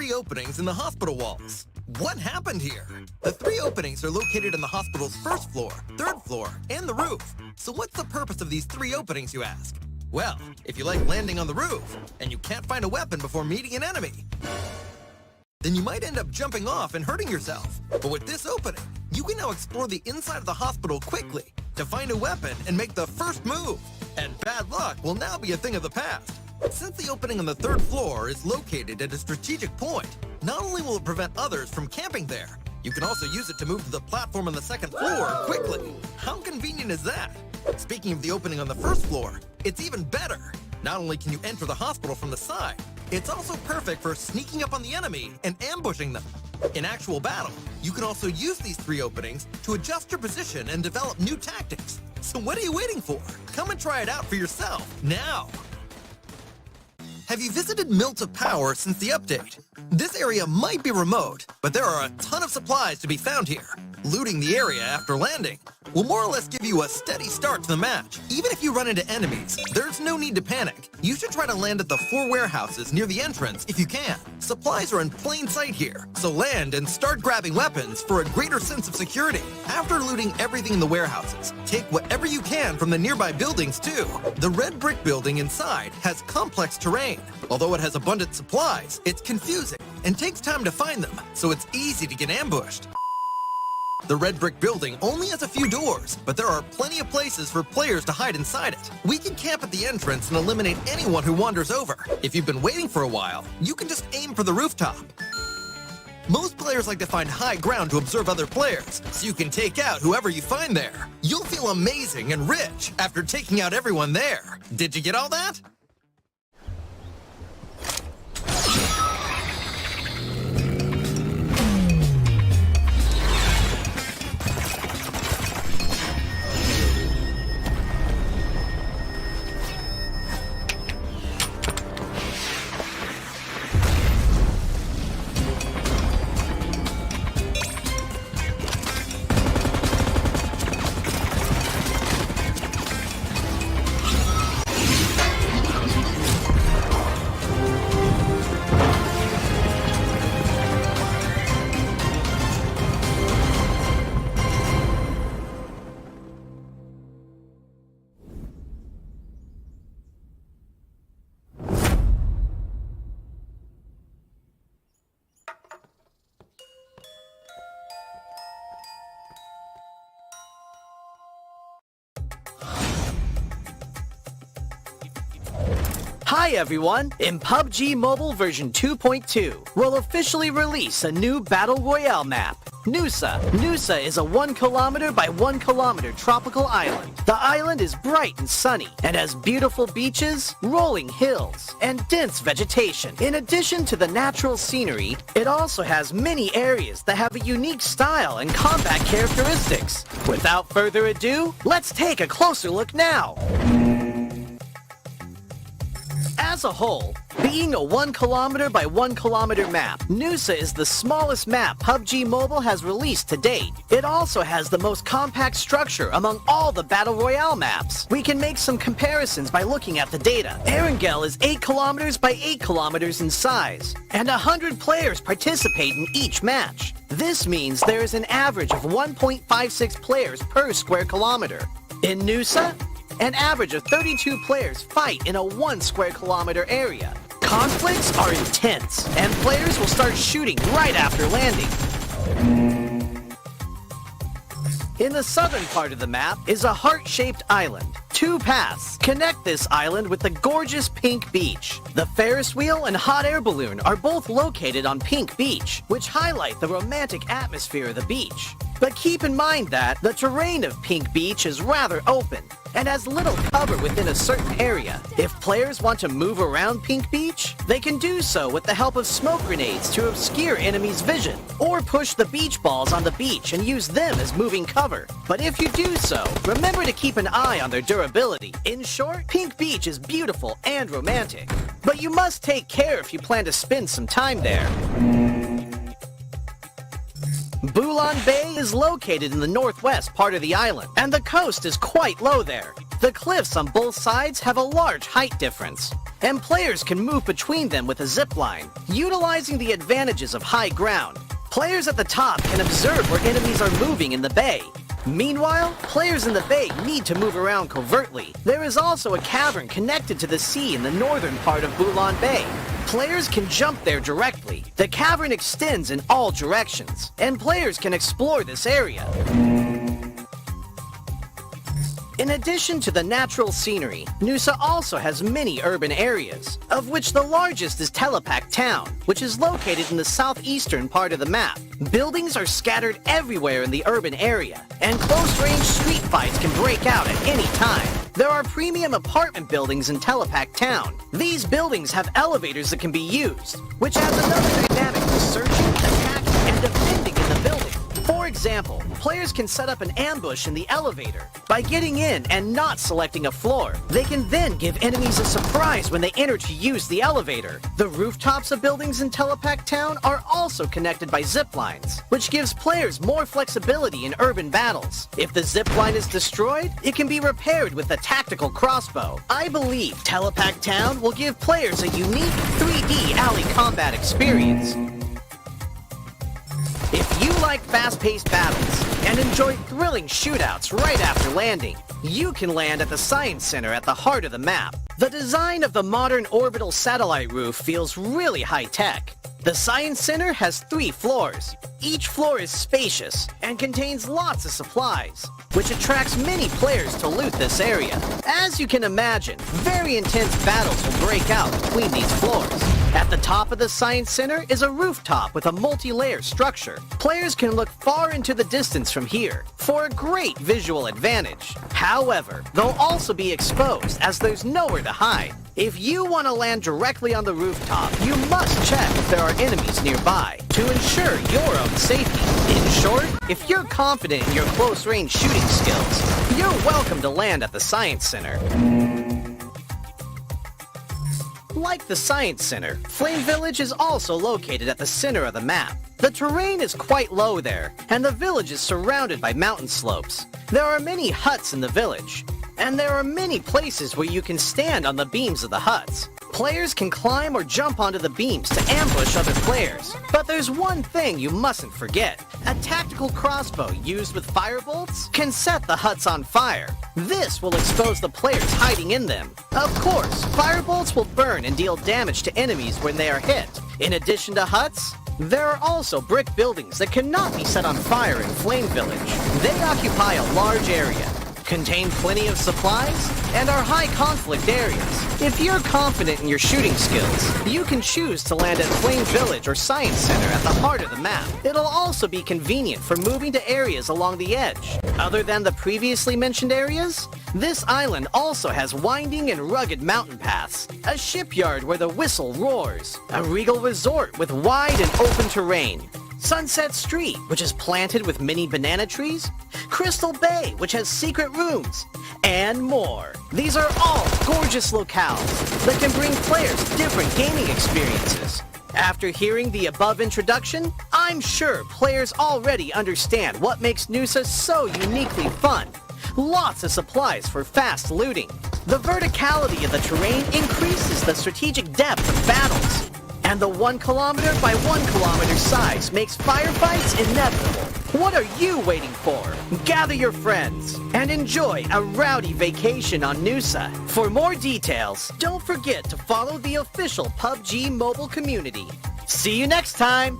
three openings in the hospital walls. What happened here? The three openings are located in the hospital's first floor, third floor, and the roof. So what's the purpose of these three openings, you ask? Well, if you like landing on the roof, and you can't find a weapon before meeting an enemy, then you might end up jumping off and hurting yourself. But with this opening, you can now explore the inside of the hospital quickly to find a weapon and make the first move. And bad luck will now be a thing of the past. Since the opening on the third floor is located at a strategic point, not only will it prevent others from camping there, you can also use it to move to the platform on the second floor quickly. How convenient is that? Speaking of the opening on the first floor, it's even better. Not only can you enter the hospital from the side, it's also perfect for sneaking up on the enemy and ambushing them. In actual battle, you can also use these three openings to adjust your position and develop new tactics. So what are you waiting for? Come and try it out for yourself, now! Have you visited Milt of Power since the update? This area might be remote, but there are a ton of supplies to be found here. Looting the area after landing will more or less give you a steady start to the match. Even if you run into enemies, there's no need to panic. You should try to land at the 4 warehouses near the entrance if you can. Supplies are in plain sight here, so land and start grabbing weapons for a greater sense of security. After looting everything in the warehouses, take whatever you can from the nearby buildings too. The red brick building inside has complex terrain. Although it has abundant supplies, it's confusing and takes time to find them, so it's easy to get ambushed. The red brick building only has a few doors, but there are plenty of places for players to hide inside it. We can camp at the entrance and eliminate anyone who wanders over. If you've been waiting for a while, you can just aim for the rooftop. Most players like to find high ground to observe other players, so you can take out whoever you find there. You'll feel amazing and rich after taking out everyone there. Did you get all that? Hi everyone! In PUBG Mobile version 2.2, we'll officially release a new Battle Royale map, Nusa. Nusa is a 1 kilometer by 1 kilometer tropical island. The island is bright and sunny, and has beautiful beaches, rolling hills, and dense vegetation. In addition to the natural scenery, it also has many areas that have a unique style and combat characteristics. Without further ado, let's take a closer look now! As a whole, being a 1 kilometer by 1 kilometer map, Nusa is the smallest map PUBG Mobile has released to date. It also has the most compact structure among all the Battle Royale maps. We can make some comparisons by looking at the data. Erangel is 8 kilometers by 8 kilometers in size, and 100 players participate in each match. This means there is an average of 1.56 players per square kilometer. In Nusa, an average of 32 players fight in a 1 square kilometer area. Conflicts are intense, and players will start shooting right after landing. In the southern part of the map is a heart-shaped island. 2 paths connect this island with the gorgeous Pink Beach. The Ferris wheel and hot air balloon are both located on Pink Beach, which highlight the romantic atmosphere of the beach. But keep in mind that the terrain of Pink Beach is rather open and has little cover within a certain area. If players want to move around Pink Beach, they can do so with the help of smoke grenades to obscure enemies' vision, or push the beach balls on the beach and use them as moving cover. But if you do so, remember to keep an eye on their durability. In short, Pink Beach is beautiful and romantic, but you must take care if you plan to spend some time there. Bulan Bay is located in the northwest part of the island, and the coast is quite low there. The cliffs on both sides have a large height difference, and players can move between them with a zip line, utilizing the advantages of high ground. Players at the top can observe where enemies are moving in the bay. Meanwhile, players in the bay need to move around covertly. There is also a cavern connected to the sea in the northern part of Bulan Bay. Players can jump there directly. The cavern extends in all directions, and players can explore this area. In addition to the natural scenery, Nusa also has many urban areas, of which the largest is Telepak Town, which is located in the southeastern part of the map. Buildings are scattered everywhere in the urban area, and close-range street fights can break out at any time. There are premium apartment buildings in Telepak Town. These buildings have elevators that can be used, which adds another dynamic to searching, attacking, and defending in the building. For example, players can set up an ambush in the elevator. By getting in and not selecting a floor, they can then give enemies a surprise when they enter to use the elevator. The rooftops of buildings in Telepak Town are also connected by zip lines, which gives players more flexibility in urban battles. If the zip line is destroyed, it can be repaired with a tactical crossbow. I believe Telepak Town will give players a unique 3D alley combat experience. If you like fast-paced battles and enjoy thrilling shootouts right after landing, you can land at the Science Center at the heart of the map. The design of the modern orbital satellite roof feels really high-tech. The Science Center has 3 floors. Each floor is spacious and contains lots of supplies, which attracts many players to loot this area. As you can imagine, very intense battles will break out between these floors. At the top of the Science Center is a rooftop with a multi-layer structure. Players can look far into the distance from here for a great visual advantage. However, they'll also be exposed as there's nowhere to hide. If you want to land directly on the rooftop, you must check if there are enemies nearby to ensure your own safety. In short, if you're confident in your close-range shooting skills, you're welcome to land at the Science Center. Like the Science Center, Flame Village is also located at the center of the map. The terrain is quite low there, and the village is surrounded by mountain slopes. There are many huts in the village, and there are many places where you can stand on the beams of the huts. Players can climb or jump onto the beams to ambush other players. But there's one thing you mustn't forget. A tactical crossbow used with firebolts can set the huts on fire. This will expose the players hiding in them. Of course, firebolts will burn and deal damage to enemies when they are hit. In addition to huts, there are also brick buildings that cannot be set on fire in Flame Village. They occupy a large area, contain plenty of supplies, and are high conflict areas. If you're confident in your shooting skills, you can choose to land at Flame Village or Science Center at the heart of the map. It'll also be convenient for moving to areas along the edge. Other than the previously mentioned areas, this island also has winding and rugged mountain paths, a shipyard where the whistle roars, a regal resort with wide and open terrain, Sunset Street, which is planted with many banana trees, Crystal Bay, which has secret rooms, and more. These are all gorgeous locales that can bring players different gaming experiences. After hearing the above introduction, I'm sure players already understand what makes Nusa so uniquely fun. Lots of supplies for fast looting. The verticality of the terrain increases the strategic depth of battles. And the 1 kilometer by 1 kilometer size makes firefights inevitable. What are you waiting for? Gather your friends and enjoy a rowdy vacation on Nusa. For more details, don't forget to follow the official PUBG Mobile community. See you next time!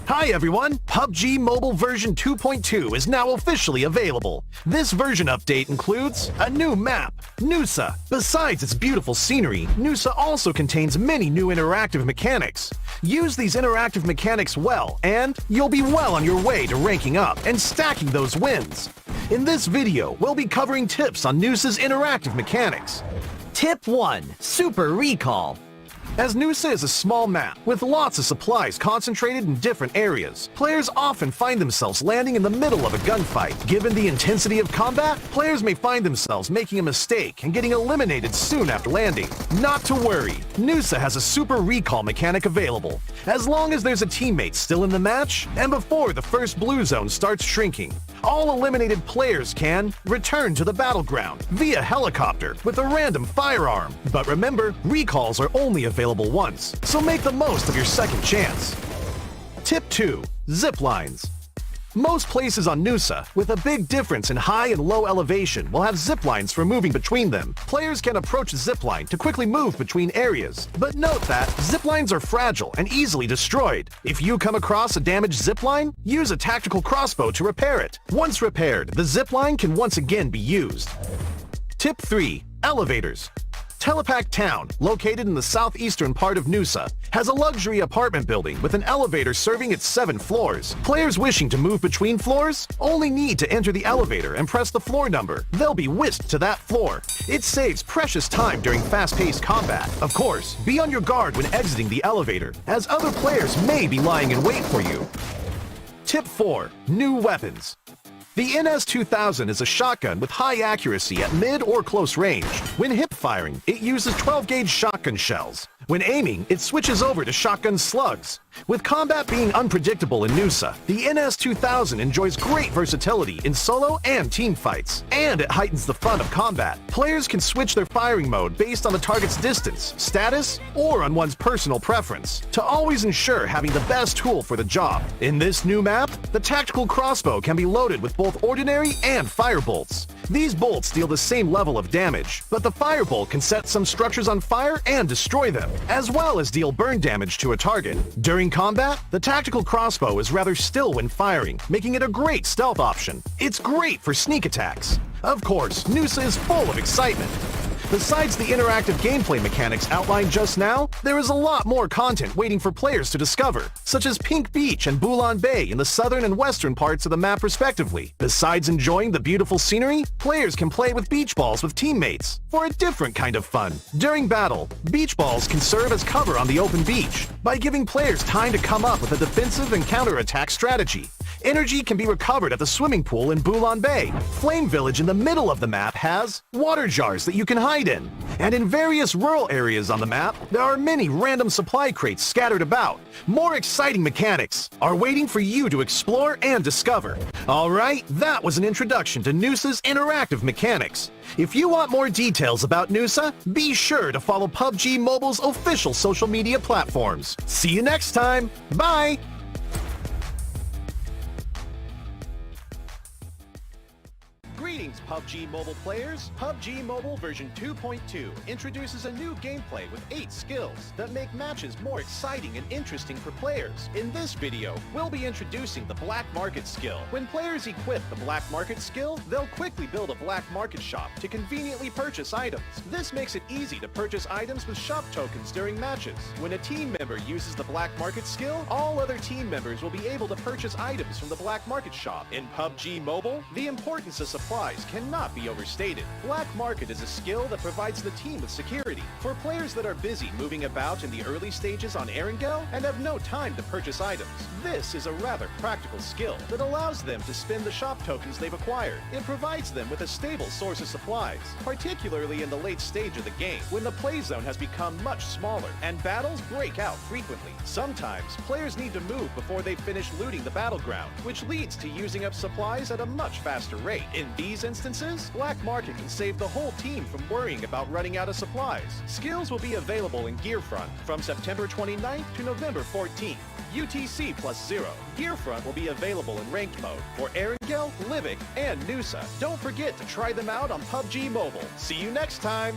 Hi everyone! PUBG Mobile version 2.2 is now officially available. This version update includes a new map, Nusa. Besides its beautiful scenery, Nusa also contains many new interactive mechanics. Use these interactive mechanics well, and you'll be well on your way to ranking up and stacking those wins. In this video, we'll be covering tips on Nusa's interactive mechanics. Tip 1. Super Recall. As Nusa is a small map with lots of supplies concentrated in different areas, players often find themselves landing in the middle of a gunfight. Given the intensity of combat, players may find themselves making a mistake and getting eliminated soon after landing. Not to worry, Nusa has a super recall mechanic available, as long as there's a teammate still in the match and before the first blue zone starts shrinking. All eliminated players can return to the battleground via helicopter with a random firearm. But remember, recalls are only available once, so make the most of your second chance. Tip 2. Zip lines. Most places on Nusa, with a big difference in high and low elevation, will have zip lines for moving between them. Players can approach a zip line to quickly move between areas, but note that zip lines are fragile and easily destroyed. If you come across a damaged zip line, use a tactical crossbow to repair it. Once repaired, the zip line can once again be used. Tip 3. Elevators. Telepak Town, located in the southeastern part of Nusa, has a luxury apartment building with an elevator serving its 7 floors. Players wishing to move between floors only need to enter the elevator and press the floor number. They'll be whisked to that floor. It saves precious time during fast-paced combat. Of course, be on your guard when exiting the elevator, as other players may be lying in wait for you. Tip 4. New weapons. The NS2000 is a shotgun with high accuracy at mid or close range. When hip firing, it uses 12-gauge shotgun shells. When aiming, it switches over to shotgun slugs. With combat being unpredictable in Nusa, the NS2000 enjoys great versatility in solo and team fights, and it heightens the fun of combat. Players can switch their firing mode based on the target's distance, status, or on one's personal preference, to always ensure having the best tool for the job. In this new map, the tactical crossbow can be loaded with both ordinary and fire bolts. These bolts deal the same level of damage, but the firebolt can set some structures on fire and destroy them, as well as deal burn damage to a target. During combat, the tactical crossbow is rather still when firing, making it a great stealth option. It's great for sneak attacks. Of course, Nusa is full of excitement. Besides the interactive gameplay mechanics outlined just now, there is a lot more content waiting for players to discover, such as Pink Beach and Bulan Bay in the southern and western parts of the map respectively. Besides enjoying the beautiful scenery, players can play with beach balls with teammates for a different kind of fun. During battle, beach balls can serve as cover on the open beach by giving players time to come up with a defensive and counterattack strategy. Energy can be recovered at the swimming pool in Bulan Bay. Flame Village in the middle of the map has water jars that you can hide in. And in various rural areas on the map, there are many random supply crates scattered about. More exciting mechanics are waiting for you to explore and discover. Alright, that was an introduction to Nusa's interactive mechanics. If you want more details about Nusa, be sure to follow PUBG Mobile's official social media platforms. See you next time. Bye! Greetings, PUBG Mobile players! PUBG Mobile version 2.2 introduces a new gameplay with 8 skills that make matches more exciting and interesting for players. In this video, we'll be introducing the Black Market skill. When players equip the Black Market skill, they'll quickly build a Black Market shop to conveniently purchase items. This makes it easy to purchase items with shop tokens during matches. When a team member uses the Black Market skill, all other team members will be able to purchase items from the Black Market shop. In PUBG Mobile, the importance of supplies cannot be overstated. Black Market is a skill that provides the team with security. For players that are busy moving about in the early stages on Erangel and have no time to purchase items, this is a rather practical skill that allows them to spend the shop tokens they've acquired. It provides them with a stable source of supplies, particularly in the late stage of the game, when the play zone has become much smaller and battles break out frequently. Sometimes, players need to move before they finish looting the battleground, which leads to using up supplies at a much faster rate. In these instances, Black Market can save the whole team from worrying about running out of supplies. Skills will be available in Gearfront from September 29th to November 14th. UTC +0. Gearfront will be available in ranked mode for Erangel, Livik, and Nusa. Don't forget to try them out on PUBG Mobile. See you next time!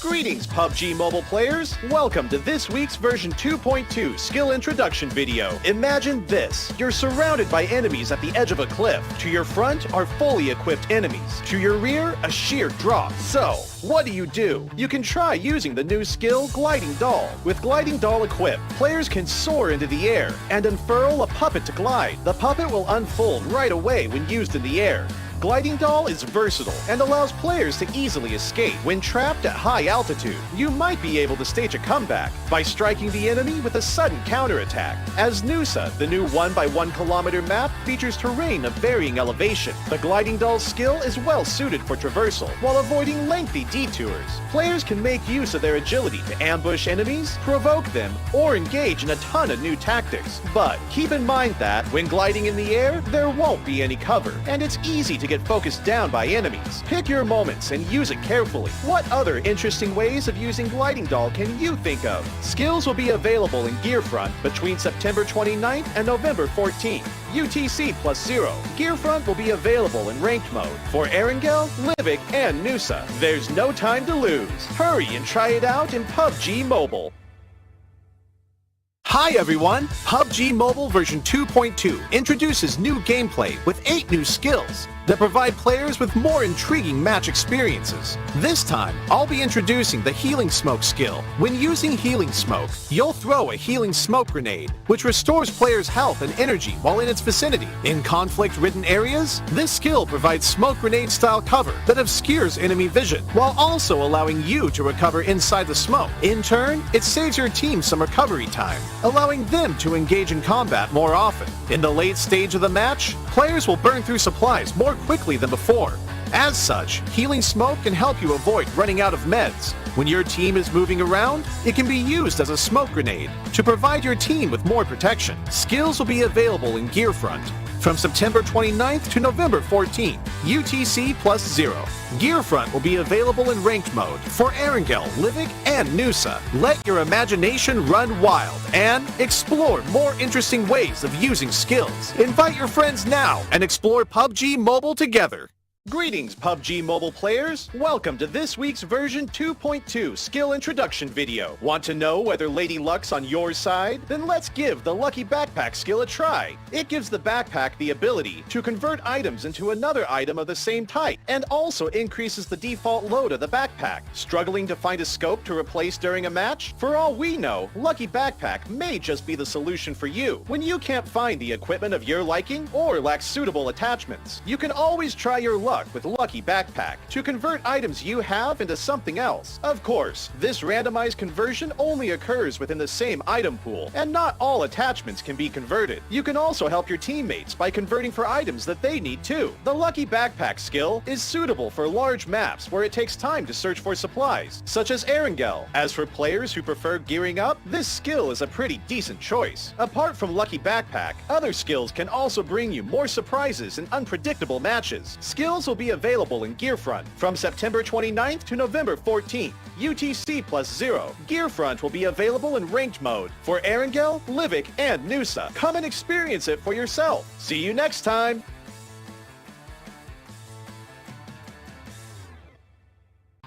Greetings, PUBG Mobile players! Welcome to this week's version 2.2 skill introduction video. Imagine this. You're surrounded by enemies at the edge of a cliff. To your front are fully equipped enemies. To your rear, a sheer drop. So, what do? You can try using the new skill, Gliding Doll. With Gliding Doll equipped, players can soar into the air and unfurl a puppet to glide. The puppet will unfold right away when used in the air. Gliding Doll is versatile and allows players to easily escape. When trapped at high altitude, you might be able to stage a comeback by striking the enemy with a sudden counterattack. As Nusa, the new 1x1 kilometer map features terrain of varying elevation. The Gliding Doll's skill is well suited for traversal while avoiding lengthy detours. Players can make use of their agility to ambush enemies, provoke them, or engage in a ton of new tactics. But keep in mind that when gliding in the air, there won't be any cover, and it's easy to get focused down by enemies. Pick your moments and use it carefully. What other interesting ways of using Gliding Doll can you think of? Skills will be available in Gearfront between September 29th and November 14th. UTC +0. Gearfront will be available in ranked mode for Erangel, Livic, and Nusa. There's no time to lose. Hurry and try it out in PUBG Mobile. Hi everyone! PUBG Mobile version 2.2 introduces new gameplay with 8 new skills that provide players with more intriguing match experiences. This time, I'll be introducing the Healing Smoke skill. When using Healing Smoke, you'll throw a Healing Smoke grenade, which restores players' health and energy while in its vicinity. In conflict-ridden areas, this skill provides smoke grenade-style cover that obscures enemy vision, while also allowing you to recover inside the smoke. In turn, it saves your team some recovery time, allowing them to engage in combat more often. In the late stage of the match, players will burn through supplies more quickly than before. As such, Healing Smoke can help you avoid running out of meds. When your team is moving around, it can be used as a smoke grenade to provide your team with more protection. Skills will be available in Gearfront from September 29th to November 14th, UTC +0. Gearfront will be available in ranked mode for Erangel, Livic, and Nusa. Let your imagination run wild and explore more interesting ways of using skills. Invite your friends now and explore PUBG Mobile together. Greetings, PUBG Mobile players! Welcome to this week's version 2.2 skill introduction video. Want to know whether Lady Luck's on your side? Then let's give the Lucky Backpack skill a try. It gives the backpack the ability to convert items into another item of the same type, and also increases the default load of the backpack. Struggling to find a scope to replace during a match? For all we know, Lucky Backpack may just be the solution for you. When you can't find the equipment of your liking or lack suitable attachments, you can always try your luck with Lucky Backpack to convert items you have into something else. Of course, this randomized conversion only occurs within the same item pool, and not all attachments can be converted. You can also help your teammates by converting for items that they need too. The Lucky Backpack skill is suitable for large maps where it takes time to search for supplies, such as Erangel. As for players who prefer gearing up, this skill is a pretty decent choice. Apart from Lucky Backpack, other skills can also bring you more surprises and unpredictable matches. Skills will be available in Gearfront from September 29th to November 14th, UTC +0. Gearfront will be available in ranked mode for Erangel, Livic, and Nusa. Come and experience it for yourself. See you next time!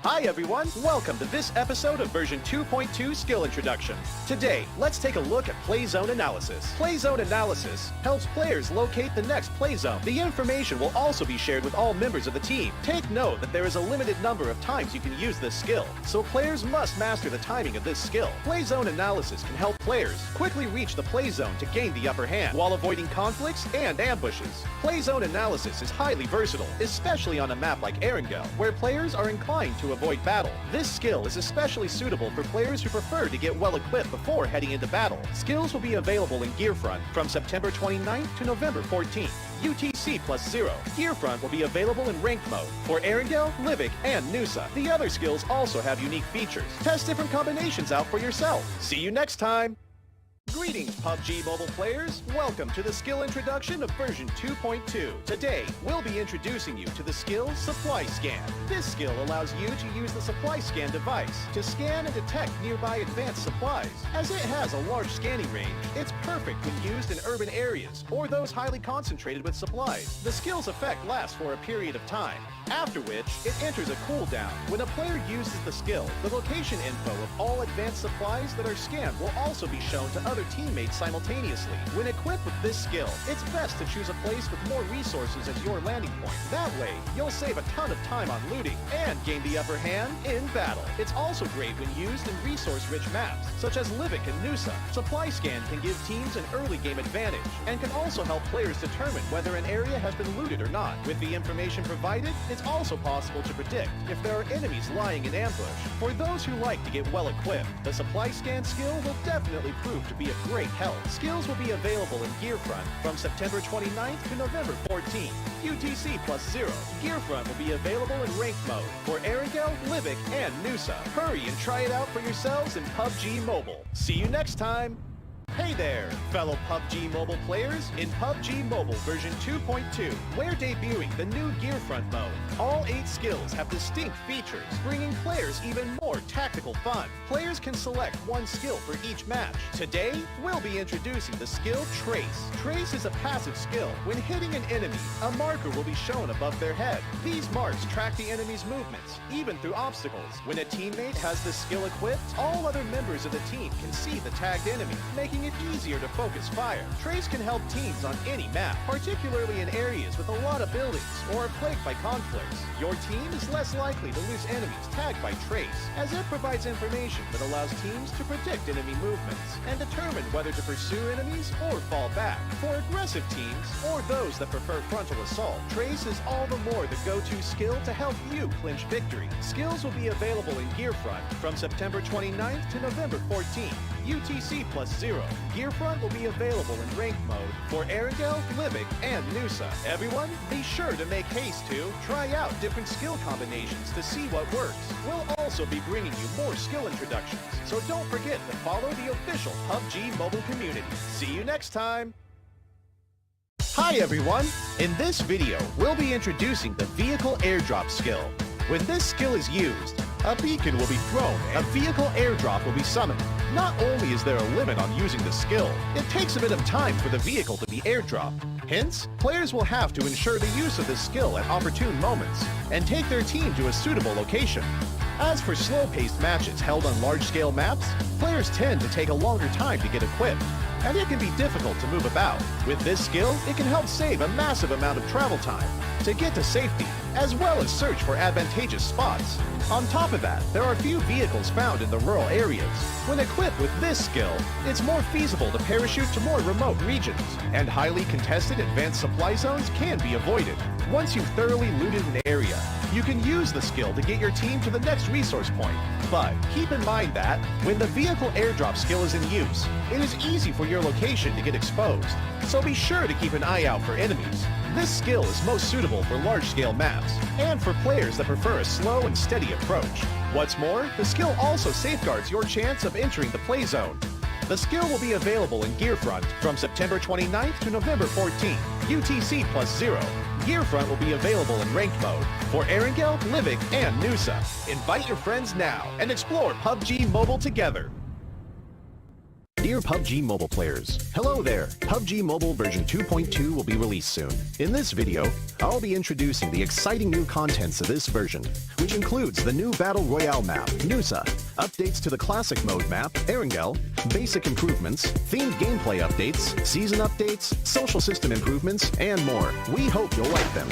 Hi everyone, welcome to this episode of version 2.2 skill introduction. Today, let's take a look at play zone analysis. Play zone analysis helps players locate the next play zone. The information will also be shared with all members of the team. Take note that there is a limited number of times you can use this skill, so players must master the timing of this skill. Play zone analysis can help players quickly reach the play zone to gain the upper hand while avoiding conflicts and ambushes. Play zone analysis is highly versatile, especially on a map like Erangel, where players are inclined to avoid battle. This skill is especially suitable for players who prefer to get well equipped before heading into battle. Skills will be available in Gearfront from September 29th to November 14th. UTC +0. Gearfront will be available in ranked mode for Erangel, Livic, and Nusa. The other skills also have unique features. Test different combinations out for yourself. See you next time! Greetings, PUBG Mobile players! Welcome to the skill introduction of version 2.2. Today, we'll be introducing you to the skill Supply Scan. This skill allows you to use the Supply Scan device to scan and detect nearby advanced supplies. As it has a large scanning range, it's perfect when used in urban areas or those highly concentrated with supplies. The skill's effect lasts for a period of time. after which it enters a cooldown. When a player uses the skill, the location info of all advanced supplies that are scanned will also be shown to other teammates simultaneously. When equipped with this skill, it's best to choose a place with more resources as your landing point. That way, you'll save a ton of time on looting and gain the upper hand in battle. It's also great when used in resource-rich maps, such as Livik and Nusa. Supply scan can give teams an early game advantage, and can also help players determine whether an area has been looted or not. With the information provided, it's also possible to predict if there are enemies lying in ambush. For those who like to get well equipped, the supply scan skill will definitely prove to be of great help. Skills will be available in Gearfront from September 29th to November 14th. UTC +0. Gearfront will be available in ranked mode for Erangel, Livik, and Nusa. Hurry and try it out for yourselves in PUBG Mobile. See you next time! Hey there, fellow PUBG Mobile players! In PUBG Mobile version 2.2, we're debuting the new Gearfront mode. All 8 skills have distinct features, bringing players even more tactical fun. Players can select one skill for each match. Today, we'll be introducing the skill Trace. Trace is a passive skill. When hitting an enemy, a marker will be shown above their head. These marks track the enemy's movements, even through obstacles. When a teammate has this skill equipped, all other members of the team can see the tagged enemy, making it easier to focus fire. Trace can help teams on any map, particularly in areas with a lot of buildings or are plagued by conflicts. Your team is less likely to lose enemies tagged by Trace, as it provides information that allows teams to predict enemy movements and determine whether to pursue enemies or fall back. For aggressive teams or those that prefer frontal assault, Trace is all the more the go-to skill to help you clinch victory. Skills will be available in Gearfront from September 29th to November 14th. UTC +0. Gearfront will be available in ranked mode for Erangel, Livik, and Nusa. Everyone, be sure to make haste to try out different skill combinations to see what works. We'll also be bringing you more skill introductions, so don't forget to follow the official PUBG Mobile community. See you next time! Hi everyone! In this video, we'll be introducing the Vehicle Airdrop skill. When this skill is used, a beacon will be thrown and a vehicle airdrop will be summoned. Not only is there a limit on using the skill, it takes a bit of time for the vehicle to be airdropped. Hence, players will have to ensure the use of this skill at opportune moments and take their team to a suitable location. As for slow-paced matches held on large-scale maps, players tend to take a longer time to get equipped, and it can be difficult to move about. With this skill, it can help save a massive amount of travel time to get to safety, as well as search for advantageous spots. On top of that, there are few vehicles found in the rural areas. When equipped with this skill, it's more feasible to parachute to more remote regions, and highly contested advanced supply zones can be avoided. Once you've thoroughly looted an area, you can use the skill to get your team to the next resource point. But keep in mind that, when the vehicle airdrop skill is in use, it is easy for your location to get exposed, so be sure to keep an eye out for enemies. This skill is most suitable for large-scale maps, and for players that prefer a slow and steady approach. What's more, the skill also safeguards your chance of entering the play zone. The skill will be available in Gearfront from September 29th to November 14th, UTC +0. Gearfront will be available in ranked mode for Erangel, Livik, and Nusa. Invite your friends now and explore PUBG Mobile together. Dear PUBG Mobile players, hello there! PUBG Mobile version 2.2 will be released soon. In this video, I'll be introducing the exciting new contents of this version, which includes the new Battle Royale map, Nusa, updates to the Classic Mode map, Erangel, basic improvements, themed gameplay updates, season updates, social system improvements, and more. We hope you'll like them.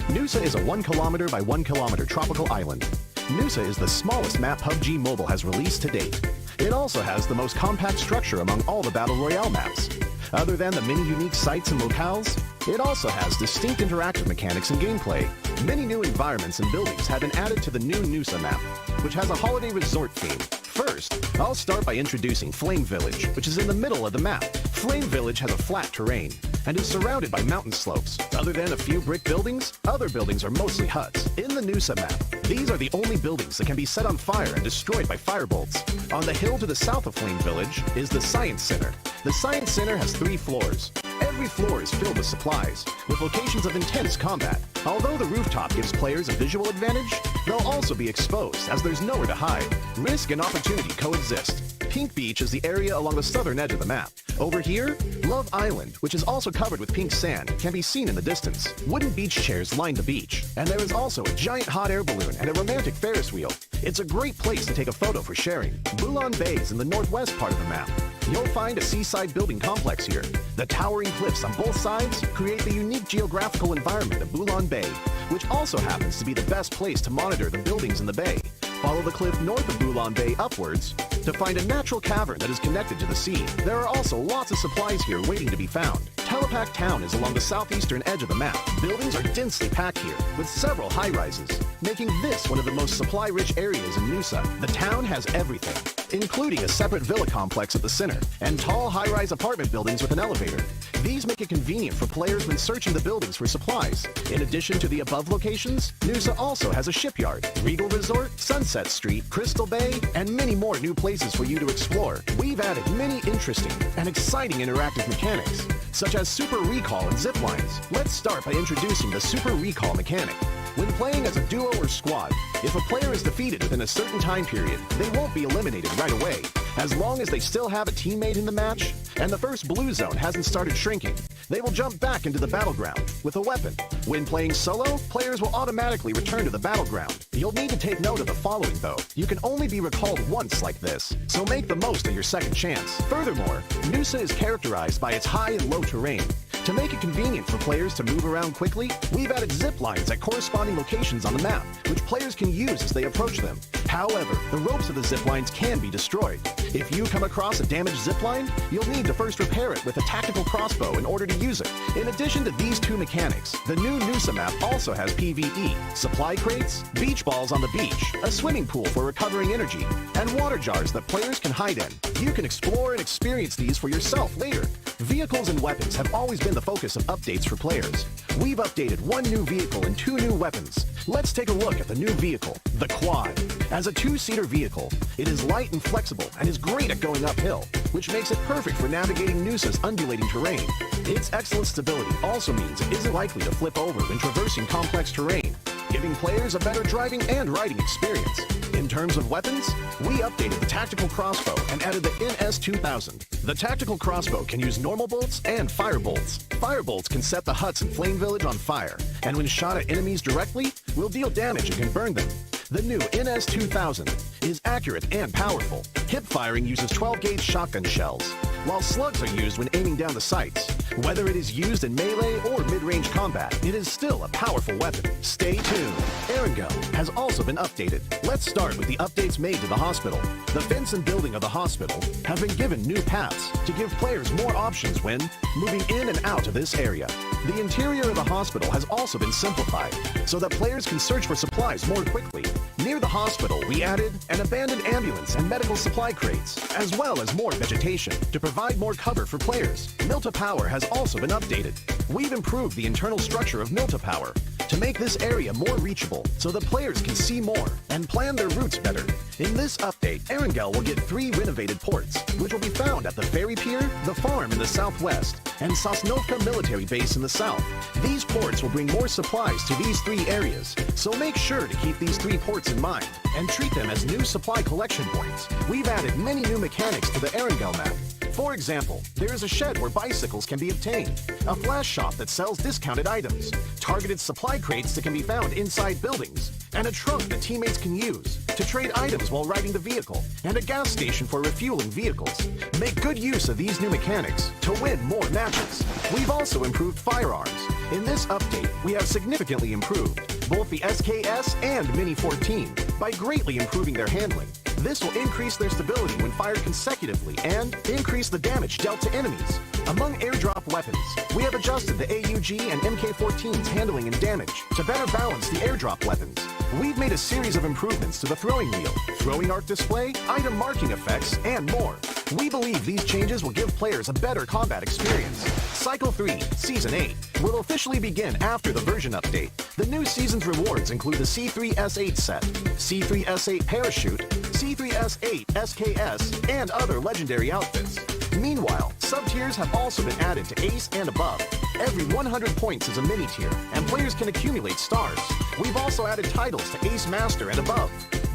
Nusa is a 1 kilometer by 1 kilometer tropical island. Nusa is the smallest map PUBG Mobile has released to date. It also has the most compact structure among all the Battle Royale maps. Other than the many unique sites and locales, it also has distinct interactive mechanics and gameplay. Many new environments and buildings have been added to the new Nusa map, which has a holiday resort theme. First, I'll start by introducing Flame Village, which is in the middle of the map. Flame Village has a flat terrain and is surrounded by mountain slopes. Other than a few brick buildings, other buildings are mostly huts. In the Nusa map, these are the only buildings that can be set on fire and destroyed by firebolts. On the hill to the south of Flame Village is the Science Center. The Science Center has 3 floors. Every floor is filled with supplies, with locations of intense combat. Although the rooftop gives players a visual advantage, they'll also be exposed as there's nowhere to hide. Risk and opportunity coexist. Pink Beach is the area along the southern edge of the map. Over here, Love Island, which is also covered with pink sand, can be seen in the distance. Wooden beach chairs line the beach, and there is also a giant hot air balloon and a romantic Ferris wheel. It's a great place to take a photo for sharing. Bulan Bay is in the northwest part of the map. You'll find a seaside building complex here. The towering cliffs on both sides create the unique geographical environment of Bulan Bay, which also happens to be the best place to monitor the buildings in the bay. Follow the cliff north of Bulan Bay upwards to find a natural cavern that is connected to the sea. There are also lots of supplies here waiting to be found. Telepak Town is along the southeastern edge of the map. Buildings are densely packed here, with several high-rises, making this one of the most supply-rich areas in Nusa. The town has everything, including a separate villa complex at the center, and tall high-rise apartment buildings with an elevator. These make it convenient for players when searching the buildings for supplies. In addition to the above locations, Nusa also has a shipyard, Regal Resort, Sunset Street, Crystal Bay, and many more new places for you to explore. We've added many interesting and exciting interactive mechanics, such as Super Recall and zip lines. Let's start by introducing the Super Recall mechanic. When playing as a duo or squad, if a player is defeated within a certain time period, they won't be eliminated right away, as long as they still have a teammate in the match, and the first blue zone hasn't started shrinking. They will jump back into the battleground with a weapon. When playing solo, players will automatically return to the battleground. You'll need to take note of the following though. You can only be recalled once like this, so make the most of your second chance. Furthermore, Nusa is characterized by its high and low terrain. To make it convenient for players to move around quickly, we've added zip lines at corresponding locations on the map, which players can use as they approach them. However, the ropes of the zip lines can be destroyed. If you come across a damaged zip line, you'll need to first repair it with a tactical crossbow in order to use it. In addition to these two mechanics, the new Nusa map also has PvE, supply crates, beach balls on the beach, a swimming pool for recovering energy, and water jars that players can hide in. You can explore and experience these for yourself later. Vehicles and weapons have always been the focus of updates for players. We've updated one new vehicle and two new weapons. Let's take a look at the new vehicle, the Quad. As a two-seater vehicle, it is light and flexible and is great at going uphill, which makes it perfect for navigating Nusa's undulating terrain. Its excellent stability also means it isn't likely to flip over when traversing complex terrain, giving players a better driving and riding experience. In terms of weapons, we updated the tactical crossbow and added the NS2000. The tactical crossbow can use normal bolts and fire bolts. Fire bolts can set the huts in Flame Village on fire, and when shot at enemies directly, will deal damage and can burn them. The new NS2000 is accurate and powerful. Hip firing uses 12-gauge shotgun shells, while slugs are used when aiming down the sights. Whether it is used in melee or mid-range combat, it is still a powerful weapon. Stay tuned. Erangel has also been updated. Let's start with the updates made to the hospital. The fence and building of the hospital have been given new paths to give players more options when moving in and out of this area. The interior of the hospital has also been simplified so that players can search for supplies more quickly. Near the hospital, we added an abandoned ambulance and medical supply crates, as well as more vegetation to provide more cover for players. Milta Power has also been updated. We've improved the internal structure of Milta Power to make this area more reachable so that players can see more and plan their routes better. In this update, Erangel will get 3 renovated ports, which will be found at the ferry pier, the farm in the southwest, and Sosnovka military base in the south. These ports will bring more supplies to these 3 areas, so make sure to keep these 3 ports in mind and treat them as new supply collection points. We've added many new mechanics to the Erangel map. For example, there is a shed where bicycles can be obtained, a flash shop that sells discounted items, targeted supply crates that can be found inside buildings, and a trunk that teammates can use to trade items while riding the vehicle, and a gas station for refueling vehicles. Make good use of these new mechanics to win more matches. We've also improved firearms. In this update, we have significantly improved both the SKS and Mini 14 by greatly improving their handling. This will increase their stability when fired consecutively and increase the damage dealt to enemies. Among airdrop weapons, we have adjusted the AUG and MK14's handling and damage to better balance the airdrop weapons. We've made a series of improvements to the throwing wheel, throwing arc display, item marking effects, and more. We believe these changes will give players a better combat experience. Cycle 3, Season 8, will officially begin after the version update. The new season's rewards include the C3S8 set, C3S8 parachute, C3S8 SKS, and other legendary outfits. Meanwhile, sub-tiers have also been added to Ace and above. Every 100 points is a mini-tier, and players can accumulate stars. We've also added titles to Ace Master and above.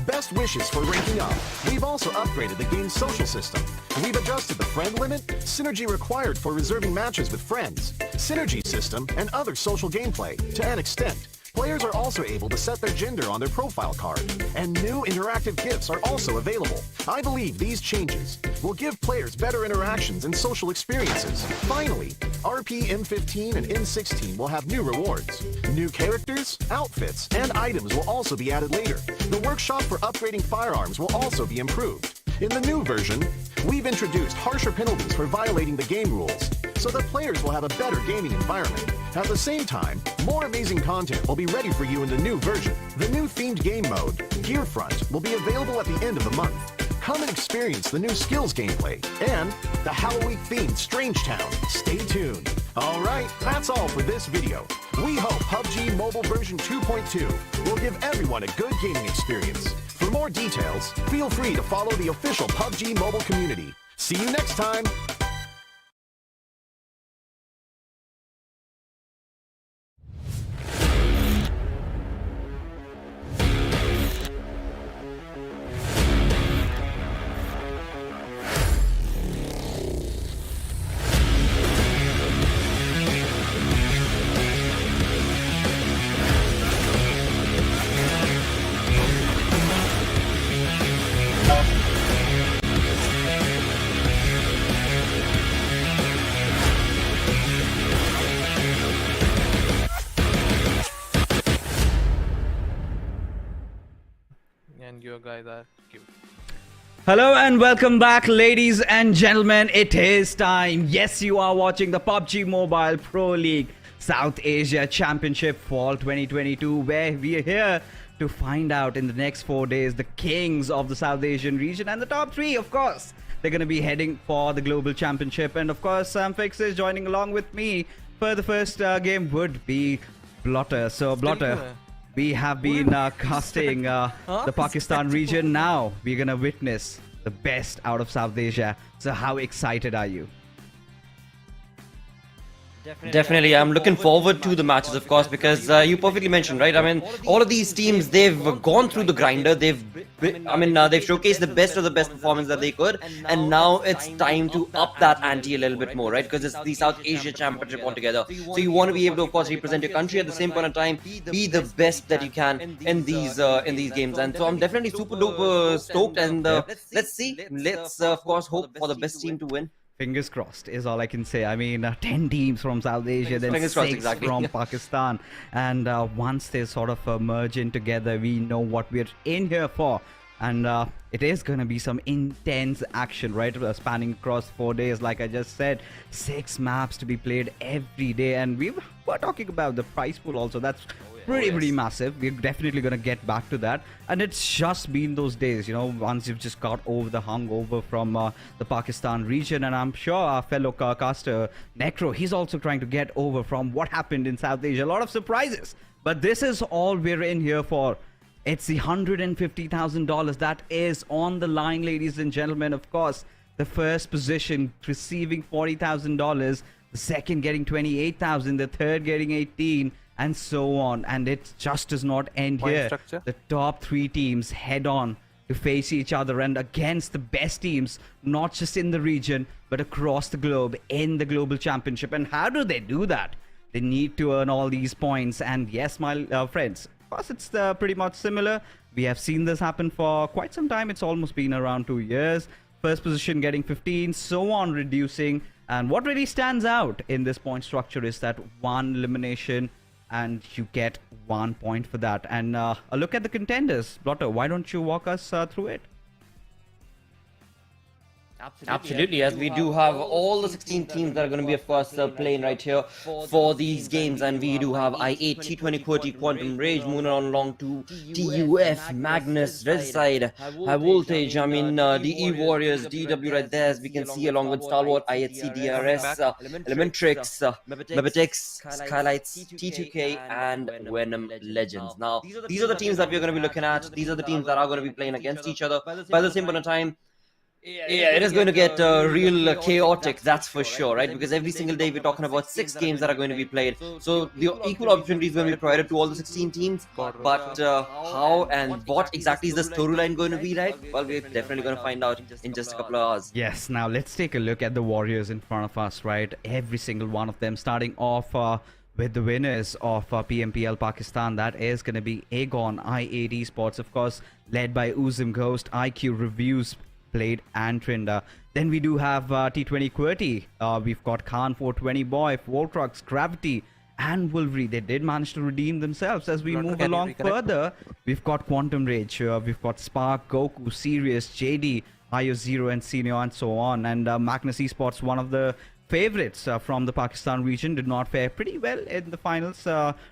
Best wishes for ranking up. We've also upgraded the game's social system. We've adjusted the friend limit, synergy required for reserving matches with friends, synergy system, and other social gameplay. To an extent, players are also able to set their gender on their profile card, and new interactive gifts are also available. I believe these changes will give players better interactions and social experiences. Finally, RP M15 and M16 will have new rewards. New characters, outfits, and items will also be added later. The workshop for upgrading firearms will also be improved. In the new version, we've introduced harsher penalties for violating the game rules, so that players will have a better gaming environment. At the same time, more amazing content will be ready for you in the new version. The new themed game mode, Gearfront, will be available at the end of the month. Come and experience the new skills gameplay and the Halloween-themed Strange Town. Stay tuned. Alright, that's all for this video. We hope PUBG Mobile version 2.2 will give everyone a good gaming experience. For more details, feel free to follow the official PUBG Mobile community. See you next time! And your guys are cute. Hello and welcome back, ladies and gentlemen. It is time. Yes, you are watching the PUBG Mobile Pro League South Asia Championship Fall 2022, where we are here to find out in the next 4 days the kings of the South Asian region and the top 3, of course. They're going to be heading for the global championship, and of course Sam Fix is joining along with me for the first game would be Blotter. So Blotter, we have been casting the Pakistan region. Now we're going to witness the best out of South Asia. So how excited are you? Definitely, I'm looking forward to the matches, of course, because you perfectly mentioned, right? I mean, all of these teams, they've gone through the grinder. They've showcased the best of the best performance that they could, and now it's time to up that ante a little bit more, right? Because it's the South Asia Championship altogether. So you want to be able to, of course, represent your country at the same point in time, be the best that you can in these games. And so I'm definitely super duper stoked, and let's see. Let's of course hope for the best team to win. Fingers crossed is all I can say. I mean, 10 teams from South Asia, then 6 exactly. from Pakistan. And once they sort of merge in together, we know what we're in here for. And it is going to be some intense action, right? Spanning across 4 days, like I just said. 6 maps to be played every day. And we were talking about the prize pool also. That's pretty massive. We're definitely going to get back to that. And it's just been those days, you know, once you've just got over the hungover from the Pakistan region. And I'm sure our fellow caster Necro, he's also trying to get over from what happened in South Asia. A lot of surprises, but this is all we're in here for. It's the $150,000 that is on the line, ladies and gentlemen. Of course, the first position receiving $40,000, the second getting $28,000, the third getting 18, and so on. And it just does not end here. The top 3 teams head on to face each other and against the best teams, not just in the region, but across the globe in the global championship. And how do they do that? They need to earn all these points. And yes, my friends, of course, it's pretty much similar. We have seen this happen for quite some time. It's almost been around 2 years. First position getting 15, so on, reducing. And what really stands out in this point structure is that 1 elimination, and you get 1 point for that. And a look at the contenders. Blotter, why don't you walk us through it? Absolutely, as we do have all the 16 teams that are going to be, of course, playing right here for these games. And we do have i8, T20 QWERTY, Quantum Rage, moving on along to TUF, Magnus, Red Side, High Voltage, I mean, DE Warriors, DW right there, as we can see, along with Stalwart, IHC, DRS, Elementrix, MABETEX, Skylightz, T2K, and VENOM Legends. Now, these are the teams that we're going to be looking at. These are the teams that are going to be playing against each other. By the same point of time, Yeah, it is going to get real chaotic, that's for sure, right? Because every single day we're talking about 6 games that are going to be played. So the equal opportunity is going to be provided to all the 16 teams. But how and what exactly is the storyline going to be like? Well, we're definitely going to find out in just a couple of hours. Yes, now let's take a look at the Warriors in front of us, right? Every single one of them starting off with the winners of PMPL Pakistan. That is going to be Agonxi8 Esports, of course, led by Uzim Ghost, IQ Reviews, Played and Trinda. Then we do have T20 QWERTY. We've got Khan 420 Boy, Voltrox, Gravity, and Wolverine. They did manage to redeem themselves. As we move along further, we've got Quantum Rage, we've got Spark, Goku, Sirius, JD, IO0 and Senior, and so on. And Magnus Esports, one of the favorites from the Pakistan region, did not fare pretty well in the finals.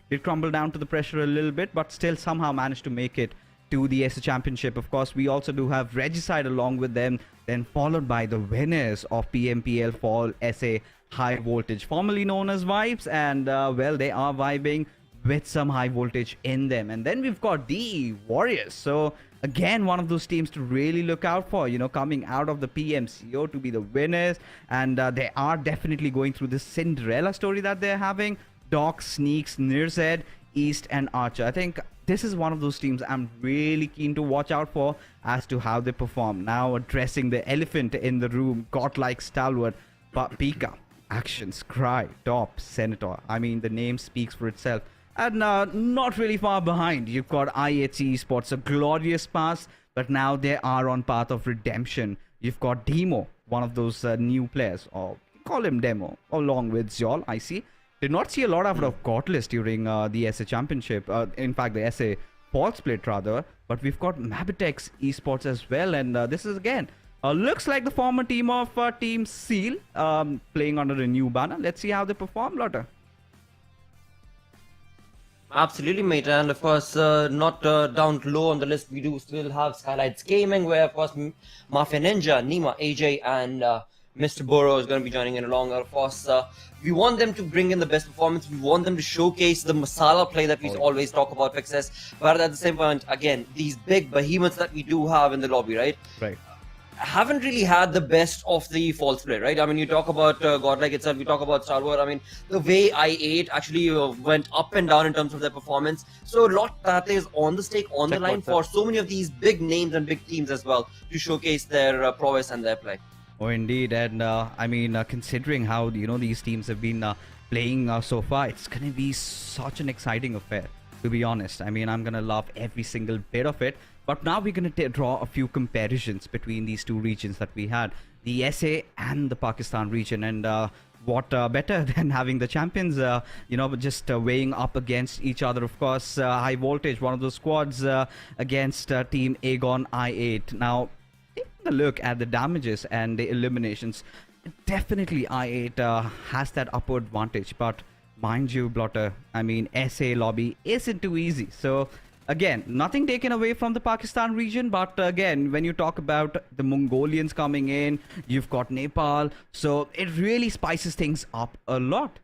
Did crumble down to the pressure a little bit, but still somehow managed to make it to the SA Championship. Of course, we also do have Regicide along with them, then followed by the winners of PMPL Fall SA High Voltage, formerly known as Vibes, and well, they are vibing with some high voltage in them. And then we've got the Warriors. So again, one of those teams to really look out for, you know, coming out of the PMCO to be the winners. And they are definitely going through this Cinderella story that they're having. Doc, Sneaks, Nirzed, East, and Archer. I think this is one of those teams I'm really keen to watch out for as to how they perform. Now addressing the elephant in the room, Godlike Stalwart, Pika, Actions, Cry, Top, Senator. I mean, the name speaks for itself. And not really far behind, you've got IHC Esports, a glorious pass, but now they are on path of redemption. You've got Demo, one of those new players, or call him Demo, along with Zol, I see. Did not see a lot out of Godless during the SA Championship, in fact the SA Fall Split rather, but we've got MABETEX Esports as well, and this is again, looks like the former team of Team Seal, playing under a new banner. Let's see how they perform, Lotta. Absolutely, mate, and of course, not down low on the list, we do still have Skylightz Gaming, where of course Mafia Ninja, Nima, AJ, and Mr. Burrow is going to be joining in along. Of course, we want them to bring in the best performance. We want them to showcase the masala play that we always talk about for success. But at the same point, again, these big behemoths that we do have in the lobby, right? Right. Haven't really had the best of the false play, right? I mean, you talk about Godlike itself, we talk about Stalwart. I mean, the way I8 actually went up and down in terms of their performance. So a lot that is on the stake, on the line for so many of these big names and big teams as well to showcase their prowess and their play. Oh, indeed. And I mean, considering how, you know, these teams have been playing so far, it's going to be such an exciting affair, to be honest. I mean, I'm going to love every single bit of it. But now we're going to draw a few comparisons between these two regions that we had, the SA and the Pakistan region. And what better than having the champions, you know, just weighing up against each other. Of course, High Voltage, one of those squads against Team Agonxi8. Now, taking a look at the damages and the eliminations, definitely I8 has that upward advantage. But mind you, Blotter, I mean, SA lobby isn't too easy. So again, nothing taken away from the Pakistan region, but again, when you talk about the Mongolians coming in, you've got Nepal, so it really spices things up a lot.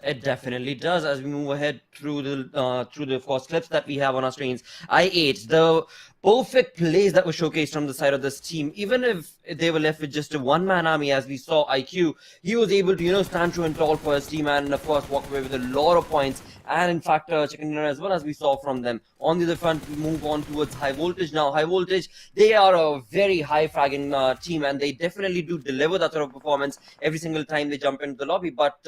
It definitely does. As we move ahead through the of course clips that we have on our screens, I8, the perfect plays that were showcased from the side of this team. Even if they were left with just a one-man army, as we saw IQ, he was able to, you know, stand true and tall for his team and of course walk away with a lot of points. And in fact, chicken dinner as well, as we saw from them. On the other front, we move on towards High Voltage now. High Voltage, they are a very high fragging team, and they definitely do deliver that sort of performance every single time they jump into the lobby. But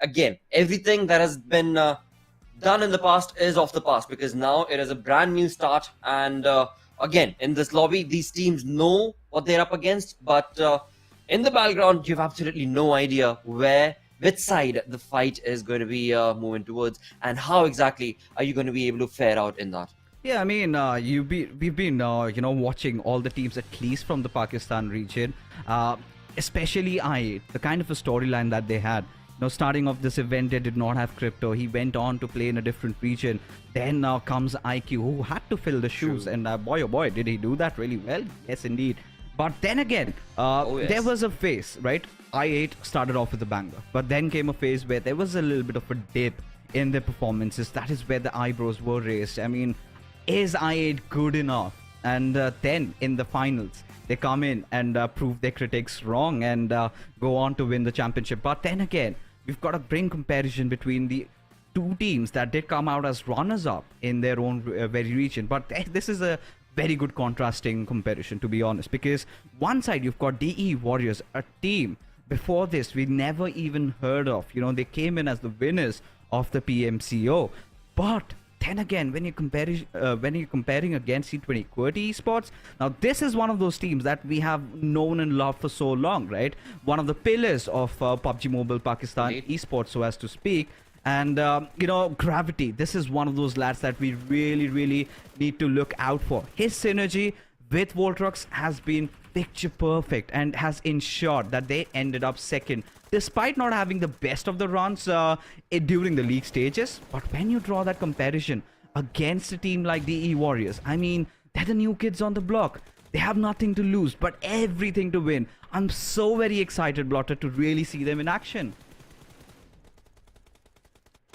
again, everything that has been done in the past is off the past, because now it is a brand new start. And again, in this lobby, these teams know what they're up against, but in the battleground, you have absolutely no idea which side the fight is going to be moving towards, and how exactly are you going to be able to fare out in that. Yeah, I mean, we've been you know, watching all the teams, at least from the Pakistan region, especially I8, the kind of a storyline that they had. You know, starting off this event, they did not have Crypto. He went on to play in a different region. Then now comes IQ, who had to fill the shoes. And boy, oh boy, did he do that really well? Yes, indeed. But then again, there was a phase, right? I8 started off with a banger. But then came a phase where there was a little bit of a dip in their performances. That is where the eyebrows were raised. I mean, is I8 good enough and then in the finals they come in and prove their critics wrong and go on to win the championship. But then again, we've got to bring comparison between the two teams that did come out as runners-up in their own very region. But this is a very good contrasting comparison, to be honest, because one side you've got DE Warriors, a team before this we never even heard of. You know, they came in as the winners of the PMCO. But then again, when you're comparing against T2K Esports, now this is one of those teams that we have known and loved for so long, right? One of the pillars of PUBG Mobile Pakistan Esports, so as to speak. And you know, Gravity, this is one of those lads that we really need to look out for. His synergy with Voltrox has been picture perfect and has ensured that they ended up second, despite not having the best of the runs during the league stages. But when you draw that comparison against a team like DE Warriors, I mean, they're the new kids on the block. They have nothing to lose, but everything to win. I'm so very excited, Blotter, to really see them in action.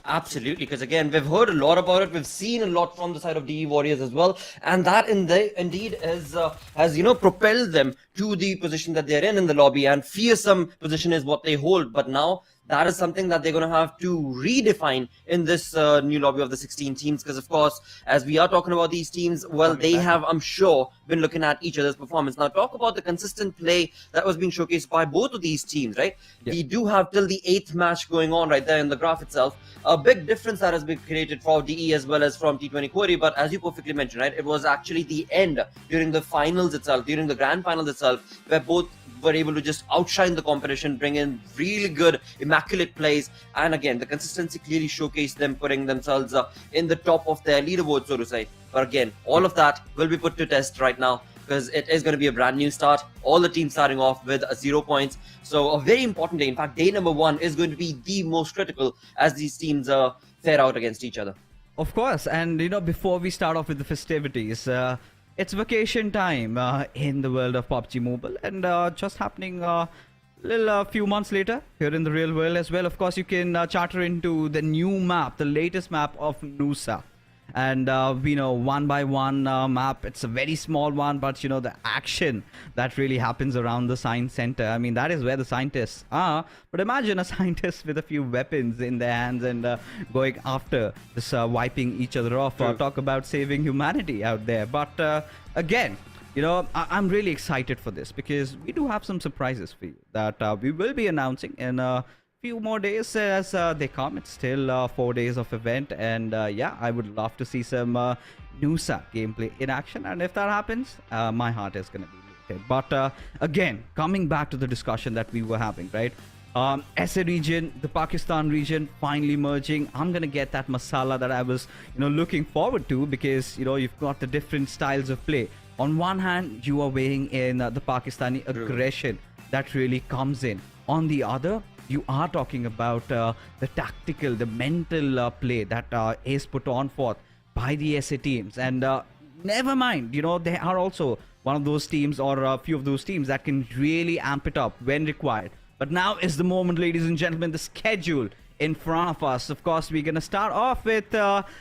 Absolutely, because again, we've heard a lot about it. We've seen a lot from the side of DE Warriors as well, and that indeed has propelled them to the position that they're in the lobby. And fearsome position is what they hold. But now that is something that they're going to have to redefine in this new lobby of the 16 teams. Because of course, as we are talking about these teams, well, they have, I'm sure, been looking at each other's performance. Now, talk about the consistent play that was being showcased by both of these teams, right? Yeah. We do have till the 8th match going on right there in the graph itself. A big difference that has been created for DE as well as from T2K, but as you perfectly mentioned, right, it was actually the end during the finals itself, during the grand finals itself, where both were able to just outshine the competition, bring in really good, immaculate plays, and again, the consistency clearly showcased them putting themselves in the top of their leaderboard, so to say. But again, all of that will be put to test right now, because it is going to be a brand new start. All the teams starting off with 0 points. So a very important day. In fact, day number 1 is going to be the most critical as these teams fare out against each other. Of course. And, you know, before we start off with the festivities, it's vacation time in the world of PUBG Mobile. And just happening a few months later here in the real world as well. Of course, you can charter into the new map, the latest map of Nusa. And we know one by one map, it's a very small one, but you know, the action that really happens around the science center, I mean, that is where the scientists are. But imagine a scientist with a few weapons in their hands and going after this, wiping each other off. Talk about saving humanity out there. But again, you know, I'm really excited for this, because we do have some surprises for you that we will be announcing in few more days as they come. It's still 4 days of event, and yeah, I would love to see some Nusa gameplay in action, and if that happens, my heart is gonna be lifted. But again, coming back to the discussion that we were having, right? SA region, the Pakistan region finally merging. I'm gonna get that masala that I was, you know, looking forward to, because you know, you've got the different styles of play. On one hand, you are weighing in the Pakistani aggression that really comes in. On the other, you are talking about the tactical, the mental play that is put on forth by the SA teams. And never mind, you know, they are also one of those teams, or a few of those teams, that can really amp it up when required. But now is the moment, ladies and gentlemen, the schedule in front of us. Of course, we're going to start off with,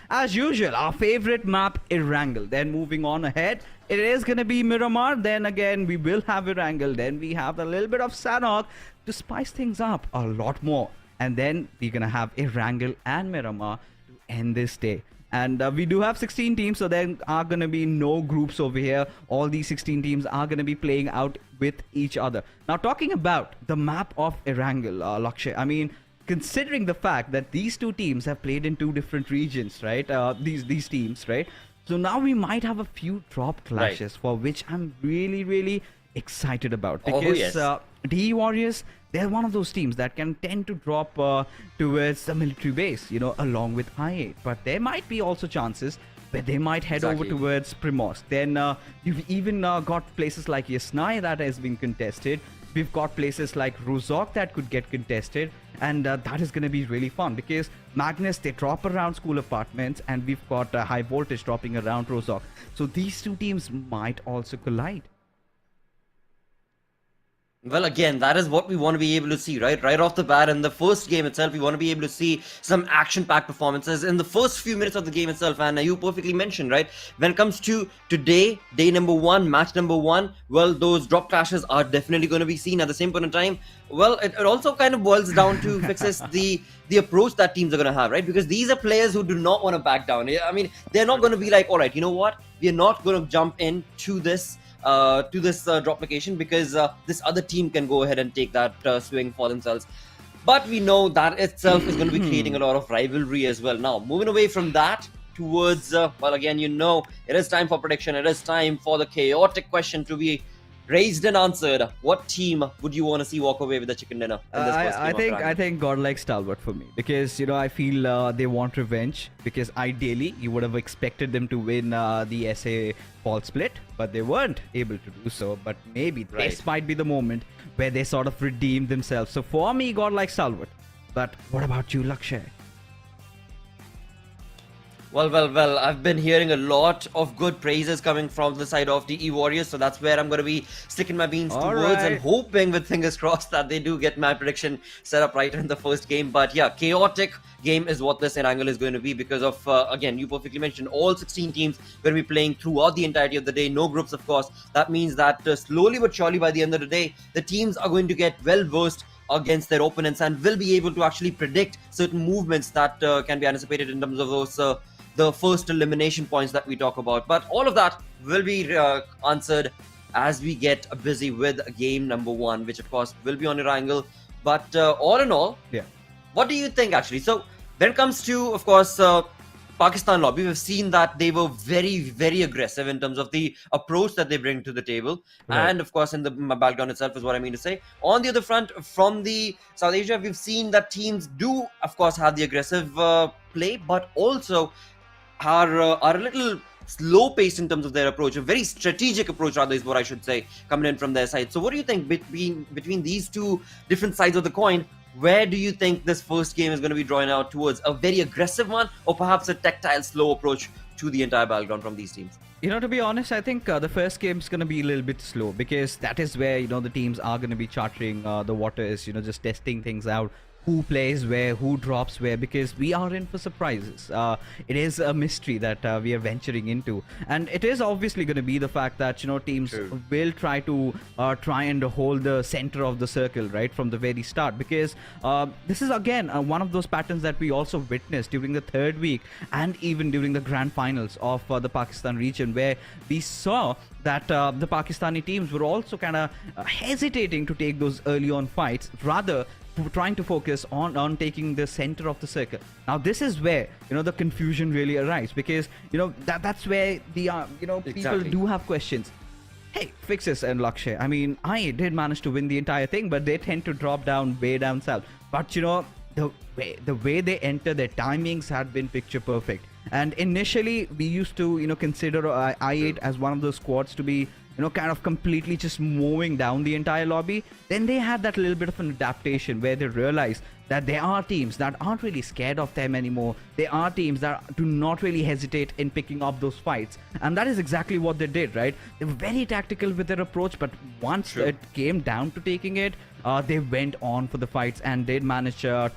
as usual, our favorite map, Erangel. Then moving on ahead, it is going to be Miramar. Then again, we will have Erangel. Then we have a little bit of Sanhok to spice things up a lot more. And then we're going to have Erangel and Miramar to end this day. And we do have 16 teams, so there are going to be no groups over here. All these 16 teams are going to be playing out with each other. Now, talking about the map of Erangel, Lakshay, I mean, considering the fact that these two teams have played in 2 different regions, right? These teams, right? So now we might have a few drop clashes, for which I'm really excited about. Because DE Warriors, they're one of those teams that can tend to drop towards the military base, you know, along with I8. But there might be also chances where they might head over towards Primorsk. Then you've even got places like Yasnai that has been contested. We've got places like Rozok that could get contested, and that is going to be really fun, because Magnus, they drop around school apartments, and we've got high voltage dropping around Rozok. So these two teams might also collide. Well, again, that is what we want to be able to see, right? Right off the bat, in the first game itself, we want to be able to see some action-packed performances in the first few minutes of the game itself. And you perfectly mentioned, right? When it comes to today, day number 1, match number 1, well, those drop clashes are definitely going to be seen at the same point in time. Well, it also kind of boils down to fixes the approach that teams are going to have, right? Because these are players who do not want to back down. I mean, they're not going to be like, all right, you know what? We're not going to jump into this drop location because this other team can go ahead and take that swing for themselves. But we know that itself is going to be creating a lot of rivalry as well. Now, moving away from that towards, well, again, you know, it is time for prediction. It is time for the chaotic question to be raised and answered. What team would you want to see walk away with the chicken dinner in this first game? I think Godlike Stalwart for me, because I feel they want revenge, because ideally you would have expected them to win the SA fall split, but they weren't able to do so. But maybe this might be the moment where they sort of redeem themselves. So for me, Godlike Stalwart. But what about you, Lakshay? Well, I've been hearing a lot of good praises coming from the side of the E-Warriors, so that's where I'm going to be sticking my beans towards and hoping with fingers crossed that they do get my prediction set up right in the first game. But yeah, chaotic game is what this Erangel is going to be because of, again, you perfectly mentioned, all 16 teams will be playing throughout the entirety of the day, no groups, of course. That means that slowly but surely by the end of the day, the teams are going to get well versed against their opponents and will be able to actually predict certain movements that can be anticipated in terms of those the first elimination points that we talk about. But all of that will be answered as we get busy with game number 1, which of course will be on Erangel. But all in all, what do you think actually? So when it comes to, of course, Pakistan lobby, we've seen that they were very, very aggressive in terms of the approach that they bring to the table. And of course, in the background itself is what I mean to say. On the other front, from the South Asia, we've seen that teams do, of course, have the aggressive play, but also are a little slow paced in terms of their approach, a very strategic approach rather is what I should say, coming in from their side. So what do you think between these two different sides of the coin? Where do you think this first game is going to be drawing out towards? A very aggressive one, or perhaps a tactile, slow approach to the entire battleground from these teams? To be honest, I think the first game is going to be a little bit slow, because that is where, the teams are going to be charting the waters, just testing things out. Who plays where, who drops where, because we are in for surprises. It is a mystery that we are venturing into, and it is obviously going to be the fact that teams will try and hold the center of the circle right from the very start, because this is again one of those patterns that we also witnessed during the third week and even during the grand finals of the Pakistan region, where we saw that the Pakistani teams were also kind of hesitating to take those early on fights, rather trying to focus on taking the center of the circle. Now this is where the confusion really arises, because that's where the people do have questions. Hey, Fixes and Lakshay, I mean, I did manage to win the entire thing, but they tend to drop down way down south. But the way they enter, their timings had been picture perfect. And initially we used to consider I8 as one of those squads to be kind of completely just mowing down the entire lobby. Then they had that little bit of an adaptation where they realized that there are teams that aren't really scared of them anymore. There are teams that do not really hesitate in picking up those fights. And that is exactly what they did, right? They were very tactical with their approach, but once it came down to taking it, they went on for the fights and did manage to,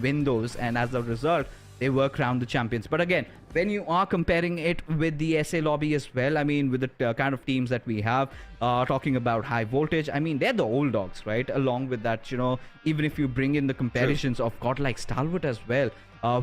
win those. And as a result, they were crowned the champions. But again, when you are comparing it with the SA lobby as well, I mean, with the kind of teams that we have, talking about high voltage, I mean, they're the old dogs, right? Along with that, even if you bring in the comparisons of Godlike Stalwart as well,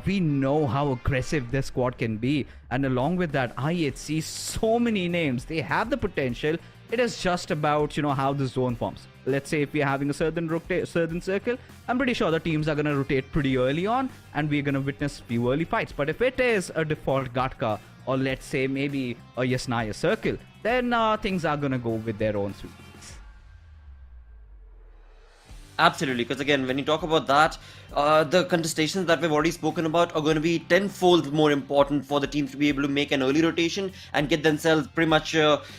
we know how aggressive this squad can be. And along with that, I8 see so many names. They have the potential. It is just about, how the zone forms. Let's say if we're having a certain circle, I'm pretty sure the teams are going to rotate pretty early on, and we're going to witness few early fights. But if it is a default Gatka, or let's say maybe a Yasnaya circle, then things are going to go with their own sweet. Absolutely, because again, when you talk about that, the contestations that we've already spoken about are going to be tenfold more important for the teams to be able to make an early rotation and get themselves pretty much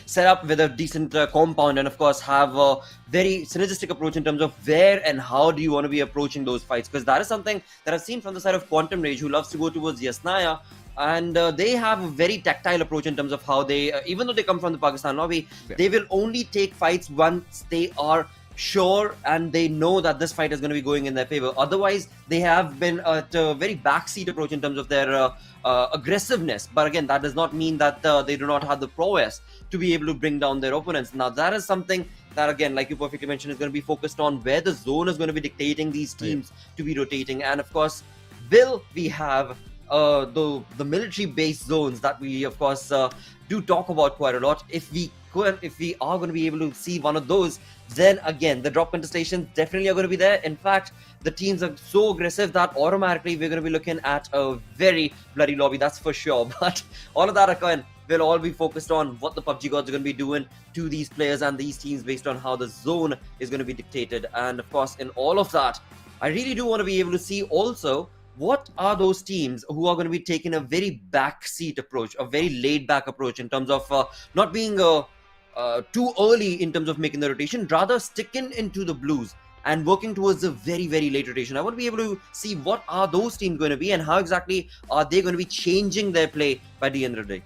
set up with a decent compound, and of course have a very synergistic approach in terms of where and how do you want to be approaching those fights, because that is something that I've seen from the side of Quantum Rage, who loves to go towards Yasnaya. And they have a very tactile approach in terms of how they, even though they come from the Pakistan lobby, they will only take fights once they are sure and they know that this fight is going to be going in their favor. Otherwise, they have been at a very backseat approach in terms of their aggressiveness. But again, that does not mean that they do not have the prowess to be able to bring down their opponents. Now, that is something that, again, like you perfectly mentioned, is going to be focused on where the zone is going to be dictating these teams to be rotating. And of course, will we have the military-based zones that we, of course, do talk about quite a lot. If we are going to be able to see one of those, then again, the drop contestations definitely are going to be there. In fact, the teams are so aggressive that automatically we're going to be looking at a very bloody lobby, that's for sure. But all of that, again, will all be focused on what the PUBG gods are going to be doing to these players and these teams based on how the zone is going to be dictated. And of course, in all of that, I really do want to be able to see also what are those teams who are going to be taking a very backseat approach, a very laid-back approach in terms of not being too early in terms of making the rotation, rather sticking into the blues and working towards a very, very late rotation. I want to be able to see what are those teams going to be and how exactly are they going to be changing their play by the end of the day.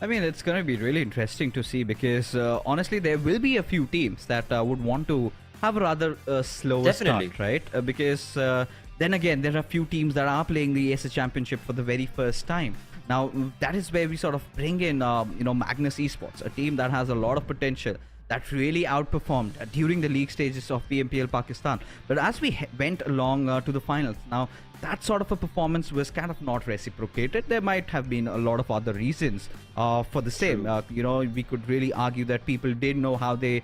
I mean, it's going to be really interesting to see because honestly, there will be a few teams that would want to have a rather slower start, right? Because then again, there are a few teams that are playing the Asia Championship for the very first time. Now, that is where we sort of bring in, Magnus Esports, a team that has a lot of potential, that really outperformed during the league stages of PMPL Pakistan. But as we went along to the finals, now that sort of a performance was kind of not reciprocated. There might have been a lot of other reasons for the same. We could really argue that people did know how they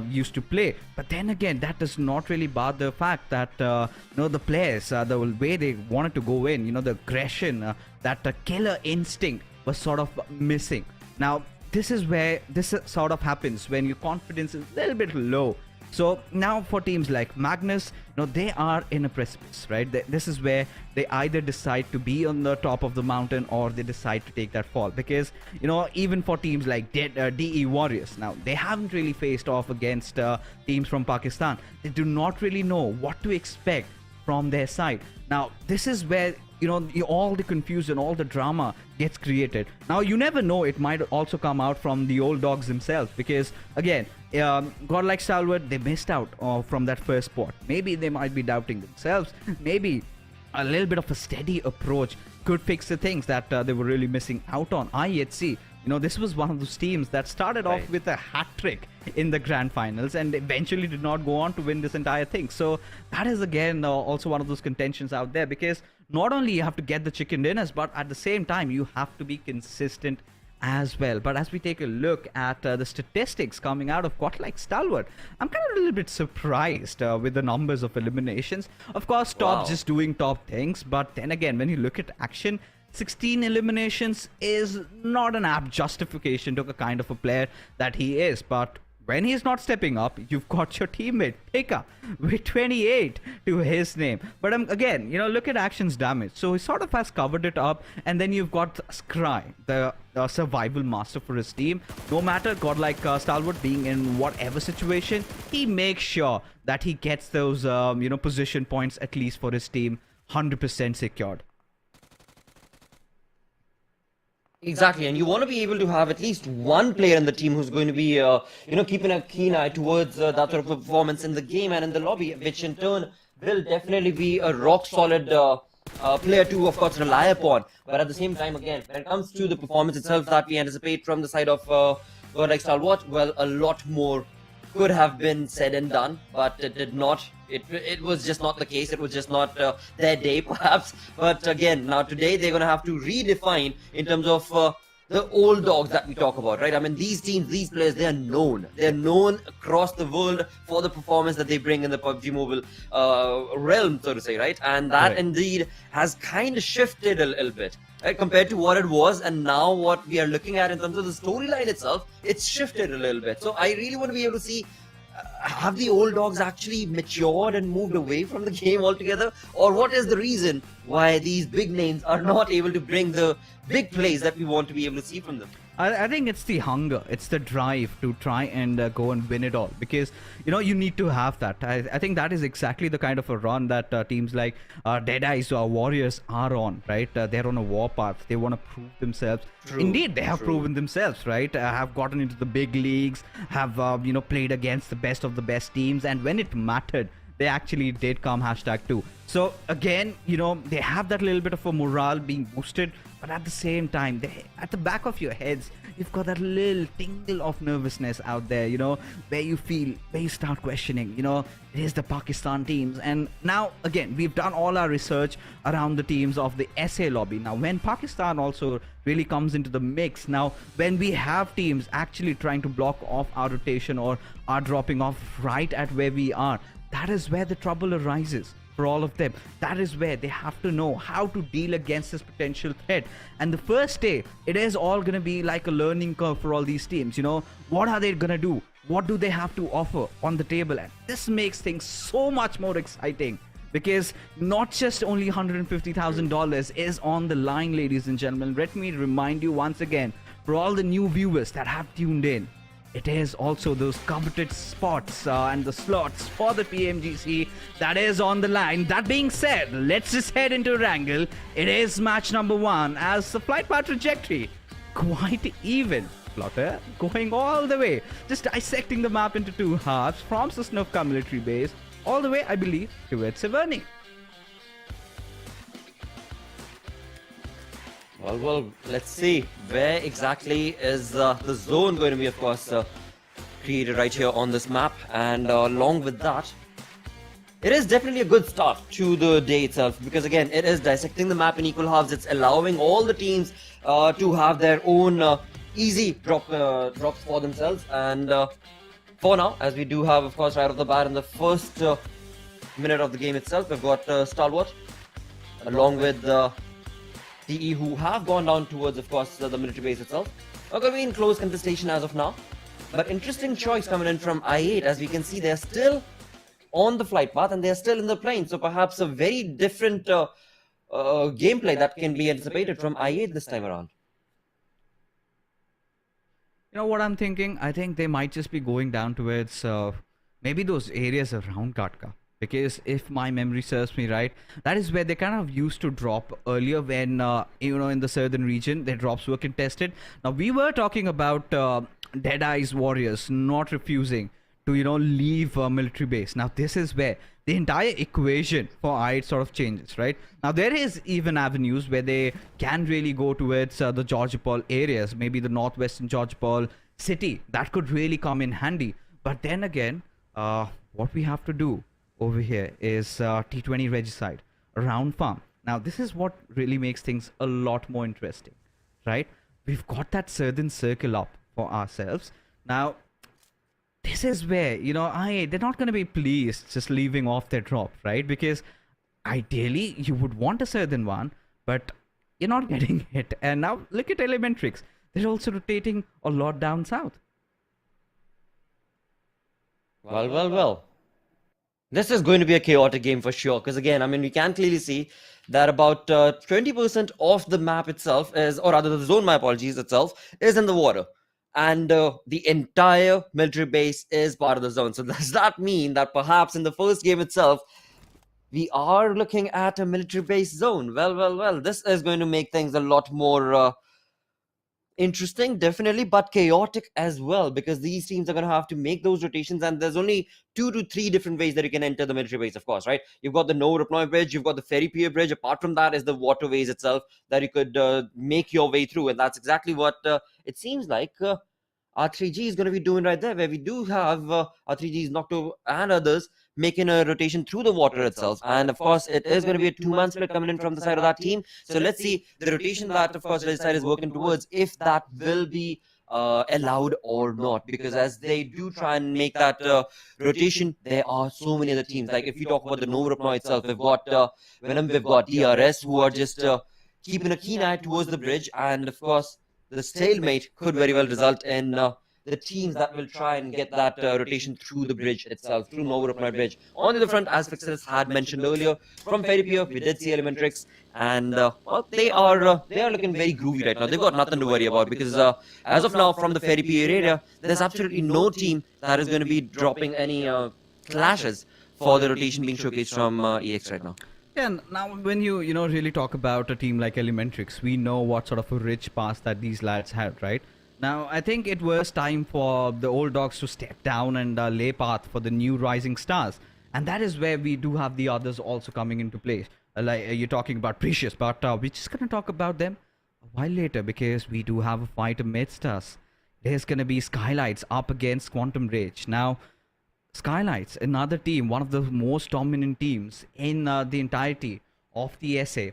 used to play. But then again, that does not really bar the fact that, the players, the way they wanted to go in, the aggression, that killer instinct was sort of missing. Now, this is where this sort of happens when your confidence is a little bit low. So now for teams like Magnus, they are in a precipice, right? This is where they either decide to be on the top of the mountain or they decide to take that fall. Because, even for teams like DE Warriors, now they haven't really faced off against teams from Pakistan. They do not really know what to expect from their side. Now, this is where all the confusion, all the drama gets created. Now, you never know, it might also come out from the old dogs themselves because, again, Godlike Stalwart, they missed out from that first spot. Maybe they might be doubting themselves. Maybe a little bit of a steady approach could fix the things that they were really missing out on. IHC, this was one of those teams that started off with a hat trick in the grand finals and eventually did not go on to win this entire thing. So that is again also one of those contentions out there because not only you have to get the chicken dinners, but at the same time you have to be consistent as well. But as we take a look at the statistics coming out of Godlike Stalwart, I'm kind of a little bit surprised with the numbers of eliminations. Of course, Top just doing top things, but then again, when you look at action, 16 eliminations is not an apt justification to the kind of a player that he is. But when he's not stepping up, you've got your teammate Pika with 28 to his name. But again, look at actions damage. So he sort of has covered it up. And then you've got Scry, the survival master for his team. No matter Godlike Stalwart being in whatever situation, he makes sure that he gets those, position points at least for his team 100% secured. Exactly, and you want to be able to have at least one player in the team who's going to be, keeping a keen eye towards that sort of performance in the game and in the lobby, which in turn will definitely be a rock-solid player to, of course, rely upon. But at the same time, again, when it comes to the performance itself that we anticipate from the side of Godlike Stalwart, well, a lot more could have been said and done, but it did not. It was just not the case. It was just not their day, perhaps. But again, now today they're going to have to redefine in terms of the old dogs that we talk about, right? I mean, these teams, these players, they are known. They're known across the world for the performance that they bring in the PUBG Mobile realm, so to say, right? And that indeed has kind of shifted a little bit, right? Compared to what it was and now what we are looking at in terms of the storyline itself, it's shifted a little bit. So I really want to be able to see, have the old dogs actually matured and moved away from the game altogether? Or what is the reason why these big names are not able to bring the big plays that we want to be able to see from them? I think it's the hunger, it's the drive to try and go and win it all, because you need to have that. I think that is exactly the kind of a run that teams like Deadeyes or Warriors are on, right? They're on a warpath. They want to prove themselves. Indeed, they have proven themselves, right? Have gotten into the big leagues, have played against the best of the best teams, and when it mattered, they actually did come #2. So again, they have that little bit of a morale being boosted, but at the same time, at the back of your heads, you've got that little tingle of nervousness out there, where you start questioning, it is the Pakistan teams. And now, again, we've done all our research around the teams of the SA lobby. Now, when Pakistan also really comes into the mix, now, when we have teams actually trying to block off our rotation or are dropping off right at where we are, that is where the trouble arises for all of them. That is where they have to know how to deal against this potential threat. And the first day, it is all going to be like a learning curve for all these teams. What are they going to do? What do they have to offer on the table? And this makes things so much more exciting, because not just only $150,000 is on the line, ladies and gentlemen. Let me remind you once again, for all the new viewers that have tuned in, it is also those coveted spots and the slots for the PMGC that is on the line. That being said, let's just head into Erangel. It is match number 1 as the flight path trajectory quite even. Plotter going all the way, just dissecting the map into 2 halves from Sosnovka military base all the way, I believe, towards Severny. Well, let's see. Where exactly is the zone going to be, of course, created right here on this map. And along with that, it is definitely a good start to the day itself, because again, it is dissecting the map in equal halves. It's allowing all the teams to have their own easy drops for themselves. And for now, as we do have, of course, right off the bat in the first minute of the game itself, we've got Stalwart along with DE, who have gone down towards, of course, the military base itself. Not going to be in close contestation as of now. But interesting choice coming in from I8. As we can see, they're still on the flight path and they're still in the plane. So perhaps a very different gameplay that can be anticipated from I8 this time around. You know what I'm thinking? I think they might just be going down towards maybe those areas around Katka. Because if my memory serves me right, that is where they kind of used to drop earlier when, in the southern region, their drops were contested. Now, we were talking about Deadeyes Warriors not refusing to, leave a military base. Now, this is where the entire equation for I8 sort of changes, right? Now, there is even avenues where they can really go towards the Georgopol areas, maybe the northwestern Georgopol city. That could really come in handy. But then again, what we have to do over here is T20 Regicide around farm. Now, this is what really makes things a lot more interesting, right? We've got that southern circle up for ourselves. Now, this is where, they're not going to be pleased just leaving off their drop, right? Because ideally, you would want a southern one, but you're not getting it. And now, look at Elementrix. They're also rotating a lot down south. Well. This is going to be a chaotic game for sure, because again, we can clearly see that about 20% of the map itself is, or rather the zone, my apologies, itself, is in the water. And the entire military base is part of the zone. So does that mean that perhaps in the first game itself, we are looking at a military base zone? Well, this is going to make things a lot more interesting, definitely, but chaotic as well, because these teams are going to have to make those rotations, and there's only 2 to 3 different ways that you can enter the military base, of course, right? You've got the Novorupnoy bridge, you've got the ferry pier bridge. Apart from that is the waterways itself that you could make your way through, and that's exactly what it seems like R3G is going to be doing right there, where we do have R3G's Nocto and others making a rotation through the water itself. And of course, it is going to be a 2-man split coming in from the side of that team. So let's see the rotation that, of course, the side is working towards, if that will be allowed or not. Because as they do try and make that rotation, there are so many other teams. Like if you talk about the Novorupnoy itself, we've got VENOM, we've got DRS, who are just keeping a keen eye towards the bridge. And of course, the stalemate could very well result in the teams that will try and get that rotation through the bridge itself, through Novorupnoy bridge. On the other front, as Fixers had mentioned earlier, from Ferry Pier, we did see Elementrix And well, they are looking very groovy right now. They've got nothing to worry about because as of now, from the Ferry Pier area, there's absolutely no team that is going to be dropping any clashes for the rotation being showcased from EX right now. Yeah, and now when you know really talk about a team like Elementrix, we know what sort of a rich past that these lads had, right? Now I think it was time for the old dogs to step down and lay path for the new rising stars, and that is where we do have the others also coming into play. You're talking about Precious, but we're just gonna talk about them a while later because we do have a fight amidst us. There's gonna be Skylightz up against Quantum Rage. Now, Skylightz, another team, one of the most dominant teams in the entirety of the SA.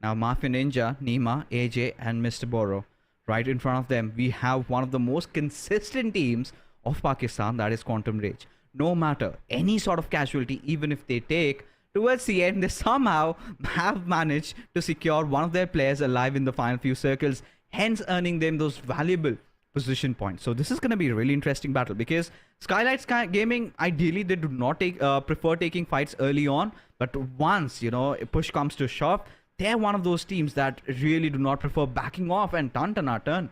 Now, Mafia Ninja, Nima, AJ, and Mr. Boro. Right in front of them, we have one of the most consistent teams of Pakistan, that is Quantum Rage. No matter any sort of casualty, even if they take, towards the end, they somehow have managed to secure one of their players alive in the final few circles, hence earning them those valuable position points. So this is going to be a really interesting battle because Skylightz Gaming, ideally, they do not prefer taking fights early on, but once, you know, push comes to shove, they're one of those teams that really do not prefer backing off, and turn.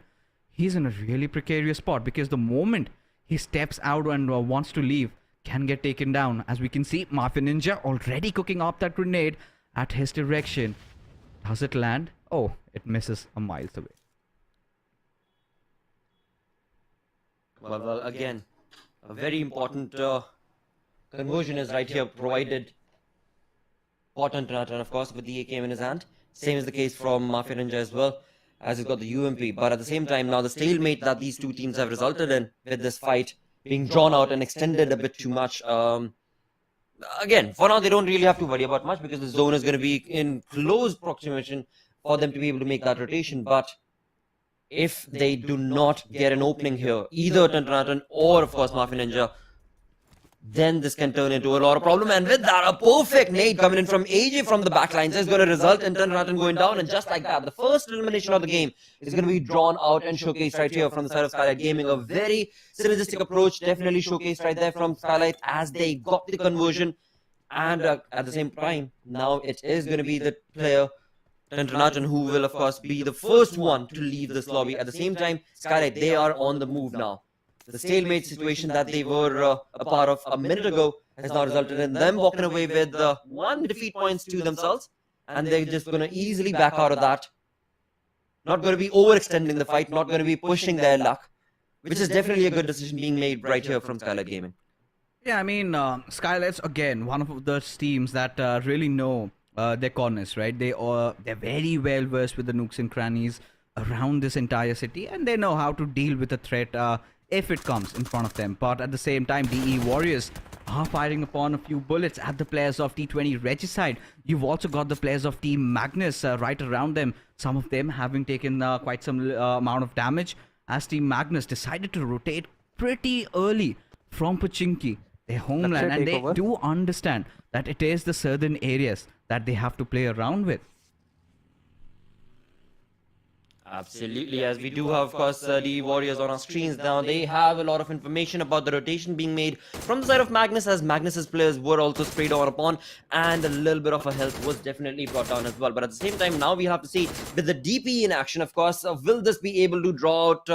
He's in a really precarious spot because the moment he steps out and wants to leave, can get taken down. As we can see, Mafia Ninja already cooking up that grenade at his direction. Does it land? Oh, it misses a miles away. Well, again, a very important conversion is right here provided for Tantanatan, of course, with the AKM in his hand. Same is the case from Mafia Ninja as well, as he's got the UMP. But at the same time, now the stalemate that these two teams have resulted in with this fight being drawn out and extended a bit too much. Again, for now, they don't really have to worry about much because the zone is going to be in close proximity for them to be able to make that rotation. But if they do not get an opening here, either Tantanatan or, of course, Mafia Ninja, then this can turn into a lot of problem. And with that, a perfect nade coming in from AJ from the backlines is going to result in Tantanatan going down. And just like that, the first elimination of the game is going to be drawn out and showcased right here from the side of Skylightz Gaming. A very synergistic approach, definitely showcased right there from Skylightz as they got the conversion. And at the same time, now it is going to be the player Tantanatan who will, of course, be the first one to leave this lobby. At the same time, Skylightz, they are on the move now. The stalemate situation that they were a part of a minute ago has now resulted in them walking away with 1 defeat points to themselves, and they're just going to easily back out of that. Not going to be overextending the fight, not going to be pushing their luck, which is definitely a good decision being made right here from Skylightz Gaming. Yeah, I mean, Skylightz, again, one of those teams that really know their corners, right? They're very well versed with the nooks and crannies around this entire city, and they know how to deal with a threat if it comes in front of them. But at the same time, DE Warriors are firing upon a few bullets at the players of T20 Regicide. You've also got the players of Team Magnus right around them, some of them having taken quite some amount of damage as Team Magnus decided to rotate pretty early from Pochinki, their homeland, and they do understand that it is the southern areas that they have to play around with. Absolutely, as we do have, of course, the Warriors on our screens now. They have a lot of information about the rotation being made from the side of Magnus, as Magnus's players were also sprayed on upon, and a little bit of a health was definitely brought down as well. But at the same time, now we have to see with the DP in action, of course, will this be able to draw out,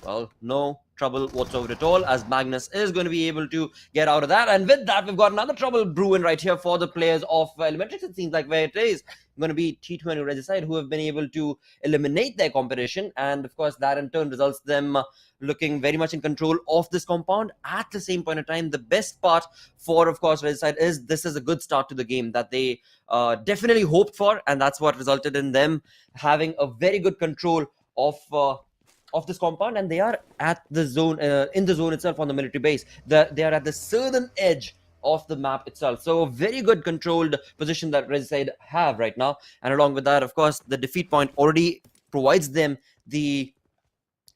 well, no trouble whatsoever at all, as Magnus is going to be able to get out of that. And with that, we've got another trouble brewing right here for the players of Elementrix. It seems like where it is going to be T2K Regicide who have been able to eliminate their competition, and of course that in turn results them looking very much in control of this compound. At the same point in time, the best part for, of course, Regicide is this is a good start to the game that they definitely hoped for, and that's what resulted in them having a very good control of this compound, and they are at the zone, in the zone itself on the military base. They are at the southern edge of the map itself. So a very good controlled position that Regicide have right now. And along with that, of course, the defeat point already provides them the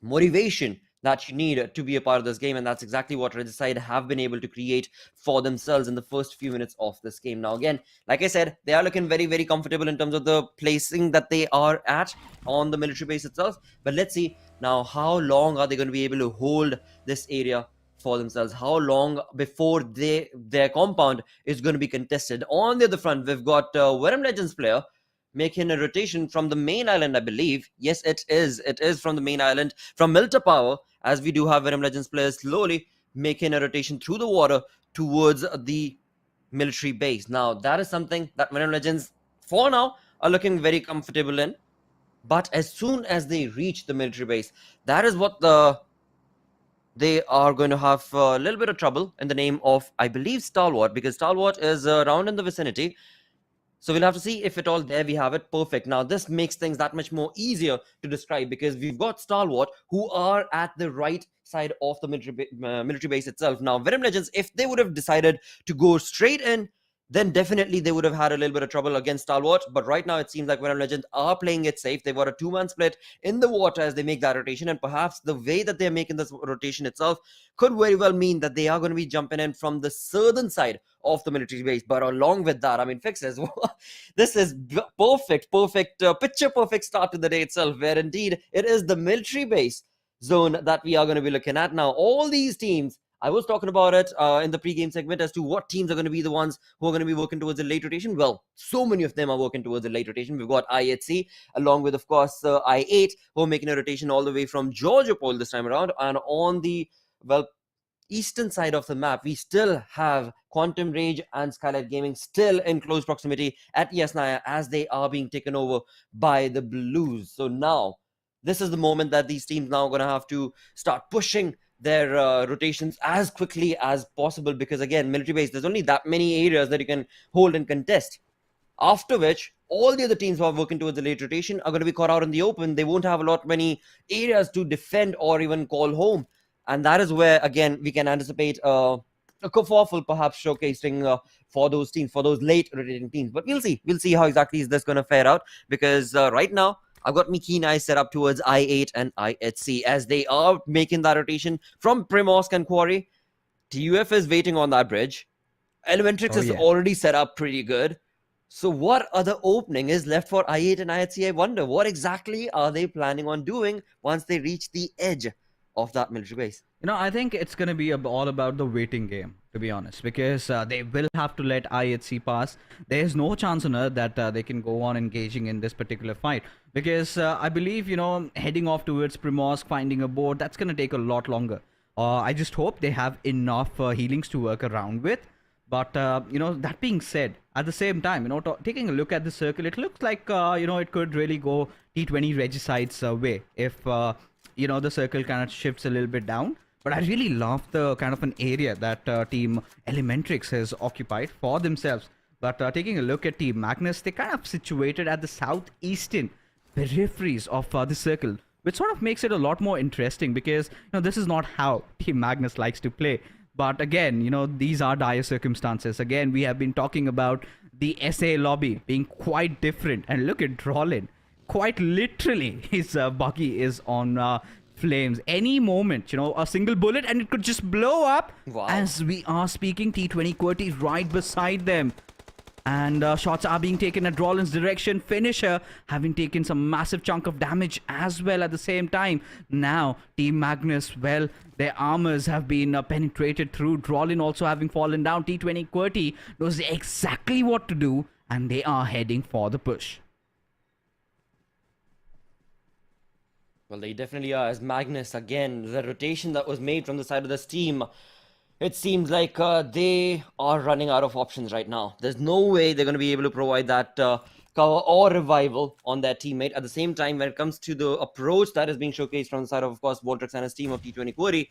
motivation that you need to be a part of this game, and that's exactly what Regicide have been able to create for themselves in the first few minutes of this game. Now again, like I said, they are looking very, very comfortable in terms of the placing that they are at on the military base itself. But let's see now, how long are they going to be able to hold this area for themselves? How long before their compound is going to be contested? On the other front, we've got VENOM Legends player making a rotation from the main island, I believe. Yes, it is. It is from the main island, from Milta Power, as we do have VENOM Legends players slowly making a rotation through the water towards the military base. Now, that is something that VENOM Legends, for now, are looking very comfortable in. But as soon as they reach the military base, that is what they are going to have a little bit of trouble in the name of, I believe, Stalwart, because Stalwart is around in the vicinity. So we'll have to see if at all there we have it. Perfect. Now, this makes things that much more easier to describe because we've got Stalwart who are at the right side of the military base itself. Now, VENOM Legends, if they would have decided to go straight in, then definitely they would have had a little bit of trouble against Stalwart. But right now, it seems like VENOM Legends are playing it safe. They've got a two-man split in the water as they make that rotation. And perhaps the way that they're making this rotation itself could very well mean that they are going to be jumping in from the southern side of the military base. But along with that, I mean, Fixes, this is perfect, picture perfect start to the day itself, where indeed it is the military base zone that we are going to be looking at. Now, all these teams, I was talking about it in the pre-game segment as to what teams are going to be the ones who are going to be working towards a late rotation. Well, so many of them are working towards a late rotation. We've got I8C along with, of course, I8 who are making a rotation all the way from Georgia Pole this time around. And on the, well, eastern side of the map, we still have Quantum Rage and Skylightz Gaming still in close proximity at Yasnaya as they are being taken over by the Blues. So now, this is the moment that these teams now are going to have to start pushing their rotations as quickly as possible because, again, military base, there's only that many areas that you can hold and contest. After which, all the other teams who are working towards the late rotation are going to be caught out in the open. They won't have many areas to defend or even call home. And that is where, again, we can anticipate a kerfuffle perhaps showcasing for those teams, for those late rotating teams. But we'll see. We'll see how exactly is this going to fare out because right now, I've got my keen eyes set up towards I8 and I8C as they are making that rotation from Primorsk and Quarry. TUF is waiting on that bridge. Elementrix is already set up pretty good. So what other opening is left for I8 and I8C? I wonder what exactly are they planning on doing once they reach the edge of that military base? You know, I think it's going to be all about the waiting game, to be honest, because they will have to let I8C pass. There's no chance on earth that they can go on engaging in this particular fight because I believe, you know, heading off towards Primorsk, finding a board, that's going to take a lot longer. I just hope they have enough healings to work around with. But, you know, that being said, at the same time, you know, taking a look at the circle, it looks like, you know, it could really go T20 Regicide's way if, you know, the circle kind of shifts a little bit down. But I really love the kind of an area that Team Elementrix has occupied for themselves. But taking a look at Team Magnus, they're kind of situated at the southeastern peripheries of the circle, which sort of makes it a lot more interesting because, you know, this is not how Team Magnus likes to play. But again, you know, these are dire circumstances. Again, we have been talking about the SA lobby being quite different. And look at Drolin. Quite literally, his buggy is on flames. Any moment, you know, a single bullet and it could just blow up. Wow. As we are speaking, T20 QWERTY is right beside them. And shots are being taken at Drolin's direction. Finisher having taken some massive chunk of damage as well at the same time. Now, Team Magnus, well, their armors have been penetrated through. Drolin also having fallen down. T20 QWERTY knows exactly what to do and they are heading for the push. Well, they definitely are. As Magnus, again, the rotation that was made from the side of this team, it seems like they are running out of options right now. There's no way they're going to be able to provide that cover or revival on their teammate. At the same time, when it comes to the approach that is being showcased from the side of course, Voltrix and his team of T20 QWERTY,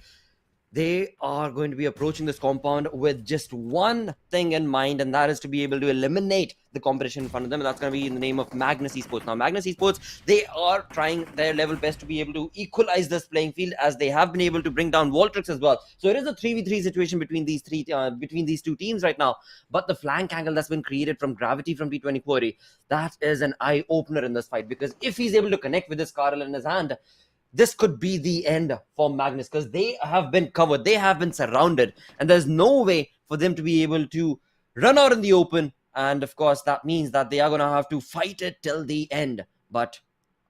they are going to be approaching this compound with just one thing in mind, and that is to be able to eliminate the competition in front of them, and that's going to be in the name of Magnus Esports. Now, Magnus Esports, they are trying their level best to be able to equalize this playing field, as they have been able to bring down Voltrix as well. So it is a 3v3 situation between these two teams right now. But the flank angle that's been created from Gravity from T20 QWERTY, that is an eye-opener in this fight, because if he's able to connect with this Carl in his hand, this could be the end for Magnus, because they have been covered, they have been surrounded, and there's no way for them to be able to run out in the open. And of course, that means that they are going to have to fight it till the end. But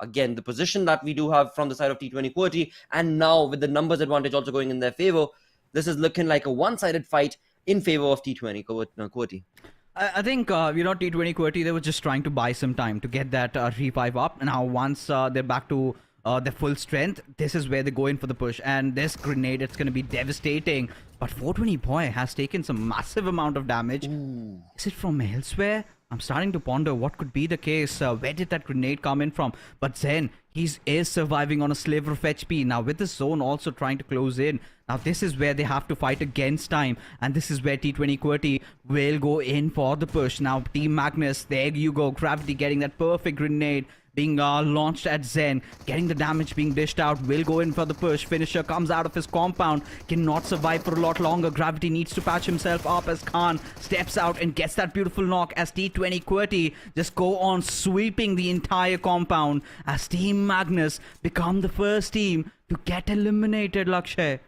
again, the position that we do have from the side of T20 QWERTY, and now with the numbers advantage also going in their favor, this is looking like a one-sided fight in favor of T20 QWERTY. I think, T20 QWERTY, they were just trying to buy some time to get that revive up. Now, once they're back to their full strength, this is where they go in for the push. And this grenade, it's going to be devastating. But 420 Boy has taken some massive amount of damage. Ooh. Is it from elsewhere? I'm starting to ponder what could be the case. Where did that grenade come in from? But Zen, he is surviving on a sliver of HP. Now, with the zone also trying to close in. Now, this is where they have to fight against time. And this is where T20 QWERTY will go in for the push. Now, Team Magnus, there you go. Gravity getting that perfect grenade being launched at Zen, getting the damage being dished out, will go in for the push. Finisher comes out of his compound, cannot survive for a lot longer. Gravity needs to patch himself up as Khan steps out and gets that beautiful knock as T20 QWERTY just go on sweeping the entire compound as Team Magnus become the first team to get eliminated, Lakshay.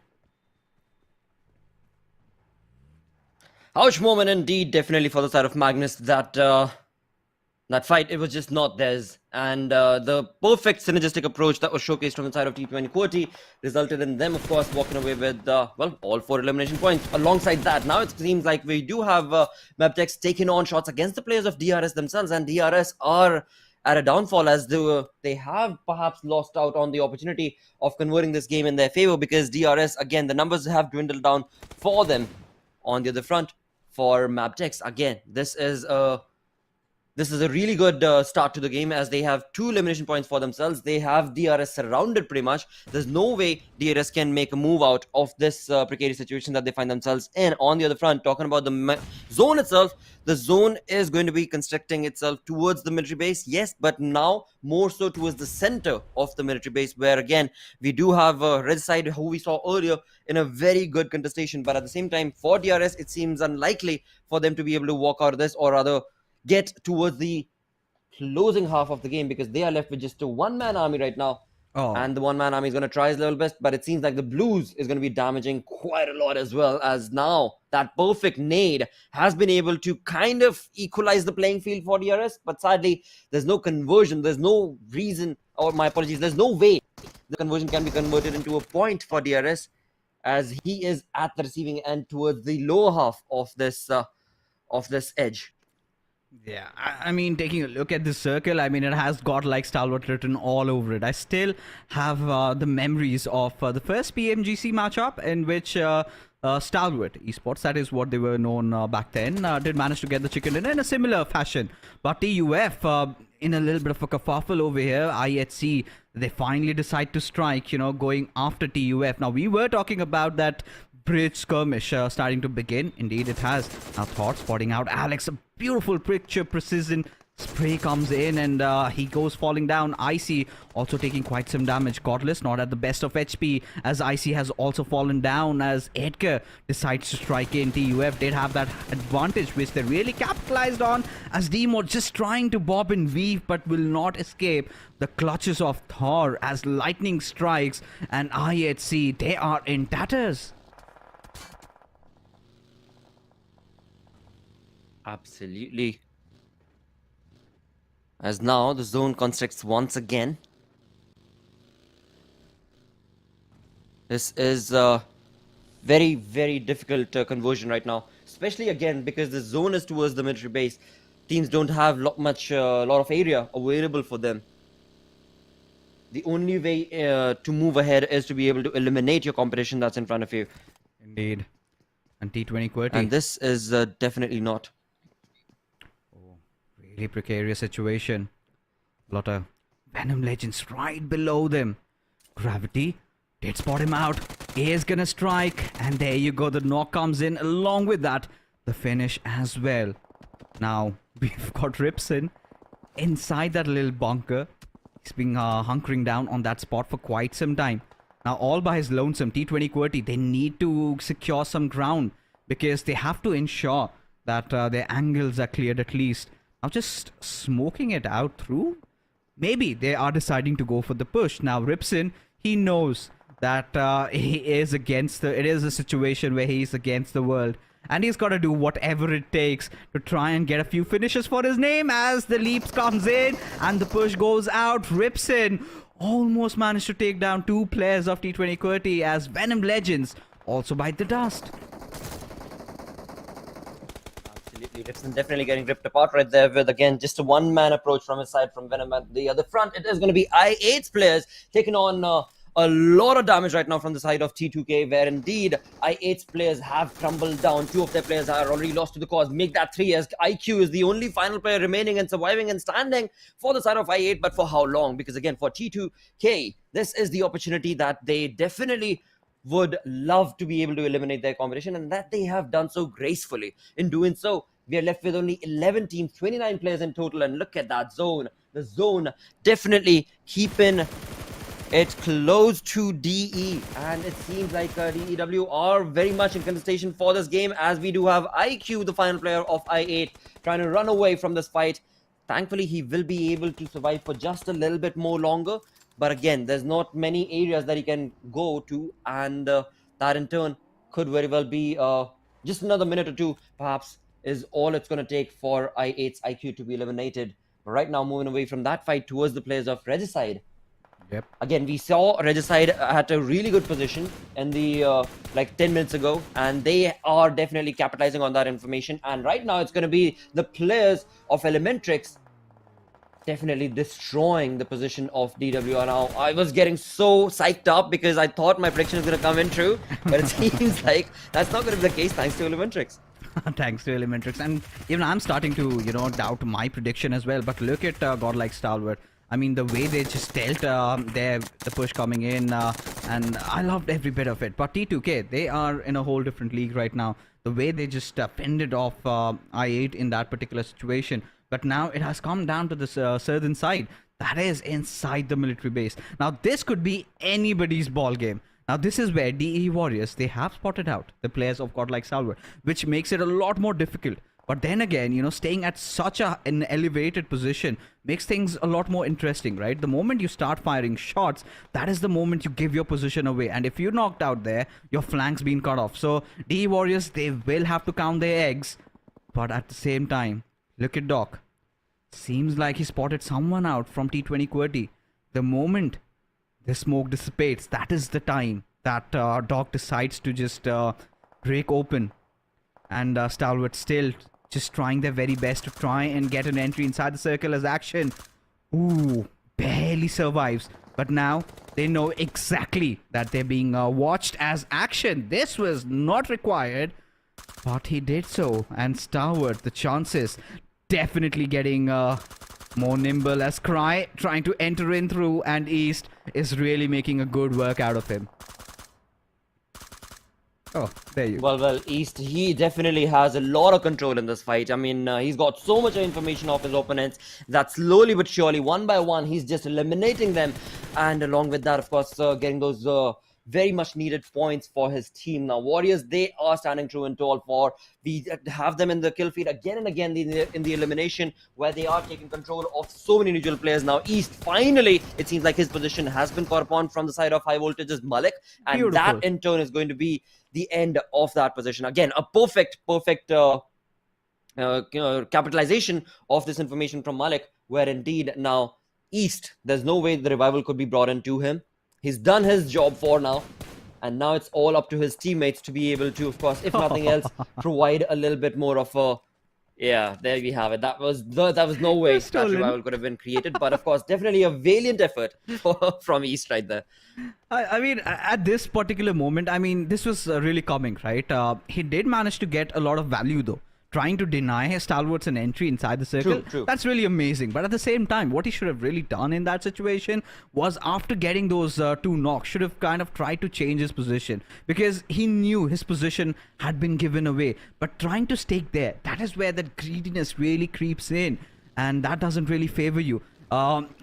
Ouch moment indeed, definitely for the side of Magnus. That fight, it was just not theirs. And the perfect synergistic approach that was showcased from the side of T20 QWERTY resulted in them, of course, walking away with, all 4 elimination points. Alongside that, now it seems like we do have MABETEX taking on shots against the players of DRS themselves. And DRS are at a downfall as they have perhaps lost out on the opportunity of converting this game in their favor, because DRS, again, the numbers have dwindled down for them. On the other front, for MABETEX, again, this is a really good start to the game, as they have 2 elimination points for themselves. They have DRS surrounded pretty much. There's no way DRS can make a move out of this precarious situation that they find themselves in. On the other front, talking about the zone itself, the zone is going to be constructing itself towards the military base, yes, but now more so towards the center of the military base, where again, we do have Red Side, who we saw earlier, in a very good contestation. But at the same time, for DRS, it seems unlikely for them to be able to walk out of this, or rather get towards the closing half of the game, because they are left with just a one-man army right now. Oh. And the one-man army is going to try his level best, but it seems like the Blues is going to be damaging quite a lot as well, as now that perfect nade has been able to kind of equalize the playing field for DRS. But sadly, there's no conversion. There's no reason, or my apologies, there's no way the conversion can be converted into a point for DRS, as he is at the receiving end towards the lower half of this edge. Yeah, I mean, taking a look at this circle, I mean, it has Godlike Stalwart written all over it. I still have the memories of the first PMGC matchup in which Stalwart Esports, that is what they were known back then, did manage to get the chicken dinner in a similar fashion. But TUF, in a little bit of a kerfuffle over here, IHC, they finally decide to strike, going after TUF. Now, we were talking about that bridge skirmish starting to begin. Indeed, it has. Now, Thought spotting out Alex. A beautiful picture precision spray comes in, and he goes falling down. Icy also taking quite some damage. Godless not at the best of HP, as Icy has also fallen down, as Edgar decides to strike in. TUF did have that advantage, which they really capitalized on, as Demo just trying to bob and weave, but will not escape the clutches of Thor as lightning strikes, and IHC, they are in tatters. Absolutely. As now the zone constructs once again. This is a very, very difficult conversion right now, especially again because the zone is towards the military base. Teams don't have lot of area available for them. The only way to move ahead is to be able to eliminate your competition that's in front of you. Indeed. And T20 QWERTY. And this is definitely not. Really precarious situation. A lot of VENOM Legends right below them. Gravity did spot him out. Is gonna strike, and there you go. The knock comes in. Along with that, the finish as well. Now we've got Ripson inside that little bunker. He's been hunkering down on that spot for quite some time. Now all by his lonesome. T20 QWERTY, they need to secure some ground, because they have to ensure that their angles are cleared at least. Now just smoking it out through. Maybe they are deciding to go for the push. Now Ripson, he knows that he is against it is a situation where he's against the world. And he's got to do whatever it takes to try and get a few finishes for his name, as the leaps comes in and the push goes out. Ripson almost managed to take down 2 players of T20 QWERTY, as VENOM Legends also bite the dust. Absolutely. Ripson definitely getting ripped apart right there with, again, just a one-man approach from his side from Venom at the other front. It is going to be i8's players taking on a lot of damage right now from the side of T2K, where indeed i8's players have crumbled down. 2 of their players are already lost to the cause. Make that 3 as IQ is the only final player remaining and surviving and standing for the side of i8. But for how long? Because again, for T2K, this is the opportunity that they definitely would love to be able to eliminate their competition, and that they have done so gracefully. In doing so, we are left with only 11 teams, 29 players in total, and look at that zone. The zone definitely keeping it close to DE, and it seems like DEW are very much in contestation for this game, as we do have IQ, the final player of i8, trying to run away from this fight. Thankfully, he will be able to survive for just a little bit more longer. But again, there's not many areas that he can go to, and that in turn could very well be just another minute or 2, perhaps, is all it's going to take for i8's IQ to be eliminated. But right now, moving away from that fight towards the players of Regicide. Yep. Again, we saw Regicide at a really good position in the like 10 minutes ago, and they are definitely capitalizing on that information. And right now, it's going to be the players of Elementrix definitely destroying the position of DWR. Now, I was getting so psyched up because I thought my prediction was going to come in true, but it seems like that's not going to be the case thanks to Elementrix. Thanks to Elementrix. And even I'm starting to, doubt my prediction as well. But look at Godlike Stalwart. I mean, the way they just dealt the push coming in, and I loved every bit of it. But T2K, they are in a whole different league right now. The way they just fended off i8 in that particular situation. But now it has come down to the southern side. That is inside the military base. Now, this could be anybody's ball game. Now, this is where DE Warriors, they have spotted out the players of Godlike Stalwart, which makes it a lot more difficult. But then again, staying at such an elevated position makes things a lot more interesting, right? The moment you start firing shots, that is the moment you give your position away. And if you're knocked out there, your flank's been cut off. So, DE Warriors, they will have to count their eggs. But at the same time, look at Doc. Seems like he spotted someone out from T20 QWERTY. The moment the smoke dissipates, that is the time that Doc decides to just break open. And Stalwart still just trying their very best to try and get an entry inside the circle as action. Ooh, barely survives. But now they know exactly that they're being watched as action. This was not required. But he did so, and Stalwart, the chances definitely getting more nimble as Cry trying to enter in through, and East is really making a good work out of him. Oh, there you go. Well, East, he definitely has a lot of control in this fight. I mean, he's got so much information of his opponents that slowly but surely, one by one, he's just eliminating them. And along with that, of course, getting those very much needed points for his team. Now, Warriors, they are standing true and tall for. We have them in the kill feed again and again in the elimination, where they are taking control of so many individual players. Now, East, finally, it seems like his position has been caught upon from the side of High Voltage's Malik. And Beautiful. That, in turn, is going to be the end of that position. Again, a perfect capitalization of this information from Malik, where indeed now East, there's no way the revival could be brought into him. He's done his job for now, and now it's all up to his teammates to be able to, of course, if nothing else, provide a little bit more of a... Yeah, there we have it. That was no way that revival could have been created, but of course, definitely a valiant effort from East right there. I mean, at this particular moment, I mean, this was really coming, right? He did manage to get a lot of value, though. Trying to deny his Stalwarts an entry inside the circle. True. That's really amazing. But at the same time, what he should have really done in that situation was, after getting those 2 knocks, should have kind of tried to change his position, because he knew his position had been given away. But trying to stake there, that is where that greediness really creeps in, and that doesn't really favor you.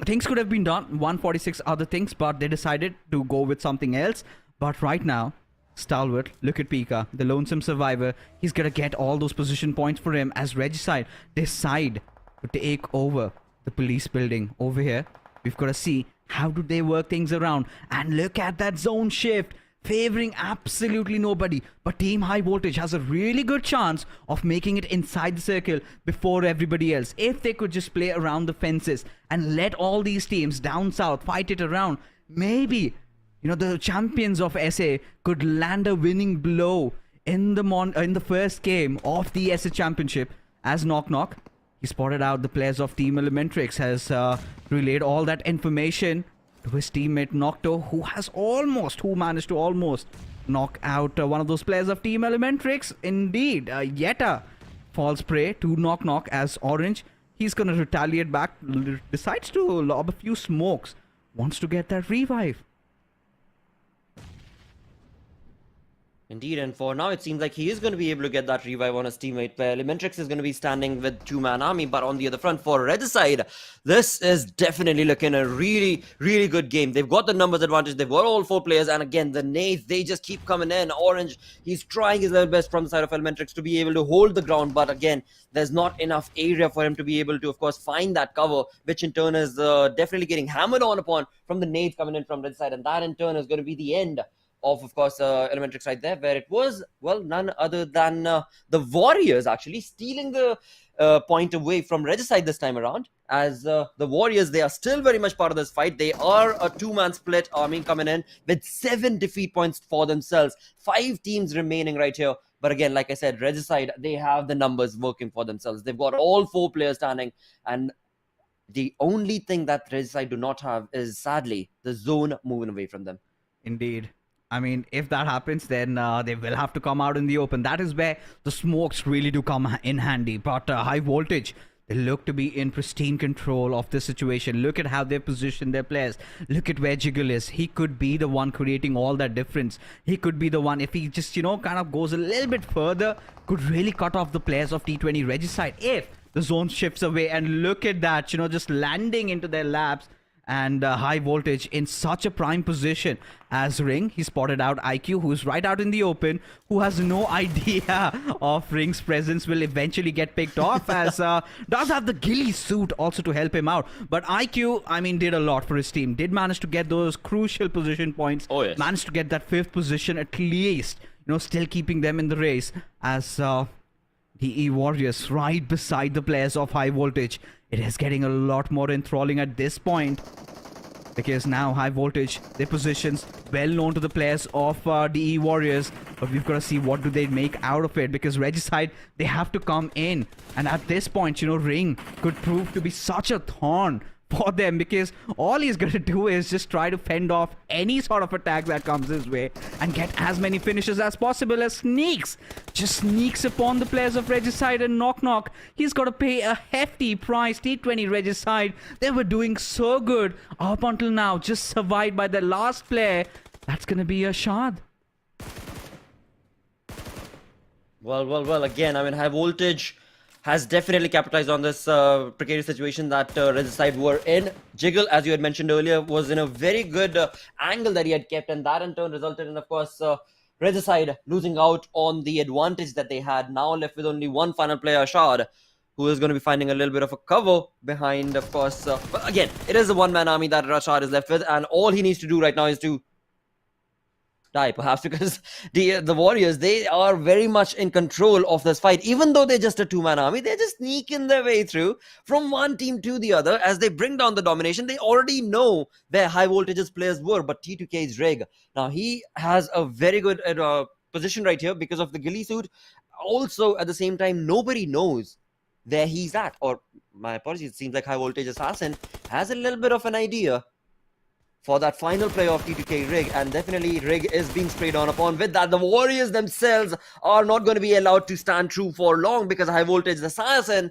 Things could have been done, 146 other things, but they decided to go with something else. But right now, Stalwart, look at Pika, the lonesome survivor. He's gonna get all those position points for him as Regicide decide to take over the police building over here. We've got to see how do they work things around. And look at that zone shift, favoring absolutely nobody. But Team High Voltage has a really good chance of making it inside the circle before everybody else. If they could just play around the fences and let all these teams down south fight it around, maybe the champions of SA could land a winning blow in the first game of the SA Championship. as Knock Knock. He spotted out the players of Team Elementrix, has relayed all that information to his teammate Nocto, who managed to almost knock out one of those players of Team Elementrix. Indeed, Yetta falls prey to Knock Knock as Orange. He's gonna retaliate back, decides to lob a few smokes, wants to get that revive. Indeed, and for now it seems like he is going to be able to get that revive on his teammate, where Elementrix is going to be standing with two-man army, but on the other front for Regicide, this is definitely looking a really, really good game. They've got the numbers advantage, they've got all 4 players, and again, the nades, they just keep coming in. Orange, he's trying his level best from the side of Elementrix to be able to hold the ground, but again, there's not enough area for him to be able to, of course, find that cover, which in turn is definitely getting hammered on upon from the nades coming in from Regicide, and that in turn is going to be the end of course, Elementrix right there, where it was, well, none other than the Warriors actually stealing the point away from Regicide this time around, as the Warriors, they are still very much part of this fight. They are a 2-man split army coming in with 7 defeat points for themselves, 5 teams remaining right here. But again, like I said, Regicide, they have the numbers working for themselves. They've got all 4 players standing, and the only thing that Regicide do not have is, sadly, the zone moving away from them. Indeed. I mean, if that happens, then they will have to come out in the open. That is where the smokes really do come in handy. But High Voltage, they look to be in pristine control of the situation. Look at how they position their players. Look at where Jiggle is. He could be the one creating all that difference. He could be the one, if he just, kind of goes a little bit further, could really cut off the players of T20 Regicide if the zone shifts away. And look at that, just landing into their laps. And High Voltage in such a prime position as Ring. He spotted out IQ, who's right out in the open, who has no idea of Ring's presence, will eventually get picked off, as does have the ghillie suit also to help him out. But IQ, I mean, did a lot for his team. Did manage to get those crucial position points. Oh, yes. Managed to get that 5th position at least, still keeping them in the race, as DE Warriors right beside the players of High Voltage. It is getting a lot more enthralling at this point, because now High Voltage, their positions well known to the players of DE Warriors, but we've got to see what do they make out of it, because Regicide, they have to come in, and at this point, Ring could prove to be such a thorn for them, because all he's going to do is just try to fend off any sort of attack that comes his way and get as many finishes as possible, as just sneaks upon the players of Regicide. And Knock Knock, he's got to pay a hefty price. T20 Regicide, they were doing so good up until now, just survived by the last player. That's going to be a Shad. Well, again, I mean, High Voltage has definitely capitalized on this precarious situation that Regicide were in. Jiggle, as you had mentioned earlier, was in a very good angle that he had kept, and that in turn resulted in, of course, Regicide losing out on the advantage that they had. Now left with only one final player, Ashad, who is going to be finding a little bit of a cover behind, of course. But again, it is a one-man army that Rashad is left with, and all he needs to do right now is to die, perhaps, because the Warriors, they are very much in control of this fight. Even though they're just a 2-man army, they're just sneaking their way through from one team to the other as they bring down the domination. They already know where High Voltage's players were, but T2K's Rig, now he has a very good position right here because of the ghillie suit. Also, at the same time, nobody knows where he's at, or my apologies, it seems like High Voltage Assassin has a little bit of an idea for that final play of T2K Rig, and definitely Rig is being sprayed on upon. With that, the Warriors themselves are not going to be allowed to stand true for long, because High Voltage Assassin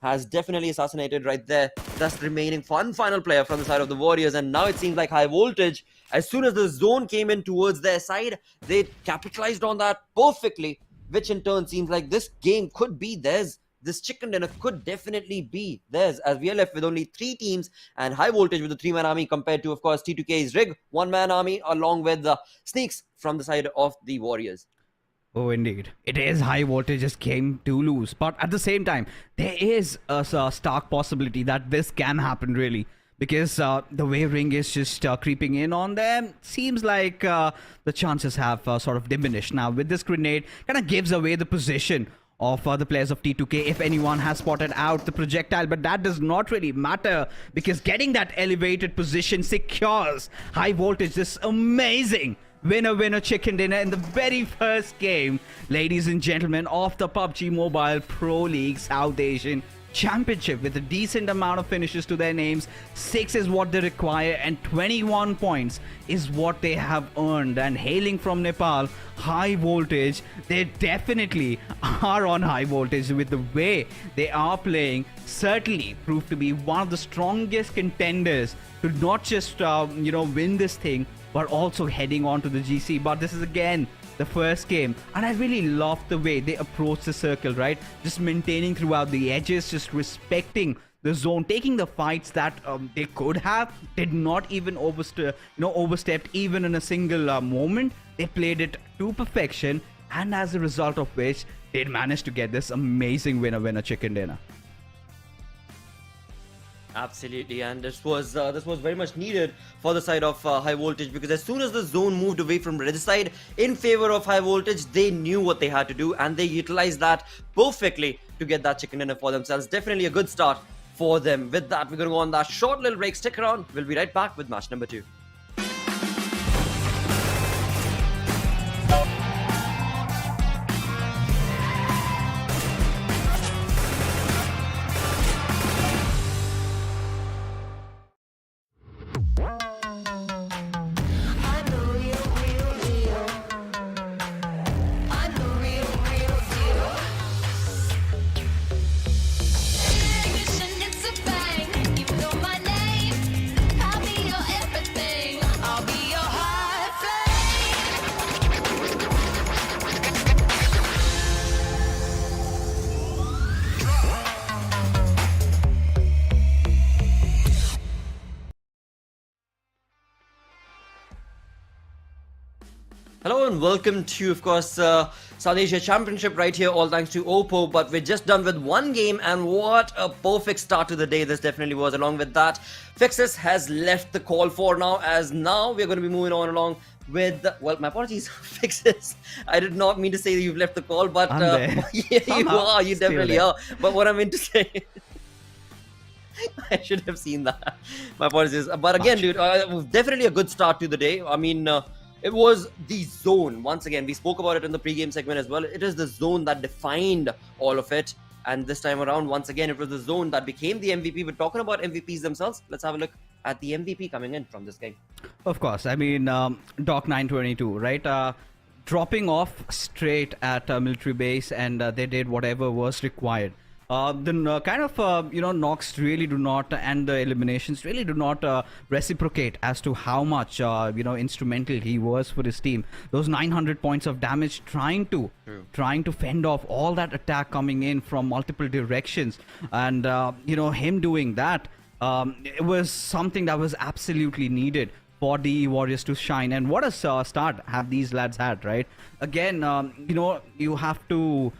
has definitely assassinated right there, thus remaining one final player from the side of the Warriors. And now it seems like High Voltage, as soon as the zone came in towards their side, they capitalized on that perfectly, which in turn seems like this game could be theirs. This chicken dinner could definitely be theirs, as we are left with only 3 teams, and High Voltage with a 3-man army compared to, of course, T2K's Rig, 1-man army, along with the Sneaks from the side of the Warriors. Oh, indeed. It is High Voltage's game to lose, but at the same time, there is a stark possibility that this can happen, really. Because the way Ring is just creeping in on them, seems like the chances have sort of diminished. Now, with this grenade, kind of gives away the position of the players of T2K if anyone has spotted out the projectile, but that does not really matter, because getting that elevated position secures High Voltage this amazing winner chicken dinner in the very first game, ladies and gentlemen, of the PUBG Mobile Pro League South Asian Championship with a decent amount of finishes to their names. 6 is what they require and 21 points is what they have earned. And hailing from Nepal, high voltage, they definitely are on high voltage with the way they are playing. Certainly proved to be one of the strongest contenders to not just win this thing, but also heading on to the GC. But this is again the first game, and I really love the way they approach the circle, right? Just maintaining throughout the edges, just respecting the zone, taking the fights that they could have, did not even overstepped even in a single moment. They played it to perfection, and as a result of which, they managed to get this amazing winner chicken dinner. Absolutely, and this was very much needed for the side of high voltage, because as soon as the zone moved away from Regicide in favor of high voltage, they knew what they had to do and they utilized that perfectly to get that chicken dinner for themselves. Definitely a good start for them. With that, we're going to go on that short little break. Stick around. We'll be right back with match number 2. Hello and welcome to, of course, South Asia Championship right here, all thanks to Oppo. But we're just done with one game, and what a perfect start to the day this definitely was. Along with that, Fixes has left the call for now, as now we're going to be moving on along with, well, my apologies, Fixes. I did not mean to say that you've left the call, but yeah, you definitely are. But what I meant to say... I should have seen that. My apologies. But again, dude, definitely a good start to the day. I mean... it was the zone. Once again, we spoke about it in the pre-game segment as well. It is the zone that defined all of it. And this time around, once again, it was the zone that became the MVP. But talking about MVPs themselves, let's have a look at the MVP coming in from this game. Of course. I mean, Doc 922, right? Dropping off straight at military base, and they did whatever was required. The kind of, knocks really do not, and the eliminations really do not reciprocate as to how much, instrumental he was for his team. Those 900 points of damage trying to fend off all that attack coming in from multiple directions. And, him doing that, it was something that was absolutely needed for the Warriors to shine. And what a start have these lads had, right? Again, you have to...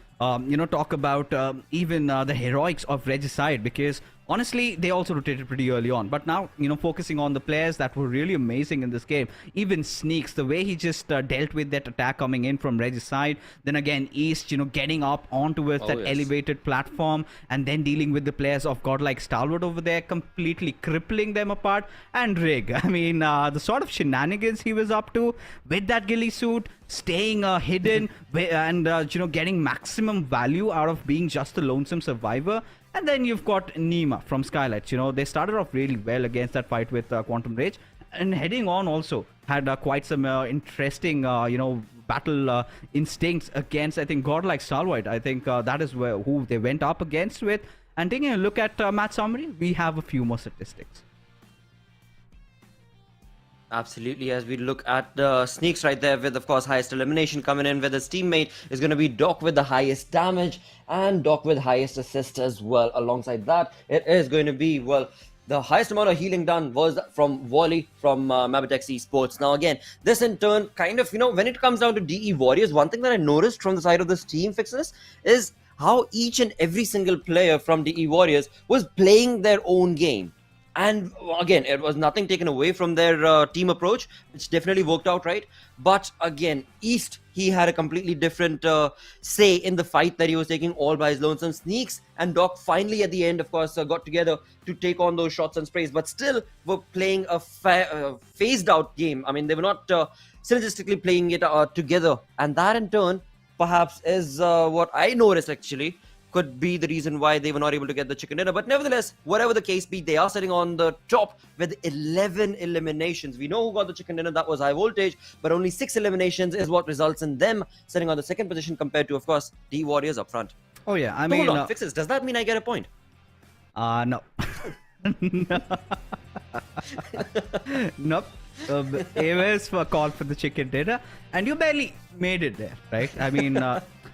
talk about even the heroics of Regicide, because honestly, they also rotated pretty early on. But now, focusing on the players that were really amazing in this game. Even Sneaks, the way he just dealt with that attack coming in from Regicide. Then again, East, getting up onto elevated platform, and then dealing with the players of Godlike Stalwart over there, completely crippling them apart. And Rig, I mean, the sort of shenanigans he was up to with that ghillie suit, staying hidden and, getting maximum value out of being just a lonesome survivor. And then you've got Nima from Skylightz. They started off really well against that fight with Quantum Rage, and heading on also had quite some interesting, battle instincts against, I think, Godlike Stalwart. I think that is who they went up against with. And taking a look at match summary, we have a few more statistics. Absolutely, as we look at the Sneaks right there with, of course, highest elimination coming in, with his teammate is going to be Doc with the highest damage and Doc with highest assist as well. Alongside that, it is going to be, well, the highest amount of healing done was from Wally from MABETEX Esports. Now again, this in turn kind of, when it comes down to DE Warriors, one thing that I noticed from the side of this team, Fixes, is how each and every single player from DE Warriors was playing their own game. And again, it was nothing taken away from their team approach, which definitely worked out right. But again, East, he had a completely different say in the fight that he was taking all by his lonesome. Sneaks and Doc finally at the end, of course, got together to take on those shots and sprays, but still were playing a phased out game. I mean, they were not synergistically playing it together, and that in turn perhaps is what I noticed actually could be the reason why they were not able to get the chicken dinner. But nevertheless, whatever the case be, they are sitting on the top with 11 eliminations. We know who got the chicken dinner, that was High Voltage, but only 6 eliminations is what results in them sitting on the second position compared to, of course, D Warriors up front. Oh yeah, I So mean, hold on, Fixes, does that mean I get a point? no. Nope. Aves were called for the chicken dinner, and you barely made it there, right? I mean,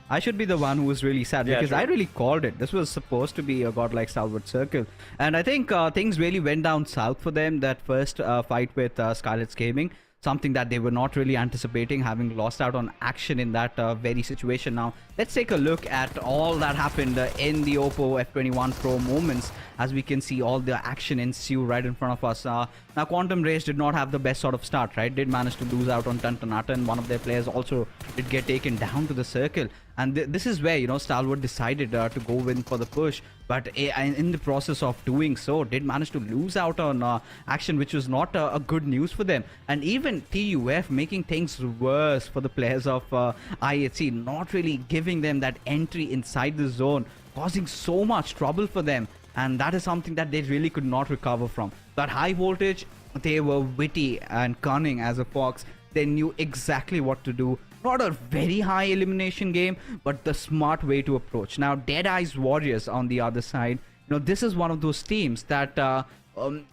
I should be the one who was really sad because I really called it. This was supposed to be a Godlike Stalwart circle, and I think things really went down south for them. That first fight with Skylightz Gaming, something that they were not really anticipating, having lost out on action in that very situation. Now, let's take a look at all that happened in the Oppo F21 Pro moments, as we can see all the action ensue right in front of us. Now, Quantum Race did not have the best sort of start, right? Did manage to lose out on Tantanata, and one of their players also did get taken down to the circle. And this is where, you know, Stalwart decided to go in for the push, but in the process of doing so, did manage to lose out on action, which was not a good news for them. And even TUF making things worse for the players of IHC, not really giving them that entry inside the zone, causing so much trouble for them. And that is something that they really could not recover from. But High Voltage, they were witty and cunning as a fox. They knew exactly what to do. Not a very high elimination game, but the smart way to approach. Now, Dead Eyes Warriors on the other side, you know, this is one of those teams that,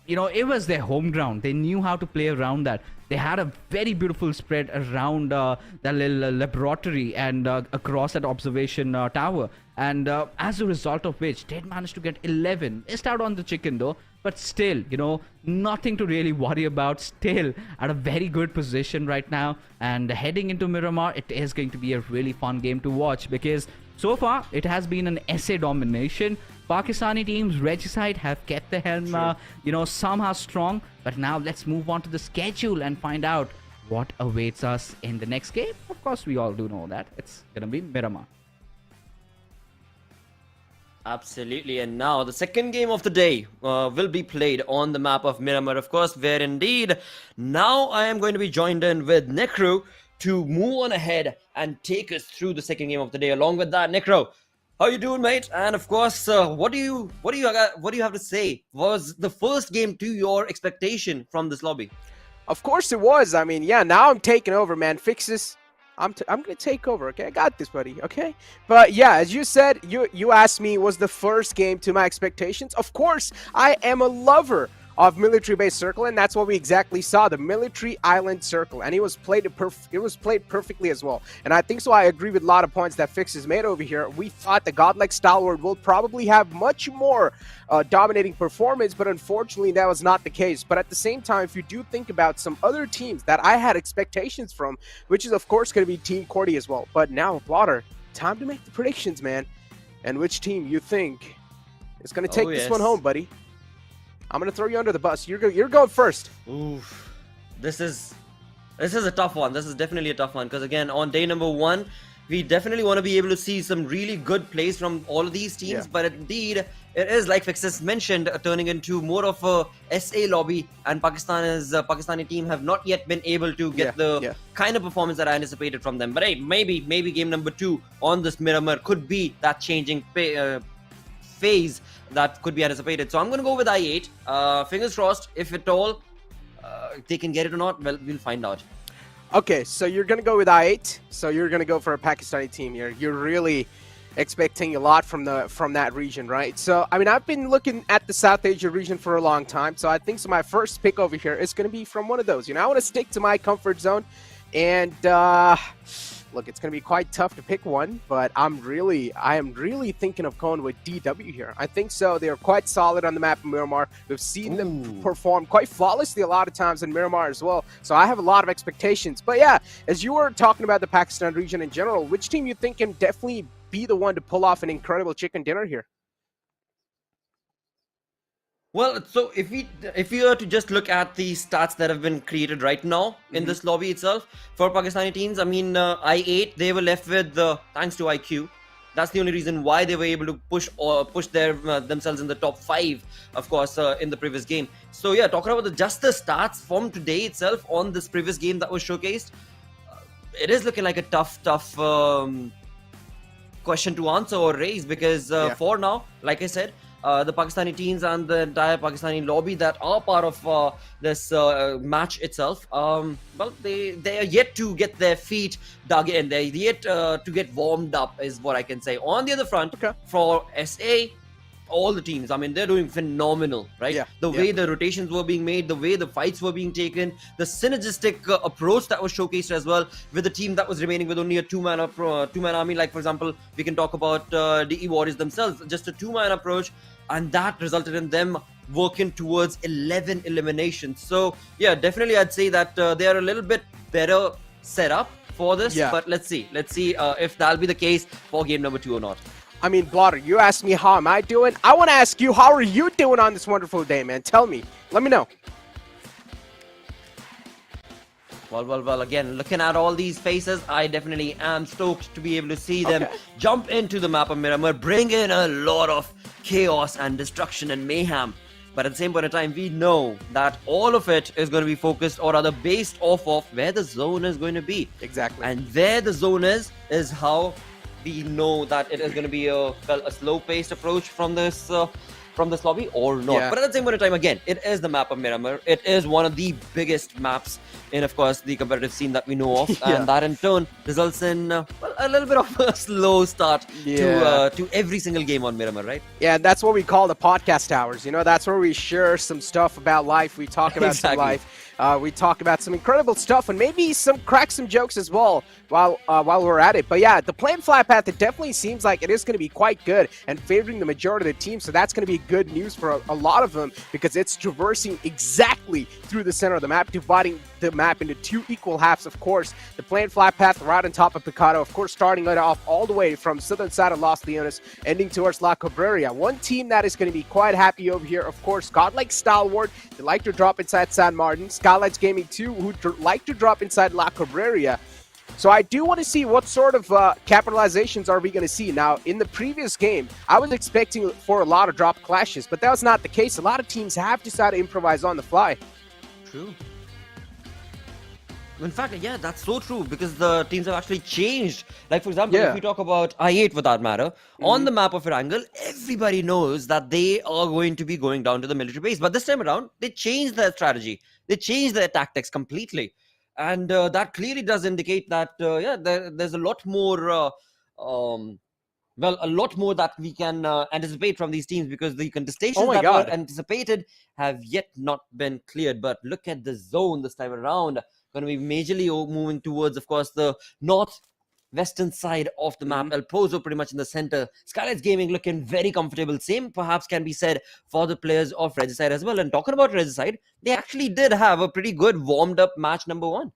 you know, it was their home ground. They knew how to play around that. They had a very beautiful spread around that little laboratory and across that observation tower. And as a result of which, they managed to get 11. Missed out on the chicken though, but still, you know, nothing to really worry about. Still at a very good position right now. And heading into Miramar, it is going to be a really fun game to watch, because so far it has been an SA domination. Pakistani teams, Regicide, have kept the helm, you know, somehow strong. But now let's move on to the schedule and find out what awaits us in the next game. Of course, we all do know that it's gonna be Miramar. Absolutely, and now the second game of the day will be played on the map of Miramar, of course, where indeed now I am going to be joined in with Necro to move on ahead and take us through the second game of the day. Along with that, Necro, how you doing, mate? And of course, what do you have to say? Was the first game to your expectation from this lobby? Of course it was. I mean, yeah, now I'm taking over, man. Fixes. I'm gonna take over, okay? I got this, buddy, okay? But yeah, as you said, you asked me, was the first game to my expectations? Of course, I am a lover of military-based circle, and that's what we exactly saw, the military island circle, and it was played perfectly as well. And I think so. I agree with a lot of points that Fixes made over here. We thought the Godlike Stalwart will probably have much more dominating performance, but unfortunately that was not the case. But at the same time, if you do think about some other teams that I had expectations from, which is of course going to be Team Cordy as well. But now, Blotter, time to make the predictions, man. And which team you think is going to take this one home, buddy? I'm going to throw you under the bus. You're going first. Oof. This is a tough one. This is definitely a tough one, because again, on day number 1, we definitely want to be able to see some really good plays from all of these teams. But indeed, it is, like Fixes mentioned, turning into more of a SA lobby, and Pakistani team have not yet been able to get the kind of performance that I anticipated from them. But hey, maybe game number 2 on this Miramar could be that changing phase that could be anticipated. So I'm going to go with I8. Fingers crossed, if at all they can get it or not, well, we'll find out. Okay, so you're going to go with I8. So you're going to go for a Pakistani team here. You're really expecting a lot from that region, right? So, I mean, I've been looking at the South Asia region for a long time. So I think my first pick over here is going to be from one of those. You know, I want to stick to my comfort zone. And, look, it's going to be quite tough to pick one, but I am really thinking of going with DW here. I think so. They are quite solid on the map of Miramar. We've seen them perform quite flawlessly a lot of times in Miramar as well. So I have a lot of expectations. But yeah, as you were talking about the Pakistan region in general, which team you think can definitely be the one to pull off an incredible chicken dinner here? Well, so if we were to just look at the stats that have been created right now in this lobby itself for Pakistani teams, I mean, I8, they were left with, thanks to IQ, that's the only reason why they were able to push themselves in the top 5, of course, in the previous game. So yeah, talking about just the stats from today itself on this previous game that was showcased, it is looking like a tough question to answer or raise, because for now, like I said, the Pakistani teams and the entire Pakistani lobby that are part of this match itself, well, they are yet to get their feet dug in. They're yet to get warmed up, is what I can say. On the other front, for SA, all the teams, I mean, they're doing phenomenal, right? The way the rotations were being made, the way the fights were being taken, the synergistic approach that was showcased as well, with the team that was remaining with only a two-man army. Like, for example, we can talk about DE Warriors themselves, just a two-man approach, and that resulted in them working towards 11 eliminations. So, yeah, definitely I'd say that they are a little bit better set up for this, but let's see if that'll be the case for game number 2 or not. I mean, Blotter, you asked me how am I doing. I want to ask you, how are you doing on this wonderful day, man? Tell me. Let me know. Well, again, looking at all these faces, I definitely am stoked to be able to see them jump into the map of Miramar, bring in a lot of chaos and destruction and mayhem. But at the same point in time, we know that all of it is going to be focused, or rather based off of where the zone is going to be. Exactly. And where the zone is how we know that it is going to be a slow-paced approach from this lobby or not. But at the same point in time, again, it is the map of Miramar. It is one of the biggest maps in, of course, the competitive scene that we know of, and that in turn results in a little bit of a slow start to every single game on Miramar, right? Yeah, that's what we call the podcast hours. You know, that's where we share some stuff about life. We talk about some life. We talk about some incredible stuff, and maybe crack some jokes as well while we're at it. But yeah, the playing flat path, it definitely seems like it is going to be quite good and favoring the majority of the team. So that's going to be good news for a lot of them, because it's traversing exactly through the center of the map, dividing the map into 2 equal halves. Of course, the playing flat path right on top of Picado, of course, starting it off all the way from southern side of Los Leones, ending towards La Cabrera. One team that is going to be quite happy over here, of course, Godlike Stalwart. They like to drop inside San Martin. Skylightz Gaming too, who like to drop inside La Cabrera. So I do want to see what sort of capitalizations are we going to see. Now, in the previous game, I was expecting for a lot of drop clashes, but that was not the case. A lot of teams have decided to improvise on the fly. True. In fact, yeah, that's so true, because the teams have actually changed. Like, for example, if we talk about I8 for that matter, on the map of Erangel, everybody knows that they are going to be going down to the military base. But this time around, they changed their strategy. They changed their tactics completely. And that clearly does indicate that, there's a lot more, a lot more that we can anticipate from these teams, because the contestations that were anticipated have yet not been cleared. But look at the zone this time around. Going to be majorly moving towards, of course, the northwestern side of the map. El Pozo pretty much in the center. Skylightz Gaming looking very comfortable. Same perhaps can be said for the players of Regicide as well. And talking about Regicide, they actually did have a pretty good warmed up match number 1.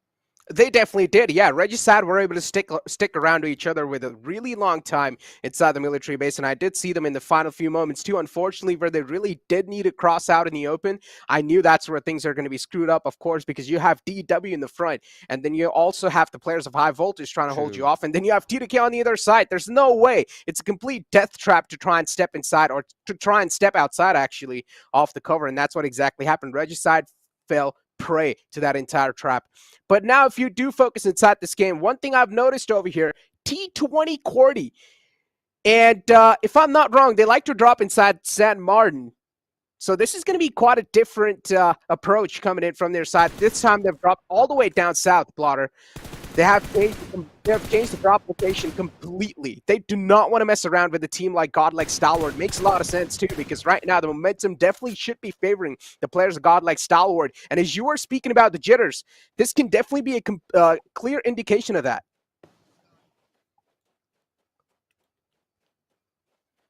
They definitely did. Yeah, Regicide were able to stick around to each other with a really long time inside the military base, and I did see them in the final few moments too, unfortunately, where they really did need to cross out in the open. I knew that's where things are going to be screwed up, of course, because you have DW in the front, and then you also have the players of High Voltage trying to hold you off, and then you have T2K on the other side. There's no way. It's a complete death trap to try and step inside, or to try and step outside, actually, off the cover, and that's what exactly happened. Regicide fell prey to that entire trap. But now, if you do focus inside this game, one thing I've noticed over here, T20 Cordy, and if I'm not wrong, they like to drop inside San Martin. So this is going to be quite a different approach coming in from their side. This time they've dropped all the way down south, Blotter. They have changed the drop location completely. They do not want to mess around with a team like Godlike Stalwart. Makes a lot of sense, too, because right now the momentum definitely should be favoring the players of Godlike Stalwart. And as you were speaking about the jitters, this can definitely be a clear indication of that.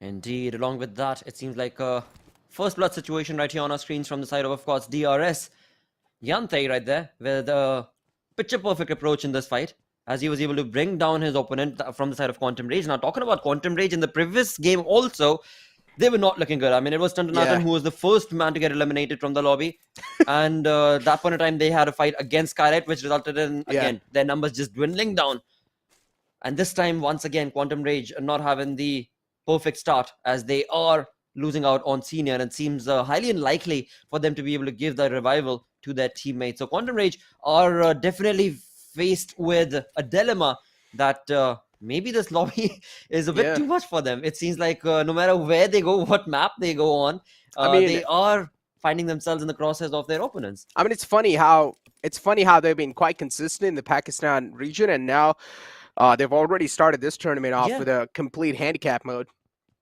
Indeed. Along with that, it seems like a first blood situation right here on our screens from the side of course, DRS. Yantei right there with a picture-perfect approach in this fight, as he was able to bring down his opponent from the side of Quantum Rage. Now, talking about Quantum Rage, in the previous game also, they were not looking good. I mean, it was Tuntunathan who was the first man to get eliminated from the lobby. And that point in time, they had a fight against Skylightz, which resulted in, again, their numbers just dwindling down. And this time, once again, Quantum Rage not having the perfect start, as they are losing out on Senior, and it seems highly unlikely for them to be able to give the revival to their teammates. So Quantum Rage are definitely faced with a dilemma that maybe this lobby is a bit too much for them. It seems like no matter where they go, what map they go on, they are finding themselves in the crosshairs of their opponents. I mean, it's funny how they've been quite consistent in the Pakistan region, and now they've already started this tournament off with a complete handicap mode.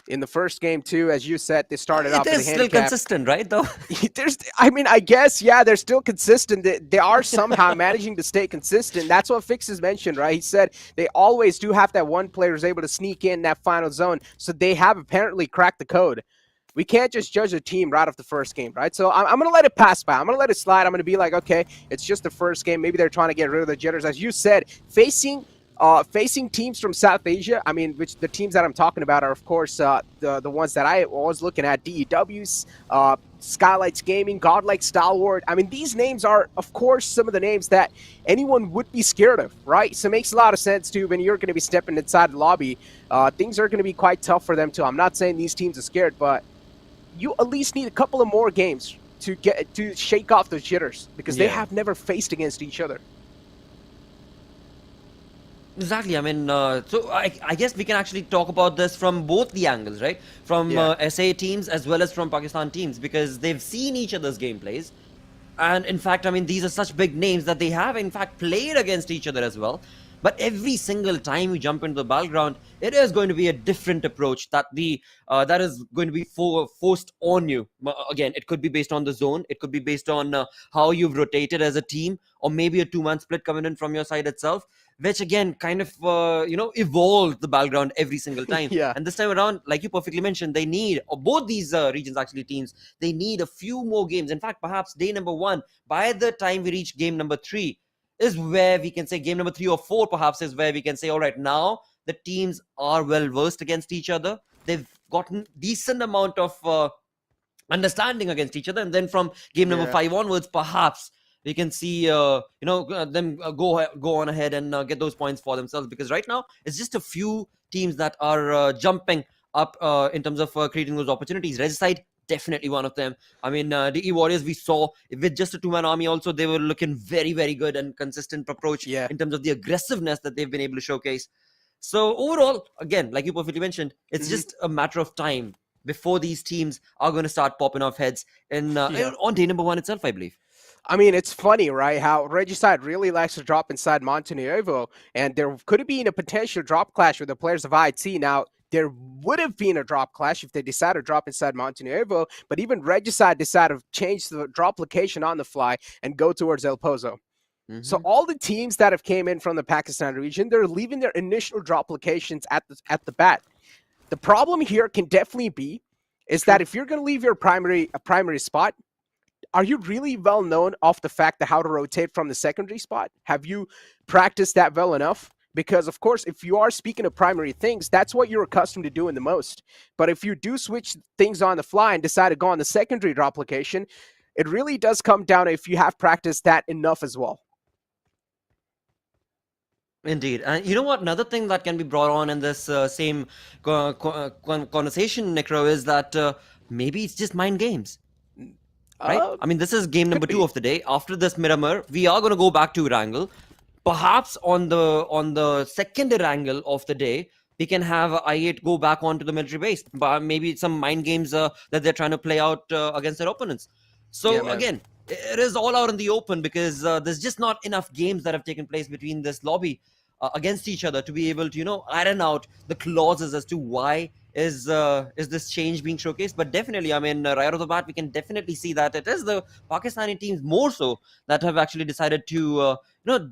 In the first game too, as you said, they started off with a handicap. It is still consistent, right? Though I mean, I guess they're still consistent. They are somehow managing to stay consistent. That's what Fixes mentioned, right? He said they always do have that one player who's able to sneak in that final zone, so they have apparently cracked the code. We can't just judge a team right off the first game, right? So I'm going to let it pass by. I'm going to let it slide. I'm going to be like, okay, it's just the first game. Maybe they're trying to get rid of the jitters. As you said, facing teams from South Asia, I mean, which the teams that I'm talking about are, of course, the ones that I was looking at, DEWs, Skylightz Gaming, Godlike Stalwart. I mean, these names are, of course, some of the names that anyone would be scared of, right? So it makes a lot of sense, too, when you're going to be stepping inside the lobby. Things are going to be quite tough for them, too. I'm not saying these teams are scared, but you at least need a couple of more games to shake off those jitters, because they have never faced against each other. Exactly. I mean, so I guess we can actually talk about this from both the angles, right? From SA teams as well as from Pakistan teams, because they've seen each other's gameplays. And in fact, I mean, these are such big names that they have, in fact, played against each other as well. But every single time you jump into the battleground, it is going to be a different approach that that is going to be forced on you. Again, it could be based on the zone. It could be based on how you've rotated as a team, or maybe a two-man split coming in from your side itself, which again kind of evolves the battleground every single time. And this time around, like you perfectly mentioned, they need, or both these regions actually teams, they need a few more games. In fact, perhaps day number 1, by the time we reach game number 3, is where we can say game number 3 or 4 perhaps is where we can say, all right, now the teams are well versed against each other. They've gotten decent amount of understanding against each other, and then from game number 5 onwards, perhaps we can see them go on ahead and get those points for themselves, because right now it's just a few teams that are jumping up in terms of creating those opportunities. Regicide, definitely one of them. I mean, the E-Warriors we saw with just a two-man army also, they were looking very, very good and consistent approach in terms of the aggressiveness that they've been able to showcase. So overall, again, like you perfectly mentioned, it's just a matter of time before these teams are going to start popping off heads on day number 1 itself, I believe. I mean, it's funny, right, how Regicide really likes to drop inside Montenegro, and there could have been a potential drop clash with the players of IT. Now, there would have been a drop clash if they decided to drop inside Montenegro, but even Regicide decided to change the drop location on the fly and go towards El Pozo. So all the teams that have came in from the Pakistan region, they're leaving their initial drop locations at the bat. The problem here can definitely be is that if you're going to leave your primary spot, are you really well known off the fact that how to rotate from the secondary spot? Have you practiced that well enough? Because, of course, if you are speaking of primary things, that's what you're accustomed to doing the most. But if you do switch things on the fly and decide to go on the secondary drop location, it really does come down to if you have practiced that enough as well. Indeed. And you know what? Another thing that can be brought on in this same conversation, Necro, is that maybe it's just mind games. Right? I mean, this is game number 2 of the day. After this Miramar, we are going to go back to Erangel. Perhaps on the second Erangel of the day, we can have I8 go back onto the military base. But maybe some mind games that they're trying to play out against their opponents. So again, it is all out in the open, because there's just not enough games that have taken place between this lobby against each other to be able to, iron out the clauses as to why is this change being showcased. But definitely, I mean, right off the bat, we can definitely see that it is the Pakistani teams more so that have actually decided to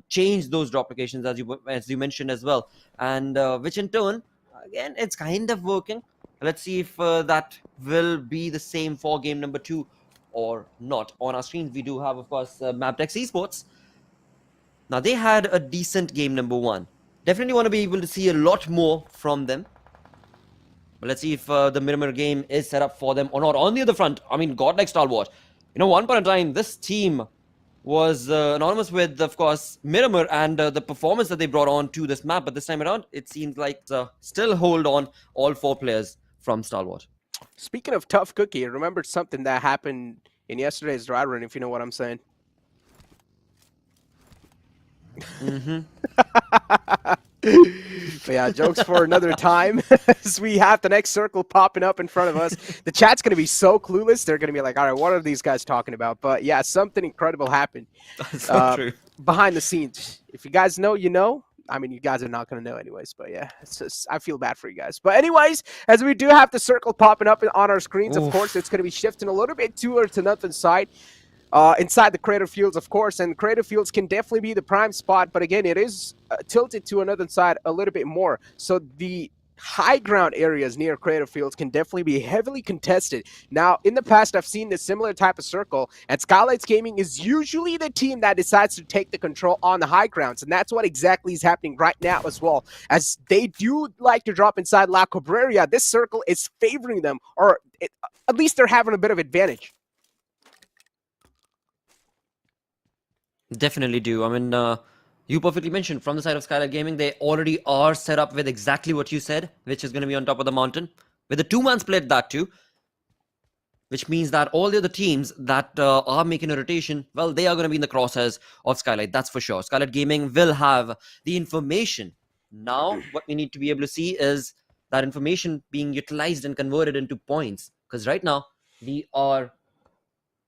change those drop locations, as you mentioned as well, and which in turn, again, it's kind of working. Let's see if that will be the same for game number 2 or not. On our screens, we do have, of course, MABETEX Esports. Now, they had a decent game number 1. Definitely want to be able to see a lot more from them. But let's see if the Miramar game is set up for them or not. On the other front, I mean, Godlike Stalwart. One point in time, this team was anonymous with, of course, Miramar and the performance that they brought on to this map. But this time around, it seems like still hold on all 4 players from Stalwart. Speaking of tough cookie, I remembered something that happened in yesterday's dry run, if you know what I'm saying. But yeah, jokes for another time. As we have the next circle popping up in front of us. The chat's going to be so clueless. They're going to be like, all right, what are these guys talking about? But yeah, something incredible happened So true. behind the scenes. If you guys know, you know. I mean, you guys are not going to know anyways, but yeah, it's just, I feel bad for you guys. But anyways, as we do have the circle popping up on our screens, of course, it's going to be shifting a little bit to nothing side. Inside the creative fields, of course, and creative fields can definitely be the prime spot, but again, it is tilted to another side a little bit more. So the high ground areas near creative fields can definitely be heavily contested. Now, in the past, I've seen this similar type of circle, and Skylightz Gaming is usually the team that decides to take the control on the high grounds, and that's what exactly is happening right now as well, as they do like to drop inside La Cabrera. This circle is favoring them, or at least they're having a bit of advantage. Definitely do. I mean, you perfectly mentioned from the side of Skylightz Gaming, they already are set up with exactly what you said, which is going to be on top of the mountain, with a two-man split that too, which means that all the other teams that are making a rotation, well, they are going to be in the crosshairs of Skylightz, that's for sure. Skylightz Gaming will have the information. Now, what we need to be able to see is that information being utilized and converted into points, because right now, we are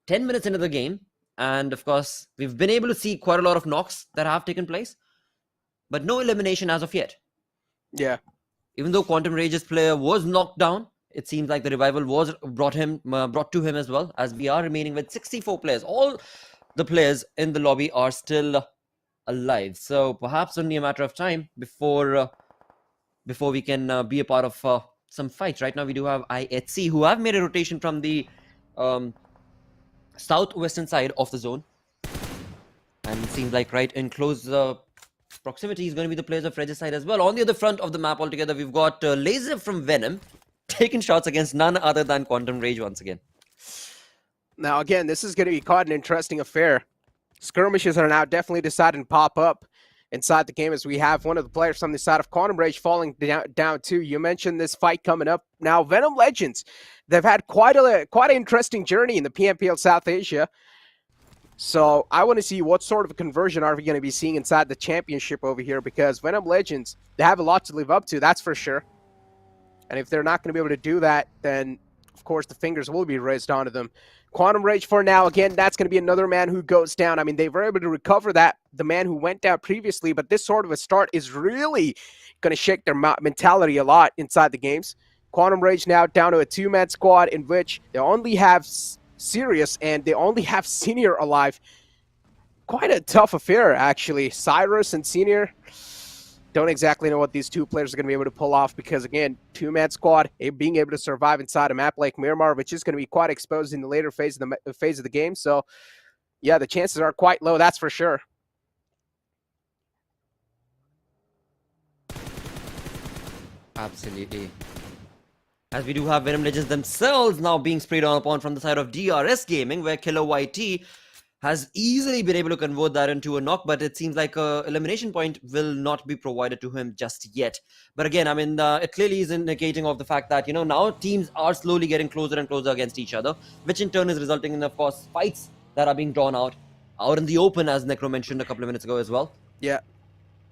10 minutes into the game, and of course, we've been able to see quite a lot of knocks that have taken place, but no elimination as of yet. Yeah. Even though Quantum Rage's player was knocked down, it seems like the revival was brought to him as well, as we are remaining with 64 players. All the players in the lobby are still alive. So perhaps only a matter of time before we can be a part of some fights. Right now, we do have IHC, who have made a rotation from the southwestern side of the zone, and it seems like right in close proximity is going to be the players of Regis side as well. On the other front of the map altogether, we've got Laser from Venom taking shots against none other than Quantum Rage once again. Now again, this is going to be quite an interesting affair. Skirmishes are now definitely deciding to pop up inside the game, as we have one of the players from the side of Quantum Rage falling down too. You mentioned this fight coming up. Now, VENOM Legends, they've had quite an interesting journey in the PMPL South Asia. So I want to see what sort of a conversion are we going to be seeing inside the championship over here, because VENOM Legends, they have a lot to live up to, that's for sure. And if they're not going to be able to do that, then of course the fingers will be raised onto them. Quantum Rage for now, again, that's going to be another man who goes down. I mean, they were able to recover the man who went down previously, but this sort of a start is really going to shake their mentality a lot inside the games. Quantum Rage now down to a two-man squad in which they only have Sirius and they only have Senior alive. Quite a tough affair, actually. Cyrus and Senior, don't exactly know what these two players are going to be able to pull off, because, again, two-man squad, being able to survive inside a map like Miramar, which is going to be quite exposed in the later phase of the game. So, yeah, the chances are quite low, that's for sure. Absolutely. As we do have VENOM Legends themselves now being sprayed on upon from the side of DRS Gaming, where Killer YT has easily been able to convert that into a knock, but it seems like a elimination point will not be provided to him just yet. But again, I mean, it clearly is indicating of the fact that, you know, now teams are slowly getting closer and closer against each other, which in turn is resulting in, of course, fights that are being drawn out in the open, as Necro mentioned a couple of minutes ago as well. Yeah.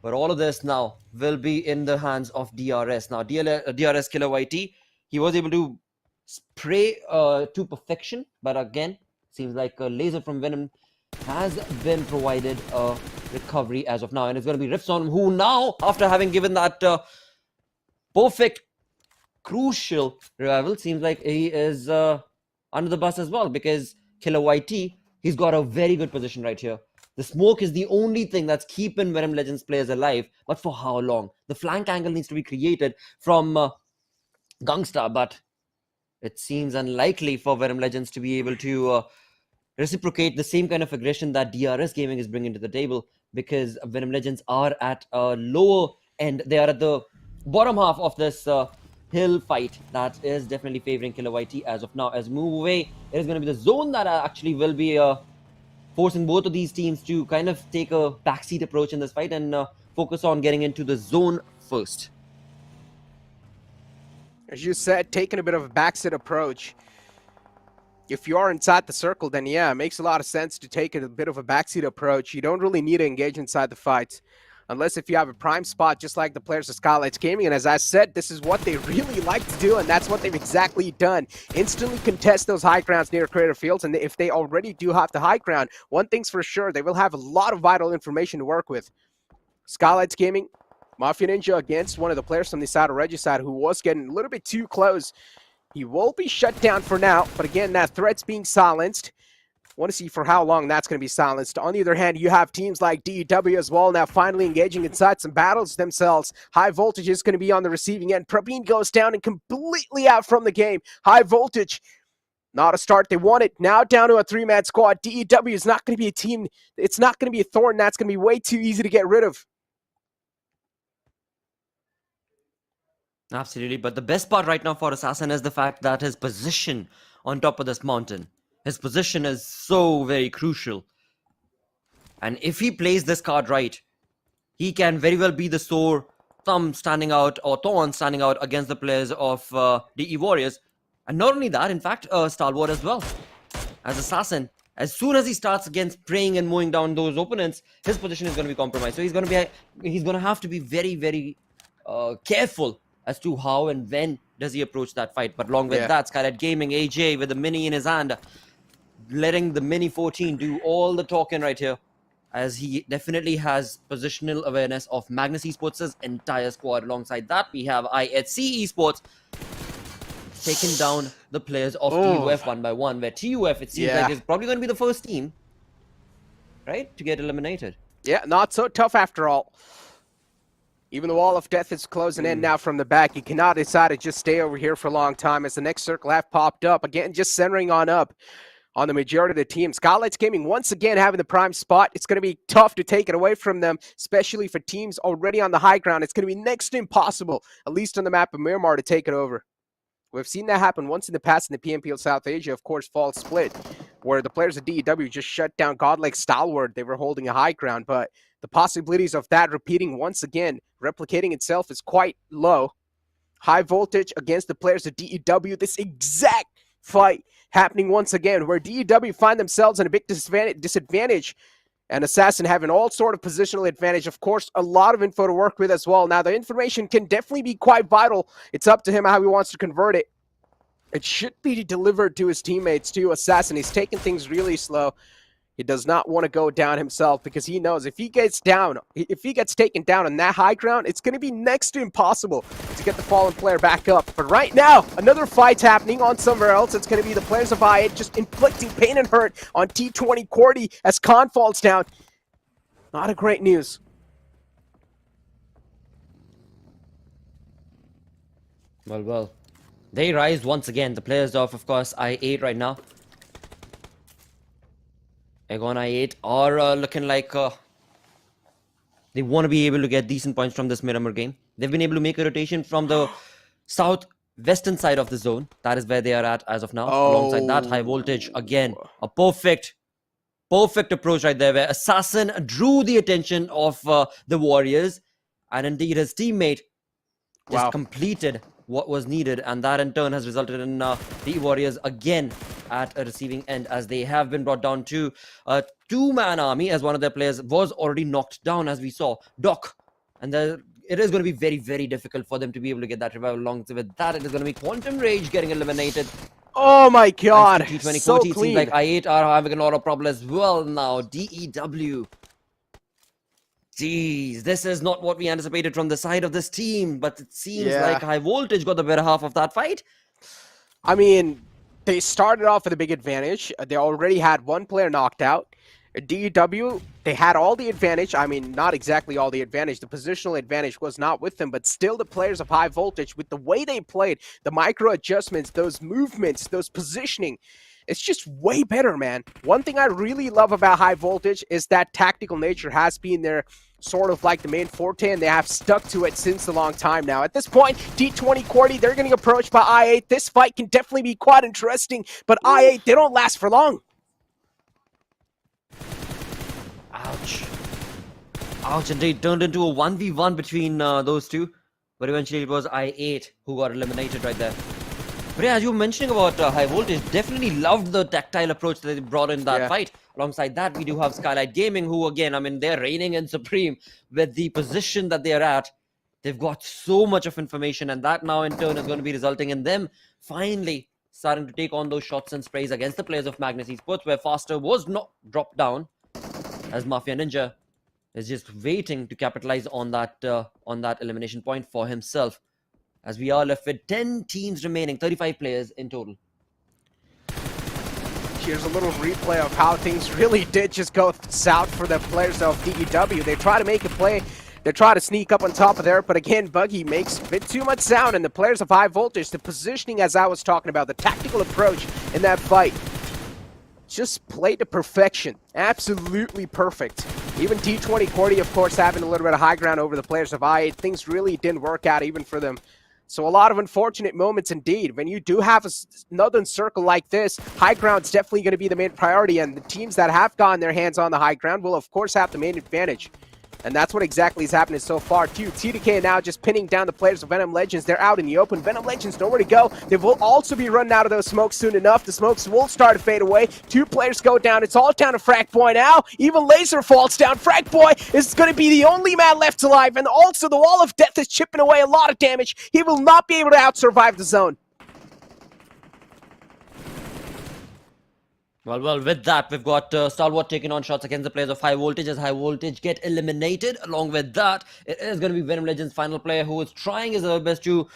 But all of this now will be in the hands of DRS. Now, DRS Killer YT, he was able to spray to perfection, but again, seems like a laser from Venom has been provided a recovery as of now, and it's going to be Rifson, who now, after having given that perfect, crucial revival, seems like he is under the bus as well, because Killer YT, he's got a very good position right here. The smoke is the only thing that's keeping VENOM Legends players alive, but for how long? The flank angle needs to be created from Gangsta, but it seems unlikely for VENOM Legends to be able to reciprocate the same kind of aggression that DRS Gaming is bringing to the table, because VENOM Legends are at a lower end. They are at the bottom half of this hill fight that is definitely favoring Killer YT as of now. As we move away, it is going to be the zone that actually will be forcing both of these teams to kind of take a backseat approach in this fight and focus on getting into the zone first. As you said, taking a bit of a backseat approach. if you are inside the circle, then yeah, it makes a lot of sense to take a bit of a backseat approach. You don't really need to engage inside the fight. Unless if you have a prime spot, just like the players of Skylightz Gaming. And as I said, this is what they really like to do, and that's what they've exactly done. Instantly contest those high grounds near creative fields, and if they already do have the high ground, one thing's for sure, they will have a lot of vital information to work with. Skylightz Gaming, Mafia Ninja against one of the players from the side of Regicide who was getting a little bit too close. He will be shut down for now, but again, that threat's being silenced. Want to see for how long that's going to be silenced. On the other hand, you have teams like DEW as well now finally engaging inside some battles themselves. High Voltage is going to be on the receiving end. Praveen goes down and completely out from the game. High Voltage, not a start they wanted. Now down to a three-man squad. DEW is not going to be a team. It's not going to be a thorn. That's going to be way too easy to get rid of. Absolutely, but the best part right now for Assassin is the fact that his position on top of this mountain. His position is so very crucial. And if he plays this card right, he can very well be the sore thumb standing out or thorn standing out against the players of DE Warriors. And not only that, in fact, Stalwart as well. As Assassin, as soon as he starts again spraying and mowing down those opponents, his position is going to be compromised. So he's going to have to be very, very careful as to how and when does he approach that fight. But along with that, Skylightz Gaming, AJ with the mini in his hand, letting the mini 14 do all the talking right here, as he definitely has positional awareness of Magnus Esports' entire squad. Alongside that, we have IHC Esports taking down the players of TUF one by one, where TUF, it seems like, is probably going to be the first team, right, to get eliminated. Yeah, not so tough after all. Even the wall of death is closing in now from the back. You cannot decide to just stay over here for a long time as the next circle have popped up. Again, just centering on up on the majority of the team. Skylightz Gaming once again having the prime spot. It's going to be tough to take it away from them, especially for teams already on the high ground. It's going to be next to impossible, at least on the map of Miramar, to take it over. We've seen that happen once in the past in the PMPL South Asia, of course, fall split, where the players of DEW just shut down Godlike Stalwart. They were holding a high ground, but the possibilities of that repeating once again, replicating itself, is quite low. High Voltage against the players of DEW. This exact fight happening once again, where DEW find themselves in a big disadvantage, and Assassin having all sort of positional advantage. Of course, a lot of info to work with as well. Now, the information can definitely be quite vital. It's up to him how he wants to convert it. It should be delivered to his teammates too. Assassin, he's taking things really slow. He does not want to go down himself because he knows if he gets taken down on that high ground, it's going to be next to impossible to get the fallen player back up. But right now, another fight's happening on somewhere else. It's going to be the players of I8 just inflicting pain and hurt on T20 Cordy as Khan falls down. Not a great news. Well. They rise once again. The players of course, I8 right now. Agonxi8 are looking like they want to be able to get decent points from this Miramar game. They've been able to make a rotation from the southwestern side of the zone. That is where they are at as of now. Alongside that, High Voltage, again, a perfect approach right there, where Assassin drew the attention of the Warriors, and indeed his teammate just completed what was needed, and that in turn has resulted in the Warriors again at a receiving end, as they have been brought down to a two-man army, as one of their players was already knocked down, as we saw, Doc. And it is going to be very, very difficult for them to be able to get that revival. Along with that, it is going to be Quantum Rage getting eliminated. Oh my god, T20 so Cordy, clean. seems like I8 are having a lot of problems as well now. DEW. Jeez, this is not what we anticipated from the side of this team, but it seems like High Voltage got the better half of that fight. I mean, they started off with a big advantage. They already had one player knocked out. DEW, they had all the advantage. I mean, not exactly all the advantage. The positional advantage was not with them, but still the players of High Voltage, with the way they played, the micro adjustments, those movements, those positioning, it's just way better, man. One thing I really love about High Voltage is that tactical nature has been their sort of like the main forte, and they have stuck to it since a long time now. At this point, T20 Cordy, they're getting approached by I8. This fight can definitely be quite interesting, but I8, they don't last for long. Ouch. Ouch, indeed. Turned into a 1v1 between those two. But eventually it was I8 who got eliminated right there. But yeah, as you were mentioning about high voltage, definitely loved the tactile approach that they brought in that fight. Alongside that, we do have Skylightz Gaming, who again, I mean, they're reigning in supreme with the position that they're at. They've got so much of information, and that now in turn is going to be resulting in them finally starting to take on those shots and sprays against the players of Magnus Esports, where Faster was not dropped down, as Mafia Ninja is just waiting to capitalize on that elimination point for himself. As we are left with 10 teams remaining, 35 players in total. Here's a little replay of how things really did just go south for the players of DEW. They try to make a play. They try to sneak up on top of there, but again, Buggy makes a bit too much sound, and the players of high voltage, the positioning as I was talking about, the tactical approach in that fight, just played to perfection. Absolutely perfect. Even T20 Cordy, of course, having a little bit of high ground over the players of I8. Things really didn't work out even for them. So a lot of unfortunate moments indeed. When you do have a northern circle like this, high ground's definitely going to be the main priority, and the teams that have gotten their hands on the high ground will, of course, have the main advantage. And that's what exactly is happening so far, too. T2K now just pinning down the players of VENOM Legends. They're out in the open. VENOM Legends nowhere to go. They will also be running out of those smokes soon enough. The smokes will start to fade away. 2 players go down. It's all down to Frag Boy now. Even Laser falls down. Frag Boy is going to be the only man left alive. And also the Wall of Death is chipping away a lot of damage. He will not be able to out-survive the zone. Well, with that, we've got Stalwart taking on shots against the players of high voltage as high voltage get eliminated. Along with that, it is going to be VENOM Legends' final player who is trying his level best to,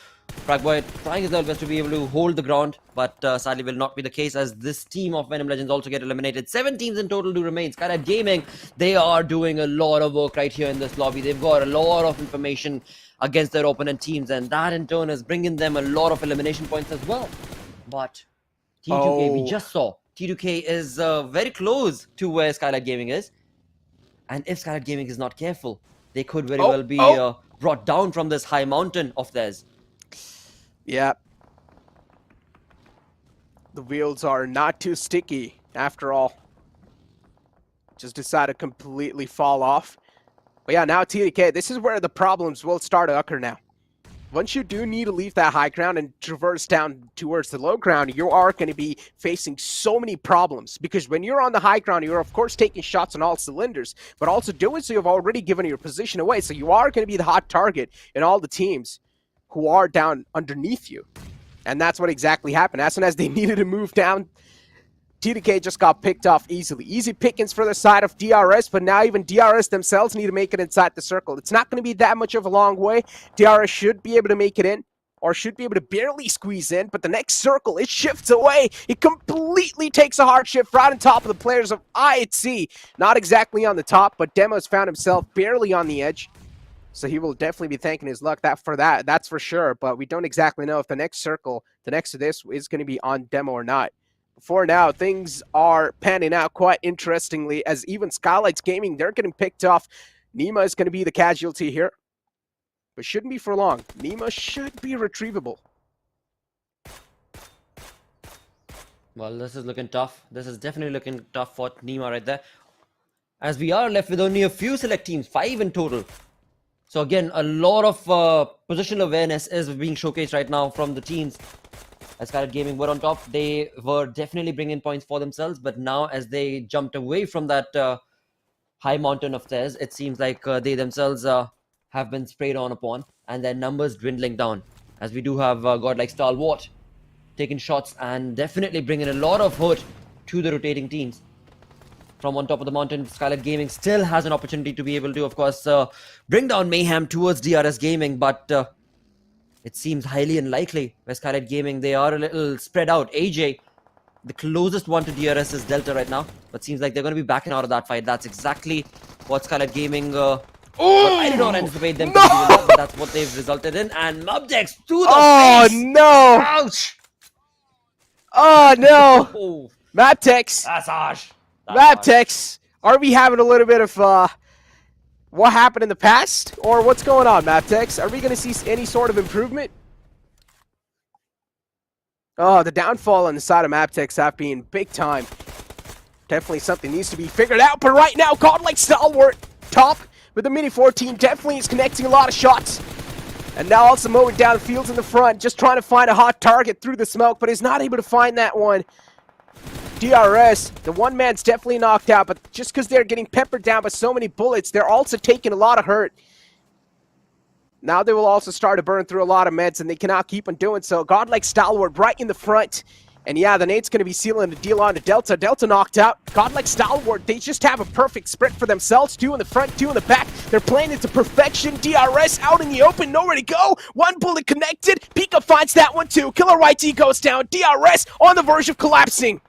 Fragboy trying his level best to be able to hold the ground, but sadly will not be the case as this team of VENOM Legends also get eliminated. 7 teams in total do remain. Skylightz Gaming, they are doing a lot of work right here in this lobby. They've got a lot of information against their opponent teams, and that in turn is bringing them a lot of elimination points as well. But T2K, we just saw, T2K is very close to where Skylightz Gaming is. And if Skylightz Gaming is not careful, they could very well be brought down from this high mountain of theirs. Yeah. The wheels are not too sticky, after all. Just decided to completely fall off. But yeah, now T2K, this is where the problems will start to occur now. Once you do need to leave that high ground and traverse down towards the low ground, you are going to be facing so many problems. Because when you're on the high ground, you're of course taking shots on all cylinders, but also doing so, you've already given your position away. So you are going to be the hot target in all the teams who are down underneath you. And that's what exactly happened. As soon as they needed to move down, T2K just got picked off easily. Easy pickings for the side of DRS, but now even DRS themselves need to make it inside the circle. It's not going to be that much of a long way. DRS should be able to make it in, or should be able to barely squeeze in, but the next circle, it shifts away. It completely takes a hard shift right on top of the players of I8C. Not exactly on the top, but Demo's found himself barely on the edge. So he will definitely be thanking his luck that's for sure. But we don't exactly know if the next circle, the next to this, is going to be on Demo or not. For now, things are panning out quite interestingly, as even Skylightz Gaming, they're getting picked off. Nima is going to be the casualty here, but shouldn't be for long. Nima should be retrievable. Well, this is looking tough. This is definitely looking tough for Nima right there, as we are left with only a few select teams, 5 in total. So again, a lot of positional awareness is being showcased right now from the teams. As Skylightz Gaming were on top, they were definitely bringing points for themselves. But now as they jumped away from that high mountain of theirs, it seems like they themselves have been sprayed on upon. And their numbers dwindling down. As we do have Godlike Stalwart taking shots and definitely bringing a lot of hurt to the rotating teams. From on top of the mountain, Skylightz Gaming still has an opportunity to be able to, of course, bring down mayhem towards DRS Gaming. But it seems highly unlikely. Where Skylightz Gaming, they are a little spread out. AJ, the closest one to DRS is Delta right now. But seems like they're going to be backing out of that fight. That's exactly what Skylightz Gaming... I did not anticipate them to do that, but that's what they've resulted in. And MABETEX to the face! Oh, no! Ouch! Oh, no! Oh, MABETEX! that's harsh. MABETEX! Are we having a little bit of... what happened in the past? Or what's going on, MABETEX? Are we going to see any sort of improvement? Oh, the downfall on the side of MABETEX have been big time. Definitely something needs to be figured out, but right now, Godlike Stalwart, top with the Mini 14, definitely is connecting a lot of shots. And now also mowing down fields in the front, just trying to find a hot target through the smoke, but he's not able to find that one. DRS, the one man's definitely knocked out, but just because they're getting peppered down by so many bullets, they're also taking a lot of hurt. Now they will also start to burn through a lot of meds, and they cannot keep on doing so. Godlike Stalwart right in the front. And yeah, the nade's going to be sealing the deal on to Delta. Delta knocked out. Godlike Stalwart, they just have a perfect sprint for themselves. 2 in the front, 2 in the back. They're playing it to perfection. DRS out in the open, nowhere to go. One bullet connected. Pika finds that one too. Killer YT goes down. DRS on the verge of collapsing.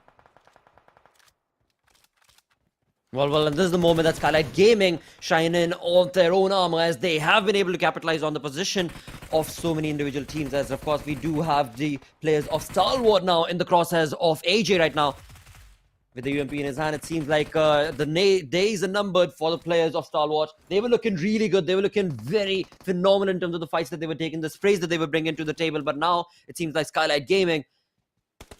Well, and this is the moment that Skylightz Gaming shine in on their own armor, as they have been able to capitalize on the position of so many individual teams, as of course we do have the players of Stalwart now in the crosshairs of AJ right now. With the UMP in his hand, it seems like the days are numbered for the players of Stalwart. They were looking really good. They were looking very phenomenal in terms of the fights that they were taking, the sprays that they were bringing to the table. But now it seems like Skylightz Gaming,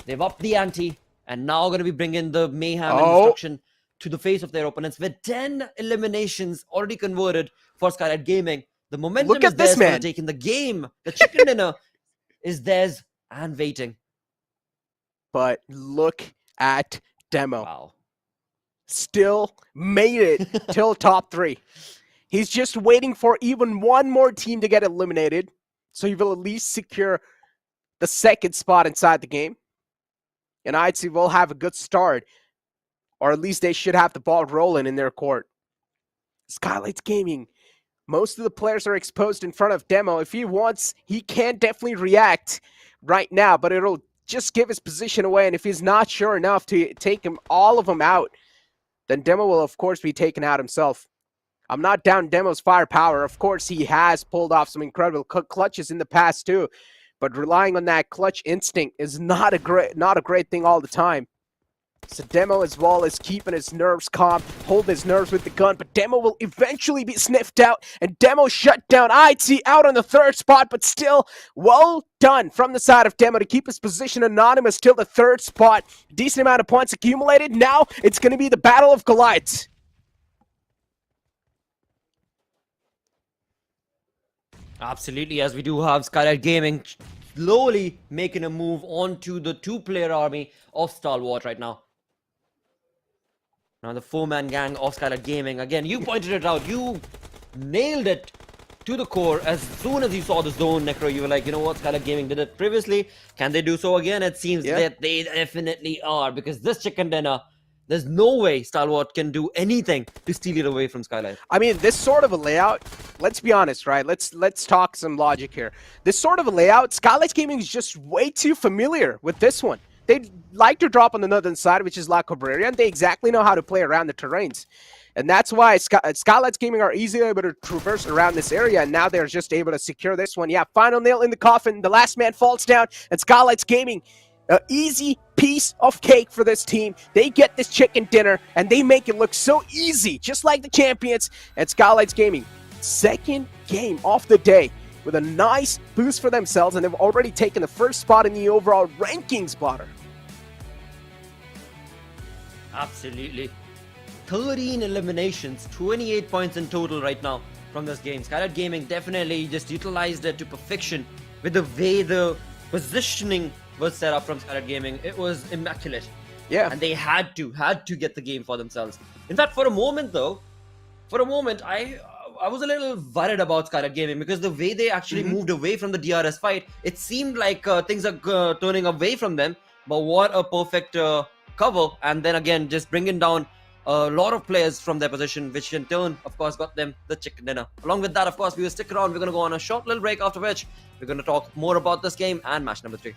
they've upped the ante and now going to be bringing the mayhem and destruction to the face of their opponents, with 10 eliminations already converted for Skylightz Gaming. The momentum is theirs for taking the game. The chicken dinner is theirs and waiting. But look at Demo. Wow. Still made it till top 3. He's just waiting for even one more team to get eliminated, so he will at least secure the 2nd spot inside the game. And I'd say we'll have a good start. Or at least they should have the ball rolling in their court. Skylightz Gaming. Most of the players are exposed in front of Demo. If he wants, he can definitely react right now, but it'll just give his position away. And if he's not sure enough to take all of them out, then Demo will, of course, be taken out himself. I'm not down Demo's firepower. Of course, he has pulled off some incredible clutches in the past too, but relying on that clutch instinct is not a great thing all the time. So Demo as well is keeping his nerves calm, hold his nerves with the gun, but Demo will eventually be sniffed out, and Demo shut down. IC out on the 3rd spot, but still well done from the side of Demo to keep his position anonymous till the 3rd spot. Decent amount of points accumulated. Now it's going to be the Battle of Goliaths. Absolutely, as we do have Skylightz Gaming slowly making a move onto the 2-player army of Stalwart right now. Now the 4-man gang of Skylightz Gaming. Again, you pointed it out. You nailed it to the core. As soon as you saw the zone, Necro, you were like, you know what, Skylightz Gaming did it previously. Can they do so again? It seems that they definitely are, because this chicken dinner, there's no way Stalwart can do anything to steal it away from Skylightz. I mean, this sort of a layout, let's be honest, right? Let's talk some logic here. This sort of a layout, Skylightz Gaming is just way too familiar with this one. They like to drop on the northern side, which is La Cabrera, and they exactly know how to play around the terrains. And that's why Skylightz Gaming are easily able to traverse around this area, and now they're just able to secure this one. Yeah, final nail in the coffin. The last man falls down, and Skylightz Gaming, an easy piece of cake for this team. They get this chicken dinner, and they make it look so easy, just like the champions at Skylightz Gaming. 2nd game of the day with a nice boost for themselves, and they've already taken the 1st spot in the overall rankings spotter. Absolutely. 13 eliminations, 28 points in total right now from this game. Skylightz Gaming definitely just utilized it to perfection with the way the positioning was set up from Skylightz Gaming. It was immaculate. Yeah. And they had to get the game for themselves. In fact, for a moment, I was a little worried about Skylightz Gaming, because the way they actually moved away from the DRS fight, it seemed like things are turning away from them. But what a perfect cover, and then again just bringing down a lot of players from their position, which in turn, of course, got them the chicken dinner. Along with that, of course, we will stick around. We're going to go on a short little break, after which we're going to talk more about this game and match number 3.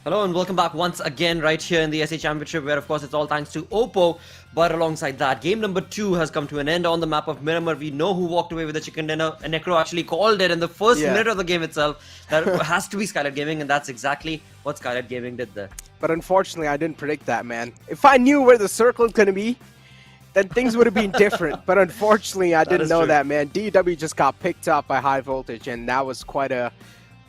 Hello and welcome back once again right here in the SA Championship, where of course it's all thanks to Oppo. But alongside that, game number 2 has come to an end on the map of Miramar. We know who walked away with the chicken dinner, and Necro actually called it in the first minute of the game itself. That has to be Skylightz Gaming, and that's exactly what Skylightz Gaming did there. But unfortunately, I didn't predict that, man. If I knew where the circle was going to be, then things would have been different. But unfortunately, I didn't know that, man. DW just got picked up by high voltage, and that was quite an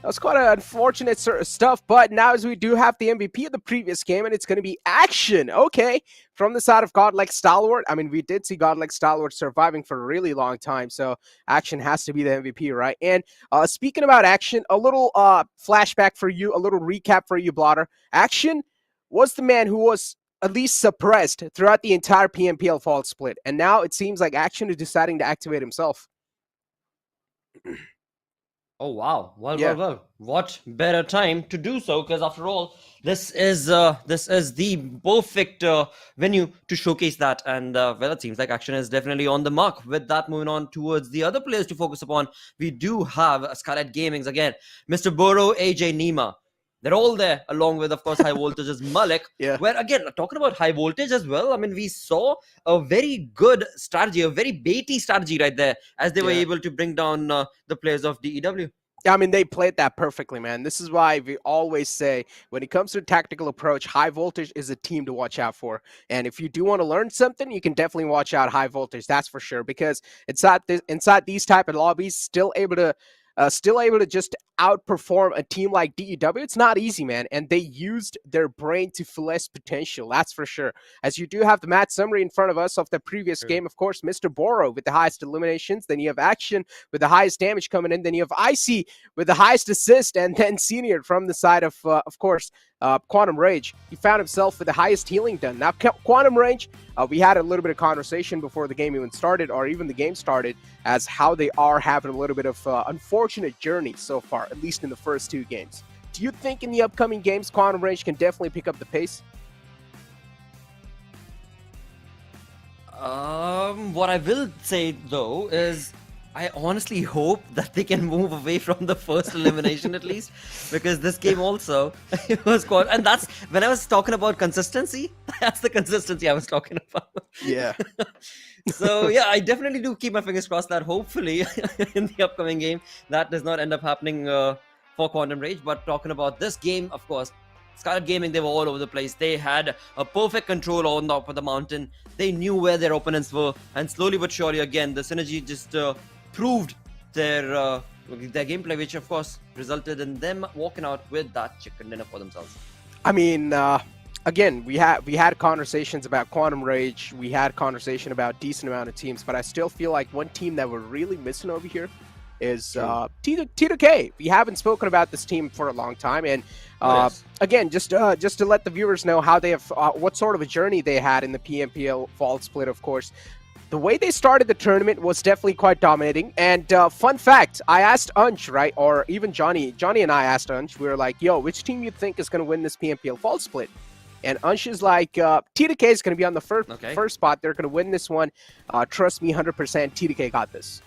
unfortunate sort of stuff. But now as we do have the MVP of the previous game, and it's going to be Action, okay, from the side of Godlike Stalwart. I mean, we did see Godlike Stalwart surviving for a really long time, so Action has to be the MVP, right? And speaking about Action, a little flashback for you, a little recap for you, Blotter. Action was the man who was at least suppressed throughout the entire PMPL fall split, and now it seems like Action is deciding to activate himself. Oh wow! Well. What better time to do so? Because after all, this is the perfect venue to showcase that. And well, it seems like Action is definitely on the mark. With that, moving on towards the other players to focus upon, we do have Skylightz Gaming's again, Mr. Burrow, AJ Nima. They're all there, along with, of course, High Voltage's Malik. Where, again, talking about High Voltage as well, I mean, we saw a very good strategy, a very baity strategy right there, as they were able to bring down the players of DEW. Yeah, I mean, they played that perfectly, man. This is why we always say, when it comes to tactical approach, High Voltage is a team to watch out for. And if you do want to learn something, you can definitely watch out High Voltage, that's for sure. Because inside these type of lobbies, still able to just outperform a team like DEW. It's not easy, man. And they used their brain to finesse potential. That's for sure. As you do have the match summary in front of us of the previous game, of course, Mr. Boro with the highest eliminations. Then you have Action with the highest damage coming in. Then you have Icy with the highest assist. And then Senior from the side of course, Quantum Rage. He found himself with the highest healing done. Now, Quantum Rage, we had a little bit of conversation before the game even started, or even the game started, as how they are having a little bit of unfortunate journey so far, at least in the first 2 games. Do you think in the upcoming games, Quantum Rage can definitely pick up the pace? What I will say, though, is I honestly hope that they can move away from the first elimination at least, because this game also it was quite, and that's when I was talking about consistency. That's the consistency I was talking about. Yeah. So yeah, I definitely do keep my fingers crossed that hopefully in the upcoming game that does not end up happening for Quantum Rage. But talking about this game, of course, Skylightz Gaming, they were all over the place. They had a perfect control on top of the mountain. They knew where their opponents were, and slowly but surely, again, the synergy just proved their gameplay, which of course resulted in them walking out with that chicken dinner for themselves. I mean, again, we had conversations about Quantum Rage. We had conversation about decent amount of teams, but I still feel like one team that we're really missing over here is T2K. We haven't spoken about this team for a long time, and again, just to let the viewers know how they have, what sort of a journey they had in the PMPL fall split. Of course, the way they started the tournament was definitely quite dominating. And fun fact, I asked Unch, right, or even Johnny and I asked Unch. We were like, yo, which team you think is going to win this PMPL fall split? And Unch is like, T2K is going to be on the first spot. They're going to win this one. Trust me, 100%, T2K got this.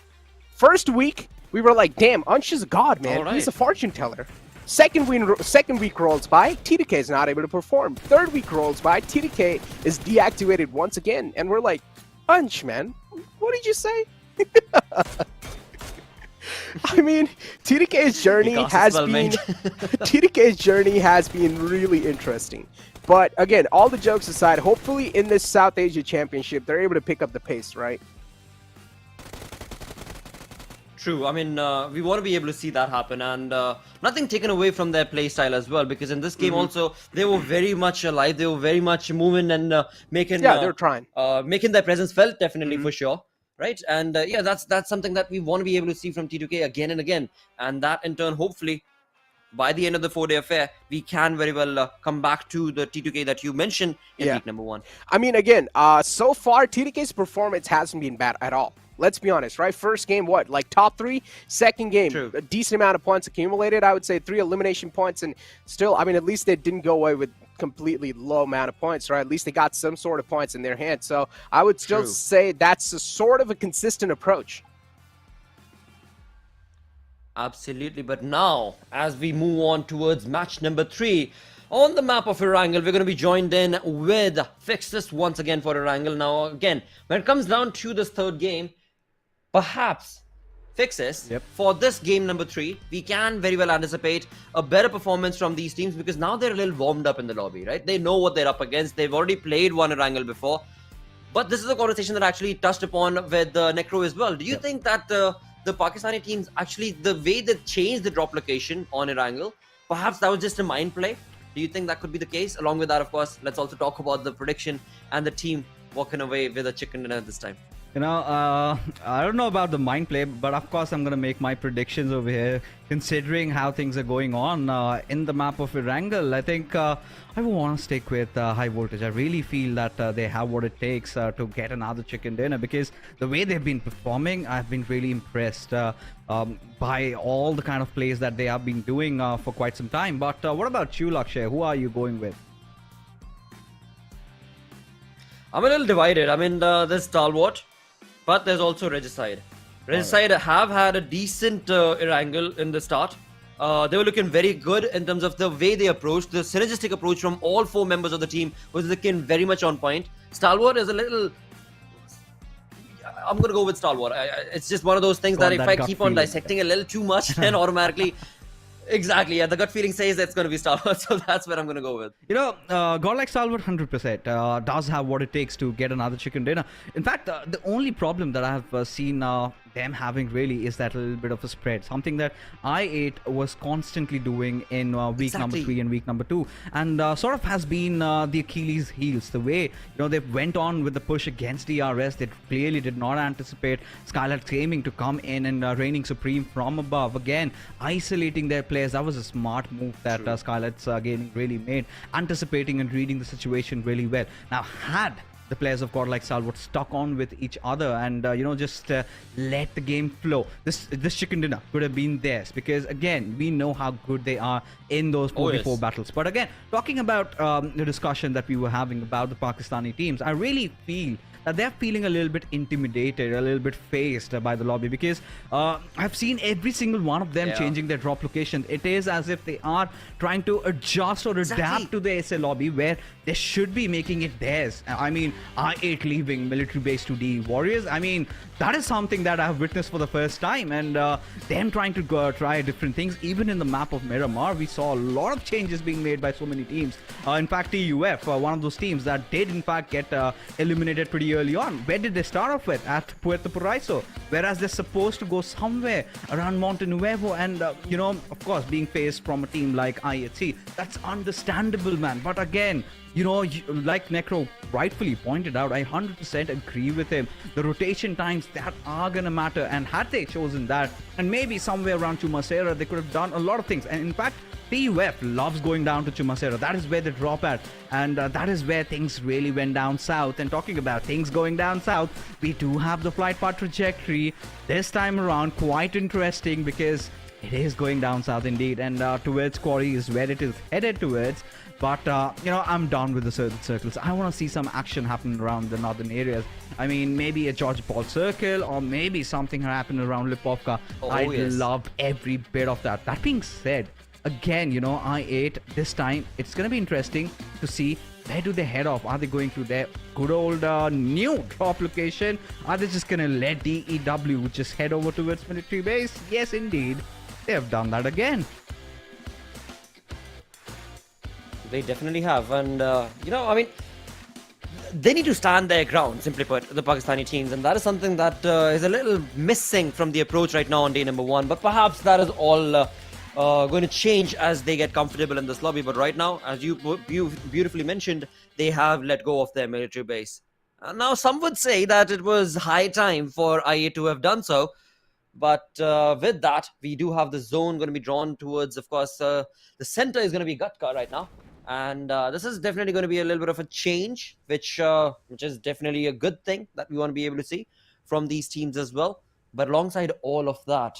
First week, we were like, damn, Unch is a god, man. He's a fortune teller. Second week rolls by, T2K is not able to perform. Third week rolls by, T2K is deactivated once again. And we're like, Unch, man, what did you say? I mean, T2K's journey has been really interesting. But again, all the jokes aside, hopefully in this South Asia Championship, they're able to pick up the pace, right? True. I mean, we want to be able to see that happen, and nothing taken away from their play style as well. Because in this game also, they were very much alive. They were very much moving and making. Yeah, they're trying. Making their presence felt, definitely for sure. Right, and yeah, that's something that we want to be able to see from T2K again and again, and that in turn, hopefully, by the end of the 4-day affair, we can very well come back to the T2K that you mentioned in week number 1. I mean, again, so far T2K's performance hasn't been bad at all. Let's be honest, right? First game, what? Like top 3? Second game, a decent amount of points accumulated. I would say 3 elimination points, and still, I mean, at least they didn't go away with completely low amount of points, right? At least they got some sort of points in their hand. So I would still say that's a sort of a consistent approach. Absolutely. But now, as we move on towards match number 3, On the map of Erangel, we're going to be joined in with Fixus once again for Erangel. Now, again, when it comes down to this third game, perhaps Fixus, for this game number 3, we can very well anticipate a better performance from these teams because now they're a little warmed up in the lobby, right? They know what they're up against. They've already played one Erangel before. But this is a conversation that I actually touched upon with Necro as well. Do you think that the Pakistani teams actually, the way they changed the drop location on Erangel, perhaps that was just a mind play? Do you think that could be the case? Along with that, of course, let's also talk about the prediction and the team walking away with a chicken dinner this time. You know, I don't know about the mind play, but of course I'm going to make my predictions over here. Considering how things are going on in the map of Erangel, I think I want to stick with high voltage. I really feel that they have what it takes to get another chicken dinner because the way they've been performing, I've been really impressed by all the kind of plays that they have been doing for quite some time. But what about you, Lakshay? Who are you going with? I'm a little divided. I mean, there's Stalwart, but there's also Regicide. Regicide have had a decent Erangel in the start. They were looking very good in terms of the way they approached. The synergistic approach from all 4 members of the team was looking very much on point. Stalwart is a little... I'm going to go with Stalwart. It's just one of those things that if I keep on dissecting a little too much, then automatically... Exactly, yeah, the gut feeling says that's going to be Stalwart, so that's what I'm going to go with. You know, Godlike Stalwart 100% does have what it takes to get another chicken dinner. In fact, the only problem that I have seen them having really is that little bit of a spread. Something that I8 was constantly doing in week number 3 and week number 2. And sort of has been the Achilles heels. The way, you know, they went on with the push against DRS. They clearly did not anticipate Skylightz Gaming to come in and reigning supreme from above. Again, isolating their players. That was a smart move that Skylightz Gaming really made. Anticipating and reading the situation really well. Now, had the players of Godlike Stalwart stuck on with each other and you know, just let the game flow, this chicken dinner could have been theirs because again, we know how good they are in those 4v4 battles. But again, talking about the discussion that we were having about the Pakistani teams, I really feel that they're feeling a little bit intimidated, a little bit faced by the lobby because I've seen every single one of them changing their drop location. It is as if they are trying to adjust or adapt to the SA lobby where they should be making it theirs. I mean, I8 leaving military base to the Warriors, I mean, that is something that I've witnessed for the first time, and them trying to go try different things. Even in the map of Miramar, we saw a lot of changes being made by so many teams. In fact, TUF, one of those teams that did in fact get eliminated pretty early on. Where did they start off with? At Puerto Paraiso, whereas they're supposed to go somewhere around Monte Nuevo, and you know, of course, being faced from a team like IHC, that's understandable, man. But again, you know, like Necro rightfully pointed out, I 100% agree with him. The rotation times, that are gonna matter, and had they chosen that, and maybe somewhere around Chumasera, they could have done a lot of things. And in fact, PUF loves going down to Chumasera. That is where they drop at, and that is where things really went down south. And talking about things going down south, we do have the flight path trajectory this time around, quite interesting because it is going down south indeed, and towards Quarry is where it is headed towards. But, you know, I'm down with the circles. I want to see some action happen around the northern areas. I mean, maybe a George Paul circle, or maybe something happen around Lipovka. I love every bit of that. That being said, again, you know, I8, this time, it's going to be interesting to see where do they head off. Are they going to their good old new drop location? Are they just going to let DEW just head over towards military base? Yes, indeed. They have done that again. They definitely have, and you know, I mean, they need to stand their ground, simply put, the Pakistani teams, and that is something that is a little missing from the approach right now on day number 1. But perhaps that is all going to change as they get comfortable in this lobby. But right now, as you beautifully mentioned, they have let go of their military base. Now, some would say that it was high time for IA to have done so. But with that, we do have the zone going to be drawn towards, of course, the center is going to be Gatka right now. And this is definitely going to be a little bit of a change, which is definitely a good thing that we want to be able to see from these teams as well. But alongside all of that,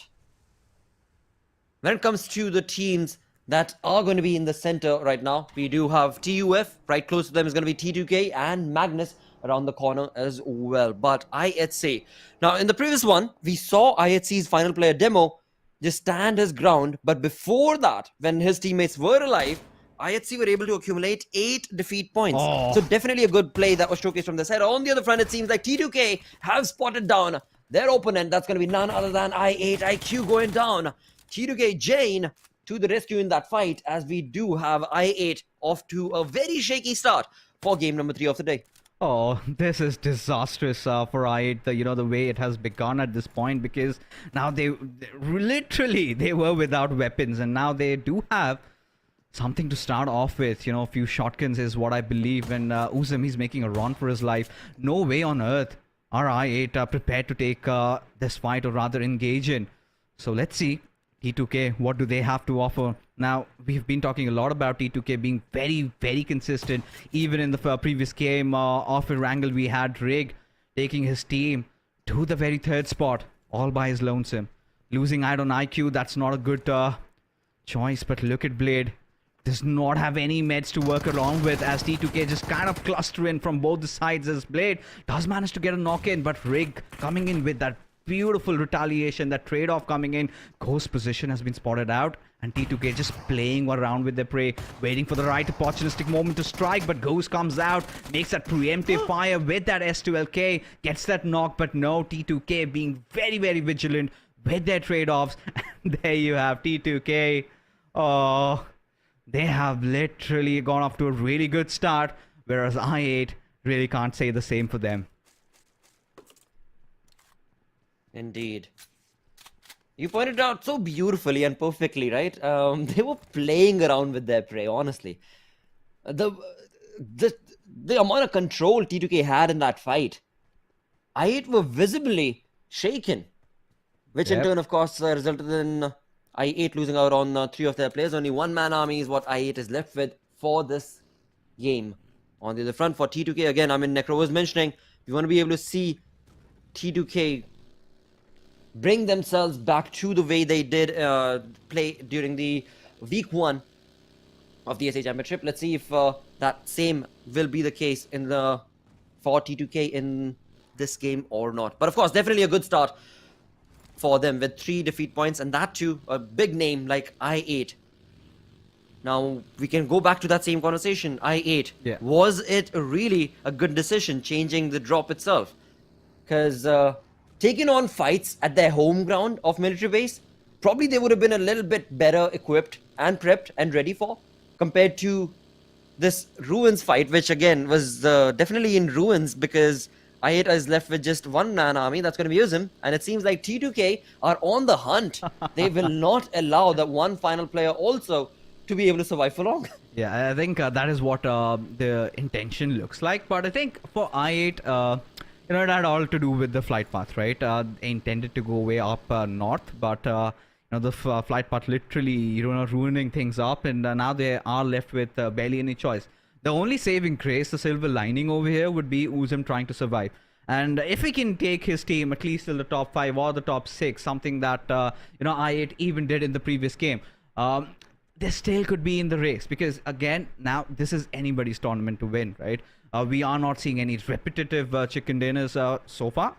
when it comes to the teams that are going to be in the center right now, we do have TUF. Right close to them is going to be T2K and Magnus around the corner as well. But IHC, now in the previous one, we saw IHC's final player demo just stand his ground. But before that, when his teammates were alive, IHC were able to accumulate 8 defeat points. Oh. So definitely a good play that was showcased from the side. On the other front, it seems like T2K have spotted down their opponent. That's going to be none other than i8 IQ going down. T2K Jane to the rescue in that fight, as we do have i8 off to a very shaky start for game number 3 of the day. Oh, this is disastrous for I8, the way it has begun at this point, because now they literally, they were without weapons, and now they do have something to start off with. A few shotguns is what I believe, and Uzum, he's making a run for his life. No way on earth are I8 prepared to take this fight, or rather engage in. So let's see. T2K, what do they have to offer? Now, we've been talking a lot about T2K being very, very consistent. Even in the previous game of Erangel, we had Rig taking his team to the very 3rd spot, all by his lonesome. Losing out on IQ, that's not a good choice, but look at Blade. Does not have any meds to work along with, as T2K just kind of cluster in from both the sides, as Blade does manage to get a knock in, but Rig coming in with that beautiful retaliation, that trade-off coming in. Ghost position has been spotted out, and T2K just playing around with their prey, waiting for the right opportunistic moment to strike, but Ghost comes out, makes that preemptive fire with that S2LK, gets that knock, but no, T2K being very, very vigilant with their trade-offs. And there you have T2K. Oh, they have literally gone off to a really good start, whereas I8 really can't say the same for them. Indeed. You pointed out so beautifully and perfectly, right? They were playing around with their prey, honestly. The amount of control T2K had in that fight, i8 were visibly shaken, which in turn, of course, resulted in i8 losing out on 3 of their players. Only 1-man army is what i8 is left with for this game. On the other front, for T2K, again, Necro was mentioning, we want to be able to see T2K bring themselves back to the way they did play during the week 1 of the SA Championship. Let's see if that same will be the case for T2K in this game or not. But of course, definitely a good start for them with 3 defeat points, and that too, a big name like i8. Now, we can go back to that same conversation. i8, was it really a good decision changing the drop itself? Because taking on fights at their home ground of military base, probably they would have been a little bit better equipped and prepped and ready for, compared to this Ruins fight, which again was definitely in ruins, because i8 is left with just 1-man army. That's going to be Uzum, and it seems like T2K are on the hunt. They will not allow that one final player also to be able to survive for long. Yeah, I think that is what the intention looks like. But I think for i8, it had all to do with the flight path, right? They intended to go way up north, but the flight path literally, ruining things up, and now they are left with barely any choice. The only saving grace, the silver lining over here, would be Uzum trying to survive. And if he can take his team at least till the top 5 or the top 6, something that i8 even did in the previous game, they still could be in the race, because again, now this is anybody's tournament to win, right? We are not seeing any repetitive chicken dinners so far.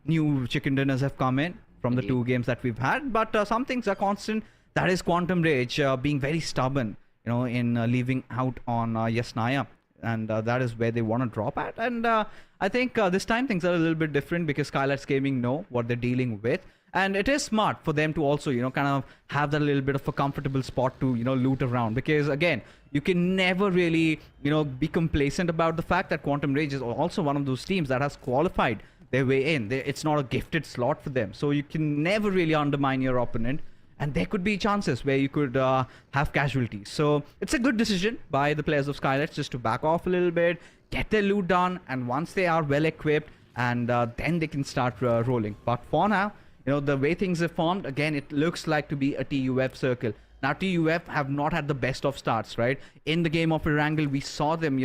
New chicken dinners have come in from the 2 games that we've had, but some things are constant. That is Quantum Rage being very stubborn, in leaving out on Yasnaya, and that is where they want to drop at. And I think this time things are a little bit different, because Skylightz Gaming know what they're dealing with, and it is smart for them to also kind of have that little bit of a comfortable spot to loot around, because again, you can never really be complacent about the fact that Quantum Rage is also one of those teams that has qualified their way in. It's not a gifted slot for them, so you can never really undermine your opponent, and there could be chances where you could have casualties. So it's a good decision by the players of Skylightz just to back off a little bit, get their loot done, and once they are well equipped, and then they can start rolling. But for now, the way things have formed, again, it looks like to be a TUF circle. Now, TUF have not had the best of starts, right? In the game of Erangel, we saw them,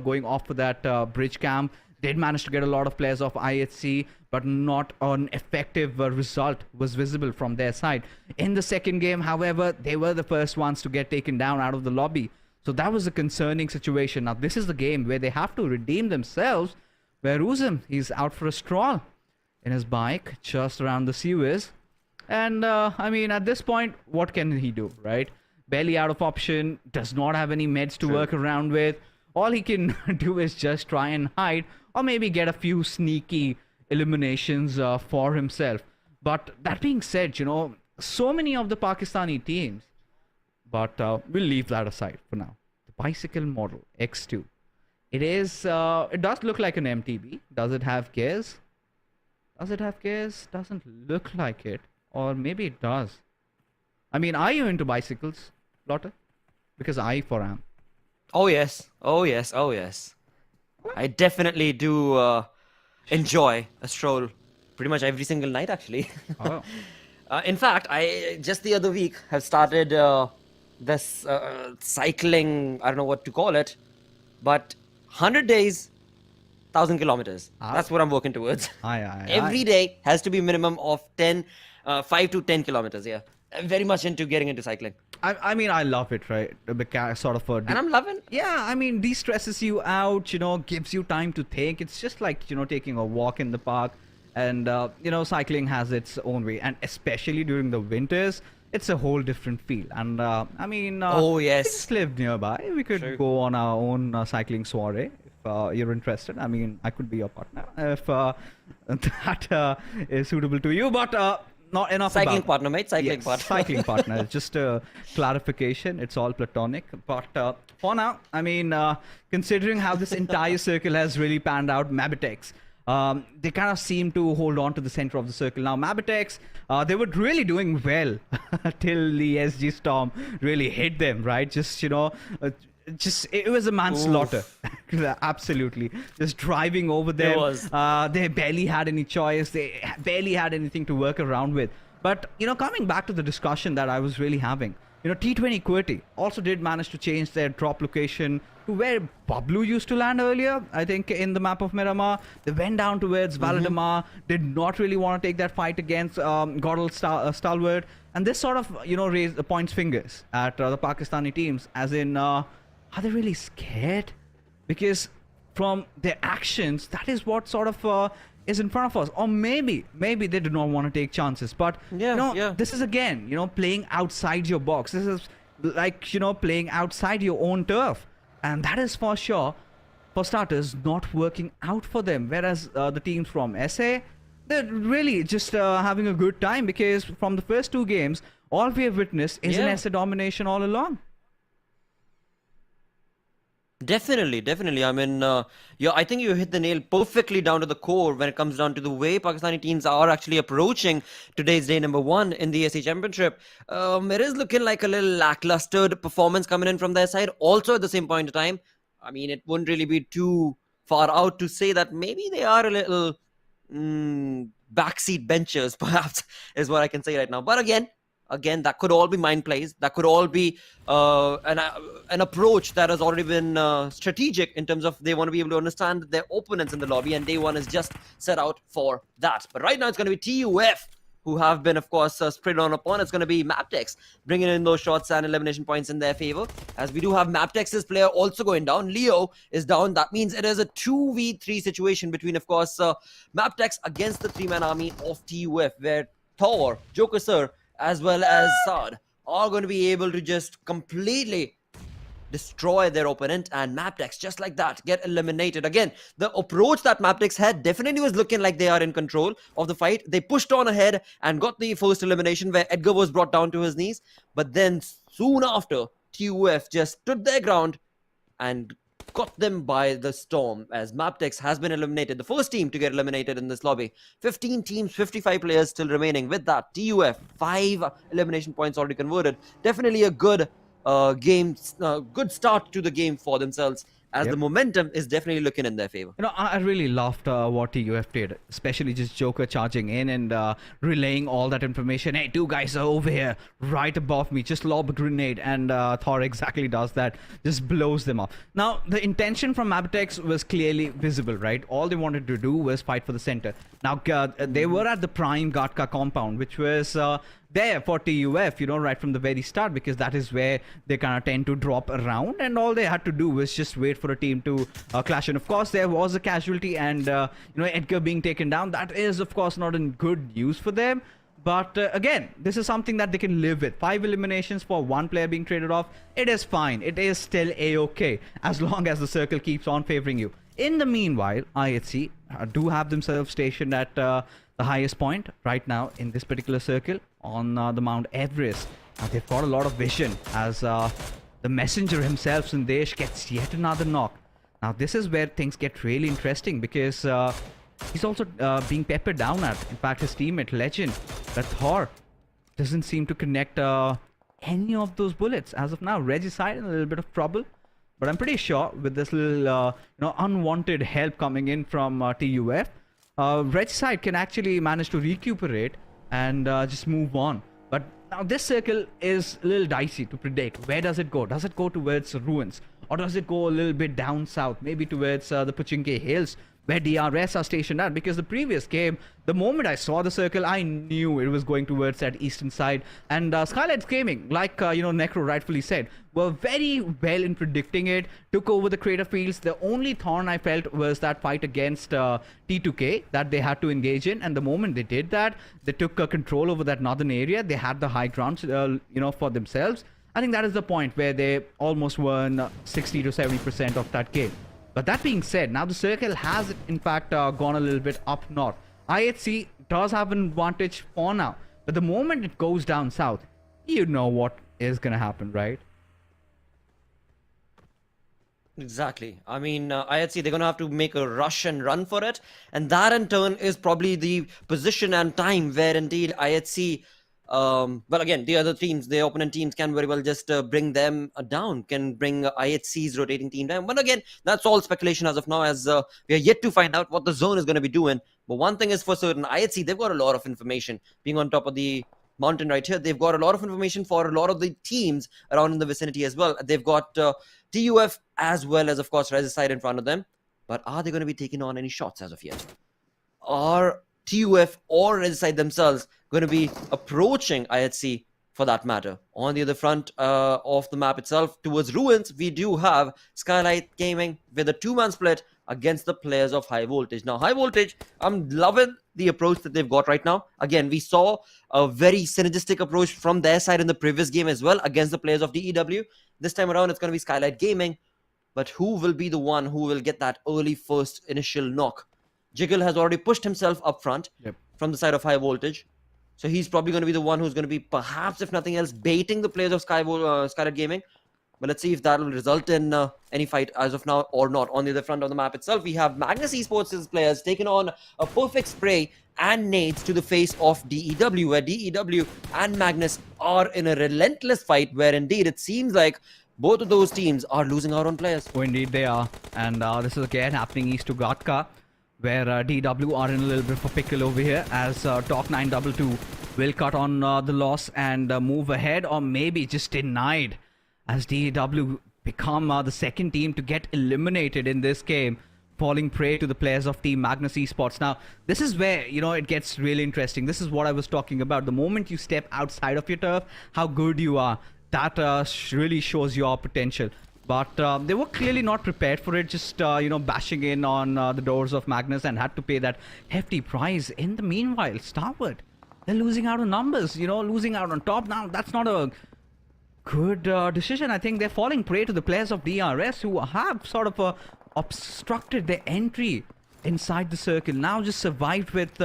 going off for that bridge camp. Did manage to get a lot of players off IHC, but not an effective result was visible from their side. In the second game, however, they were the first ones to get taken down out of the lobby. So that was a concerning situation. Now, this is the game where they have to redeem themselves, where Uzum, he's out for a stroll in his bike just around the sewers. And, at this point, what can he do, right? barely out of option, does not have any meds to work around with. All he can do is just try and hide, or maybe get a few sneaky eliminations for himself. But that being said, you know, so many of the Pakistani teams, but we'll leave that aside for now. The bicycle model X2. It is, it does look like an MTB. Does it have gears? Does it have gears? Doesn't look like it. Or maybe it does. I mean, are you into bicycles, Lotte? Because I for am. Oh yes, oh yes, oh yes. I definitely do enjoy a stroll pretty much every single night actually. Oh. In fact, I just the other week have started this cycling, I don't know what to call it, but 100 days, 1,000 kilometers. That's what I'm working towards. Every day has to be minimum of 5 to 10 kilometers, yeah. I'm very much into getting into cycling. I mean, I love it, right? Because sort of a... And I'm loving. Yeah, I mean, de-stresses you out, you know, gives you time to think. It's just like, you know, taking a walk in the park. And, you know, cycling has its own way. And especially during the winters, it's a whole different feel. And, I mean... oh, yes. We just live nearby. We could go on our own cycling soiree if you're interested. I mean, I could be your partner if that is suitable to you. But... not enough cycling about partner, mate. Cycling partner. Cycling partner. Just a clarification. It's all platonic. But for now, I mean, considering how this entire circle has really panned out, MABETEX, they kind of seem to hold on to the center of the circle. Now, MABETEX, they were really doing well till the SG Storm really hit them, right? Just, you know... it was a manslaughter. Absolutely. Just driving over them. It was. They barely had any choice. They barely had anything to work around with. But, you know, coming back to the discussion that I was really having, you know, T20 QWERTY also did manage to change their drop location to where Bablu used to land earlier, I think, in the map of Miramar. They went down towards Valdemar, did not really want to take that fight against Godlike Stalwart. And this sort of, you know, raised the points fingers at the Pakistani teams, as in... are they really scared? Because from their actions, that is what sort of is in front of us. Or maybe they do not want to take chances. But, you know, this is again, you know, playing outside your box. This is like, you know, playing outside your own turf. And that is for sure, for starters, not working out for them. Whereas the teams from SA, they're really just having a good time. Because from the first two games, all we have witnessed is an SA domination all along. Definitely. I mean, I think you hit the nail perfectly down to the core when it comes down to the way Pakistani teams are actually approaching today's day number 1 in the SA Championship. It is looking like a little lackluster performance coming in from their side. Also, at the same point in time, I mean, it wouldn't really be too far out to say that maybe they are a little backseat benchers, perhaps, is what I can say right now. But again, that could all be mind plays. That could all be an approach that has already been strategic in terms of they want to be able to understand their opponents in the lobby, and day one is just set out for that. But right now it's going to be TUF who have been, of course, spread on upon. It's going to be MABETEX bringing in those shots and elimination points in their favor, as we do have MABETEX's player also going down. Leo is down. That means it is a 2v3 situation between, of course, MABETEX against the 3-man army of TUF, where Thor, Joker Sir, as well as Saad are going to be able to just completely destroy their opponent, and MABETEX, just like that, get eliminated. Again, the approach that MABETEX had definitely was looking like they are in control of the fight. They pushed on ahead and got the first elimination where Edgar was brought down to his knees. But then soon after, TUF just stood their ground and got them by the storm, as MABETEX has been eliminated. The first team to get eliminated in this lobby. 15 teams, 55 players still remaining. With that, TUF, 5 elimination points already converted. Definitely a good good start to the game for themselves, as the momentum is definitely looking in their favor. You know, I really loved what TUF did, especially just Joker charging in and relaying all that information. Hey, 2 guys are over here, right above me. Just lob a grenade, and Thor exactly does that. Just blows them off. Now, the intention from MABETEX was clearly visible, right? All they wanted to do was fight for the center. Now, they were at the prime Gatka compound, which was there for TUF, you know, right from the very start, because that is where they kind of tend to drop around, and all they had to do was just wait for a team to clash. And of course, there was a casualty, and you know, Edgar being taken down. That is, of course, not in good news for them. But again, this is something that they can live with. 5 eliminations for 1 player being traded off, it is fine. It is still a-okay as long as the circle keeps on favoring you. In the meanwhile, IHC do have themselves stationed at the highest point right now in this particular circle on the Mount Everest. They've got a lot of vision as the messenger himself, Sandesh, gets yet another knock. Now, this is where things get really interesting because he's also being peppered down at. In fact, his teammate, Legend, that Thor, doesn't seem to connect any of those bullets. As of now, Regicide in a little bit of trouble. But I'm pretty sure with this little, unwanted help coming in from TUF, Regicide can actually manage to recuperate and just move on. But now this circle is a little dicey to predict. Where does it go? Does it go towards ruins? Or does it go a little bit down south? Maybe towards the Pochinki Hills, where DRS are stationed at, because the previous game, the moment I saw the circle, I knew it was going towards that eastern side. And Skylightz Gaming, like Necro rightfully said, were very well in predicting it, took over the crater fields. The only thorn I felt was that fight against T2K that they had to engage in, and the moment they did that, they took control over that northern area. They had the high ground, for themselves. I think that is the point where they almost won 60 to 70% of that game. But that being said, now the circle has, in fact, gone a little bit up north. IHC does have an advantage for now. But the moment it goes down south, you know what is going to happen, right? Exactly. I mean, IHC, they're going to have to make a rush and run for it. And that, in turn, is probably the position and time where, indeed, IHC... well, again, the other teams, the opponent teams can very well just bring them down, can bring IHC's rotating team down. But again, that's all speculation as of now, as we are yet to find out what the zone is going to be doing. But one thing is for certain, IHC, they've got a lot of information. Being on top of the mountain right here, they've got a lot of information for a lot of the teams around in the vicinity as well. They've got TUF as well as, of course, Regicide in front of them. But are they going to be taking on any shots as of yet? Are TUF or Regicide themselves going to be approaching IHC for that matter? On the other front of the map itself, towards ruins, we do have Skylightz Gaming with a 2-man split against the players of High Voltage. Now, High Voltage, I'm loving the approach that they've got right now. Again, we saw a very synergistic approach from their side in the previous game as well against the players of DEW. This time around, it's going to be Skylightz Gaming. But who will be the one who will get that early first initial knock? Jiggle has already pushed himself up front from the side of High Voltage. So he's probably going to be the one who's going to be, perhaps, if nothing else, baiting the players of Skylightz Gaming. But let's see if that will result in any fight as of now or not. On the other front of the map itself, we have Magnus Esports' players taking on a perfect spray and nades to the face of DEW, where DEW and Magnus are in a relentless fight, where indeed it seems like both of those teams are losing out on players. Oh, indeed they are. And this is again happening east to Gatka, where DW are in a little bit of a pickle over here, as Talk 922 will cut on the loss and move ahead, or maybe just denied, as DW become the second team to get eliminated in this game, falling prey to the players of Team Magnus Esports. Now, this is where, it gets really interesting. This is what I was talking about. The moment you step outside of your turf, how good you are, that really shows your potential. But they were clearly not prepared for it, just, bashing in on the doors of Magnus and had to pay that hefty price. In the meanwhile, Stalwart, they're losing out on numbers, losing out on top. Now, that's not a good decision. I think they're falling prey to the players of DRS, who have sort of obstructed their entry inside the circle. Now just survived with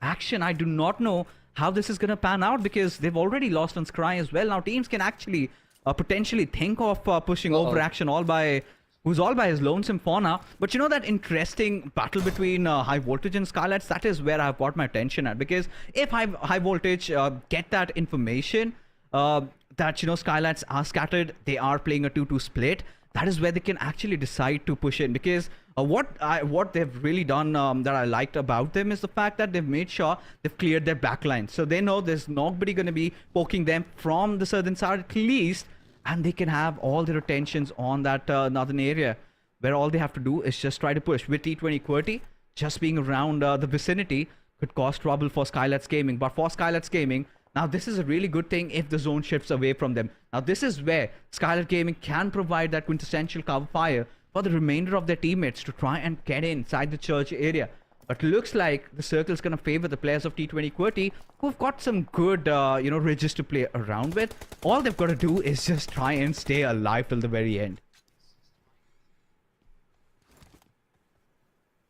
action. I do not know how this is going to pan out, because they've already lost on Scry as well. Now teams can actually potentially think of pushing over action who's all by his lonesome for now. But that interesting battle between High Voltage and Skylightz, that is where I've got my attention at. Because if High Voltage get that information that Skylightz are scattered, they are playing a 2-2 split, that is where they can actually decide to push in. Because what they've really done that I liked about them is the fact that they've made sure they've cleared their backline. So they know there's nobody going to be poking them from the southern side at least, and they can have all their attentions on that northern area, where all they have to do is just try to push. With T20 QWERTY just being around the vicinity could cause trouble for Skylightz Gaming. But for Skylightz Gaming, now this is a really good thing if the zone shifts away from them. Now this is where Skylightz Gaming can provide that quintessential cover fire for the remainder of their teammates to try and get inside the church area. But looks like the circle's going to favor the players of T20 QWERTY, who've got some good, ridges to play around with. All they've got to do is just try and stay alive till the very end.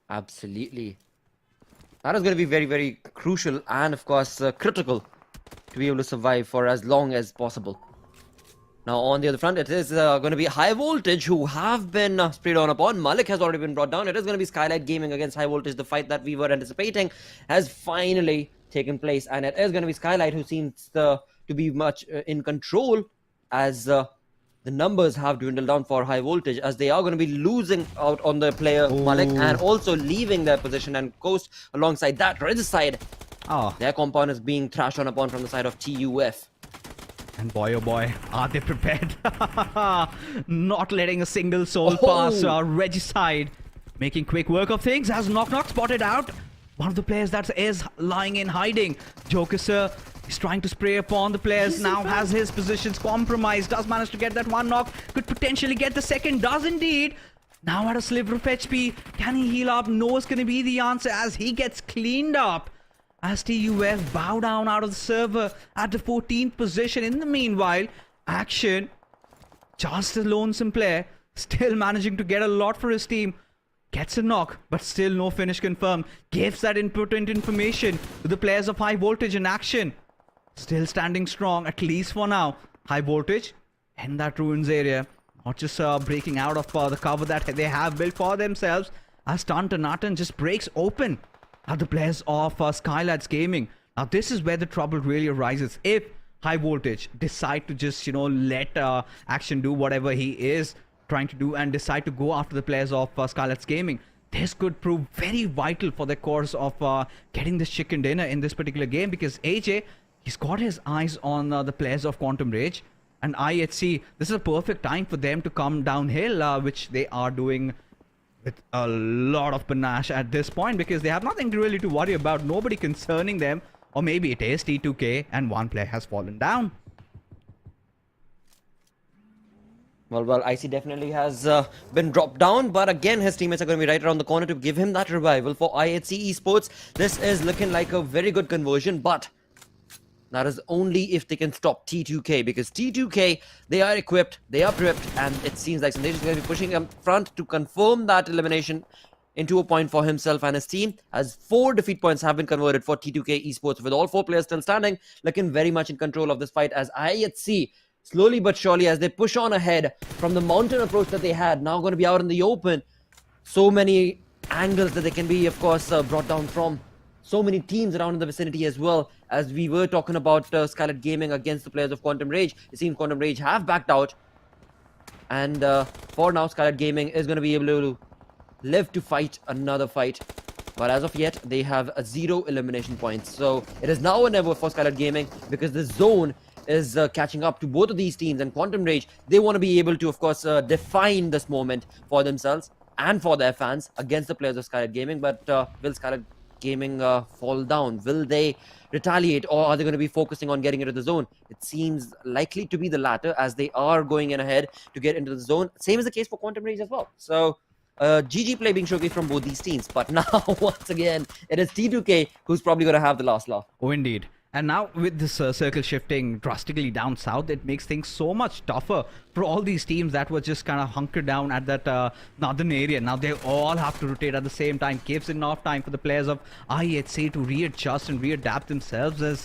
Absolutely. That is going to be very, very crucial and, of course, critical to be able to survive for as long as possible. Now, on the other front, it is going to be High Voltage who have been sprayed on upon. Malik has already been brought down. It is going to be Skylightz Gaming against High Voltage. The fight that we were anticipating has finally taken place. And it is going to be Skylightz who seems to be much in control, as the numbers have dwindled down for High Voltage, as they are going to be losing out on the player Malik and also leaving their position. And Coast alongside that, Red side, their compound is being thrashed on upon from the side of TUF. And boy, oh boy, are they prepared? Not letting a single soul pass Regicide. Making quick work of things as Knock spotted out one of the players that is lying in hiding. Joker Sir is trying to spray upon the players. Now has his positions compromised. Does manage to get that one knock. Could potentially get the second. Does indeed. Now at a sliver of HP. Can he heal up? No is going to be the answer as he gets cleaned up. As TUF bow down out of the server at the 14th position. In the meanwhile, Action, just a lonesome player, still managing to get a lot for his team. Gets a knock, but still no finish confirmed. Gives that important information to the players of High Voltage in Action. Still standing strong, at least for now. High Voltage in that ruins area. Not just breaking out of the cover that they have built for themselves. As Tantanatan just breaks open at the players of Skylightz Gaming. Now this is where the trouble really arises. If High Voltage decide to just, let Action do whatever he is trying to do and decide to go after the players of Skylightz Gaming, this could prove very vital for the course of getting this chicken dinner in this particular game, because AJ, he's got his eyes on the players of Quantum Rage and IHC. This is a perfect time for them to come downhill, which they are doing with a lot of panache at this point, because they have nothing really to worry about, nobody concerning them. Or maybe it is T2K and one player has fallen down. Well, IC definitely has been dropped down, but again, his teammates are going to be right around the corner to give him that revival. For IHC Esports, this is looking like a very good conversion, but that is only if they can stop T2K, because T2K, they are equipped, they are prepped, and it seems like Sandesh is going to be pushing up front to confirm that elimination into a point for himself and his team, as 4 defeat points have been converted for T2K Esports, with all 4 players still standing, looking very much in control of this fight, as IHC, slowly but surely, as they push on ahead from the mountain approach that they had, now going to be out in the open. So many angles that they can be, of course, brought down from. So many teams around in the vicinity as well, as we were talking about Skylightz Gaming against the players of Quantum Rage. It seems Quantum Rage have backed out, and for now Skylightz Gaming is going to be able to live to fight another fight, but as of yet they have 0 elimination points. So it is now or never for Skylightz Gaming, because the zone is catching up to both of these teams, and Quantum Rage, they want to be able to, of course, define this moment for themselves and for their fans against the players of Skylightz Gaming. But will Skylightz Gaming fall down? Will they retaliate, or are they going to be focusing on getting into the zone? It seems likely to be the latter, as they are going in ahead to get into the zone. Same is the case for Quantum Rage as well. So GG play being showcased from both these teams, but now once again it is T2K who's probably going to have the last laugh. Oh indeed. And now with this circle shifting drastically down south, it makes things so much tougher for all these teams that were just kind of hunkered down at that northern area. Now they all have to rotate at the same time. Gives enough time for the players of IHC to readjust and readapt themselves, as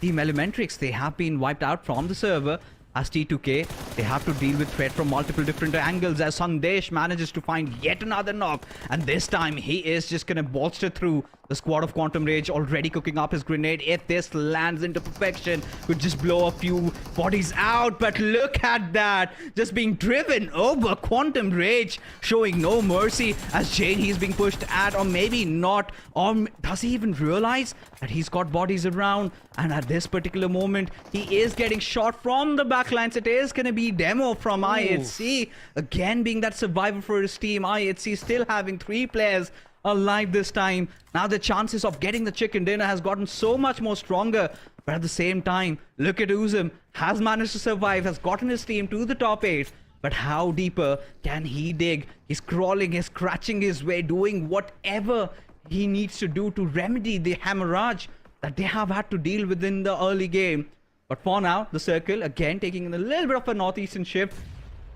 Team Elementrix, they have been wiped out from the server. As T2K, they have to deal with threat from multiple different angles, as Sandesh manages to find yet another knock, and this time he is just gonna bolster through the squad of Quantum Rage, already cooking up his grenade. If this lands into perfection, could just blow a few bodies out, but look at that, just being driven over. Quantum Rage showing no mercy, as Jane, he's being pushed at, or maybe not, or does he even realize that he's got bodies around? And at this particular moment, he is getting shot from the backlines. It is going to be Demo from IHC, again being that survivor for his team. IHC still having 3 players alive this time. Now the chances of getting the chicken dinner has gotten so much more stronger, but at the same time, look at Uzum, has managed to survive, has gotten his team to the top 8, but how deeper can he dig? He's crawling, he's scratching his way, doing whatever he needs to do to remedy the hemorrhage that they have had to deal with in the early game. But for now, the circle again taking a little bit of a northeastern shift,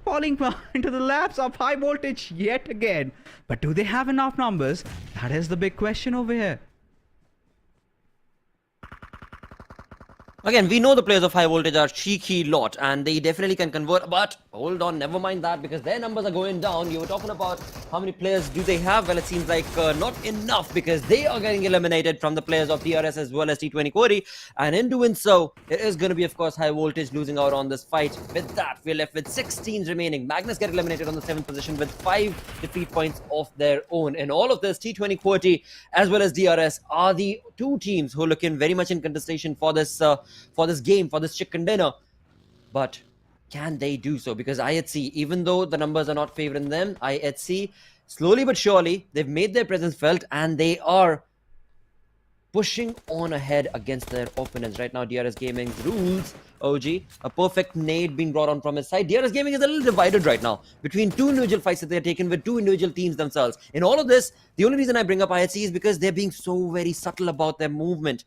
falling into the laps of high voltage yet again. But do they have enough numbers? That is the big question over here. Again, we know the players of high voltage are cheeky lot and they definitely can convert, but hold on, never mind that because their numbers are going down. You were talking about how many players do they have? Well, it seems like not enough because they are getting eliminated from the players of DRS as well as T20 Query, and in doing so, it is going to be, of course, high voltage losing out on this fight. With that, we're left with 6 teams remaining. Magnus get eliminated on the 7th position with 5 defeat points of their own. In all of this, T20 Query as well as DRS are the 2 teams who are looking very much in contestation for this game, for this chicken dinner. But can they do so? Because IHC, even though the numbers are not favoring them, IHC, slowly but surely, they've made their presence felt and they are pushing on ahead against their opponents. Right now, DRS Gaming's rules, OG, a perfect nade being brought on from his side. DRS Gaming is a little divided right now between 2 individual fights that they're taking with 2 individual teams themselves. In all of this, the only reason I bring up IHC is because they're being so very subtle about their movement.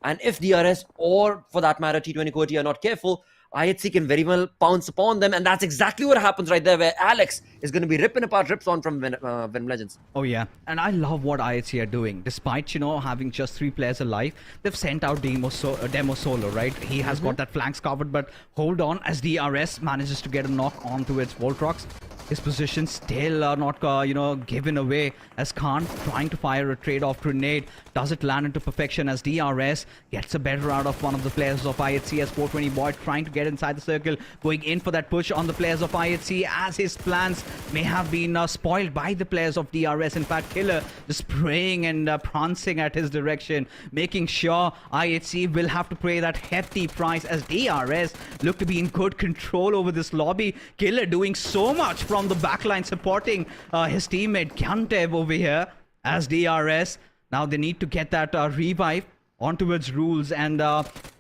And if DRS or, for that matter, T20 Query are not careful, IHC can very well pounce upon them. And that's exactly what happens right there, where Alex is going to be ripping apart Rips on from VENOM Legends. Oh, yeah. And I love what IHC are doing. Despite, you know, having just 3 players alive, they've sent out Demo Solo, right? He has got that flanks covered, but hold on as DRS manages to get a knock onto its Voltrox. His position still not, given away as Khan trying to fire a trade-off grenade. Does it land into perfection as DRS gets a better out of one of the players of IHC as 420 Boy trying to get inside the circle, going in for that push on the players of IHC as his plans may have been spoiled by the players of DRS. In fact, Killer just praying and prancing at his direction, making sure IHC will have to pay that hefty price as DRS look to be in good control over this lobby. Killer doing so much from the backline, supporting his teammate Gyantev over here as DRS. Now they need to get that revive onto its rules and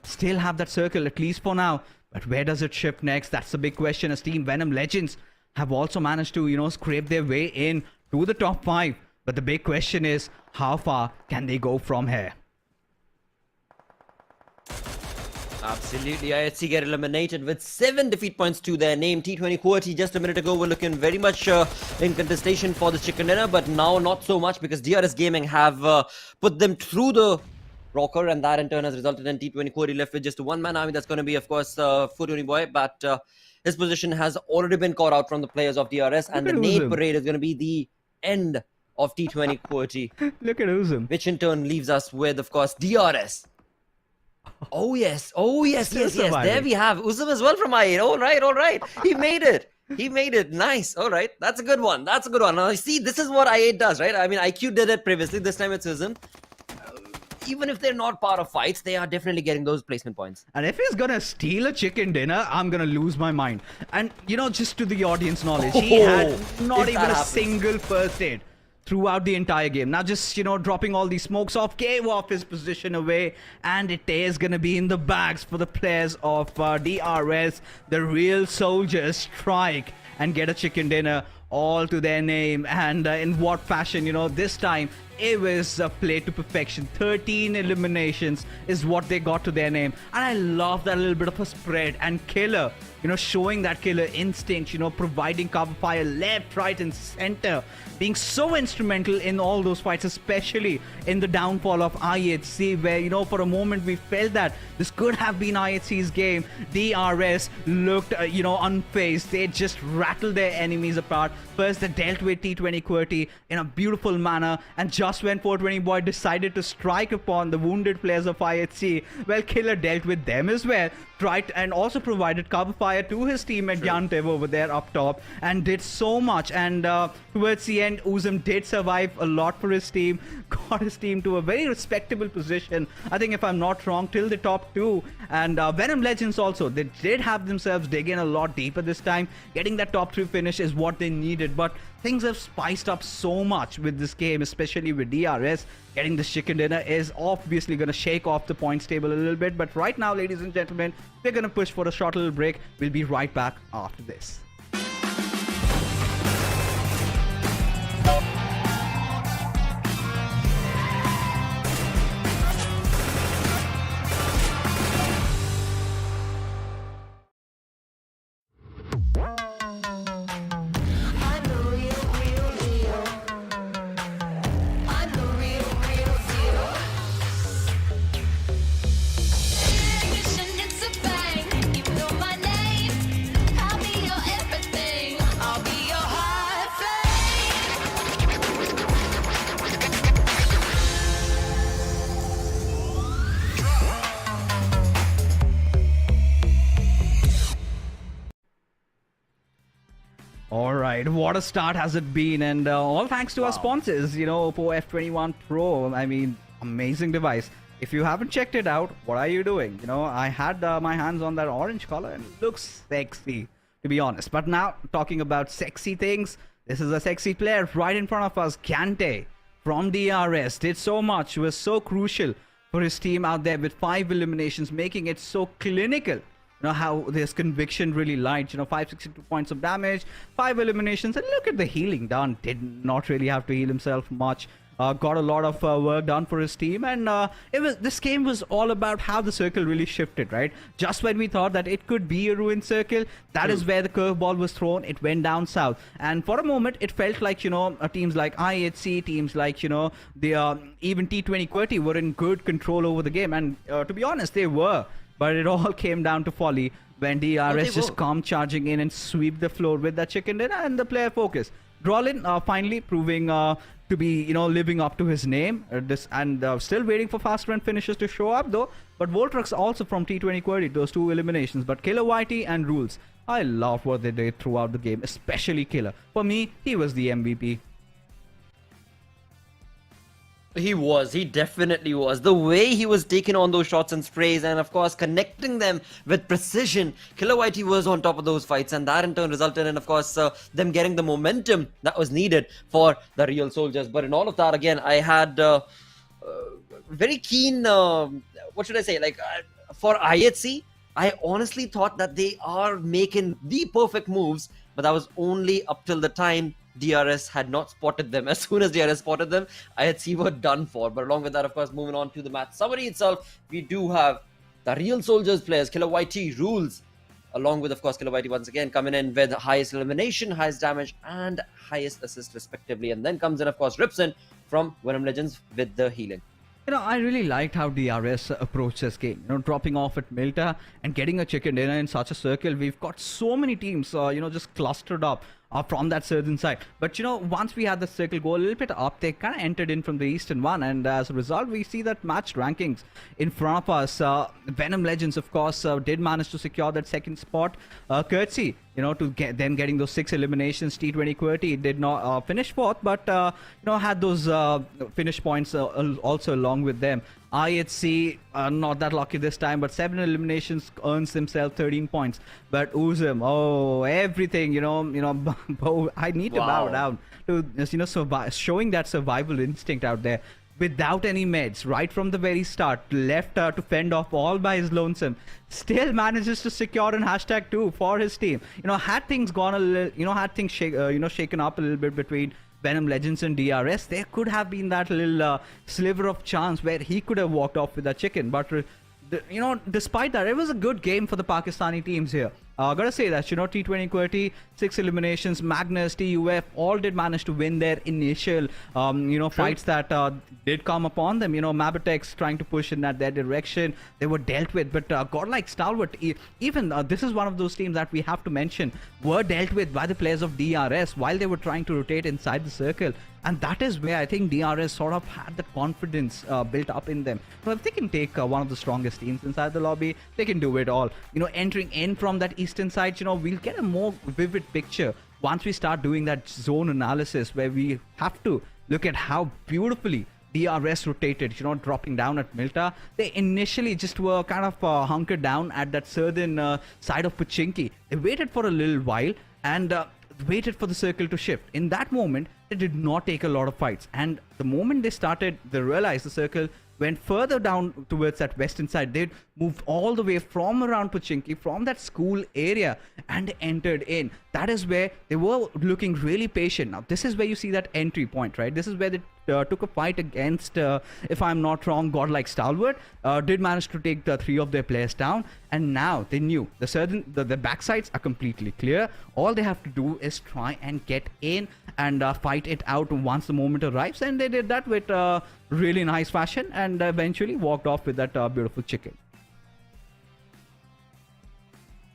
still have that circle, at least for now. But where does it shift next? That's the big question, as Team VENOM Legends have also managed to, scrape their way in to the top 5. But the big question is, how far can they go from here? Absolutely, IHC get eliminated with 7 defeat points to their name. T20 Query just a minute ago were looking very much in contestation for the chicken dinner, but now not so much because DRS Gaming have put them through the rocker, and that in turn has resulted in T20 Query left with just a 1-man army. That's going to be, of course, 420 Boy, but his position has already been caught out from the players of DRS, and the nade parade is going to be the end of T20 Query. Look at Uzum. Which in turn leaves us with, of course, DRS. Oh yes, yes. There we have Uzum as well from I8. All right. He made it. Nice. All right. That's a good one. Now, see, this is what I8 does, right? I mean, IQ did it previously. This time it's Uzum. Even if they're not part of fights, they are definitely getting those placement points. And if he's gonna steal a chicken dinner, I'm gonna lose my mind. And, just to the audience knowledge, he had not even a single first aid throughout the entire game. Now just, dropping all these smokes off, gave off his position away, and it is gonna be in the bags for the players of DRS. The real soldiers strike and get a chicken dinner all to their name. And in what fashion? This time it was played to perfection. 13 eliminations is what they got to their name, and I love that little bit of a spread. And Killer, showing that killer instinct, providing cover fire left, right, and center, being so instrumental in all those fights, especially in the downfall of IHC, where, for a moment we felt that this could have been IHC's game. DRS looked, unfazed. They just rattled their enemies apart. First, they dealt with T20 Query in a beautiful manner, and just when 420 Boy decided to strike upon the wounded players of IHC, well, Killer dealt with them as well. Tried and also provided cover fire to his teammate Gyantev over there up top, and did so much. And towards the end, Uzum did survive a lot for his team, got his team to a very respectable position, I think, if I'm not wrong, till the top 2. And VENOM Legends also, they did have themselves dig in a lot deeper this time. Getting that top 3 finish is what they needed, but things have spiced up so much with this game, especially with DRS. Getting this chicken dinner is obviously going to shake off the points table a little bit. But right now, ladies and gentlemen, we're going to push for a short little break. We'll be right back after this. right, what a start has it been, and all thanks to our sponsors, Oppo F21 Pro. I mean, amazing device. If you haven't checked it out, what are you doing? I had my hands on that orange color and it looks sexy, to be honest. But now, talking about sexy things, this is a sexy player right in front of us, Kante from DRS. Did so much, was so crucial for his team out there with 5 eliminations, making it so clinical. How this conviction really light, 562 points of damage, 5 eliminations, and look at the healing done. Did not really have to heal himself much. Got a lot of work done for his team, and this game was all about how the circle really shifted, right? Just when we thought that it could be a ruined circle, that is where the curveball was thrown. It went down south, and for a moment it felt like teams like IHC, teams like the even T2K QWERTY were in good control over the game, and to be honest, they were. But it all came down to folly when DRS just come charging in and sweep the floor with that chicken dinner and the player focus. Drolin finally proving to be living up to his name, still waiting for fast run finishes to show up though. But Voltrux also from T2K QWERTY, those 2 eliminations. But Killer YT and Rules, I love what they did throughout the game, especially Killer. For me, he was the MVP. He definitely was. The way he was taking on those shots and sprays and of course connecting them with precision. Killer YT was on top of those fights, and that in turn resulted in, of course, them getting the momentum that was needed for the real soldiers. But in all of that, again, I had very keen, what should I say, for IHC, I honestly thought that they are making the perfect moves, but that was only up till the time DRS had not spotted them. As soon as DRS spotted them, IHC were done for. But along with that, of course, moving on to the match summary itself, we do have the real soldiers players, Killer YT, Rules, along with, of course, Killer YT once again coming in with highest elimination, highest damage, and highest assist respectively. And then comes in, of course, Ripson from VENOM Legends with the healing. I really liked how DRS approached this game. Dropping off at Milta and getting a chicken dinner in such a circle. We've got so many teams, just clustered up from that certain side. But, once we had the circle go a little bit up, they kind of entered in from the eastern one. And as a result, we see that matched rankings in front of us. VENOM Legends, of course, did manage to secure that second spot. Courtesy, to getting those 6 eliminations. T2K QWERTY did not finish 4th, but, had those finish points also along with them. IHC, not that lucky this time, but 7 eliminations, earns himself 13 points. But Uzum, everything, I need to bow down to, showing that survival instinct out there. Without any meds, right from the very start, left to fend off all by his lonesome, still manages to secure an #2 for his team. Had things gone a little, had things shaken up a little bit between VENOM Legends and DRS, there could have been that little sliver of chance where he could have walked off with that chicken. But despite that, it was a good game for the Pakistani teams here. Gotta say that, T2K QWERTY, 6 eliminations, Magnus, TUF, all did manage to win their initial, fights that did come upon them. MABETEX trying to push in their direction, they were dealt with. But Godlike Stalwart, even this is one of those teams that we have to mention, were dealt with by the players of DRS while they were trying to rotate inside the circle. And that is where I think DRS sort of had the confidence built up in them. If they can take one of the strongest teams inside the lobby, they can do it all. Entering in from that eastern side, we'll get a more vivid picture once we start doing that zone analysis, where we have to look at how beautifully DRS rotated, dropping down at Milta. They initially just were kind of hunkered down at that southern side of Pochinki. They waited for a little while and waited for the circle to shift. In that moment, they did not take a lot of fights. And the moment they realized the circle went further down towards that western side. They moved all the way from around Pochinki, from that school area, and entered in. That is where they were looking really patient. Now, this is where you see that entry point, right? This is where they took a fight against, if I'm not wrong, Godlike Stalwart. Did manage to take the 3 of their players down. And now they knew the backsides are completely clear. All they have to do is try and get in and fight it out once the moment arrives. And they did that with really nice fashion, and eventually walked off with that beautiful chicken.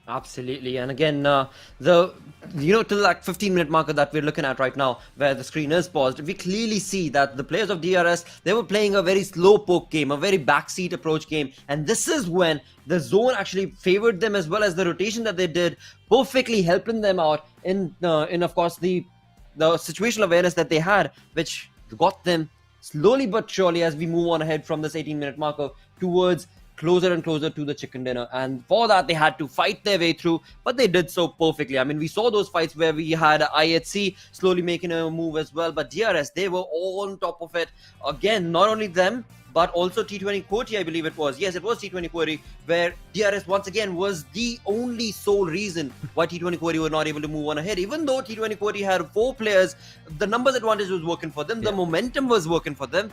Absolutely, and again, till that 15-minute marker that we're looking at right now, where the screen is paused, we clearly see that the players of DRS, they were playing a very slow poke game, a very backseat approach game, and this is when the zone actually favored them, as well as the rotation that they did, perfectly helping them out in of course the situational awareness that they had, which got them slowly but surely as we move on ahead from this 18-minute marker towards closer and closer to the chicken dinner. And for that, they had to fight their way through, but they did so perfectly. I mean, we saw those fights where we had IHC slowly making a move as well, but DRS, they were all on top of it. Again, not only them, but also T20 Quoty, I believe it was. Yes, it was T20 Quoty, where DRS once again was the only sole reason why T20 Quoty were not able to move on ahead. Even though T20 Quoty had 4 players, the numbers advantage was working for them, the momentum was working for them.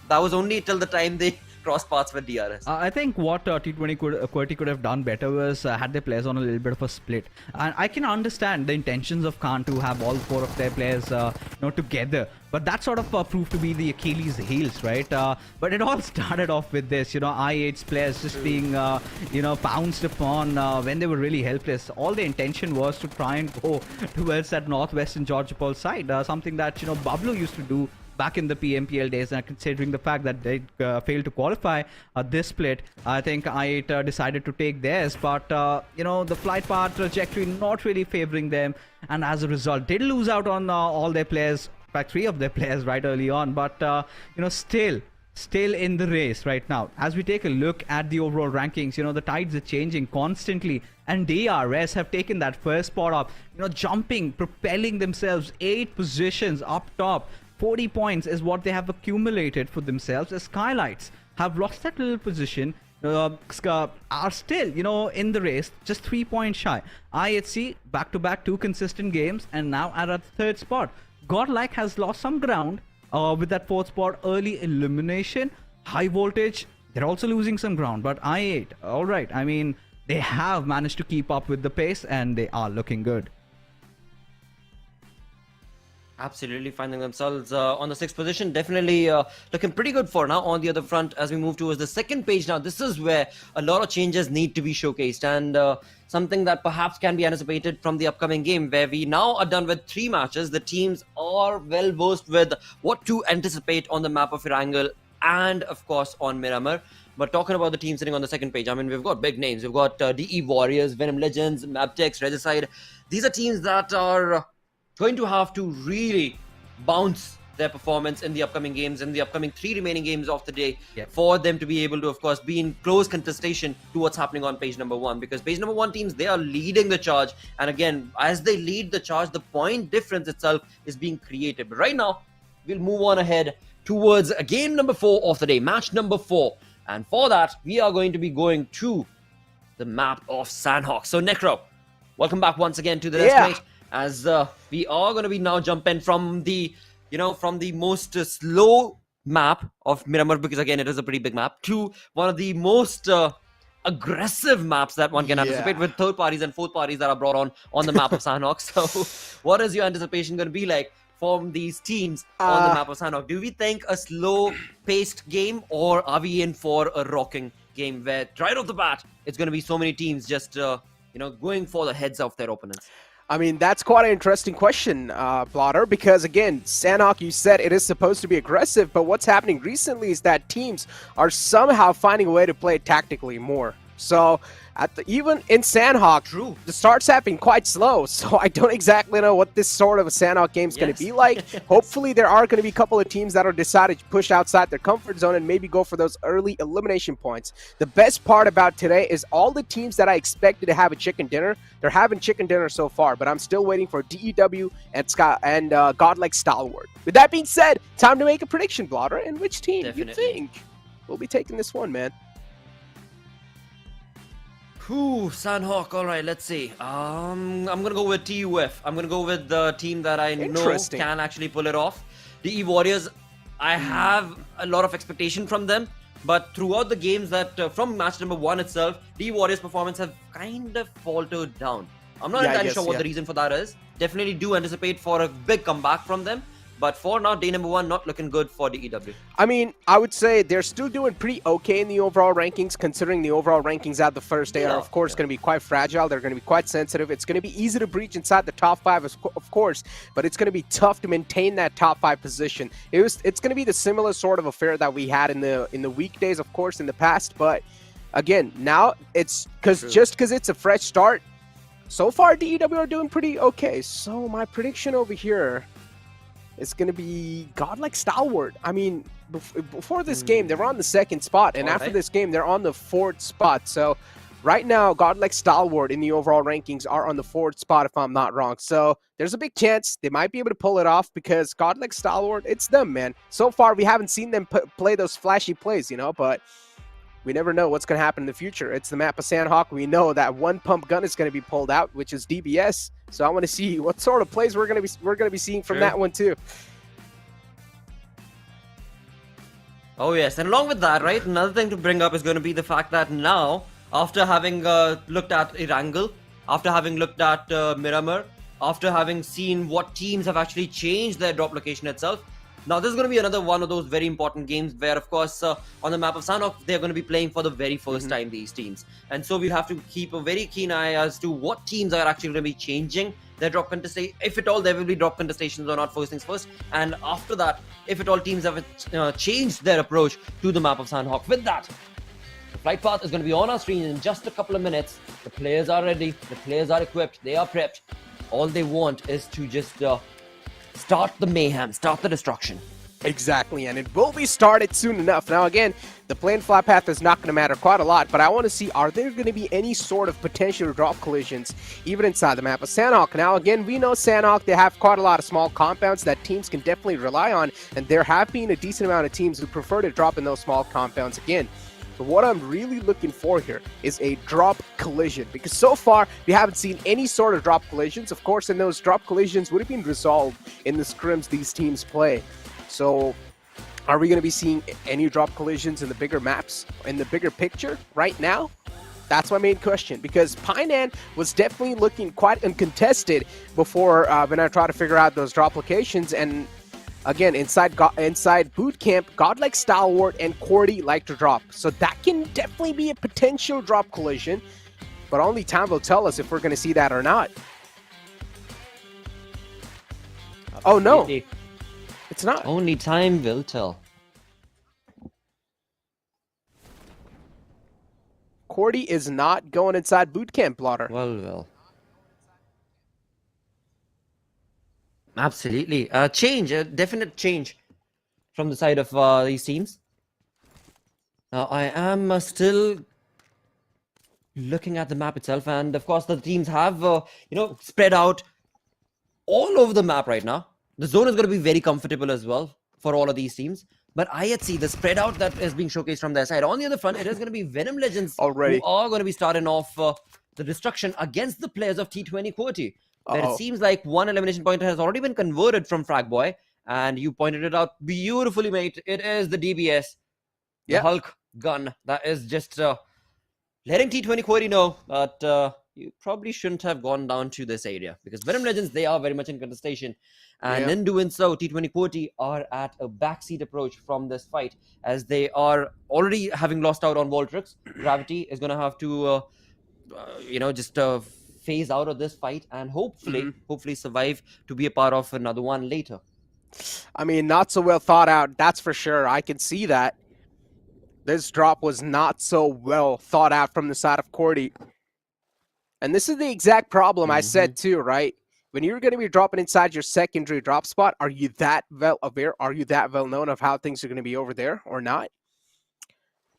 That was only till the time they cross paths with DRS. I think what T20 Quoty could have done better was had their players on a little bit of a split. And I can understand the intentions of Khan to have all 4 of their players together. But that sort of proved to be the Achilles heels, right? But it all started off with this, I8's players just being, pounced upon when they were really helpless. All the intention was to try and go towards that northwestern Georgia Paul side, something that, Bablu used to do back in the PMPL days, and considering the fact that they failed to qualify this split, I think I8 decided to take theirs, but the flight path trajectory not really favoring them, and as a result did lose out on all their players, in fact 3 of their players right early on, but still in the race right now. As we take a look at the overall rankings, the tides are changing constantly, and DRS have taken that first spot up, jumping, propelling themselves 8 positions up top. 40 points is what they have accumulated for themselves, as Skylightz have lost that little position, are still, in the race, just 3 points shy. IHC, back-to-back 2 consistent games, and now at a 3rd spot. Godlike has lost some ground with that 4th spot, early elimination. High Voltage, they're also losing some ground, but I8, alright, I mean, they have managed to keep up with the pace, and they are looking good. Absolutely finding themselves on the 6th position. Definitely looking pretty good for now. On the other front, as we move towards the 2nd page now, this is where a lot of changes need to be showcased, and something that perhaps can be anticipated from the upcoming game, where we now are done with 3 matches. The teams are well versed with what to anticipate on the map of Erangel and of course on Miramar. But talking about the team sitting on the 2nd page, I mean, we've got big names. We've got DE Warriors, VENOM Legends, MABETEX, Regicide. These are teams that are going to have to really bounce their performance in the upcoming games, in the upcoming 3 remaining games of the day, for them to be able to, of course, be in close contestation to what's happening on page number 1. Because page number 1 teams, they are leading the charge. And again, as they lead the charge, the point difference itself is being created. But right now, we'll move on ahead towards game number 4 of the day, match number 4. And for that, we are going to be going to the map of Sanhok. So, Necro, welcome back once again to the Destination. As we are going to be now jumping from the, from the most slow map of Miramar, because again, it is a pretty big map, to one of the most aggressive maps that one can anticipate, with 3rd parties and 4th parties that are brought on the map of Sanhok. So what is your anticipation going to be like from these teams on the map of Sanhok? Do we think a slow-paced game, or are we in for a rocking game where right off the bat, it's going to be so many teams just, going for the heads of their opponents? I mean, that's quite an interesting question, Blotter, because again, Sanhok, you said it is supposed to be aggressive, but what's happening recently is that teams are somehow finding a way to play tactically more. So, even in Sanhok, the start's happening quite slow, so I don't exactly know what this sort of a Sanhok game is going to be like. Hopefully, there are going to be a couple of teams that are decided to push outside their comfort zone and maybe go for those early elimination points. The best part about today is all the teams that I expected to have a chicken dinner, they're having chicken dinner so far, but I'm still waiting for DEW and Godlike Stalwart. With that being said, time to make a prediction, Blotter, and which team you think will be taking this one, man? Sanhok, alright, let's see. I'm gonna go with TUF. I'm gonna go with the team that I know can actually pull it off. DE Warriors, I have a lot of expectation from them, but throughout the games that, from match number 1 itself, DE Warriors' performance have kind of faltered down. I'm not entirely sure what the reason for that is. Definitely do anticipate for a big comeback from them, But for now, day number 1 not looking good for the EW. I mean, I would say they're still doing pretty okay in the overall rankings, considering the overall rankings at the first day are, of course, going to be quite fragile. They're going to be quite sensitive. It's going to be easy to breach inside the top 5, of course, but it's going to be tough to maintain that top 5 position. It's going to be the similar sort of affair that we had in the weekdays, of course, in the past. But again, now it's just because it's a fresh start. So far, DEW are doing pretty okay. So my prediction over here is going to be Godlike Stalwart. I mean, before this game, they were on the 2nd spot, and after this game, they're on the 4th spot. So right now, Godlike Stalwart in the overall rankings are on the 4th spot, if I'm not wrong. So there's a big chance they might be able to pull it off because Godlike Stalwart, it's them, man. So far, we haven't seen them play those flashy plays, you know, but we never know what's going to happen in the future. It's the map of Sanhok. We know that one pump gun is going to be pulled out, which is DBS. So I want to see what sort of plays we're going to be seeing from that one too. Oh yes, and along with that, right, another thing to bring up is going to be the fact that now, after having looked at Erangel, after having looked at Miramar, after having seen what teams have actually changed their drop location itself, now this is going to be another one of those very important games where, of course, on the map of Sanhok, they're going to be playing for the very first time, these teams. And so we'll have to keep a very keen eye as to what teams are actually going to be changing their drop contestation. If at all there will be drop contestations or not, first things first. And after that, if at all teams have changed their approach to the map of Sanhok. With that, the flight path is going to be on our screen in just a couple of minutes. The players are ready. The players are equipped. They are prepped. All they want is to just start the mayhem, start the destruction. Exactly, and it will be started soon enough. Now again, the plane flight path is not going to matter quite a lot, but I want to see, are there going to be any sort of potential drop collisions even inside the map of Sanhok? Now again, we know Sanhok, they have quite a lot of small compounds that teams can definitely rely on, and there have been a decent amount of teams who prefer to drop in those small compounds again. But what I'm really looking for here is a drop collision, because so far we haven't seen any sort of drop collisions. Of course, and those drop collisions would have been resolved in the scrims these teams play. So are we going to be seeing any drop collisions in the bigger maps, in the bigger picture right now? That's my main question, because Painan was definitely looking quite uncontested before when I try to figure out those drop locations. And again, inside boot camp, Godlike Stalwart and Cordy like to drop. So that can definitely be a potential drop collision, but only time will tell us if we're going to see that or not. Oh no, it's not. Only time will tell. Cordy is not going inside boot camp, Blotter. Well. Absolutely. Change, a definite change from the side of these teams. Now, I am still looking at the map itself, and of course, the teams have, spread out all over the map right now. The zone is going to be very comfortable as well for all of these teams. But IHC, the spread out that is being showcased from their side. On the other front, it is going to be VENOM Legends already who are going to be starting off the destruction against the players of T20 QWERTY. Where it seems like one elimination point has already been converted from Fragboy, and you pointed it out beautifully, mate. It is the DBS, the Hulk gun that is just letting T20 QWERTY know that you probably shouldn't have gone down to this area, because VENOM Legends, they are very much in contestation, and in doing so, T20 QWERTY are at a backseat approach from this fight, as they are already having lost out on Voltrix. Gravity is going to have to, phase out of this fight and hopefully survive to be a part of another one later. I mean, not so well thought out, that's for sure. I can see that. This drop was not so well thought out from the side of QWERTY. And this is the exact problem I said too, right? When you're going to be dropping inside your secondary drop spot, are you that well aware? Are you that well known of how things are going to be over there or not?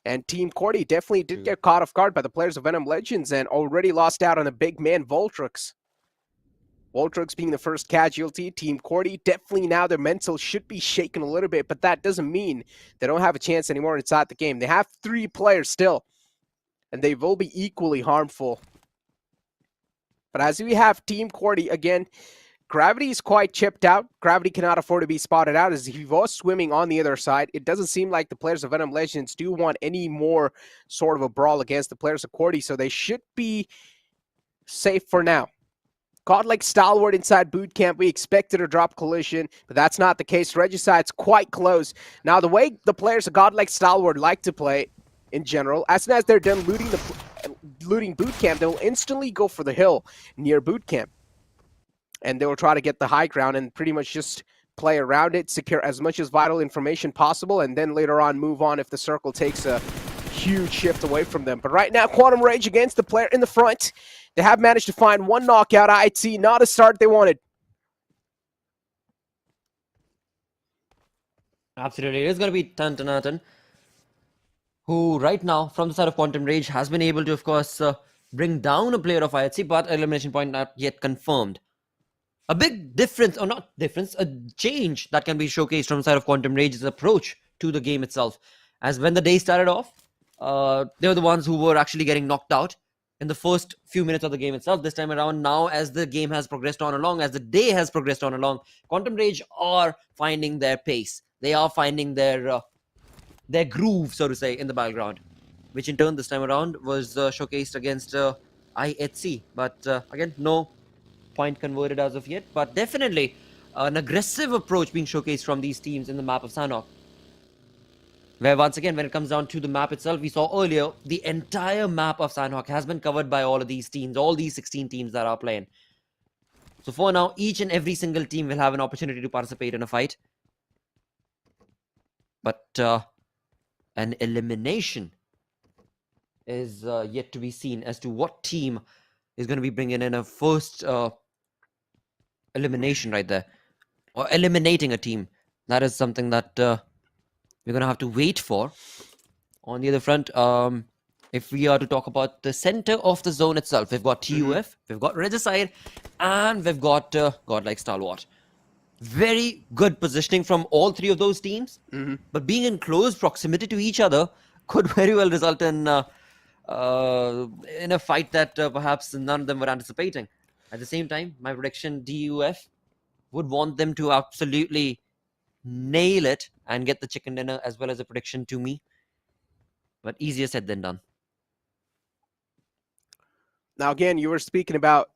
And Team QWERTY definitely did get caught off guard by the players of VENOM Legends and already lost out on a big man, Voltrix. Voltrix being the first casualty. Team QWERTY, definitely now their mental should be shaken a little bit, but that doesn't mean they don't have a chance anymore inside the game. They have 3 players still, and they will be equally harmful. But as we have Team QWERTY, again, Gravity is quite chipped out. Gravity cannot afford to be spotted out as he was swimming on the other side. It doesn't seem like the players of VENOM Legends do want any more sort of a brawl against the players of QWERTY, so they should be safe for now. Godlike Stalwart inside boot camp. We expected a drop collision, but that's not the case. Regicide's quite close. Now, the way the players of Godlike Stalwart like to play in general, as soon as they're done looting boot camp, they'll instantly go for the hill near boot camp. And they will try to get the high ground and pretty much just play around it, secure as much as vital information possible, and then later on move on if the circle takes a huge shift away from them. But right now, Quantum Rage against the player in the front. They have managed to find one knockout. IT, not a start they wanted. Absolutely. It is going to be Tantanatan, who right now, from the side of Quantum Rage, has been able to, of course, bring down a player of IHC, but elimination point not yet confirmed. A big difference, or not difference, a change that can be showcased from the side of Quantum Rage's approach to the game itself. As when the day started off, they were the ones who were actually getting knocked out in the first few minutes of the game itself. This time around, now as the game has progressed on along, as the day has progressed on along, Quantum Rage are finding their pace. They are finding their groove, so to say, in the battleground, which in turn this time around was showcased against IHC. But again, no point converted as of yet, but definitely an aggressive approach being showcased from these teams in the map of Sanhok. Where once again, when it comes down to the map itself, we saw earlier, the entire map of Sanhok has been covered by all of these teams, all these 16 teams that are playing. So for now, each and every single team will have an opportunity to participate in a fight. But an elimination is yet to be seen as to what team is going to be bringing in a first elimination right there. Or eliminating a team. That is something that we're going to have to wait for. On the other front, if we are to talk about the center of the zone itself, we've got TUF, we've got Regicide, and we've got Godlike Stalwart. Very good positioning from all three of those teams, but being in close proximity to each other could very well result in a fight that perhaps none of them were anticipating. At the same time, my prediction, DUF would want them to absolutely nail it and get the chicken dinner as well as a prediction to me. But easier said than done. Now, again, you were speaking about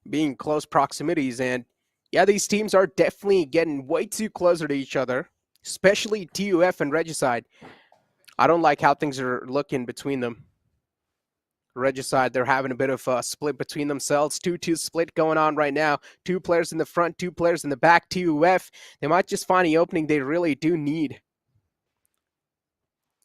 being close proximities, and yeah, these teams are definitely getting way too closer to each other, especially TUF and Regicide. I don't like how things are looking between them. Regicide, they're having a bit of a split between themselves. 2-2 split going on right now. 2 players in the front, 2 players in the back. TUF, they might just find the opening they really do need.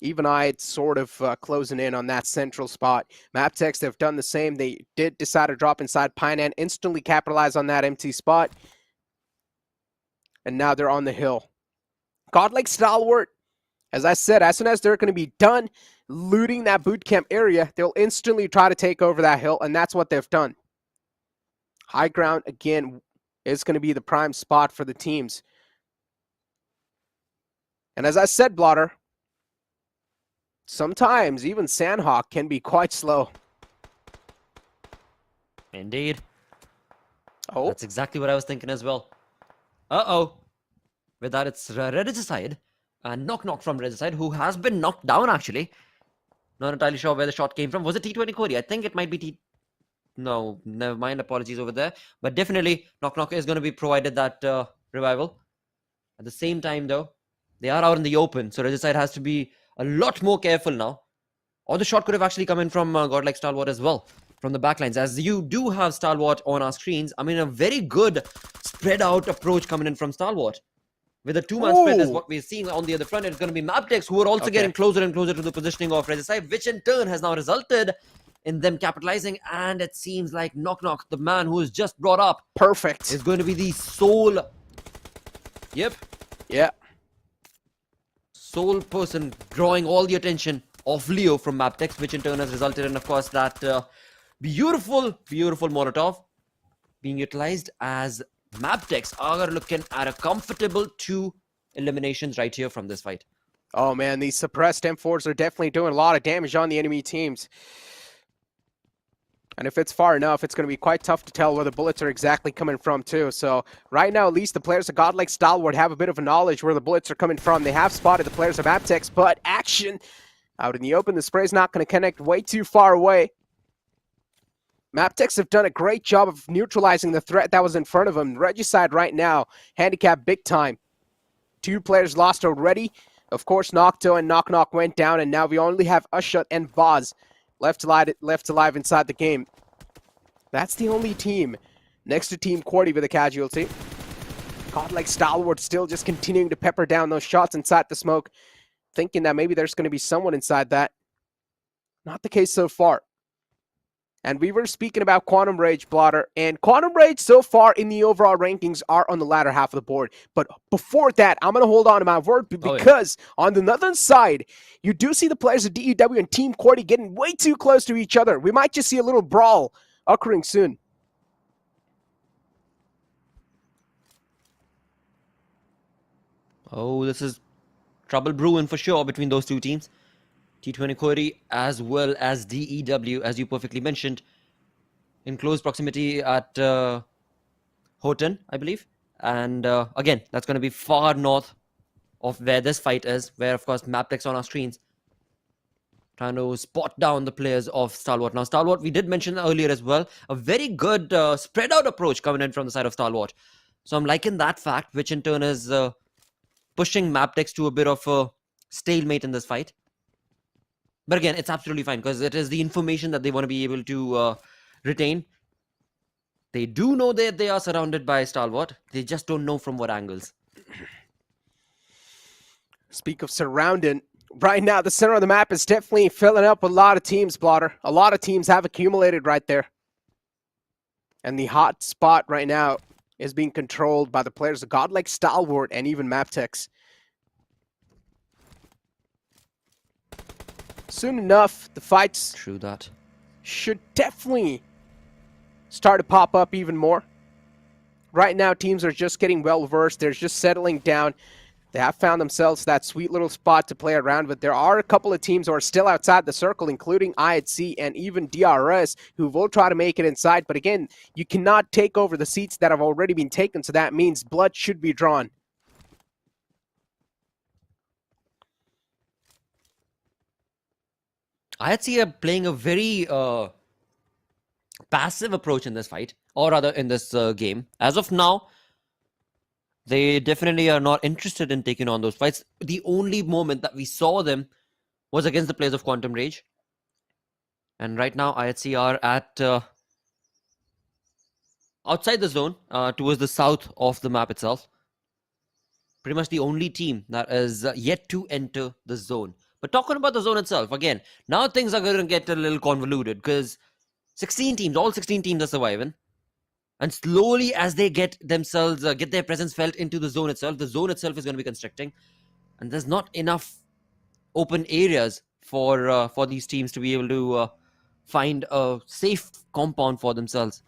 Even it's sort of closing in on that central spot. MABETEX, they've done the same. They did decide to drop inside Painan, instantly capitalize on that empty spot. And now they're on the hill. Godlike Stalwart, as I said, as soon as they're going to be done looting that boot camp area, they'll instantly try to take over that hill, and that's what they've done. High ground, again, is going to be the prime spot for the teams. And as I said, Blotter, sometimes even Sanhok can be quite slow. Indeed. Oh. That's exactly what I was thinking as well. Uh-oh. With that, it's Regicide. And knock from Regicide, who has been knocked down, actually. Not entirely sure where the shot came from. Was it T20 Cody? I think it might be No, never mind. Apologies over there. But definitely, knock is going to be provided that revival. At the same time, though, they are out in the open. So Regicide has to be a lot more careful now. Or the shot could have actually come in from Godlike Stalwart as well. From the backlines. As you do have Stalwart on our screens. I mean, a very good spread out approach coming in from Stalwart. With a 2-man spread is what we're seeing on the other front. It's going to be MABETEX who are also getting closer and closer to the positioning of Regicide, which in turn has now resulted in them capitalizing. And it seems like Knock, the man who is just brought up, perfect, is going to be the sole. Yep. Yeah. Sole person drawing all the attention of Leo from MABETEX, which in turn has resulted in, of course, that beautiful Molotov being utilized as MABETEX are looking at a comfortable 2 eliminations right here from this fight. Oh man, these suppressed M4s are definitely doing a lot of damage on the enemy teams. And if it's far enough, it's going to be quite tough to tell where the bullets are exactly coming from too. So right now, at least the players of Godlike Stalwart have a bit of a knowledge where the bullets are coming from. They have spotted the players of MABETEX, but action out in the open. The spray's not going to connect way too far away. MABETEX have done a great job of neutralizing the threat that was in front of them. Regicide right now, handicapped big time. 2 players lost already. Of course, Nocto and Knock Knock went down, and now we only have Ushut and Vaz left alive inside the game. That's the only team next to Team Qwerty with a casualty. Godlike Stalwart still just continuing to pepper down those shots inside the smoke, thinking that maybe there's going to be someone inside that. Not the case so far. And we were speaking about Quantum Rage, Blotter, and Quantum Rage so far in the overall rankings are on the latter half of the board. But before that, I'm going to hold on to my word because on the northern side, you do see the players of DEW and Team Qwerty getting way too close to each other. We might just see a little brawl occurring soon. Oh, this is trouble brewing for sure between those two teams. T20 Qwerty as well as DEW, as you perfectly mentioned, in close proximity at Houghton, I believe. And again, that's going to be far north of where this fight is, where, of course, MABETEX on our screens trying to spot down the players of Stalwart. Now, Stalwart, we did mention earlier as well, a very good spread-out approach coming in from the side of Stalwart. So I'm liking that fact, which in turn is pushing MABETEX to a bit of a stalemate in this fight. But again, it's absolutely fine because it is the information that they want to be able to retain. They do know that they are surrounded by Stalwart. They just don't know from what angles. Speak of surrounded, right now the center of the map is definitely filling up with a lot of teams, Blotter. A lot of teams have accumulated right there. And the hot spot right now is being controlled by the players of Godlike Stalwart and even MABETEX. Soon enough, the fights should definitely start to pop up even more. Right now, teams are just getting well-versed. They're just settling down. They have found themselves that sweet little spot to play around with. There are a couple of teams who are still outside the circle, including IHC and even DRS, who will try to make it inside. But again, you cannot take over the seats that have already been taken, so that means blood should be drawn. IHC are playing a very passive approach in this fight, or rather in this game. As of now, they definitely are not interested in taking on those fights. The only moment that we saw them was against the players of Quantum Rage. And right now, IHC are at outside the zone, towards the south of the map itself. Pretty much the only team that is yet to enter the zone. But talking about the zone itself, again, now things are going to get a little convoluted because 16 teams, all 16 teams are surviving. And slowly as they get themselves, get their presence felt into the zone itself is going to be constricting. And there's not enough open areas for these teams to be able to find a safe compound for themselves.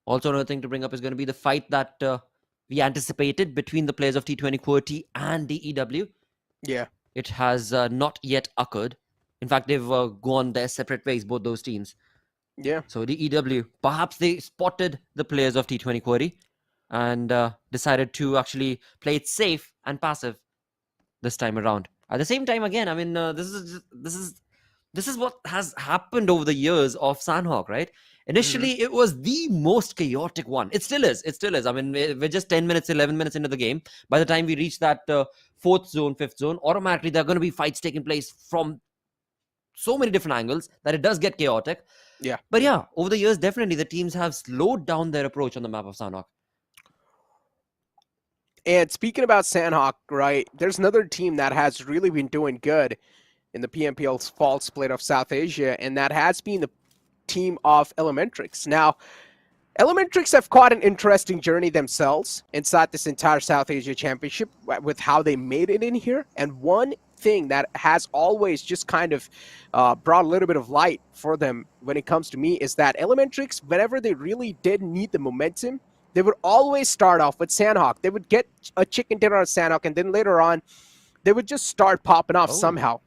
Also, another thing to bring up is going to be the fight that we anticipated between the players of T20 Qwerty and DEW. Yeah. It has not yet occurred. In fact, they've gone their separate ways, both those teams. Yeah. So DEW, perhaps they spotted the players of T20 Qwerty and decided to actually play it safe and passive this time around. At the same time, again, I mean, this is what has happened over the years of Sanhok, right? Initially, it was the most chaotic one. It still is. It still is. I mean, we're just 10 minutes, 11 minutes into the game. By the time we reach that fourth zone, fifth zone, automatically there are going to be fights taking place from so many different angles that it does get chaotic. Yeah. But yeah, over the years, definitely the teams have slowed down their approach on the map of Sanhok. And speaking about Sanhok, right, there's another team that has really been doing good in the PMPL fall split of South Asia, and that has been the team of Elementrix. Now, Elementrix have caught an interesting journey themselves inside this entire South Asia Championship with how they made it in here. And one thing that has always just kind of brought a little bit of light for them when it comes to me is that Elementrix, whenever they really did need the momentum, they would always start off with Sanhok. They would get a chicken dinner on Sanhok, and then later on, they would just start popping off somehow.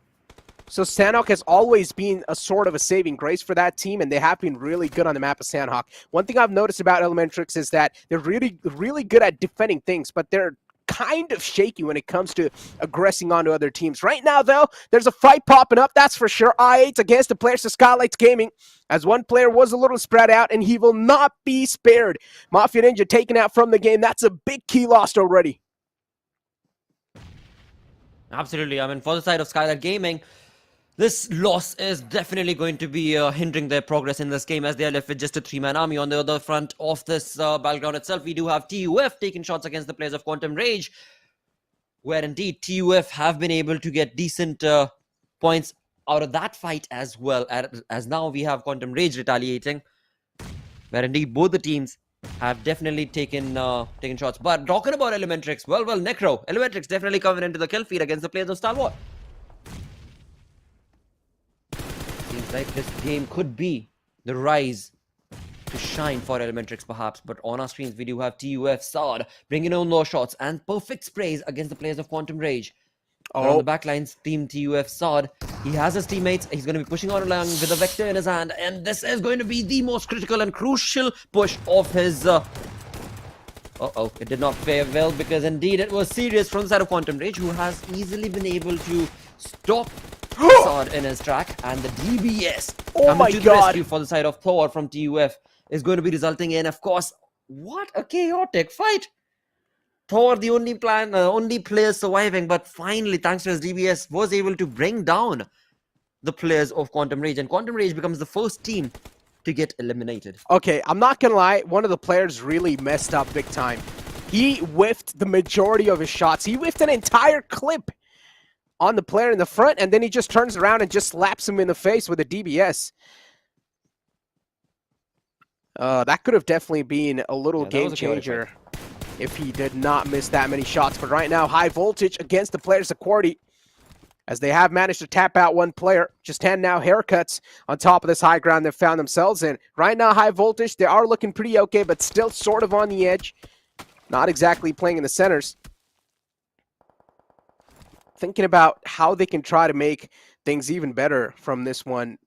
So Sanhok has always been a sort of a saving grace for that team, and they have been really good on the map of Sanhok. One thing I've noticed about Elementrix is that they're really, really good at defending things, but they're kind of shaky when it comes to aggressing onto other teams. Right now, though, there's a fight popping up, that's for sure. I8's against the players of Skylightz Gaming, as one player was a little spread out, and he will not be spared. Mafia Ninja taken out from the game. That's a big key lost already. Absolutely. I mean, for the side of Skylightz Gaming, this loss is definitely going to be hindering their progress in this game, as they are left with just a 3-man army. On the other front of this battleground itself, we do have TUF taking shots against the players of Quantum Rage, where indeed TUF have been able to get decent points out of that fight as well, as now we have Quantum Rage retaliating, where indeed both the teams have definitely taken shots. But talking about Elementrix, well, Necro, Elementrix definitely coming into the kill feed against the players of Stalwart. Seems like this game could be the rise to shine for Elementrix perhaps, but on our screens we do have TUF Sard bringing on those shots and perfect sprays against the players of Quantum Rage. On the backlines, Team TUF Sard, he has his teammates, he's going to be pushing on along with a Vector in his hand, and this is going to be the most critical and crucial push of his... it did not fare well, because indeed it was serious from the side of Quantum Rage, who has easily been able to stop Sard in his track, and the DBS coming to the rescue for the side of Thor from TUF is going to be resulting in, of course, what a chaotic fight. Thor, the only player surviving, but finally, thanks to his DBS, was able to bring down the players of Quantum Rage, and Quantum Rage becomes the first team to get eliminated. Okay, I'm not gonna lie, one of the players really messed up big time. He whiffed the majority of his shots. He whiffed an entire clip on the player in the front, and then he just turns around and just slaps him in the face with a DBS. That could have definitely been a little game changer if he did not miss that many shots. But right now, high voltage against the players of Quarty, as they have managed to tap out one player. Just 10 now haircuts on top of this high ground they've found themselves in. Right now, high voltage, they are looking pretty okay, but still sort of on the edge. Not exactly playing in the centers. Thinking about how they can try to make things even better from this one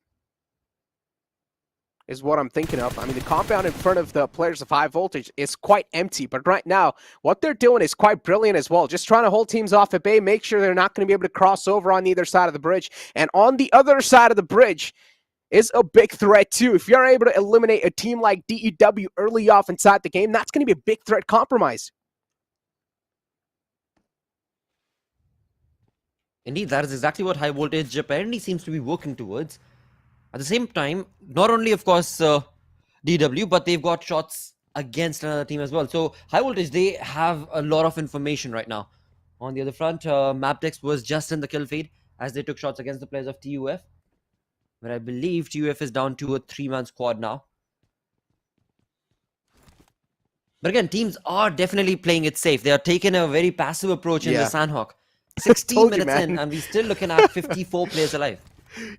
is what I'm thinking of. I mean, the compound in front of the players of high voltage is quite empty, but right now, what they're doing is quite brilliant as well. Just trying to hold teams off at bay, make sure they're not going to be able to cross over on either side of the bridge. And on the other side of the bridge is a big threat too. If you're able to eliminate a team like DEW early off inside the game, that's going to be a big threat compromise. Indeed, that is exactly what high voltage apparently seems to be working towards. At the same time, not only, of course, DW, but they've got shots against another team as well. So, high voltage, they have a lot of information right now. On the other front, MABETEX was just in the kill feed as they took shots against the players of TUF. But I believe TUF is down to a 3-man squad now. But again, teams are definitely playing it safe. They are taking a very passive approach in the Sanhok. 16 minutes in, and we're still looking at 54 players alive.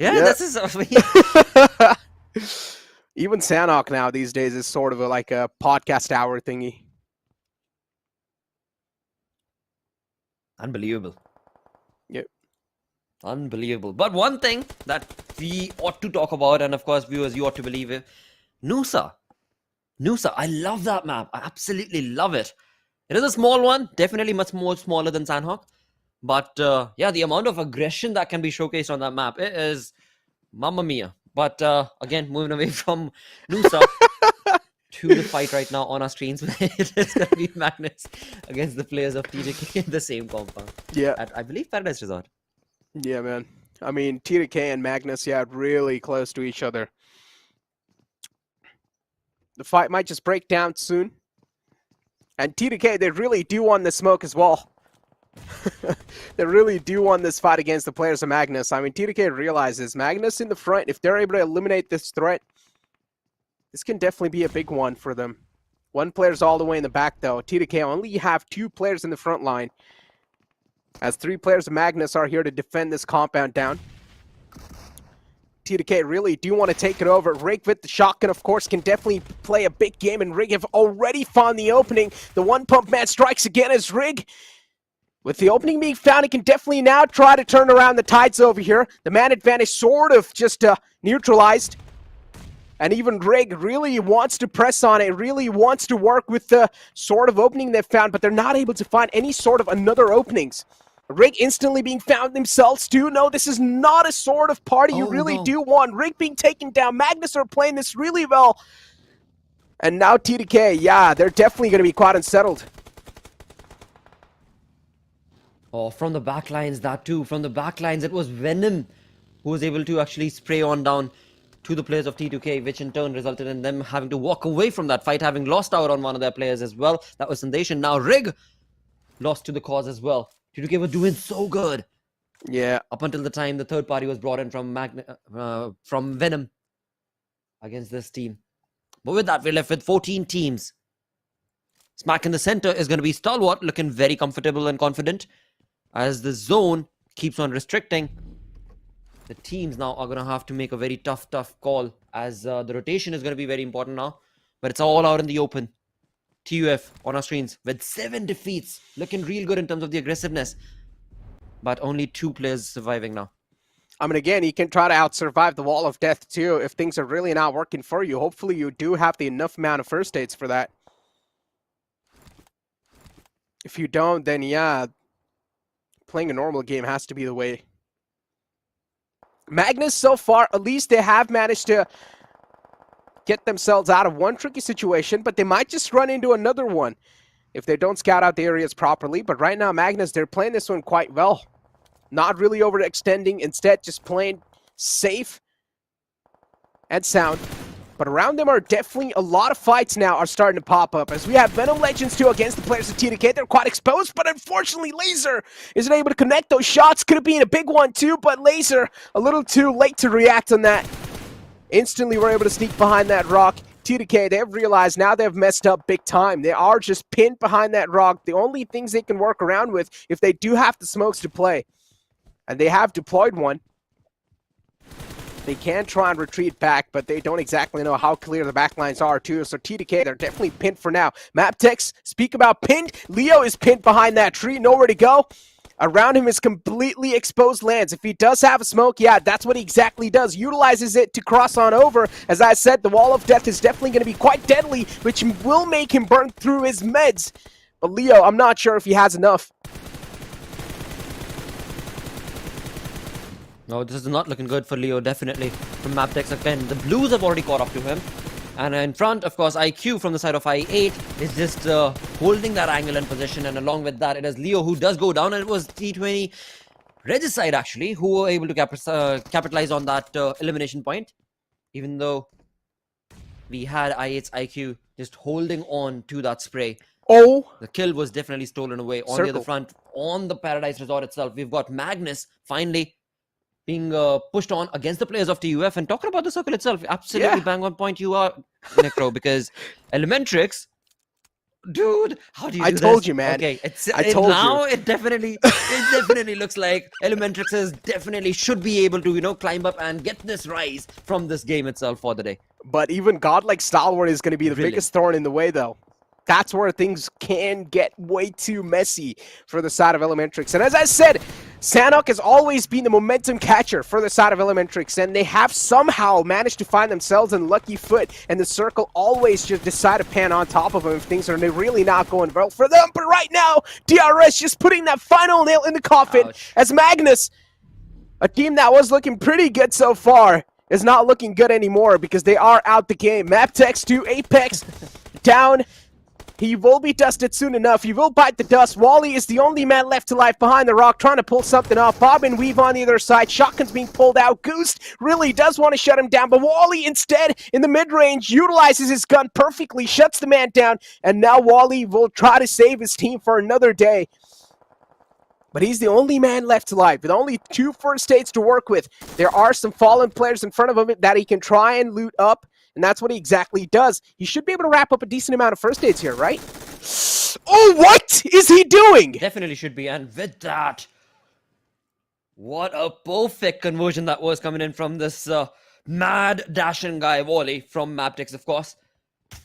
Yeah, this is... Even Sanhok now these days is sort of like a podcast hour thingy. Unbelievable. Yep. Unbelievable. But one thing that we ought to talk about, and of course, viewers, you ought to believe it, Nusa. I love that map. I absolutely love it. It is a small one, definitely much more smaller than Sanhok. But yeah, the amount of aggression that can be showcased on that map, it is mamma mia. But again, moving away from Nusa to the fight right now on our screens, it is going to be Magnus against the players of T2K in the same compound. Yeah. At, I believe, Paradise Resort. Yeah, man. I mean, T2K and Magnus, yeah, really close to each other. The fight might just break down soon. And T2K, they really do want the smoke as well. They really do want this fight against the players of Magnus. I mean, T2K realizes Magnus in the front, if they're able to eliminate this threat, this can definitely be a big one for them. One player's all the way in the back, though. T2K only have 2 players in the front line, as 3 players of Magnus are here to defend this compound down. T2K really do want to take it over. Rig with the shotgun, of course, can definitely play a big game, and Rig have already found the opening. The one-pump man strikes again as Rig. With the opening being found, he can definitely now try to turn around the tides over here. The man advantage sort of just neutralized. And even Rig really wants to press on it, really wants to work with the sort of opening they've found, but they're not able to find any sort of another openings. Rig instantly being found themselves too. No, this is not a sort of party you really do want. Rig being taken down. Magnus are playing this really well. And now T2K, yeah, they're definitely going to be quite unsettled. Oh, from the backlines, that too. From the backlines, it was VENOM who was able to actually spray on down to the players of T2K, which in turn resulted in them having to walk away from that fight, having lost out on one of their players as well. That was Sandesh, and now Rig lost to the cause as well. T2K were doing so good. Yeah. Up until the time the third party was brought in from VENOM against this team. But with that, we're left with 14 teams. Smack in the center is going to be Stalwart, looking very comfortable and confident as the zone keeps on restricting. The teams now are going to have to make a very tough call as the rotation is going to be very important now. But it's all out in the open. TUF on our screens with 7 defeats. Looking real good in terms of the aggressiveness. But only 2 players surviving now. I mean, again, you can try to out-survive the wall of death too if things are really not working for you. Hopefully you do have the enough amount of first aids for that. If you don't, then yeah, playing a normal game has to be the way. Magnus, so far, at least they have managed to get themselves out of one tricky situation, but they might just run into another one if they don't scout out the areas properly. But right now, Magnus, they're playing this one quite well. Not really overextending, instead just playing safe and sound. But around them are definitely a lot of fights now are starting to pop up. As we have VENOM Legends too against the players of T2K. They're quite exposed, but unfortunately Laser isn't able to connect those shots. Could have been a big one too, but Laser a little too late to react on that. Instantly were able to sneak behind that rock. T2K, they've realized now they've messed up big time. They are just pinned behind that rock. The only things they can work around with if they do have the smokes to play. And they have deployed one. They can try and retreat back, but they don't exactly know how clear the backlines are too. So T2K, they're definitely pinned for now. MABETEX, speak about pinned. Leo is pinned behind that tree, nowhere to go. Around him is completely exposed lands. If he does have a smoke, yeah, that's what he exactly does. Utilizes it to cross on over. As I said, the wall of death is definitely going to be quite deadly, which will make him burn through his meds. But Leo, I'm not sure if he has enough. No, this is not looking good for Leo, definitely. From MABETEX again. The Blues have already caught up to him. And in front, of course, IQ from the side of I8 is just holding that angle in position. And along with that, it is Leo who does go down. And it was T20 Regicide, actually, who were able to capitalize on that elimination point. Even though we had I8's IQ just holding on to that spray. Oh! The kill was definitely stolen away. On the other front, on the Paradise Resort itself, we've got Magnus finally being pushed on against the players of TUF. And talking about the circle itself, absolutely bang on point you are, Necro, because Elementrix, dude, how do you do this? I told you, man. Okay, now it definitely looks like Elementrix is definitely should be able to, you know, climb up and get this rise from this game itself for the day. But even Godlike Stalwart is going to be the biggest thorn in the way, though. That's where things can get way too messy for the side of Elementrix. And as I said, Sanhok has always been the momentum catcher for the side of Elementrix, and they have somehow managed to find themselves in lucky foot, and the circle always just decide to pan on top of them if things are really not going well for them. But right now, DRS just putting that final nail in the coffin. Ouch. As Magnus, a team that was looking pretty good so far, is not looking good anymore because they are out the game. MABETEX to Apex down. He will be dusted soon enough. He will bite the dust. Wally is the only man left alive behind the rock, trying to pull something off. Bob and Weave on the other side. Shotgun's being pulled out. Goose really does want to shut him down, but Wally instead, in the mid-range, utilizes his gun perfectly, shuts the man down, and now Wally will try to save his team for another day. But he's the only man left alive, with only 2 first aids to work with. There are some fallen players in front of him that he can try and loot up, and that's what he exactly does. He should be able to wrap up a decent amount of first aids here, right? Oh, what is he doing? Definitely should be, and with that, what a perfect conversion that was coming in from this mad dashing guy, Wally, from MABETEX, of course.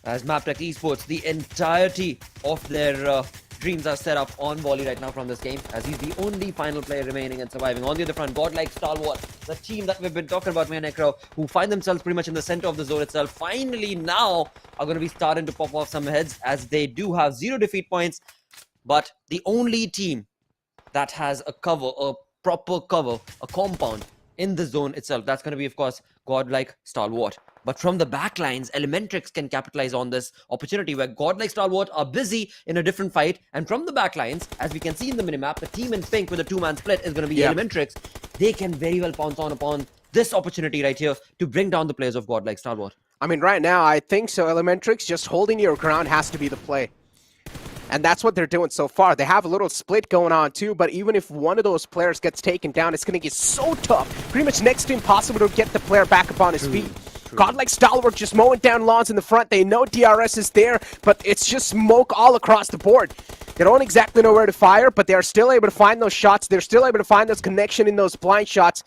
As MABETEX Esports, the entirety of their dreams are set up on Volley right now from this game, as he's the only final player remaining and surviving. On the other front, Godlike Stalwart, the team that we've been talking about, Necro, who find themselves pretty much in the center of the zone itself, finally now are going to be starting to pop off some heads, as they do have 0 defeat points. But the only team that has a cover, a proper cover, a compound in the zone itself, that's going to be, of course, Godlike Stalwart. But from the backlines, Elementrix can capitalize on this opportunity where Godlike Stalwart are busy in a different fight. And from the backlines, as we can see in the minimap, the team in pink with a 2-man split is going to be Elementrix. They can very well pounce on upon this opportunity right here to bring down the players of Godlike Stalwart. I mean, right now, I think so. Elementrix, just holding your ground has to be the play. And that's what they're doing so far. They have a little split going on too, but even if one of those players gets taken down, it's going to get so tough, pretty much next to impossible to get the player back up on his feet. Godlike Stalwart just mowing down lawns in the front. They know DRS is there, but it's just smoke all across the board. They don't exactly know where to fire, but they're still able to find those shots. They're still able to find those connection in those blind shots.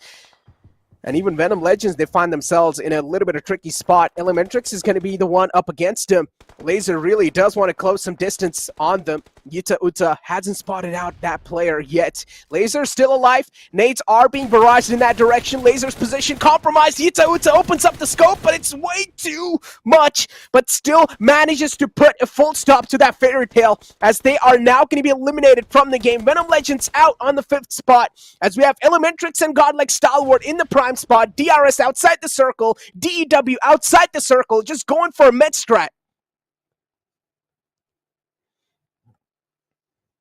And even VENOM Legends, they find themselves in a little bit of tricky spot. Elementrix is going to be the one up against him. Laser really does want to close some distance on them. Yuta Uta hasn't spotted out that player yet. Laser's still alive. Nades are being barraged in that direction. Laser's position compromised. Yuta Uta opens up the scope, but it's way too much. But still manages to put a full stop to that fairy tale, as they are now going to be eliminated from the game. VENOM Legends out on the 5th spot, as we have Elementrix and Godlike Stalwart in the prime spot. DRS outside the circle. DEW outside the circle, just going for a med strat.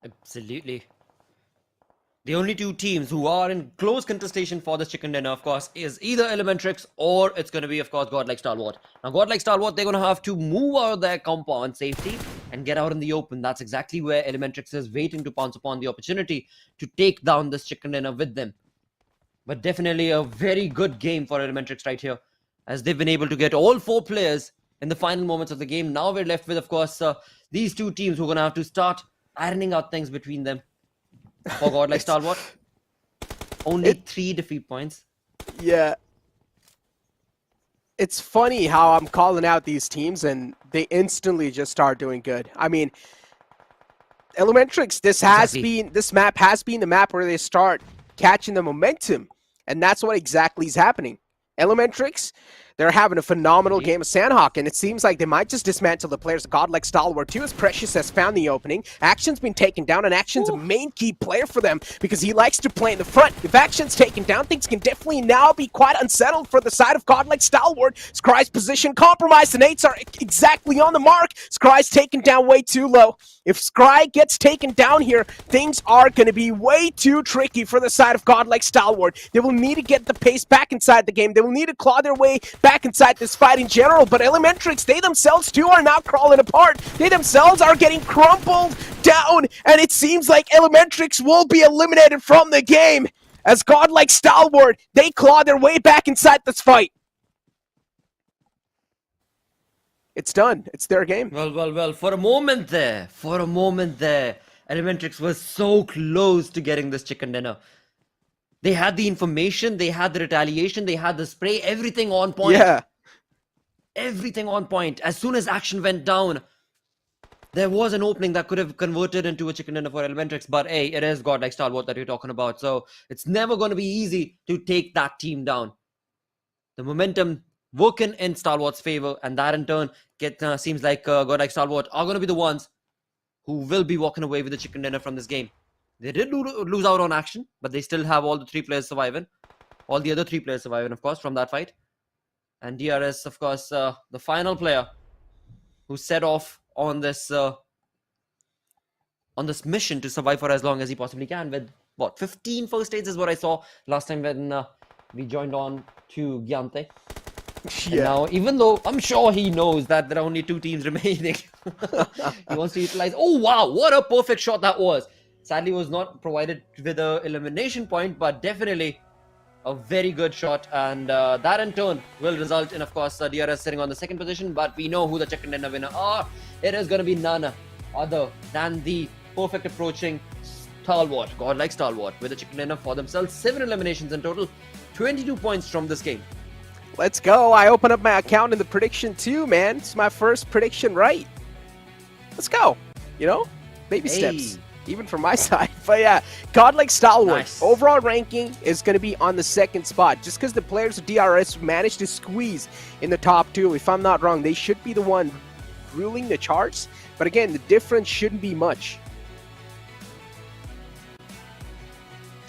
Absolutely. The only two teams who are in close contestation for this chicken dinner, of course, is either Elementrix or it's going to be, of course, Godlike Stalwart. Now, Godlike Stalwart, they're going to have to move out of their compound safety and get out in the open. That's exactly where Elementrix is waiting to pounce upon the opportunity to take down this chicken dinner with them. But definitely a very good game for Elementrix right here, as they've been able to get all 4 players in the final moments of the game. Now we're left with, of course, these two teams who are going to have to start ironing out things between them. For Godlike Stalwart, only 3 defeat points. Yeah. It's funny how I'm calling out these teams and they instantly just start doing good. I mean, Elementrix, this map has been the map where they start catching the momentum, and that's what exactly is happening. Elementrix, they're having a phenomenal game of Sanhok, and it seems like they might just dismantle the players. Godlike Stalwart too, as Precious has found the opening. Action's been taken down, and Action's a main key player for them because he likes to play in the front. If Action's taken down, things can definitely now be quite unsettled for the side of Godlike Stalwart. Scry's position compromised. The nades are exactly on the mark. Scry's taken down way too low. If Skry gets taken down here, things are going to be way too tricky for the side of Godlike Stalwart. They will need to get the pace back inside the game. They will need to claw their way back inside this fight in general. But Elementrix, they themselves too are now crawling apart. They themselves are getting crumpled down. And it seems like Elementrix will be eliminated from the game, as Godlike Stalwart, they claw their way back inside this fight. It's done. It's their game. Well, for a moment there, Elementrix was so close to getting this chicken dinner. They had the information, they had the retaliation, they had the spray, everything on point. Yeah. Everything on point. As soon as action went down, there was an opening that could have converted into a chicken dinner for Elementrix, but hey, it is Godlike Stalwart that you're talking about, so it's never going to be easy to take that team down. The momentum working in Stalwart's favor, and that in turn seems like Godlike Stalwart are going to be the ones who will be walking away with the chicken dinner from this game. They did lose out on action, but they still have all the 3 players surviving. All the other 3 players surviving, of course, from that fight. And DRS, of course, the final player who set off on this mission to survive for as long as he possibly can with, what, 15 first aids is what I saw last time when we joined on to Gyante. Yeah. And now, even though I'm sure he knows that there are only 2 teams remaining, he wants to utilize. Oh wow, what a perfect shot that was. Sadly, was not provided with an elimination point, but definitely a very good shot. And that in turn will result in, of course, DRS sitting on the 2nd position. But we know who the chicken dinner winner are. It is going to be none other than the perfect approaching Stalwart, Godlike Stalwart, with the chicken dinner for themselves. 7 eliminations in total, 22 points from this game. Let's go. I open up my account in the prediction too, man. It's my first prediction right. Let's go. You know? baby steps, Hey. even from my side. But yeah, Godlike Stalwart, Nice. overall ranking is going to be on the 2nd spot. Just because the players of DRS managed to squeeze in the top 2, if I'm not wrong, they should be the one ruling the charts. But again, the difference shouldn't be much.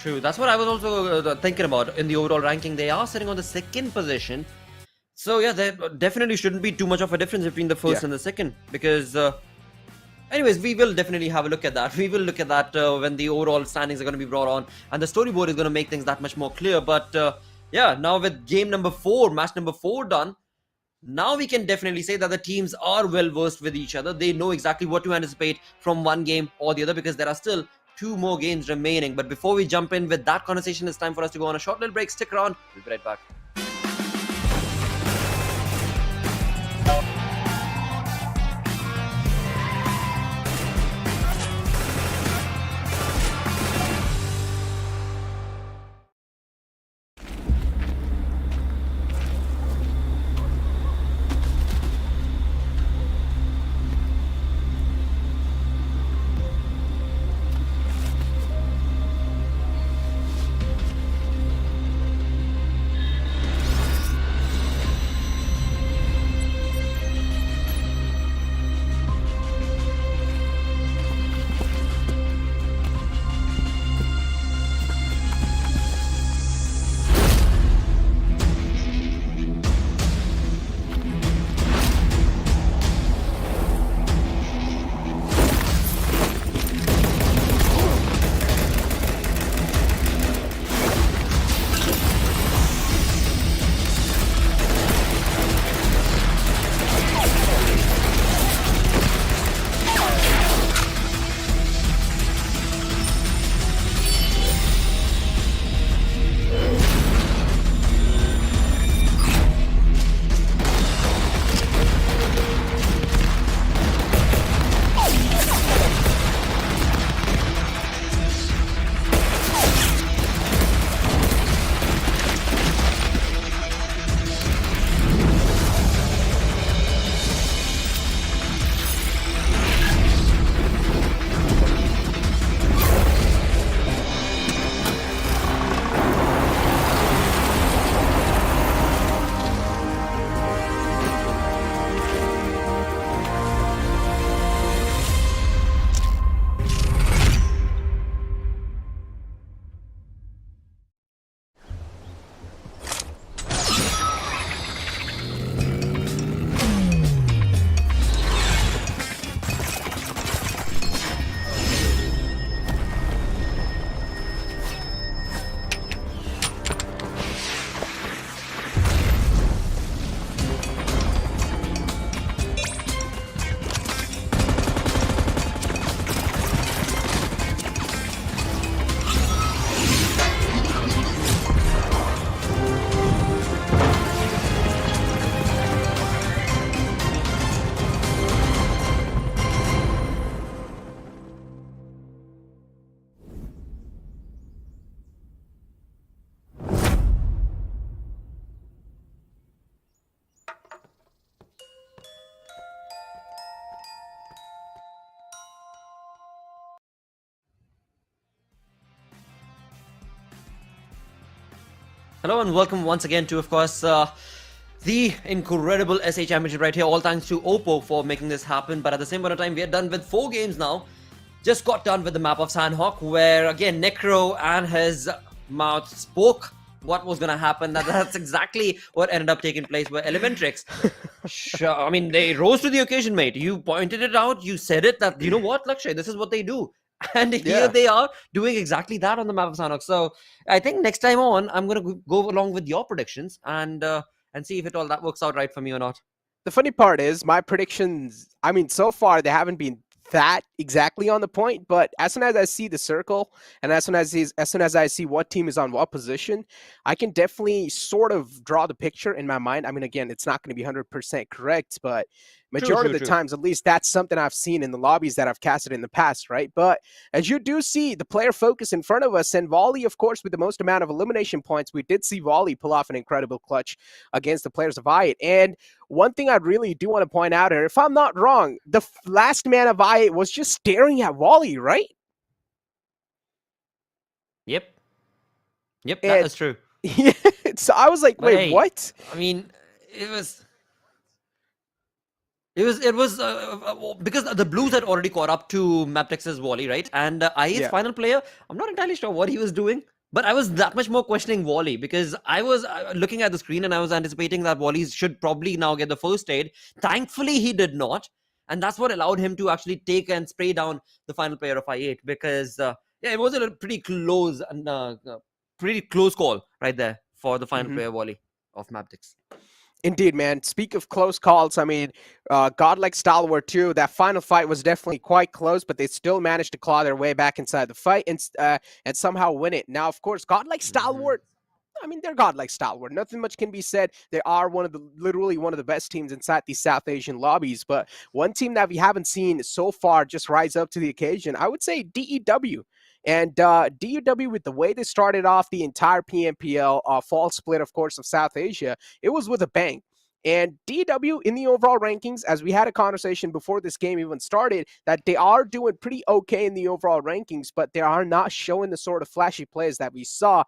True. That's what I was also thinking about in the overall ranking. They are sitting on the 2nd position. So yeah, there definitely shouldn't be too much of a difference between the 1st and the 2nd. Because, anyways, we will definitely have a look at that. We will look at that when the overall standings are going to be brought on. And the storyboard is going to make things that much more clear. But yeah, now with game number 4, match number 4 done, now we can definitely say that the teams are well versed with each other. They know exactly what to anticipate from one game or the other, because there are still 2 more games remaining. But before we jump in with that conversation, it's time for us to go on a short little break. Stick around. We'll be right back. Hello and welcome once again to, of course, the incredible SA Championship right here. All thanks to Oppo for making this happen. But at the same point of time, we are done with 4 games now. Just got done with the map of Sanhok, where again Necro and his mouth spoke what was going to happen. That's exactly what ended up taking place with Elementrix. Sure, I mean, they rose to the occasion, mate. You pointed it out. You said it that, you know what, Lakshay, this is what they do. And here they are doing exactly that on the map of Sanhok. So I think next time on, I'm going to go along with your predictions and see if all that works out right for me or not. The funny part is my predictions, I mean, so far they haven't been that exactly on the point, but as soon as I see the circle and as soon as I see what team is on what position, I can definitely sort of draw the picture in my mind. I mean, again, it's not going to be 100% correct, but Majority true, of the true. times, at least that's something I've seen in the lobbies that I've casted in the past, right? But as you do see the player focus in front of us, and Volley, of course, with the most amount of elimination points, we did see Volley pull off an incredible clutch against the players of I8. And one thing I really do want to point out here, if I'm not wrong, the last man of I8 was just staring at Volley, right? Yep, that And- is true. Yeah, so I was like, But wait, hey, what? I mean, it was because the Blues had already caught up to MABETEX's Wally, right? And I8's Yeah. final player, I'm not entirely sure what he was doing, but I was that much more questioning Wally because I was looking at the screen and I was anticipating that Wally should probably now get the first aid. Thankfully, he did not. And that's what allowed him to actually take and spray down the final player of I8 because, it was a pretty close call right there for the final player Wally of MABETEX. Indeed, man. Speak of close calls, I mean, Godlike Stalwart too. That final fight was definitely quite close, but they still managed to claw their way back inside the fight and somehow win it. Now, of course, Godlike Stalwart, I mean, they're Godlike Stalwart. Nothing much can be said. They are literally one of the best teams inside these South Asian lobbies. But one team that we haven't seen so far just rise up to the occasion, I would say DEW. And DEW, with the way they started off the entire PMPL fall split, of course, of South Asia, it was with a bang. And DEW in the overall rankings, as we had a conversation before this game even started, that they are doing pretty okay in the overall rankings, but they are not showing the sort of flashy plays that we saw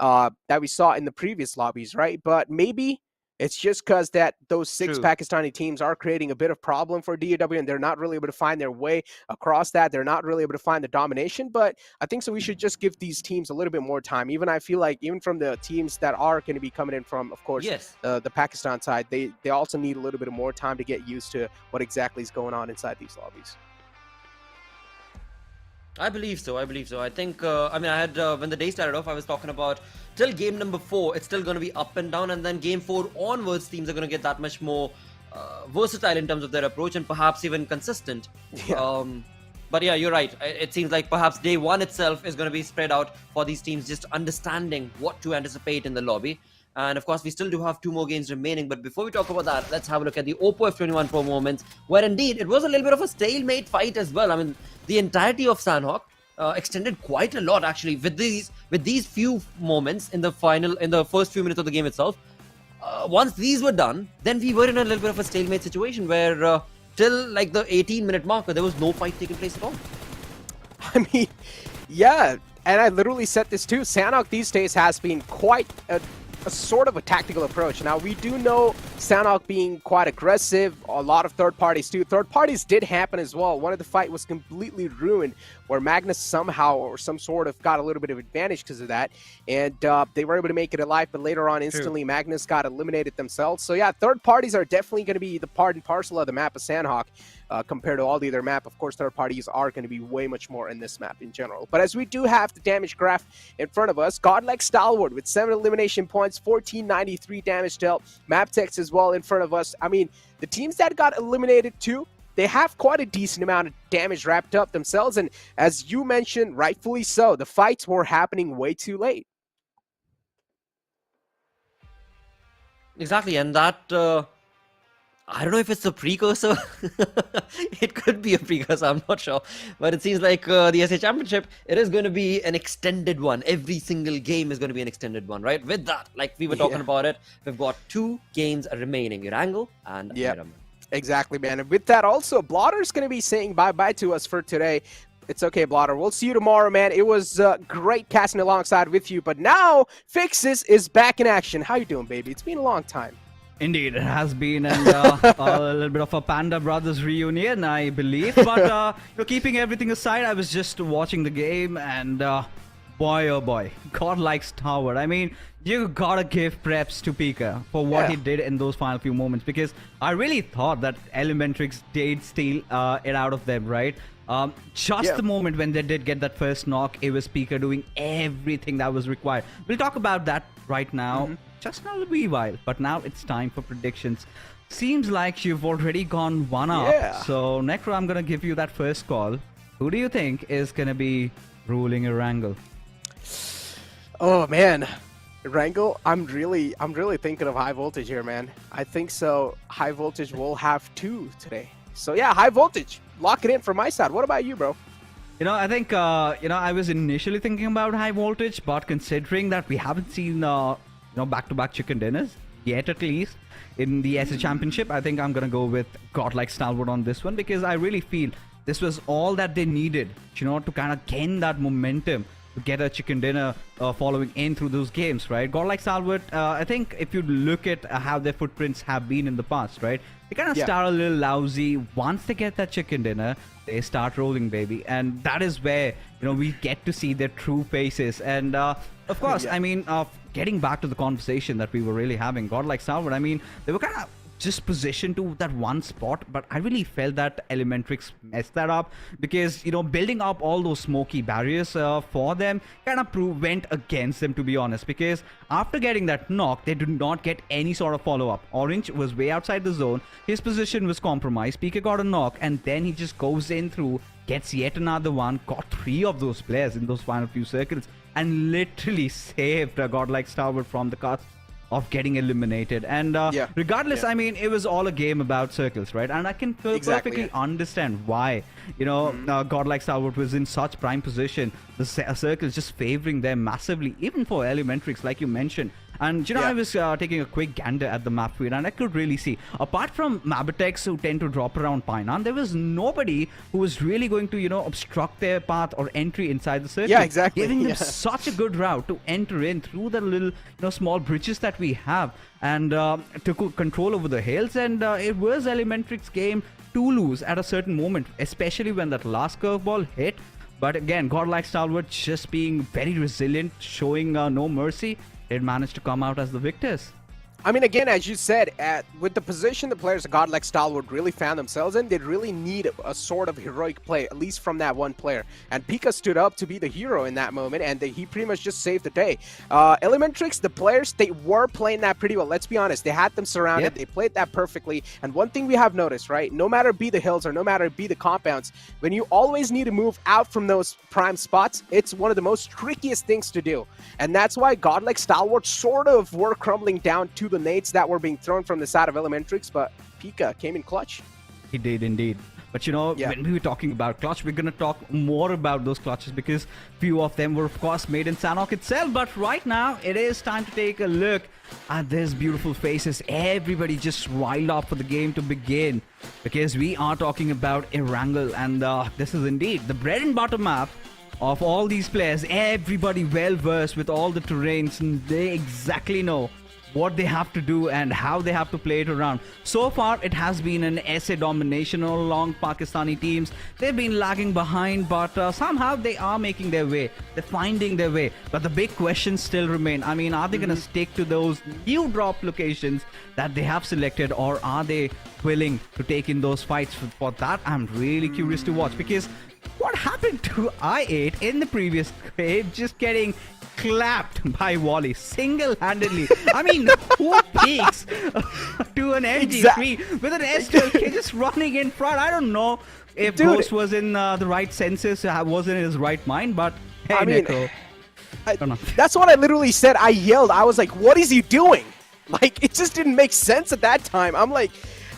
in the previous lobbies, right? But maybe it's just because that those six True. Pakistani teams are creating a bit of problem for DEW, and they're not really able to find their way across that. They're not really able to find the domination. But I think so we should just give these teams a little bit more time. Even I feel like even from the teams that are going to be coming in from, of course, Yes. the Pakistan side, they also need a little bit more time to get used to what exactly is going on inside these lobbies. I believe so. I think, I had, when the day started off, I was talking about till game number 4, it's still going to be up and down. And then game 4 onwards, teams are going to get that much more versatile in terms of their approach and perhaps even consistent. Yeah. But yeah, you're right. It seems like perhaps day 1 itself is going to be spread out for these teams, just understanding what to anticipate in the lobby. And of course, we still do have 2 more games remaining. But before we talk about that, let's have a look at the Oppo F21 Pro moments, where indeed it was a little bit of a stalemate fight as well. I mean, the entirety of Sanhok extended quite a lot actually with these few moments in the first few minutes of the game itself. Once these were done, then we were in a little bit of a stalemate situation where till like the 18-minute marker, there was no fight taking place at all. I mean, yeah, and I literally said this too. Sanhok these days has been quite a sort of a tactical approach. Now, we do know Sanhok being quite aggressive, a lot of third parties too. Third parties did happen as well. One of the fight was completely ruined where Magnus somehow or some sort of got a little bit of advantage because of that. And they were able to make it alive, but later on instantly Magnus got eliminated themselves. So yeah, third parties are definitely going to be the part and parcel of the map of Sanhok. Compared to all the other map, of course, third parties are going to be way much more in this map in general. But as we do have the damage graph in front of us, Godlike Stalwart with 7 elimination points, 1493 damage dealt, MABETEX as well in front of us. I mean, the teams that got eliminated too, they have quite a decent amount of damage wrapped up themselves. And as you mentioned, rightfully so, the fights were happening way too late. Exactly, and that... I don't know if it's a precursor. It could be a precursor, I'm not sure. But it seems like the SA Championship, it is going to be an extended one. Every single game is going to be an extended one, right? With that, like we were talking about it, we've got 2 games remaining, Erangel and Miramar. Exactly, man. And with that also, Blotter's going to be saying bye-bye to us for today. It's okay, Blotter. We'll see you tomorrow, man. It was great casting alongside with you. But now, Fixes is back in action. How you doing, baby? It's been a long time. Indeed, it has been a little bit of a Panda Brothers reunion, I believe. But keeping everything aside, I was just watching the game, and boy, oh boy, Godlike Stalwart. I mean, you gotta give preps to Pika for what he did in those final few moments, because I really thought that Elementrix did steal it out of them, right? Just the moment when they did get that first knock, it was Pika doing everything that was required. We'll talk about that right now. Just a wee while, but now it's time for predictions. Seems like you've already gone one up. So, Necro, I'm gonna give you that first call. Who do you think is gonna be ruling Erangel? Oh man, Erangel, I'm really thinking of high voltage here, man. I think so. High voltage will have 2 today. So yeah, high voltage. Lock it in for my side. What about you, bro? I think, I was initially thinking about high voltage, but considering that we haven't seen, back-to-back chicken dinners yet, at least in the Asia Championship, I think I'm gonna go with Godlike Stalwart on this one, because I really feel this was all that they needed, to kind of gain that momentum to get a chicken dinner following in through those games, right? Godlike Stalwart, I think if you look at how their footprints have been in the past, right? They kind of start a little lousy. Once they get that chicken dinner, they start rolling, baby. And that is where, we get to see their true faces. And of course, I mean, getting back to the conversation that we were really having, Godlike Stalwart, I mean, they were kind of just positioned to that one spot, but I really felt that Elementrix messed that up, because building up all those smoky barriers for them kind of went against them, to be honest, because after getting that knock, they did not get any sort of follow-up. Orange was way outside the zone, his position was compromised, PK got a knock, and then he just goes in through, gets yet another one, got 3 of those players in those final few circles, and literally saved Godlike Stalwart from the cusp of getting eliminated. And regardless, I mean, it was all a game about circles, right? And I can perfectly understand why, Godlike Stalwart was in such prime position. The circles just favoring them massively, even for Elementrix, like you mentioned. And I was taking a quick gander at the map feed, and I could really see, apart from MABETEX, who tend to drop around Painan, there was nobody who was really going to, obstruct their path or entry inside the circle. Yeah, exactly. Giving them such a good route to enter in through the little, small bridges that we have, and to control over the hills. And it was Elementrix game to lose at a certain moment, especially when that last curveball hit. But again, Godlike Stalwart just being very resilient, showing no mercy, did manage to come out as the victors. I mean, again, as you said, with the position the players of Godlike Stalwart really found themselves in, they really need a sort of heroic play, at least from that one player. And Pika stood up to be the hero in that moment, and he pretty much just saved the day. Elementrix, the players, they were playing that pretty well. Let's be honest. They had them surrounded. They played that perfectly. And one thing we have noticed, right? No matter be the hills or no matter be the compounds, when you always need to move out from those prime spots, it's one of the most trickiest things to do. And that's why Godlike Stalwart sort of were crumbling down to the nades that were being thrown from the side of Elementrix, but Pika came in clutch. He did indeed. But when we were talking about clutch, we're going to talk more about those clutches, because few of them were of course made in Sanhok itself. But right now it is time to take a look at these beautiful faces. Everybody just riled up for the game to begin, because we are talking about Erangel, and this is indeed the bread and butter map of all these players. Everybody well versed with all the terrains, and they exactly know what they have to do and how they have to play it around. So far, it has been an essay domination all along. Pakistani teams, they've been lagging behind, but somehow they are making their way. They're finding their way. But the big questions still remain. I mean, are they going to stick to those new drop locations that they have selected, or are they willing to take in those fights? For that, I'm really curious to watch, because what happened to I8 in the previous game, just getting clapped by Wally single-handedly. I mean, who peeks to an MG3 with an S12K just running in front? I don't know if Ghost was in the right senses, was in his right mind, but hey, I mean, Neko. That's what I literally said. I yelled. I was like, what is he doing? Like, it just didn't make sense at that time. I'm like,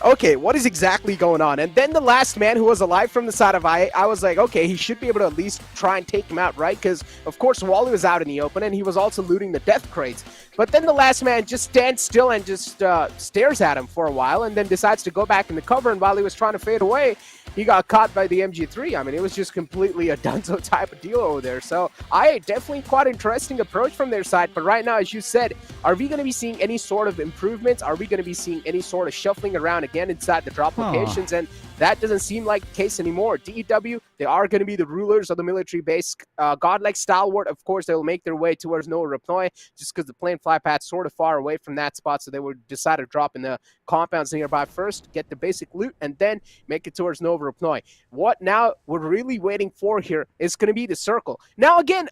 okay, what is exactly going on? And then the last man who was alive from the side of I was like, okay, he should be able to at least try and take him out, right? Because, of course, Wally was out in the open, and he was also looting the death crates. But then the last man just stands still and just stares at him for a while, and then decides to go back in the cover, and while he was trying to fade away, he got caught by the MG3. I mean, it was just completely a dunzo type of deal over there. So, definitely quite interesting approach from their side. But right now, as you said, are we going to be seeing any sort of improvements? Are we going to be seeing any sort of shuffling around again inside the drop locations? And that doesn't seem like the case anymore. DEW, they are going to be the rulers of the military base. Godlike Stalwart, of course, they will make their way towards Nova Rapnoi, just because the plane fly path's sort of far away from that spot, so they would decide to drop in the compounds nearby first, get the basic loot, and then make it towards Nova Rapnoi. What now we're really waiting for here is going to be the circle. Now, again,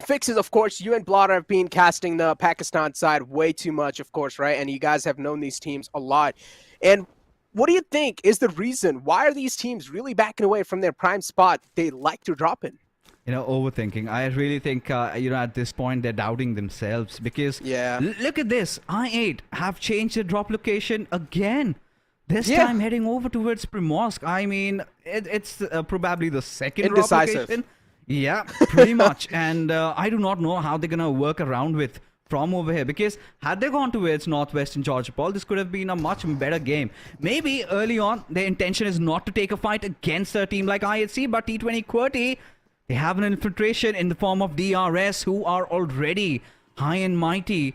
fixes, of course, you and Blotter have been casting the Pakistan side way too much, of course, right? And you guys have known these teams a lot. And what do you think is the reason? Why are these teams really backing away from their prime spot they like to drop in? overthinking. I really think, at this point they're doubting themselves because Yeah. look at this. I8 have changed the drop location again. This Yeah. time heading over towards Primorsk. I mean, it's probably the second drop Indecisive. location. Yeah, pretty much. And I do not know how they're going to work around with from over here, because had they gone towards Northwestern Georgia Paul, this could have been a much better game. Maybe early on, their intention is not to take a fight against a team like IHC, but T20 QWERTY, they have an infiltration in the form of DRS, who are already high and mighty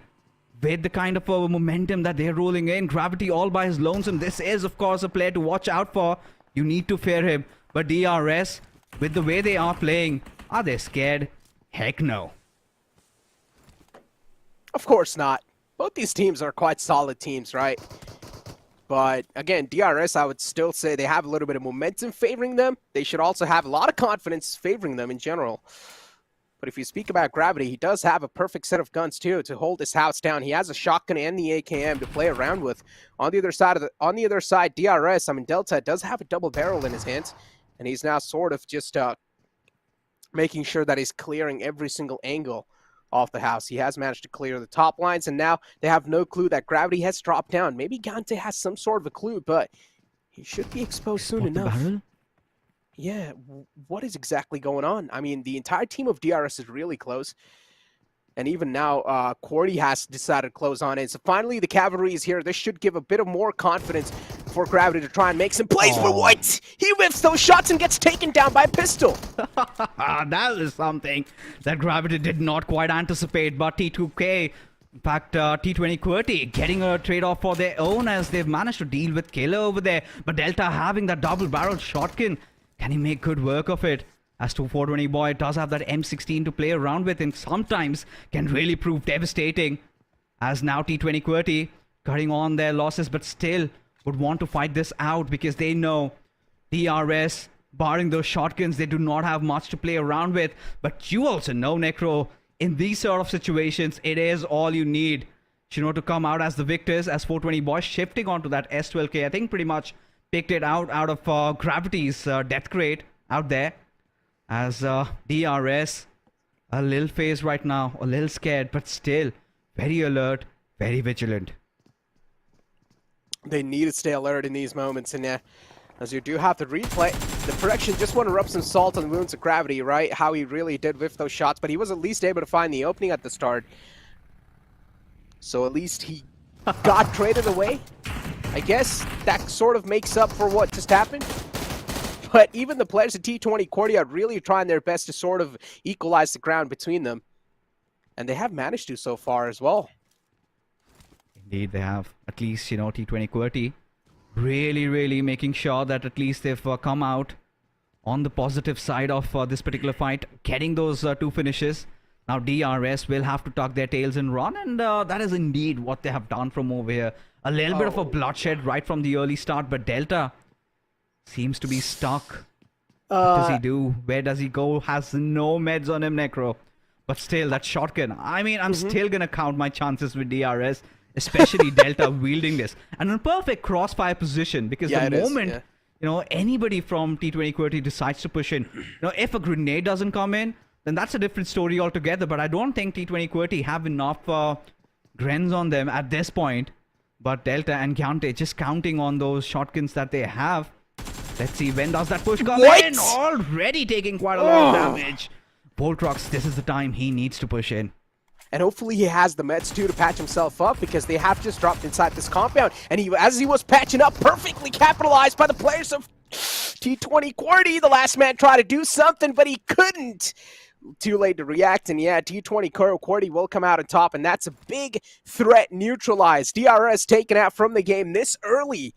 with the kind of momentum that they're rolling in. Gravity all by his lonesome. This is, of course, a player to watch out for. You need to fear him. But DRS, with the way they are playing, are they scared? Heck no. Of course not. Both these teams are quite solid teams, right? But again, DRS, I would still say they have a little bit of momentum favoring them. They should also have a lot of confidence favoring them in general. But if you speak about Gravity, he does have a perfect set of guns too to hold his house down. He has a shotgun and the AKM to play around with. On the other side, DRS, I mean Delta does have a double barrel in his hands, and he's now sort of just making sure that he's clearing every single angle off the house. He has managed to clear the top lines, and now they have no clue that Gravity has dropped down. Maybe Gante has some sort of a clue, but he should be exposed soon enough. Yeah, what is exactly going on? I mean, the entire team of DRS is really close. And even now, QWERTY has decided to close on it. So finally, the cavalry is here. This should give a bit of more confidence for Gravity to try and make some plays. But what? He whiffs those shots and gets taken down by a pistol. That is something that Gravity did not quite anticipate. But T2K, in fact, T20 QWERTY getting a trade-off for their own as they've managed to deal with Killer over there. But Delta having that double-barrel shotgun. Can he make good work of it? As 420 boy does have that M16 to play around with, and sometimes can really prove devastating. As now T20 QWERTY cutting on their losses, but still would want to fight this out because they know DRS, barring those shotguns, they do not have much to play around with. But you also know, Necro, in these sort of situations, it is all you need, to come out as the victors, as 420 boys shifting onto that S12K. I think pretty much picked it out of Gravity's death crate out there. As DRS, a little phased right now, a little scared, but still very alert, very vigilant. They need to stay alert in these moments, and as you do have to replay, the correction just want to rub some salt on the wounds of Gravity, right? How he really did whiff those shots, but he was at least able to find the opening at the start. So at least he got traded away. I guess that sort of makes up for what just happened. But even the players at T20 QWERTY are really trying their best to sort of equalize the ground between them. And they have managed to so far as well. Indeed, they have. At least, T20 QWERTY really making sure that at least they've come out on the positive side of this particular fight, getting those two finishes. Now DRS will have to tuck their tails and run, and that is indeed what they have done from over here. A little bit of a bloodshed right from the early start, but Delta seems to be stuck. What does he do? Where does he go? Has no meds on him, Necro. But still, that shotgun. I mean, I'm still going to count my chances with DRS, especially Delta wielding this. And in a perfect crossfire position, because the moment, anybody from T20 QWERTY decides to push in, if a grenade doesn't come in, then that's a different story altogether. But I don't think T20 QWERTY have enough grens on them at this point. But Delta and Gante just counting on those shotguns that they have. Let's see, when does that push come in? Already taking quite a lot of damage. Voltrox, this is the time he needs to push in. And hopefully he has the meds too to patch himself up, because they have just dropped inside this compound. And as he was patching up, perfectly capitalized by the players of T20 QWERTY. The last man tried to do something, but he couldn't. Too late to react, and yeah, T20 QWERTY will come out on top, and that's a big threat neutralized. DRS taken out from the game this early.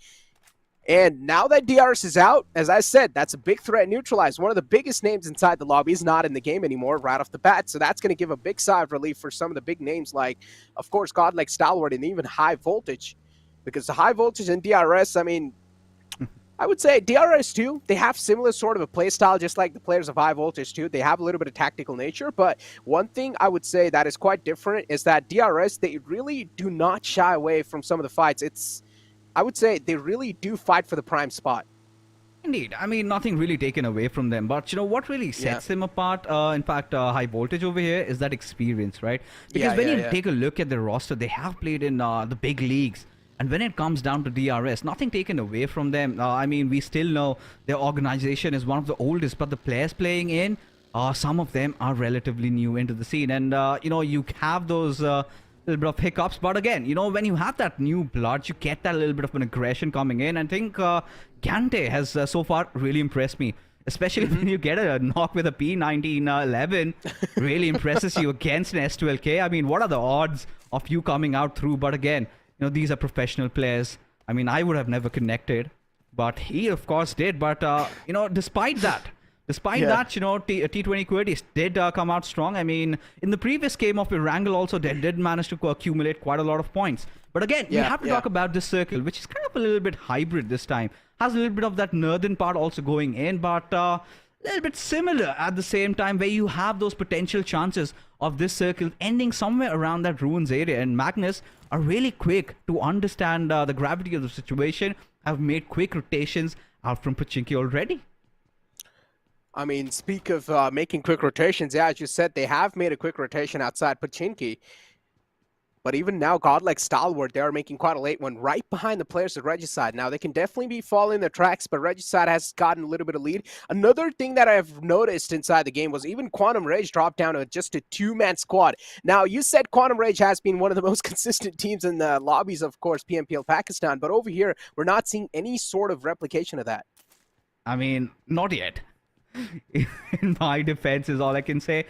And now that DRS is out, as I said, that's a big threat neutralized. One of the biggest names inside the lobby is not in the game anymore right off the bat. So that's going to give a big sigh of relief for some of the big names like, of course, Godlike Stalwart and even High Voltage. Because the High Voltage and DRS, I mean, I would say DRS too, they have similar sort of a play style just like the players of High Voltage too. They have a little bit of tactical nature, but one thing I would say that is quite different is that DRS, they really do not shy away from some of the fights. I would say they really do fight for the prime spot. Indeed. I mean, nothing really taken away from them. But, you know, what really sets them apart, in fact, high voltage over here, is that experience, right? Because when you take a look at their roster, they have played in the big leagues. And when it comes down to DRS, nothing taken away from them. I mean, we still know their organization is one of the oldest, but the players playing in, some of them are relatively new into the scene. And, you know, you have those little bit of hiccups. But again, you know, when you have that new blood, you get that little bit of an aggression coming in. I think Gante has so far really impressed me. Especially when you get a knock with a P1911, really impresses you against an S12K. I mean, what are the odds of you coming out through? But again, you know, these are professional players. I mean, I would have never connected, but he, of course, did. But, you know, despite that, you know, T20 Quiddies did come out strong. I mean, in the previous game of Erangel also, they did manage to accumulate quite a lot of points. But again, you have to talk about this circle, which is kind of a little bit hybrid this time. Has a little bit of that northern part also going in, but a little bit similar at the same time, where you have those potential chances of this circle ending somewhere around that ruins area. And Magnus are really quick to understand the gravity of the situation, have made quick rotations out from Pachinki already. I mean, speak of making quick rotations, yeah, as you said, they have made a quick rotation outside Pachinki. But even now, Godlike Stalwart, they are making quite a late one right behind the players of Regicide. Now, they can definitely be following their tracks, but Regicide has gotten a little bit of lead. Another thing that I've noticed inside the game was even Quantum Rage dropped down to just a two-man squad. Now, you said Quantum Rage has been one of the most consistent teams in the lobbies, of course, PMPL Pakistan, but over here, we're not seeing any sort of replication of that. I mean, not yet. In my defense is all I can say.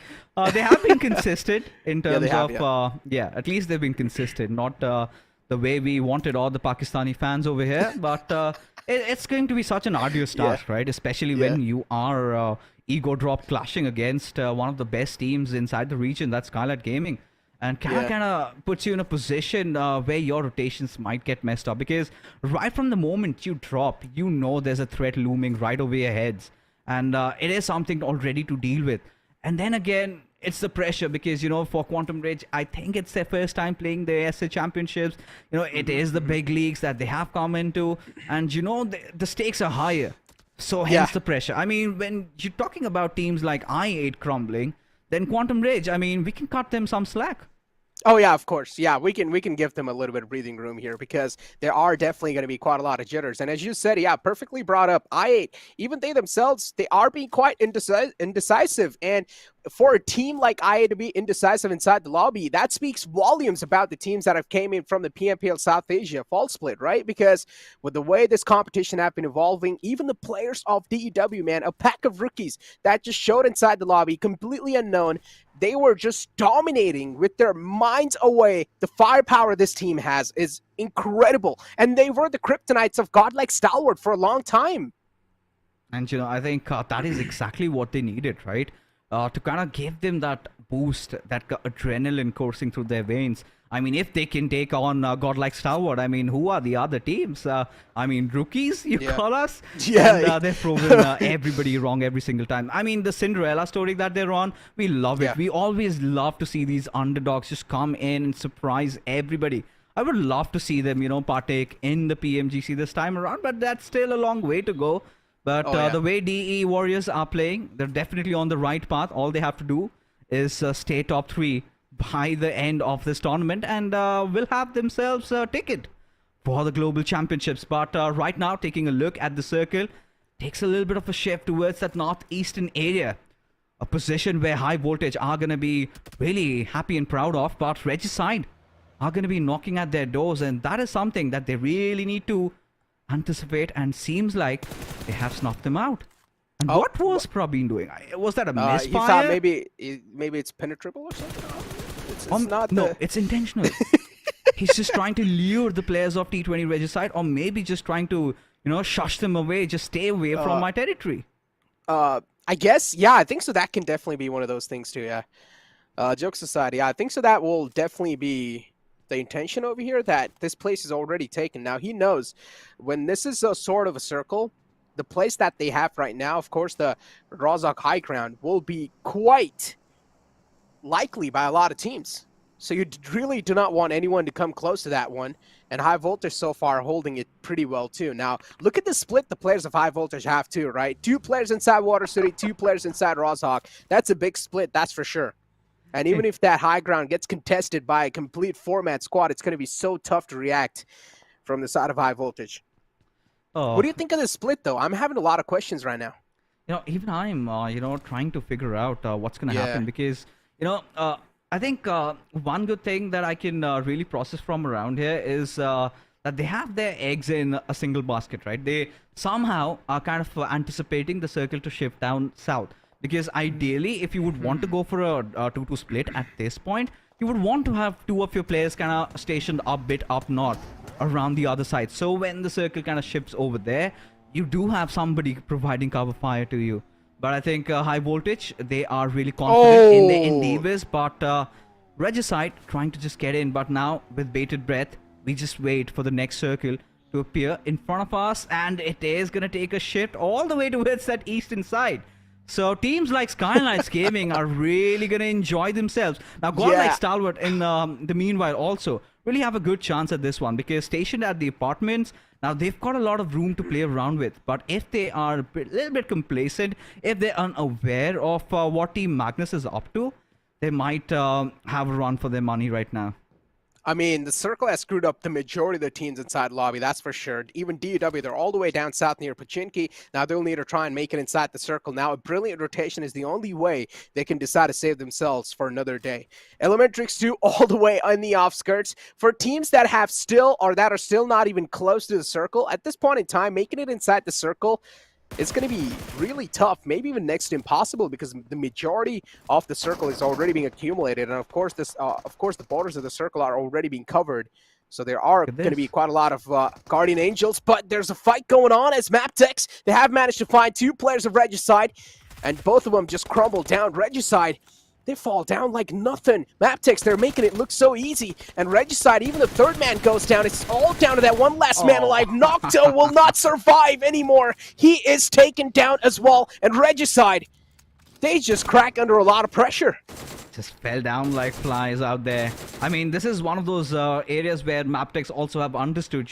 They have been consistent in terms at least they've been consistent, not the way we wanted all the Pakistani fans over here, but it's going to be such an arduous task, right? Especially when you are ego drop clashing against one of the best teams inside the region, that's Skylightz Gaming. And kind of puts you in a position where your rotations might get messed up, because right from the moment you drop, you know there's a threat looming right over your heads. And it is something already to deal with. And then again, it's the pressure, because, you know, for Quantum Rage, I think it's their first time playing the SA Championships. You know, it is the big leagues that they have come into. And, you know, the stakes are higher. So hence the pressure. I mean, when you're talking about teams like i8 crumbling, then Quantum Rage, I mean, we can cut them some slack. Oh yeah, of course. Yeah, we can give them a little bit of breathing room here, because there are definitely going to be quite a lot of jitters. And as you said, yeah, perfectly brought up, i8, even they themselves, they are being quite indecisive. And for a team like i8 to be indecisive inside the lobby, that speaks volumes about the teams that have came in from the PMPL South Asia fall split, right? Because with the way this competition have been evolving, even the players of DEW, man, a pack of rookies that just showed inside the lobby, completely unknown, they were just dominating with their minds away. The firepower this team has is incredible. And they were the kryptonites of Godlike Stalwart for a long time. And, you know, I think that is exactly what they needed, right? To kind of give them that boost, that adrenaline coursing through their veins. I mean, if they can take on Godlike Stalwart, I mean, who are the other teams? I mean, rookies, you call us? Yeah. And, they've proven everybody wrong every single time. I mean, the Cinderella story that they're on, we love it. We always love to see these underdogs just come in and surprise everybody. I would love to see them, you know, partake in the PMGC this time around, but that's still a long way to go. But the way DE Warriors are playing, they're definitely on the right path. All they have to do is stay top 3 by the end of this tournament, and will have themselves a ticket for the global championships. But right now, taking a look at the circle, takes a little bit of a shift towards that northeastern area, a position where high voltage are going to be really happy and proud of, but Regicide are going to be knocking at their doors, and that is something that they really need to anticipate, and seems like they have snuffed them out. And what was Praveen doing? Was that a misfire? You thought maybe it's penetrable or something? It's not. No, it's intentional. He's just trying to lure the players of T20 Regicide, or maybe just trying to, you know, shush them away, just stay away from my territory. I guess, yeah, I think so. That can definitely be one of those things too, yeah. Jokes aside, yeah, I think so. That will definitely be the intention over here, that this place is already taken. Now, he knows when this is a sort of a circle, the place that they have right now, of course, the Rozhok High Ground, will be quite likely by a lot of teams. So you really do not want anyone to come close to that one. And High Voltage so far holding it pretty well too. Now, look at the split the players of High Voltage have too, right? 2 players inside Water City, 2 players inside Rozhawk. That's a big split, that's for sure. And even if that high ground gets contested by a complete 4-man squad, it's going to be so tough to react from the side of High Voltage. Oh. What do you think of this split, though? I'm having a lot of questions right now. Even I'm, trying to figure out what's going to happen because, I think one good thing that I can really process from around here is that they have their eggs in a single basket, right? They somehow are kind of anticipating the circle to shift down south. Because ideally, if you would want to go for a 2-2 split at this point, you would want to have 2 of your players kind of stationed a bit up north around the other side. So when the circle kind of shifts over there, you do have somebody providing cover fire to you. But I think High Voltage, they are really confident in their endeavors. But Regicide trying to just get in. But now, with bated breath, we just wait for the next circle to appear in front of us. And it is going to take a shift all the way towards that eastern side. So teams like Skylightz Gaming are really going to enjoy themselves. Now, Godlike Stalwart in the meanwhile also really have a good chance at this one because stationed at the apartments, now they've got a lot of room to play around with. But if they are a little bit complacent, if they're unaware of what Team Magnus is up to, they might have a run for their money right now. I mean, the circle has screwed up the majority of the teams inside lobby, that's for sure. Even DUW, they're all the way down south near Pachinki. Now they'll need to try and make it inside the circle. Now a brilliant rotation is the only way they can decide to save themselves for another day. Elementrix 2 all the way on the offskirts. For teams that have still, or that are still not even close to the circle, at this point in time, making it inside the circle, it's going to be really tough, maybe even next to impossible, because the majority of the circle is already being accumulated, and of course, the borders of the circle are already being covered. So there are going to be quite a lot of Guardian Angels, but there's a fight going on as MABETEX, they have managed to find 2 players of Regicide, and both of them just crumble down. Regicide, they fall down like nothing. MABETEX, they're making it look so easy. And Regicide, even the 3rd man goes down. It's all down to that one last man alive. Nocto will not survive anymore. He is taken down as well. And Regicide, they just crack under a lot of pressure. Just fell down like flies out there. I mean, this is one of those areas where MABETEX also have understood,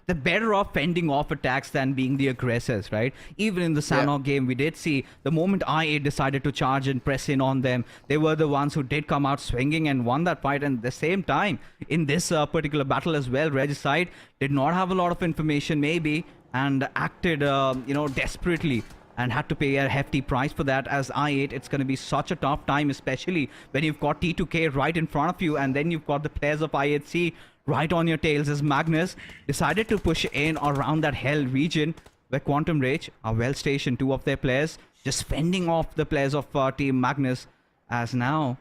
they're better off fending off attacks than being the aggressors, right? Even in the Sanhok game, we did see the moment I8 decided to charge and press in on them, they were the ones who did come out swinging and won that fight. And at the same time, in this particular battle as well, Regicide did not have a lot of information maybe and acted, desperately. And had to pay a hefty price for that. As I8, it's going to be such a tough time, especially when you've got T2K right in front of you, and then you've got the players of I8C right on your tails. As Magnus decided to push in around that Hell region, where Quantum Rage are well stationed, 2 of their players just fending off the players of Team Magnus. As now,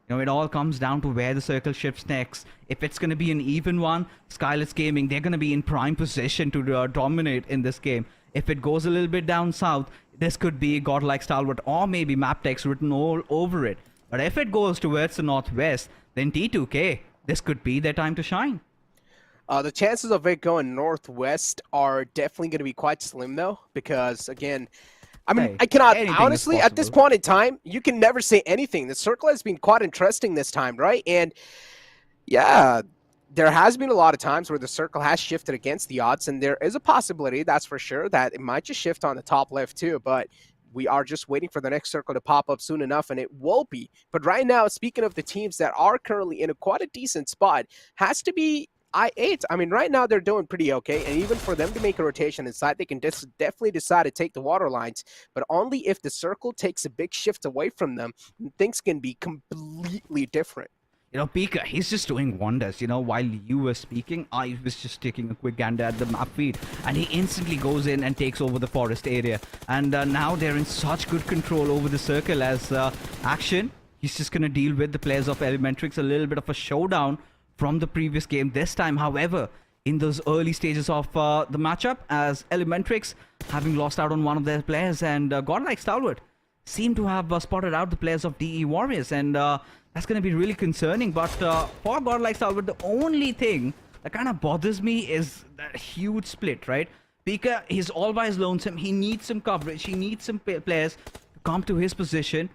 it all comes down to where the circle shifts next. If it's going to be an even one, Skylightz Gaming, they're going to be in prime position to dominate in this game. If it goes a little bit down south, this could be Godlike Stalwart or maybe MABETEX written all over it. But if it goes towards the northwest, then T2K, this could be their time to shine. The chances of it going northwest are definitely going to be quite slim, though, because, again, I mean, I cannot, honestly, at this point in time, you can never say anything. The circle has been quite interesting this time, right? And, yeah, there has been a lot of times where the circle has shifted against the odds, and there is a possibility, that's for sure, that it might just shift on the top left too, but we are just waiting for the next circle to pop up soon enough, and it will be. But right now, speaking of the teams that are currently in quite a decent spot, has to be I8. I mean, right now they're doing pretty okay, and even for them to make a rotation inside, they can definitely decide to take the water lines, but only if the circle takes a big shift away from them, things can be completely different. Pika, he's just doing wonders. While you were speaking, I was just taking a quick gander at the map feed, and he instantly goes in and takes over the forest area. And now they're in such good control over the circle as Action. He's just going to deal with the players of Elementrix, a little bit of a showdown from the previous game. This time, however, in those early stages of the matchup, as Elementrix, having lost out on one of their players, and Godlike Stalwart seem to have spotted out the players of DE Warriors, and that's going to be really concerning. But for Godlike Stalwart, the only thing that kind of bothers me is that huge split, right? Pika, he's all by his lonesome. He needs some coverage. He needs some players to come to his position.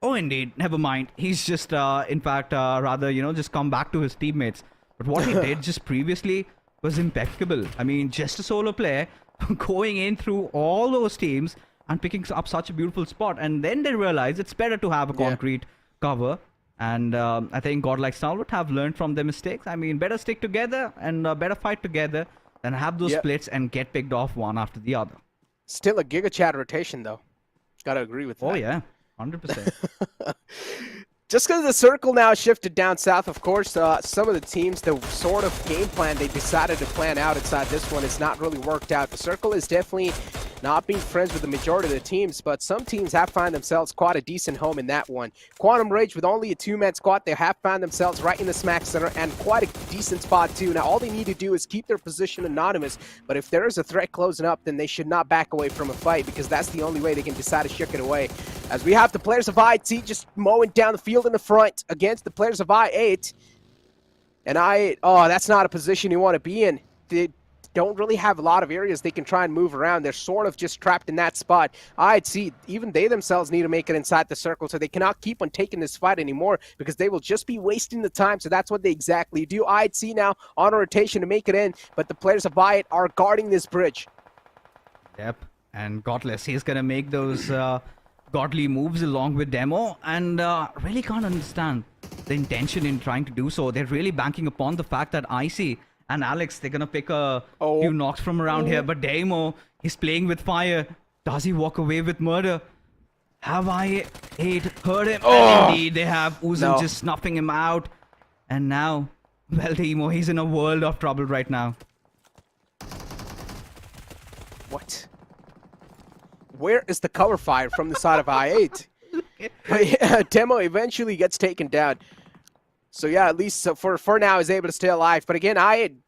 Oh, indeed. Never mind. He's just, in fact, rather, just come back to his teammates. But what he did just previously was impeccable. I mean, just a solo player going in through all those teams and picking up such a beautiful spot. And then they realize it's better to have a concrete cover. And I think Godlike Stalwart have learned from their mistakes. I mean, better stick together and better fight together than have those splits and get picked off one after the other. Still a Giga Chat rotation, though. Gotta agree with that. Oh, yeah. 100%. Just because the circle now shifted down south, of course, some of the teams, the sort of game plan they decided to plan out inside this one has not really worked out. The circle is definitely not being friends with the majority of the teams, but some teams have found themselves quite a decent home in that one. Quantum Rage, with only a two-man squad, they have found themselves right in the smack center and quite a decent spot too. Now, all they need to do is keep their position anonymous, but if there is a threat closing up, then they should not back away from a fight, because that's the only way they can decide to shook it away. As we have the players of IT just mowing down the field in the front against the players of I8. And I8, oh, that's not a position you want to be in. They don't really have a lot of areas they can try and move around. They're sort of just trapped in that spot. I8, even they themselves need to make it inside the circle, so they cannot keep on taking this fight anymore, because they will just be wasting the time. So that's what they exactly do. I8 now on a rotation to make it in, but the players of I8 are guarding this bridge. Yep, and Godless, he's going to make those godly moves along with Demo, and really can't understand the intention in trying to do so. They're really banking upon the fact that Icy and Alex, they're going to pick a few knocks from around here, but Demo, he's playing with fire. Does he walk away with murder? Have I8 heard him? And indeed, they have. Uzum just snuffing him out. And now, well, Demo, he's in a world of trouble right now. What? Where is the cover fire from the side of I8? But yeah, Demo eventually gets taken down. So yeah, at least for now is able to stay alive. But again,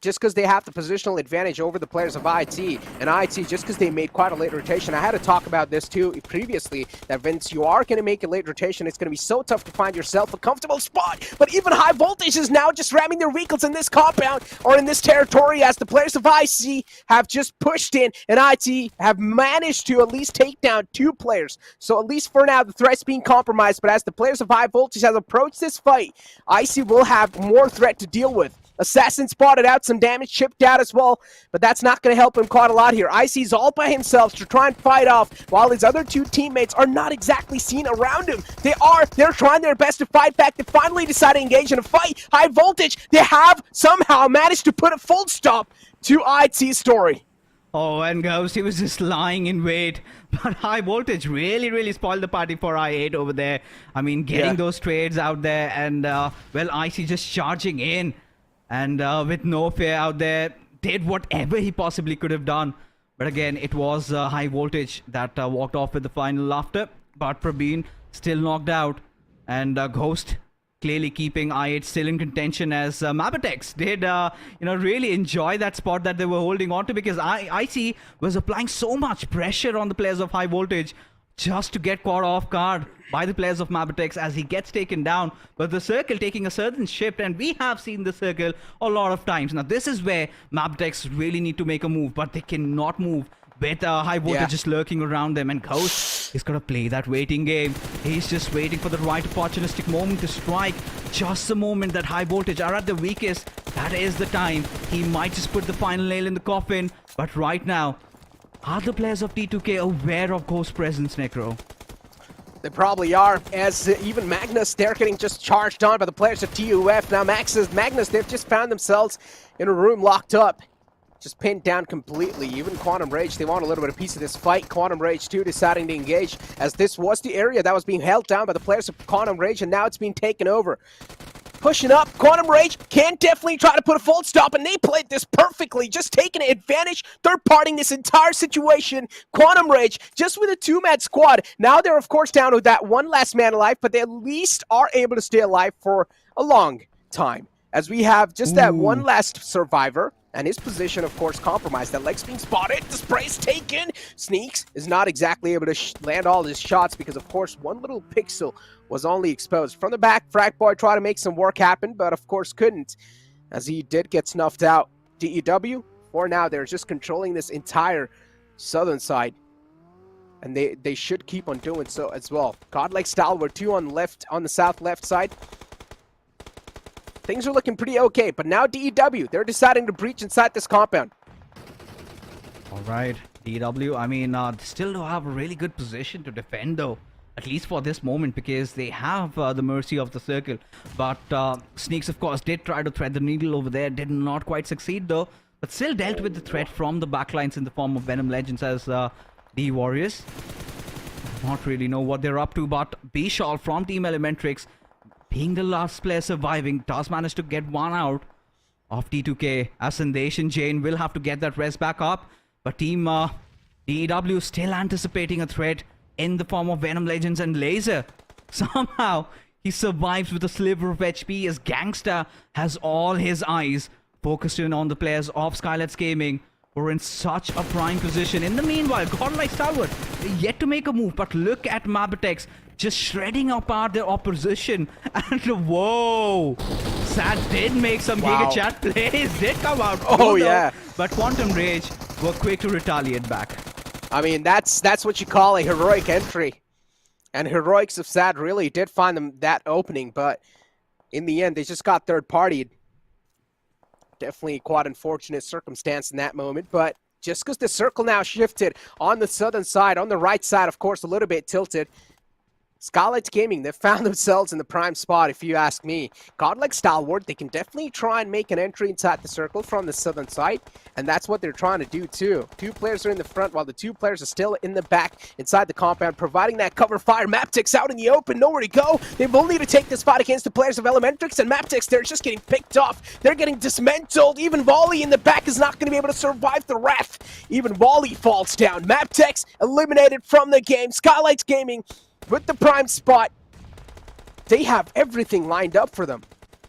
just because they have the positional advantage over the players of IT, and IT, just because they made quite a late rotation, I had to talk about this too previously, that Vince, you are going to make a late rotation. It's going to be so tough to find yourself a comfortable spot. But even High Voltage is now just ramming their vehicles in this compound or in this territory, as the players of IC have just pushed in, and IT have managed to at least take down 2 players. So at least for now, the threat's being compromised. But as the players of High Voltage has approached this fight, IC will have more threat to deal with. Assassin spotted out, some damage chipped out as well, but that's not going to help him quite a lot here. IC's all by himself to try and fight off, while his other 2 teammates are not exactly seen around him. They're trying their best to fight back. They finally decide to engage in a fight. High Voltage, they have somehow managed to put a full stop to IT's story. Oh, and Ghost, he was just lying in wait. But High Voltage really spoiled the party for I8 over there. I mean, getting those trades out there, and, well, IC just charging in. And with no fear out there, did whatever he possibly could have done. But again, it was High Voltage that walked off with the final laughter. But Prabeen still knocked out. And Ghost clearly keeping I8 still in contention, as MABETEX did, really enjoy that spot that they were holding on to, because IC was applying so much pressure on the players of High Voltage just to get caught off guard by the players of MABETEX as he gets taken down. But the circle taking a certain shift, and we have seen the circle a lot of times. Now, this is where MABETEX really need to make a move, but they cannot move with High Voltage just lurking around them. And Ghost is going to play that waiting game. He's just waiting for the right opportunistic moment to strike. Just the moment that High Voltage are at the weakest, that is the time. He might just put the final nail in the coffin. But right now, are the players of T2K aware of Ghost's presence, Necro? They probably are, as even Magnus, they're getting just charged on by the players of TUF. Now Magnus, they've just found themselves in a room locked up, just pinned down completely. Even Quantum Rage, they want a little bit of piece of this fight. Quantum Rage too deciding to engage, as this was the area that was being held down by the players of Quantum Rage, and now it's being taken over. Pushing up, Quantum Rage can definitely try to put a full stop, and they played this perfectly, just taking advantage, third-partying this entire situation. Quantum Rage, just with a 2-man squad. Now they're, of course, down with that one last man alive, but they at least are able to stay alive for a long time, as we have just that one last survivor. And his position, of course, compromised. That leg's being spotted. The spray's taken. Sneaks is not exactly able to land all his shots because, of course, one little pixel was only exposed. From the back, Frag Boy tried to make some work happen, but, of course, couldn't, as he did get snuffed out. DEW, for now, they're just controlling this entire southern side. And they should keep on doing so as well. Godlike Stalwart, 2 on the south left side. Things are looking pretty okay, but now DEW, they're deciding to breach inside this compound. All right, DW, I mean, still do have a really good position to defend though, at least for this moment, because they have the mercy of the circle. But Sneaks, of course, did try to thread the needle over there, did not quite succeed though, but still dealt with the threat from the backlines in the form of VENOM Legends as the Warriors. Not really know what they're up to, but Bishal from Team Elementrix, being the last player surviving, does manage to get one out of T2K, as Sandesh and Jane will have to get that rest back up. But Team DEW still anticipating a threat in the form of VENOM Legends and Laser. Somehow, he survives with a sliver of HP as Gangsta has all his eyes focused in on the players of Skylightz Gaming, who are in such a prime position. In the meanwhile, Godlike Stalwart yet to make a move, but look at MABETEX just shredding apart their opposition. And whoa, Sad did make some Giga Chat plays, did come out. Oh yeah. But Quantum Rage were quick to retaliate back. I mean, that's what you call a heroic entry. And Heroics of Sad really did find them that opening, but in the end, they just got third-partied. Definitely quite unfortunate circumstance in that moment, but just because the circle now shifted on the southern side, on the right side, of course, a little bit tilted, Skylightz Gaming, they found themselves in the prime spot, if you ask me. Godlike Stalwart, they can definitely try and make an entry inside the circle from the southern side, and that's what they're trying to do too. 2 players are in the front while the 2 players are still in the back inside the compound, providing that cover fire. MABETEX out in the open, nowhere to go. They will need to take this fight against the players of Elementrix, and MABETEX, they're just getting picked off. They're getting dismantled. Even Volley in the back is not going to be able to survive the wrath. Even Volley falls down. MABETEX eliminated from the game. Skylightz Gaming with the prime spot. They have everything lined up for them.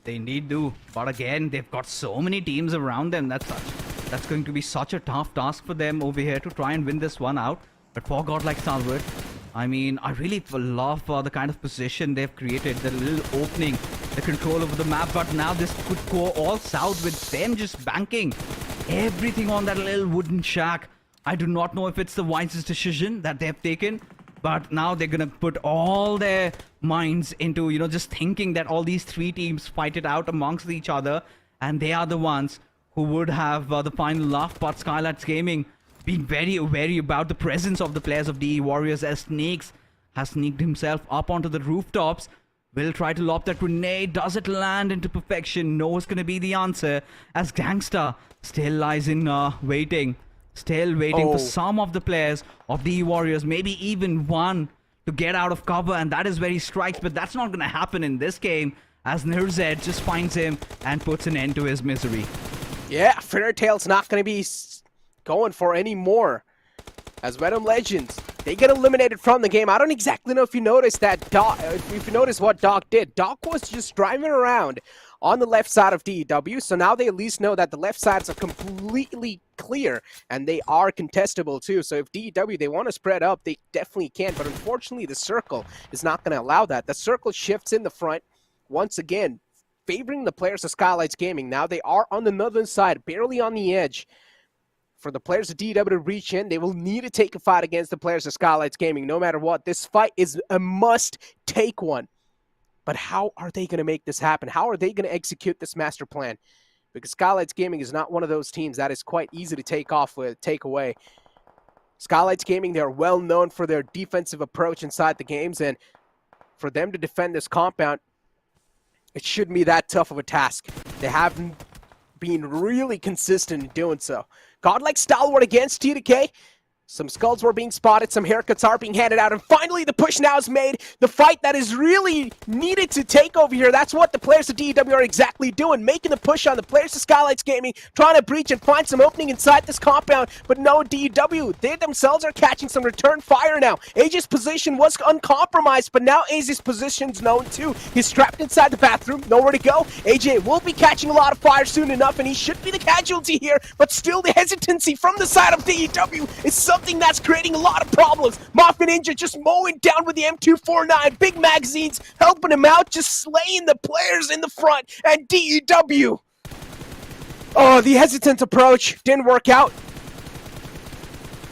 They indeed do, but again, they've got so many teams around them. That's going to be such a tough task for them over here to try and win this one out. But for Godlike Stalwart, I mean, I really love the kind of position they've created, the little opening, the control over the map. But now this could go all south with them just banking everything on that little wooden shack. I do not know if it's the wisest decision that they've taken, but now they're gonna put all their minds into, you know, just thinking that all these 3 teams fight it out amongst each other, and they are the ones who would have the final laugh. But Skylightz Gaming being very wary about the presence of the players of DE Warriors, as Snakes has sneaked himself up onto the rooftops. Will try to lob that grenade. Does it land into perfection? No is gonna be the answer, as Gangsta still lies in waiting. Still waiting for some of the players of the Warriors, maybe even one, to get out of cover, and that is where he strikes. But that's not going to happen in this game, as Nirzed just finds him and puts an end to his misery. Yeah, Fairytale's not going to be going for any more, as VENOM Legends, they get eliminated from the game. I don't exactly know if you noticed that if you noticed what Doc did. Doc was just driving around on the left side of DEW, so now they at least know that the left sides are completely clear, and they are contestable too. So if DEW, they want to spread up, they definitely can, but unfortunately the circle is not going to allow that. The circle shifts in the front, once again, favoring the players of Skylightz Gaming. Now they are on the northern side, barely on the edge. For the players of DEW to reach in, they will need to take a fight against the players of Skylightz Gaming, no matter what. This fight is a must-take one. But how are they going to make this happen? How are they going to execute this master plan? Because Skylightz Gaming is not one of those teams that is quite easy to take away. Skylightz Gaming, they are well known for their defensive approach inside the games, and for them to defend this compound, it shouldn't be that tough of a task. They haven't been really consistent in doing so. Godlike Stalwart against T2K. Some skulls were being spotted, some haircuts are being handed out, and finally the push now is made. The fight that is really needed to take over here, that's what the players of DEW are exactly doing, making the push on the players of Skylightz Gaming, trying to breach and find some opening inside this compound, but no, DEW, they themselves are catching some return fire now. AJ's position was uncompromised, but now AJ's position's known too. He's trapped inside the bathroom, nowhere to go. AJ will be catching a lot of fire soon enough, and he should be the casualty here, but still the hesitancy from the side of DEW is something that's creating a lot of problems. Mafia Ninja just mowing down with the M249, big magazines helping him out, just slaying the players in the front, and DEW. Oh, the hesitant approach didn't work out.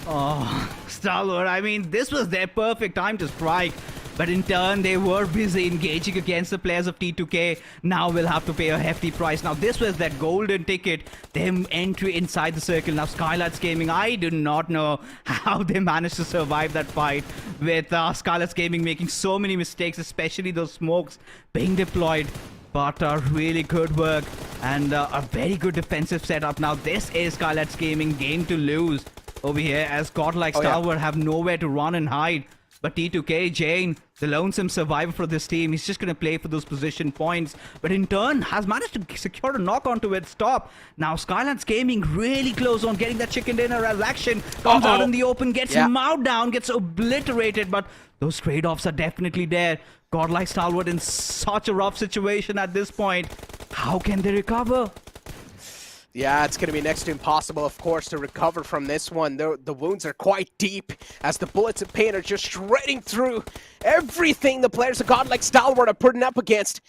Oh, Stalwart. I mean, this was their perfect time to strike. But in turn, they were busy engaging against the players of T2K. Now we'll have to pay a hefty price. Now, this was that golden ticket, them entry inside the circle. Now, Skylightz Gaming, I do not know how they managed to survive that fight with Skylightz Gaming making so many mistakes, especially those smokes being deployed. But really good work and a very good defensive setup. Now, this is Skylightz Gaming game to lose over here as Godlike Stalwart have nowhere to run and hide. But T2K, Jane, the lonesome survivor for this team, he's just going to play for those position points. But in turn, has managed to secure a knock onto its top. Now, Skylightz Gaming really close on getting that chicken dinner as action. Comes out in the open, gets mowed down, gets obliterated. But those trade-offs are definitely there. Godlike Stalwart in such a rough situation at this point. How can they recover? Yeah, it's going to be next to impossible, of course, to recover from this one. The wounds are quite deep as the bullets of pain are just shredding through everything the players of Godlike Stalwart are putting up against.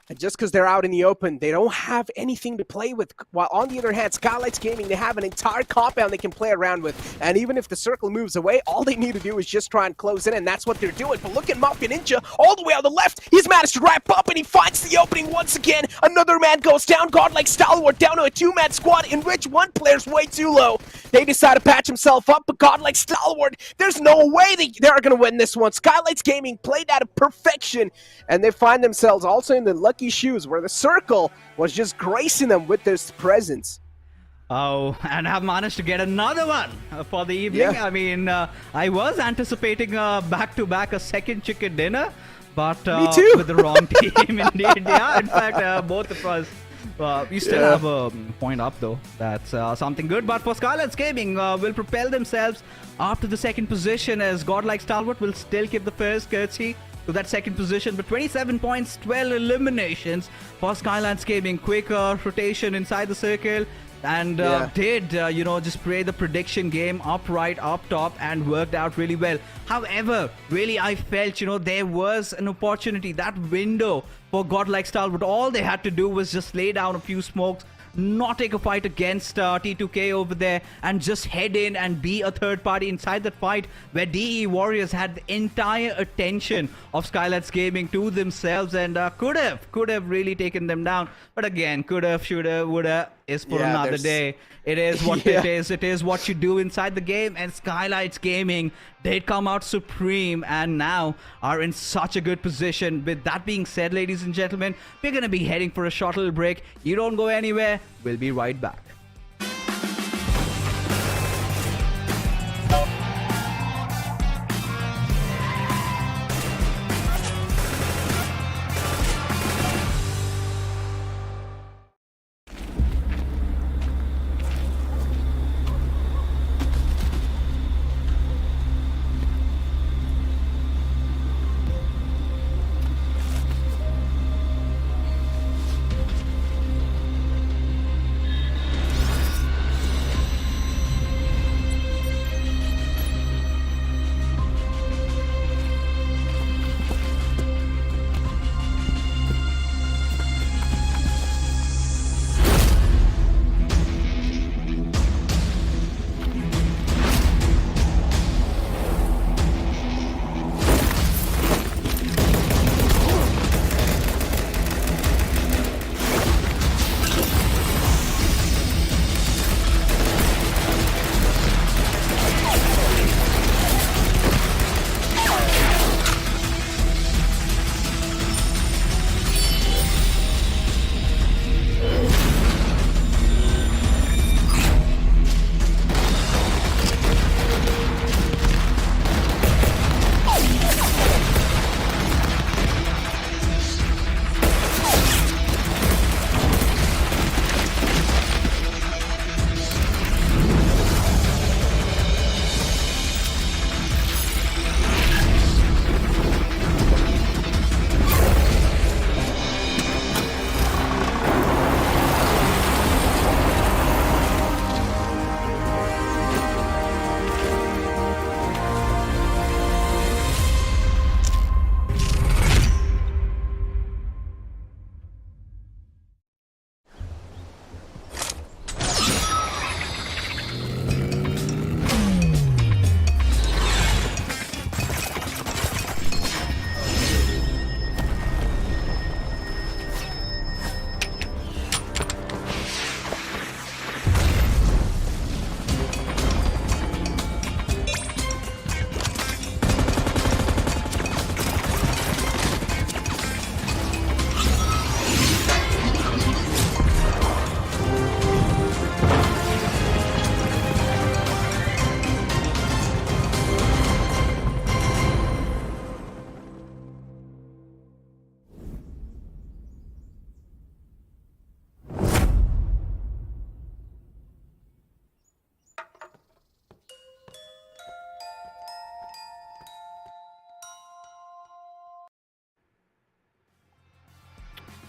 And just because they're out in the open, they don't have anything to play with. While on the other hand, Skylightz Gaming, they have an entire compound they can play around with. And even if the circle moves away, all they need to do is just try and close in, and that's what they're doing. But look at Mafia Ninja all the way on the left. He's managed to wrap up, and he finds the opening once again. Another man goes down. Godlike Stalwart down to a two-man squad in which one player's way too low. They decide to patch himself up, but Godlike Stalwart, there's no way they're going to win this one. Skylightz Gaming played out of perfection, and they find themselves also in the lucky shoes where the circle was just gracing them with their presence. Oh, and have managed to get another one for the evening. Yeah. I mean, I was anticipating back-to-back a second chicken dinner, but Me too. with the wrong team indeed. Yeah, in fact, both of us. We still have a point up though. That's something good. But for Skylightz Gaming, will propel themselves up to the second position as Godlike Stalwart will still keep the first courtesy to that second position. But 27 points, 12 eliminations for Skylightz Gaming. Quick rotation inside the circle. And did, just play the prediction game upright, up top, and worked out really well. However, really, I felt, there was an opportunity, that window for Godlike Stalwart. All they had to do was just lay down a few smokes, not take a fight against T2K over there, and just head in and be a third party inside that fight where DE Warriors had the entire attention of Skylightz Gaming to themselves and could have really taken them down. But again, could have, should have, would have is for another day. It is what it is. It is what you do inside the game, and Skylightz Gaming did come out supreme and now are in such a good position. With that being said, ladies and gentlemen, we're going to be heading for a short little break. You don't go anywhere. We'll be right back.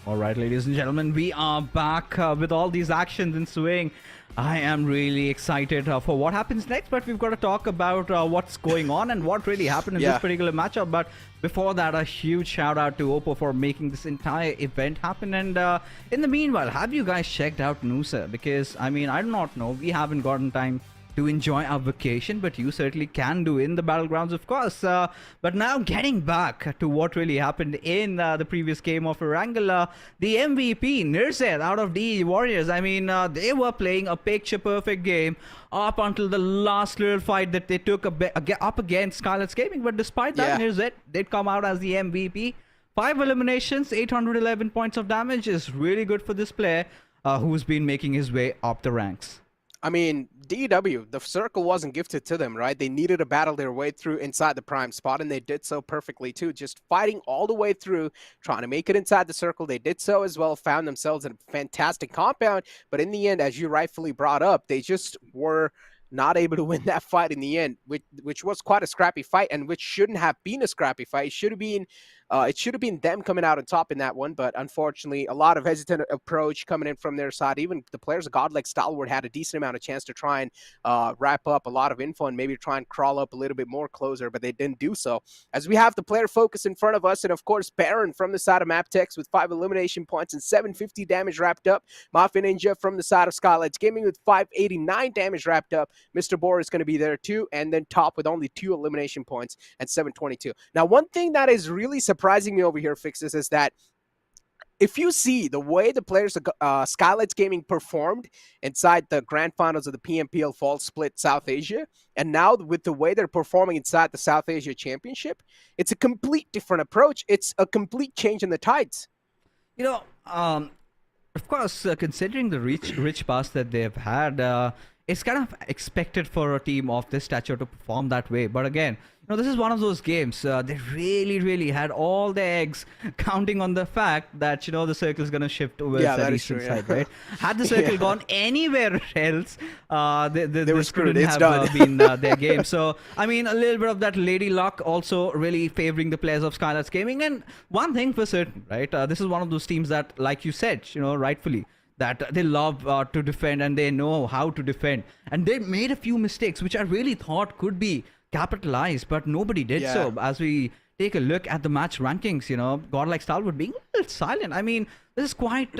All right, ladies and gentlemen, we are back with all these actions ensuing. I am really excited for what happens next, but we've got to talk about what's going on and what really happened in this particular matchup. But before that, a huge shout out to Oppo for making this entire event happen. And in the meanwhile, have you guys checked out Nusa? Because, I mean, I do not know. We haven't gotten time to enjoy our vacation, but you certainly can do in the battlegrounds, of course. But now getting back to what really happened in the previous game of Erangel, the MVP Nirzet out of DE Warriors. I mean, they were playing a picture-perfect game up until the last little fight that they took up against Skylightz Gaming. But despite that, Nirzet did come out as the MVP. 5 eliminations, 811 points of damage is really good for this player who's been making his way up the ranks. I mean, DEW, the circle wasn't gifted to them, right? They needed to battle their way through inside the prime spot, and they did so perfectly too. Just fighting all the way through, trying to make it inside the circle. They did so as well, found themselves in a fantastic compound, but in the end, as you rightfully brought up, they just were not able to win that fight in the end, which was quite a scrappy fight, and which shouldn't have been a scrappy fight. It should have been them coming out on top in that one, but unfortunately, a lot of hesitant approach coming in from their side. Even the players of Godlike Stalwart had a decent amount of chance to try and wrap up a lot of info and maybe try and crawl up a little bit more closer, but they didn't do so. As we have the player focus in front of us, and of course, Baron from the side of MABETEX with 5 elimination points and 750 damage wrapped up. Mafia Ninja from the side of Skylightz Gaming with 589 damage wrapped up. Mr. Boar is going to be there too, and then top with only 2 elimination points and 722. Now, one thing that is really surprising me over here, Fixes, is that if you see the way the players of Skylightz Gaming performed inside the grand finals of the PMPL Fall Split South Asia, and now with the way they're performing inside the South Asia Championship, it's a complete different approach. It's a complete change in the tides. You know, of course, considering the rich past that they've had, it's kind of expected for a team of this stature to perform that way. But again, you know, this is one of those games. They really had all their eggs counting on the fact that, you know, the circle is going to shift towards that eastern side, right? Had the circle gone anywhere else, this couldn't have been their game. So, I mean, a little bit of that lady luck also really favoring the players of Skylightz Gaming. And one thing for certain, right? This is one of those teams that, like you said, you know, rightfully, that they love to defend and they know how to defend. And they made a few mistakes, which I really thought could be capitalized, but nobody did so. As we take a look at the match rankings, you know, Godlike Stalwart being a little silent. I mean, this is quite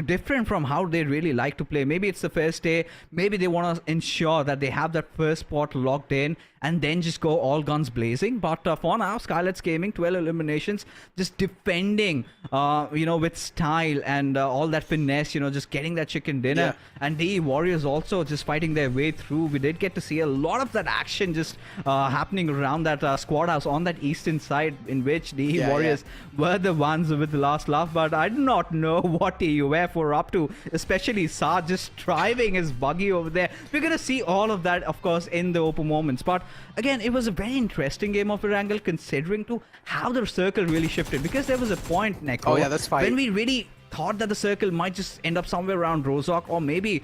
different from how they really like to play. Maybe it's the first day. Maybe they want to ensure that they have that first spot locked in and then just go all guns blazing. But for now, Skylightz Gaming, 12 eliminations, just defending, you know, with style and all that finesse, you know, just getting that chicken dinner. And DE Warriors also just fighting their way through. We did get to see a lot of that action just happening around that squad house on that eastern side, in which DE Warriors were the ones with the last laugh. But I do not know what TUF were up to, especially Saad just driving his buggy over there. We're going to see all of that, of course, in the open moments. But again, it was a very interesting game of Erangel, considering to how the circle really shifted, because there was a point, Neko, when we really thought that the circle might just end up somewhere around Rozhok, or maybe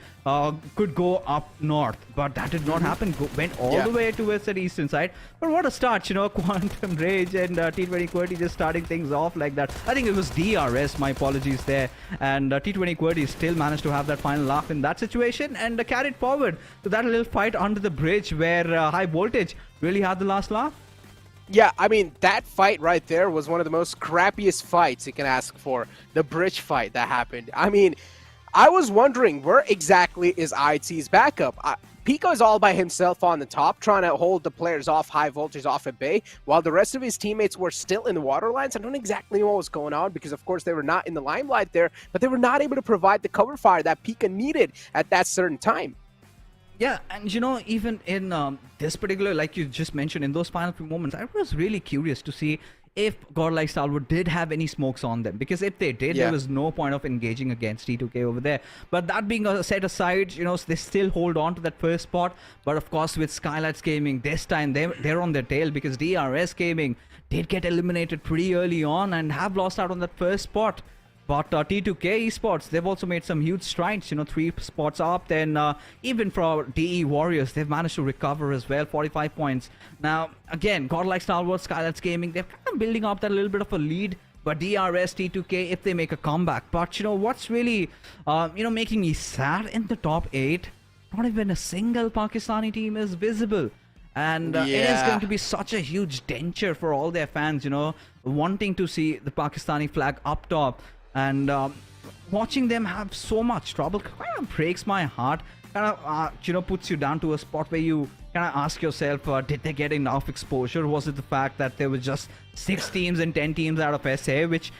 could go up north, but that did not happen. Went all the way towards the eastern side. But what a start, you know, Quantum Rage and T20 QWERTY just starting things off like that. I think it was DRS, my apologies there, and T20 QWERTY still managed to have that final laugh in that situation and carried forward to that little fight under the bridge where High Voltage really had the last laugh. Yeah, I mean, that fight right there was one of the most crappiest fights you can ask for. The bridge fight that happened. I mean, I was wondering, where exactly is IT's backup? Pico is all by himself on the top, trying to hold the players off, High Voltage off at bay, while the rest of his teammates were still in the water lines. I don't exactly know what was going on, because of course they were not in the limelight there, but they were not able to provide the cover fire that Pika needed at that certain time. Yeah, and you know, even in this particular, like you just mentioned, in those final few moments, I was really curious to see if Godlike Stalwart did have any smokes on them. Because if they did, there was no point of engaging against T2K over there. But that being set aside, you know, they still hold on to that first spot. But of course, with Skylightz Gaming, this time they're on their tail, because DRS Gaming did get eliminated pretty early on and have lost out on that first spot. But T2K Esports, they've also made some huge strides, you know, 3 spots up. Then even for DE Warriors, they've managed to recover as well, 45 points. Now, again, Godlike Stalwart, Skylightz Gaming, they're kind of building up that little bit of a lead. But DRS, T2K, if they make a comeback. But what's really, making me sad in the top 8? Not even a single Pakistani team is visible. And it is going to be such a huge denture for all their fans, wanting to see the Pakistani flag up top. And watching them have so much trouble kind of breaks my heart. Kind of, puts you down to a spot where you kind of ask yourself, did they get enough exposure? Was it the fact that there was just 6 teams and 10 teams out of SA, which,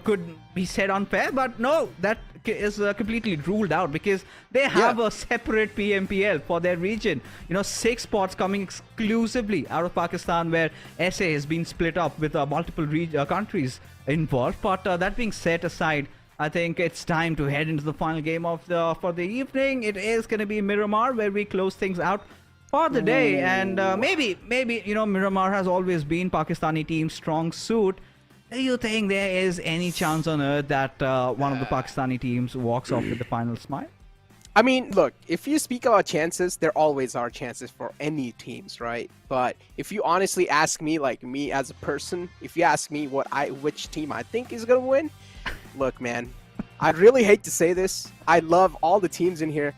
could be said unfair? But no, that is completely ruled out because they have a separate PMPL for their region. 6 spots coming exclusively out of Pakistan, where SA has been split up with multiple countries involved. But that being set aside, I think it's time to head into the final game of for the evening. It is going to be Miramar, where we close things out for the day. And maybe Miramar has always been Pakistani team's strong suit. Do you think there is any chance on earth that one of the Pakistani teams walks off with the final smile? I mean, look, if you speak about chances, there always are chances for any teams, right? But if you honestly ask me, like me as a person, if you ask me which team I think is going to win, look, man, I really hate to say this. I love all the teams in here,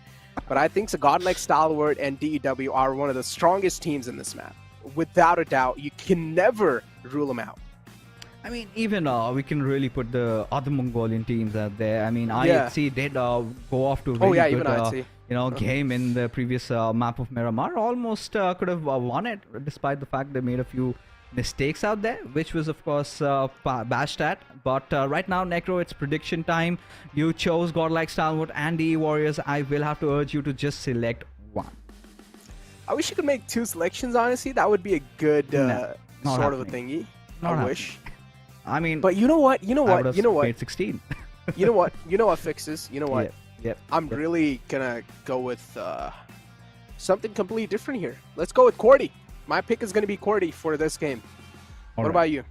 but I think Godlike Stalwart and DEW are one of the strongest teams in this map. Without a doubt, you can never rule them out. I mean, even we can really put the other Mongolian teams out there. I mean, IHC did go off to a very good game in the previous map of Miramar. Almost could have won it, despite the fact they made a few mistakes out there, which was of course bashed at. But right now, Necro, it's prediction time. You chose Godlike Stalwart and DE Warriors. I will have to urge you to just select one. I wish you could make 2 selections, honestly. That would be a good sort of a thingy. I wish. I mean, but you know what? Made 16. You know what fixes? You know what? Yep. I'm really gonna go with something completely different here. Let's go with Cordy. My pick is gonna be Cordy for this game. What about you?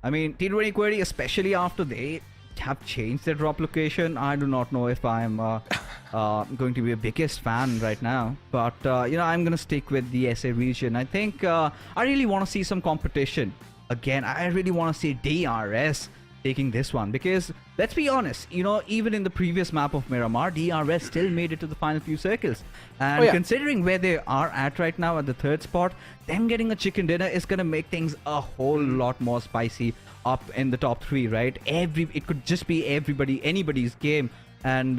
I mean, T20 Cordy, especially after they have changed their drop location. I do not know if I'm going to be a biggest fan right now, but I'm gonna stick with the SA region. I think I really want to see some competition. Again, I really want to see DRS taking this one because, let's be honest, even in the previous map of Miramar, DRS still made it to the final few circles. And considering where they are at right now at the 3rd spot, them getting a chicken dinner is going to make things a whole lot more spicy up in the top 3, right? It could just be anybody's game. And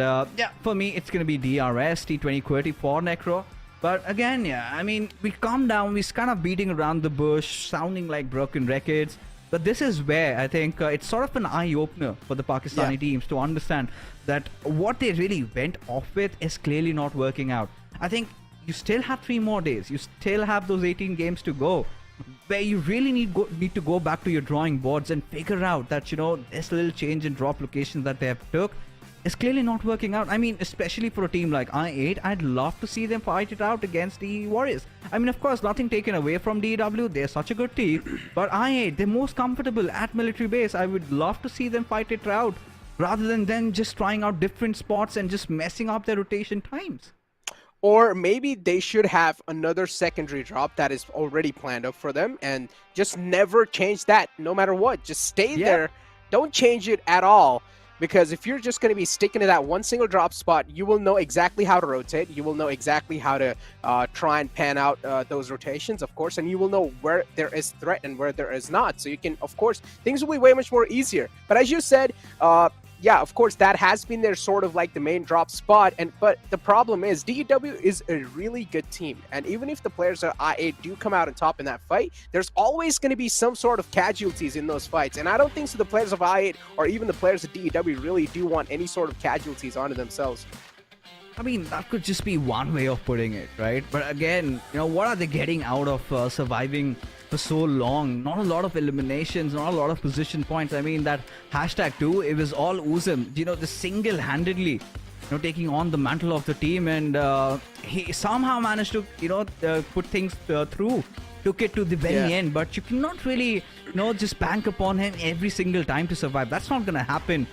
for me, it's going to be DRS, T20 QWERTY for Necro. But again, I mean, we calm down, we're kind of beating around the bush, sounding like broken records. But this is where I think it's sort of an eye-opener for the Pakistani teams to understand that what they really went off with is clearly not working out. I think you still have 3 more days. You still have those 18 games to go, where you really need to go back to your drawing boards and figure out that, this little change in drop locations that they have took is clearly not working out. I mean, especially for a team like I8, I'd love to see them fight it out against the Warriors. I mean, of course, nothing taken away from DW. They're such a good team. But I8, they're most comfortable at military base. I would love to see them fight it out rather than them just trying out different spots and just messing up their rotation times. Or maybe they should have another secondary drop that is already planned up for them and just never change that no matter what. Just stay there. Don't change it at all. Because if you're just going to be sticking to that one single drop spot, you will know exactly how to rotate. You will know exactly how to try and pan out those rotations, of course, and you will know where there is threat and where there is not. So you can, of course, things will be way much more easier. But as you said, of course, that has been their sort of like the main drop spot. But the problem is DEW is a really good team. And even if the players of I8 do come out on top in that fight, there's always going to be some sort of casualties in those fights. And I don't think so the players of I8 or even the players of DEW really do want any sort of casualties onto themselves. I mean, that could just be one way of putting it, right? But again, what are they getting out of surviving for so long? Not a lot of eliminations, not a lot of position points. I mean, that #2, it was all Uzum, the single-handedly, taking on the mantle of the team, and he somehow managed to, put things through, took it to the very end. But you cannot really, just bank upon him every single time to survive. That's not going to happen.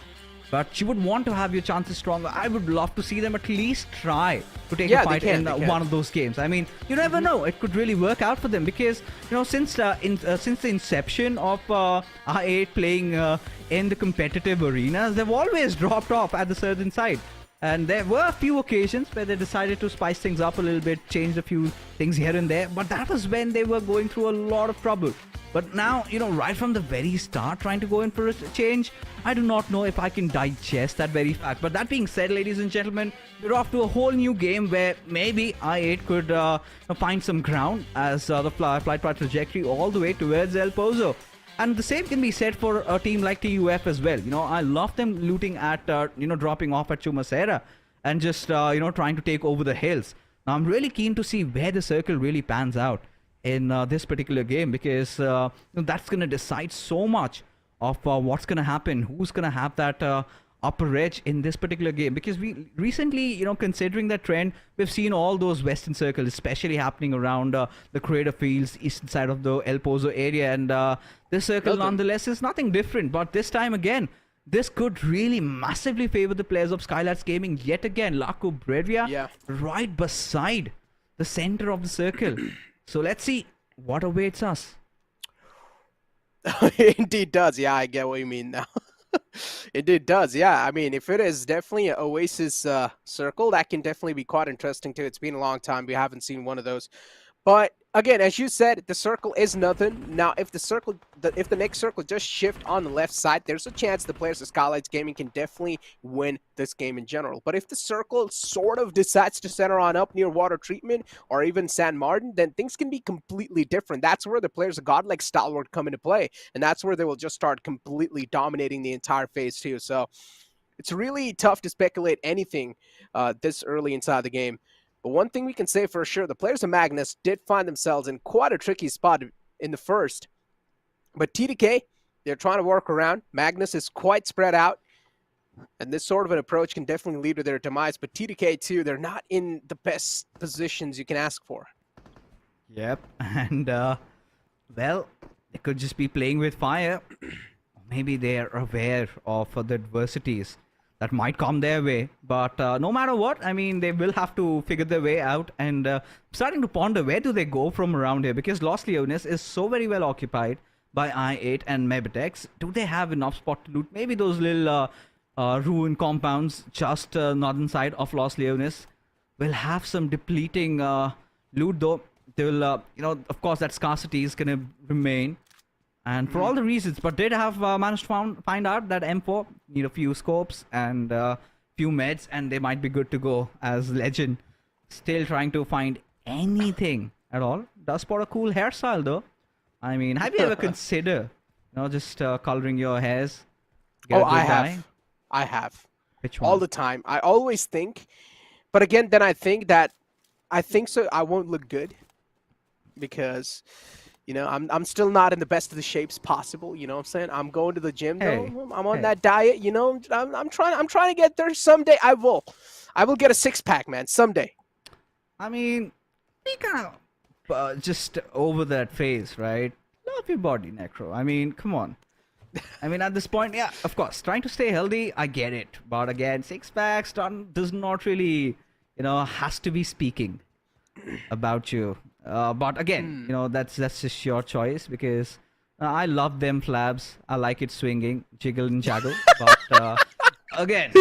but you would want to have your chances stronger. I would love to see them at least try to take Yeah, a fight they in can. one of those games. I mean, you never know. It could really work out for them because, you know, since the inception of R8 playing in the competitive arenas, they've always dropped off at the certain side. And there were a few occasions where they decided to spice things up a little bit, change a few things here and there. But that was when they were going through a lot of trouble. But now, you know, right from the very start, trying to go in for a change, I do not know if I can digest that very fact. But that being said, ladies and gentlemen, we're off to a whole new game where maybe I8 could find some ground as the flight path trajectory all the way towards El Pozo. And the same can be said for a team like TUF as well. You know, I love them looting at, dropping off at Chumacera and just, trying to take over the hills. Now, I'm really keen to see where the circle really pans out in this particular game because that's going to decide so much of what's going to happen, who's going to have that upper edge in this particular game. Because we recently, considering that trend, we've seen all those western circles, especially happening around the Crater Fields, eastern side of the El Pozo area. And this circle, nonetheless, is nothing different. But this time again, this could really massively favor the players of Skylightz Gaming. Yet again, Laco Brevia right beside the center of the circle. So let's see what awaits us. It indeed does. Yeah, I get what you mean now. It does. Yeah, I mean, if it is definitely an Oasis circle, that can definitely be quite interesting too. It's been a long time. We haven't seen one of those. But again, as you said, the circle is nothing. Now, if the next circle just shift on the left side, there's a chance the players of Skylightz Gaming can definitely win this game in general. But if the circle sort of decides to center on up near water treatment or even San Martin, then things can be completely different. That's where the players of Godlike Stalwart come into play, and that's where they will just start completely dominating the entire phase too. So it's really tough to speculate anything this early inside the game. But one thing we can say for sure, the players of Magnus did find themselves in quite a tricky spot in the first. But T2K, they're trying to work around. Magnus is quite spread out. And this sort of an approach can definitely lead to their demise. But T2K, too, they're not in the best positions you can ask for. Yep. And, well, they could just be playing with fire. Maybe they're aware of the adversities that might come their way, but no matter what, I mean, they will have to figure their way out. And starting to ponder, where do they go from around here? Because Los Leones is so very well occupied by I8 and MABETEX. Do they have enough spot to loot? Maybe those little ruin compounds just northern side of Los Leones will have some depleting loot, though. They will, of course, that scarcity is going to remain. And for all the reasons, but did have managed to find out that M4 need a few scopes and few meds, and they might be good to go as Legend. Still trying to find anything at all. Does spot a cool hairstyle though. I mean, have you ever considered, just coloring your hairs? I have. Which one? All the time. I always think, but again, then I think so. I won't look good because. I'm still not in the best of the shapes possible. You know what I'm saying? I'm going to the gym though. I'm on that diet. I'm trying to get there someday. I will get a 6-pack, man, someday. I mean, be kind of just over that phase, right? Love your body, Necro. I mean, come on. I mean, at this point, yeah, of course, trying to stay healthy, I get it. But again, 6-packs does not really, has to be speaking about you. But again, that's just your choice because I love them flabs. I like it swinging, jiggle and jaggle. But again,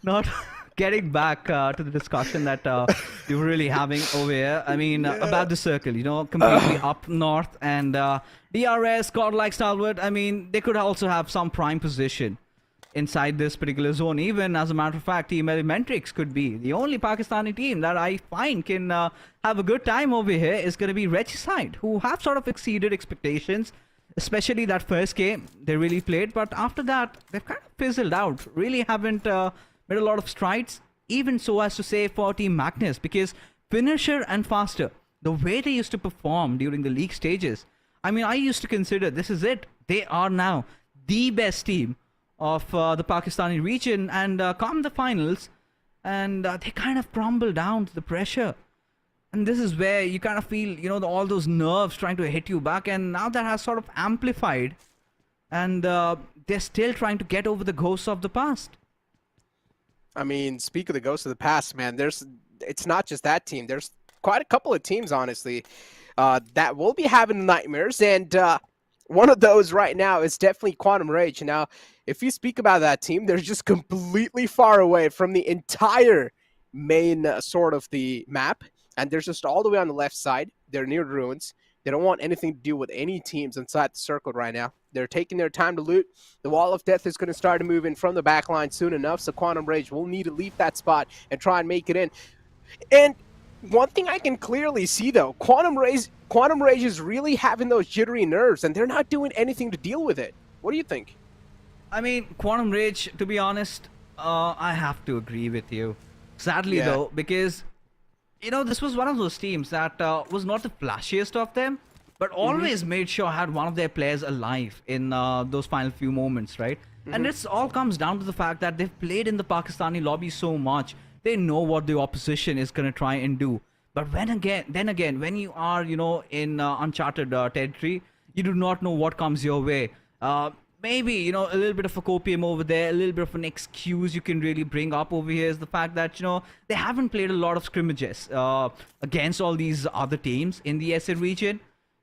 not getting back to the discussion that we were really having over here. I mean, about the circle, completely up north and DRS, Godlike Stalwart. I mean, they could also have some prime position inside this particular zone. Even as a matter of fact, Team Elementrix could be the only Pakistani team that I find can have a good time over here is going to be Regicide, who have sort of exceeded expectations, especially that first game they really played. But after that, they've kind of fizzled out. Really haven't made a lot of strides, even so as to say for Team Magnus, because Finisher and Faster, the way they used to perform during the league stages, I mean, I used to consider this is it. They are now the best team of the Pakistani region, and come the finals, and they kind of crumble down to the pressure. And this is where you kind of feel, all those nerves trying to hit you back, and now that has sort of amplified and they're still trying to get over the ghosts of the past. I mean, speak of the ghosts of the past, man. It's not just that team. There's quite a couple of teams, honestly, that will be having nightmares, and one of those right now is definitely Quantum Rage. Now, if you speak about that team, they're just completely far away from the entire main sort of the map, and they're just all the way on the left side. They're near ruins. They don't want anything to do with any teams inside the circle right now. They're taking their time to loot. The Wall of Death is going to start to move in from the back line soon enough, so Quantum Rage will need to leave that spot and try and make it in. And one thing I can clearly see, though, Quantum Rage is really having those jittery nerves, and they're not doing anything to deal with it. What do you think? I mean, Quantum Rage, to be honest, I have to agree with you. Sadly, though, because, you know, this was one of those teams that was not the flashiest of them, but always made sure had one of their players alive in those final few moments, right? And this all comes down to the fact that they've played in the Pakistani lobby so much, they know what the opposition is going to try and do. But then again, when you are, you know, in uncharted territory, you do not know what comes your way. Maybe, you know, a little bit of a copium over there, a little bit of an excuse you can really bring up over here is the fact that, you know, they haven't played a lot of scrimmages against all these other teams in the SA region.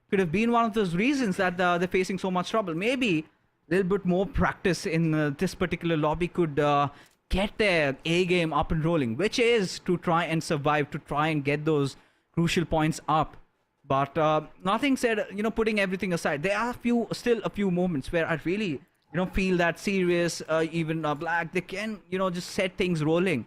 Could have been one of those reasons that they're facing so much trouble. Maybe a little bit more practice in this particular lobby could get their A game up and rolling, which is to try and survive, to try and get those crucial points up. But nothing said, you know, putting everything aside, there are still a few moments where I really, you know, feel that serious, even Black, they can, you know, just set things rolling.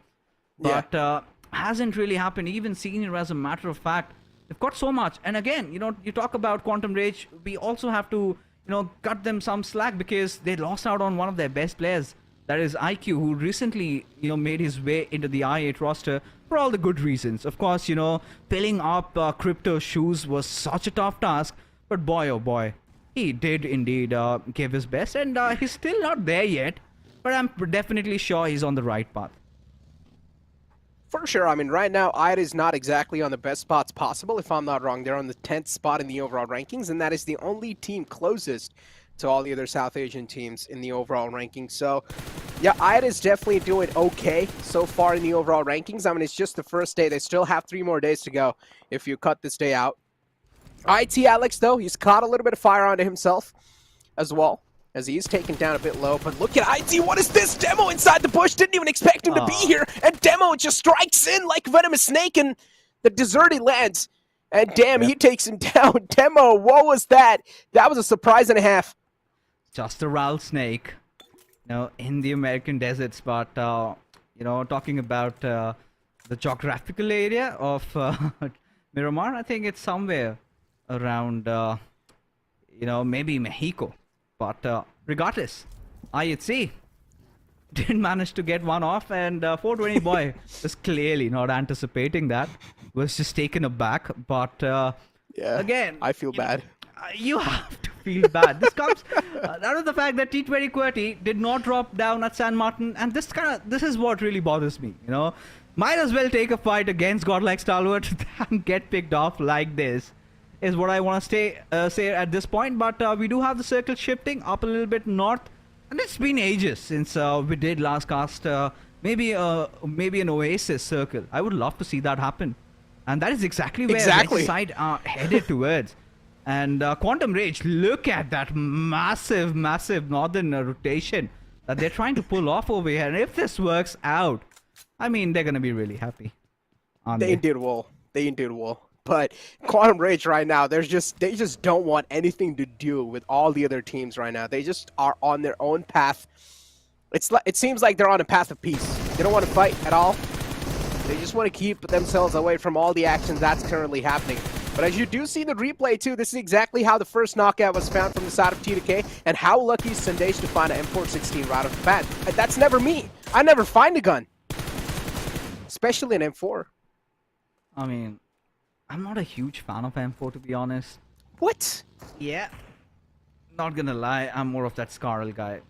But hasn't really happened. Even Senior, as a matter of fact, they've got so much. And again, you know, you talk about Quantum Rage, we also have to, you know, cut them some slack because they lost out on one of their best players. That is IQ, who recently, you know, made his way into the I8 roster for all the good reasons. Of course, you know, filling up Crypto's shoes was such a tough task, but boy, oh boy, he did indeed give his best, and he's still not there yet, but I'm definitely sure he's on the right path. For sure. I mean, right now, I8 is not exactly on the best spots possible, if I'm not wrong. They're on the 10th spot in the overall rankings, and that is the only team closest to all the other South Asian teams in the overall rankings. So, yeah, I8 is definitely doing okay so far in the overall rankings. I mean, it's just the first day. They still have 3 more days to go if you cut this day out. IT Alex, though, he's caught a little bit of fire onto himself as well, as he is taken down a bit low. But look at IT, what is this? Demo inside the bush, didn't even expect him to be here. And Demo just strikes in like Venomous Snake, and the deserted lands. And damn, he takes him down. Demo, what was that? That was a surprise and a half. Just a rattlesnake, you know, in the American deserts. But, you know, talking about the geographical area of Miramar, I think it's somewhere around, you know, maybe Mexico. But regardless, IHC didn't manage to get one off, and 420 boy was clearly not anticipating that, was just taken aback. But yeah, again, I feel bad. You have to feel bad. This comes out of the fact that T20 QWERTY did not drop down at San Martin, and this is what really bothers me. You know, might as well take a fight against Godlike Stalwart than get picked off like this, is what I want to say at this point. But we do have the circle shifting up a little bit north, and it's been ages since we did last cast. Maybe an Oasis circle. I would love to see that happen, and that is exactly where Red side are headed towards. And Quantum Rage, look at that massive northern rotation that they're trying to pull off over here. And if this works out, I mean, they're going to be really happy. They did well. But Quantum Rage right now, they just don't want anything to do with all the other teams right now. They just are on their own path. It seems like they're on a path of peace. They don't want to fight at all. They just want to keep themselves away from all the actions that's currently happening. But as you do see the replay too, this is exactly how the first knockout was found from the side of T2K, and how lucky is Sandesh to find an M416 right off the bat. That's never me. I never find a gun, especially an M4. I mean, I'm not a huge fan of M4, to be honest. What? Yeah, not gonna lie, I'm more of that Scarl guy.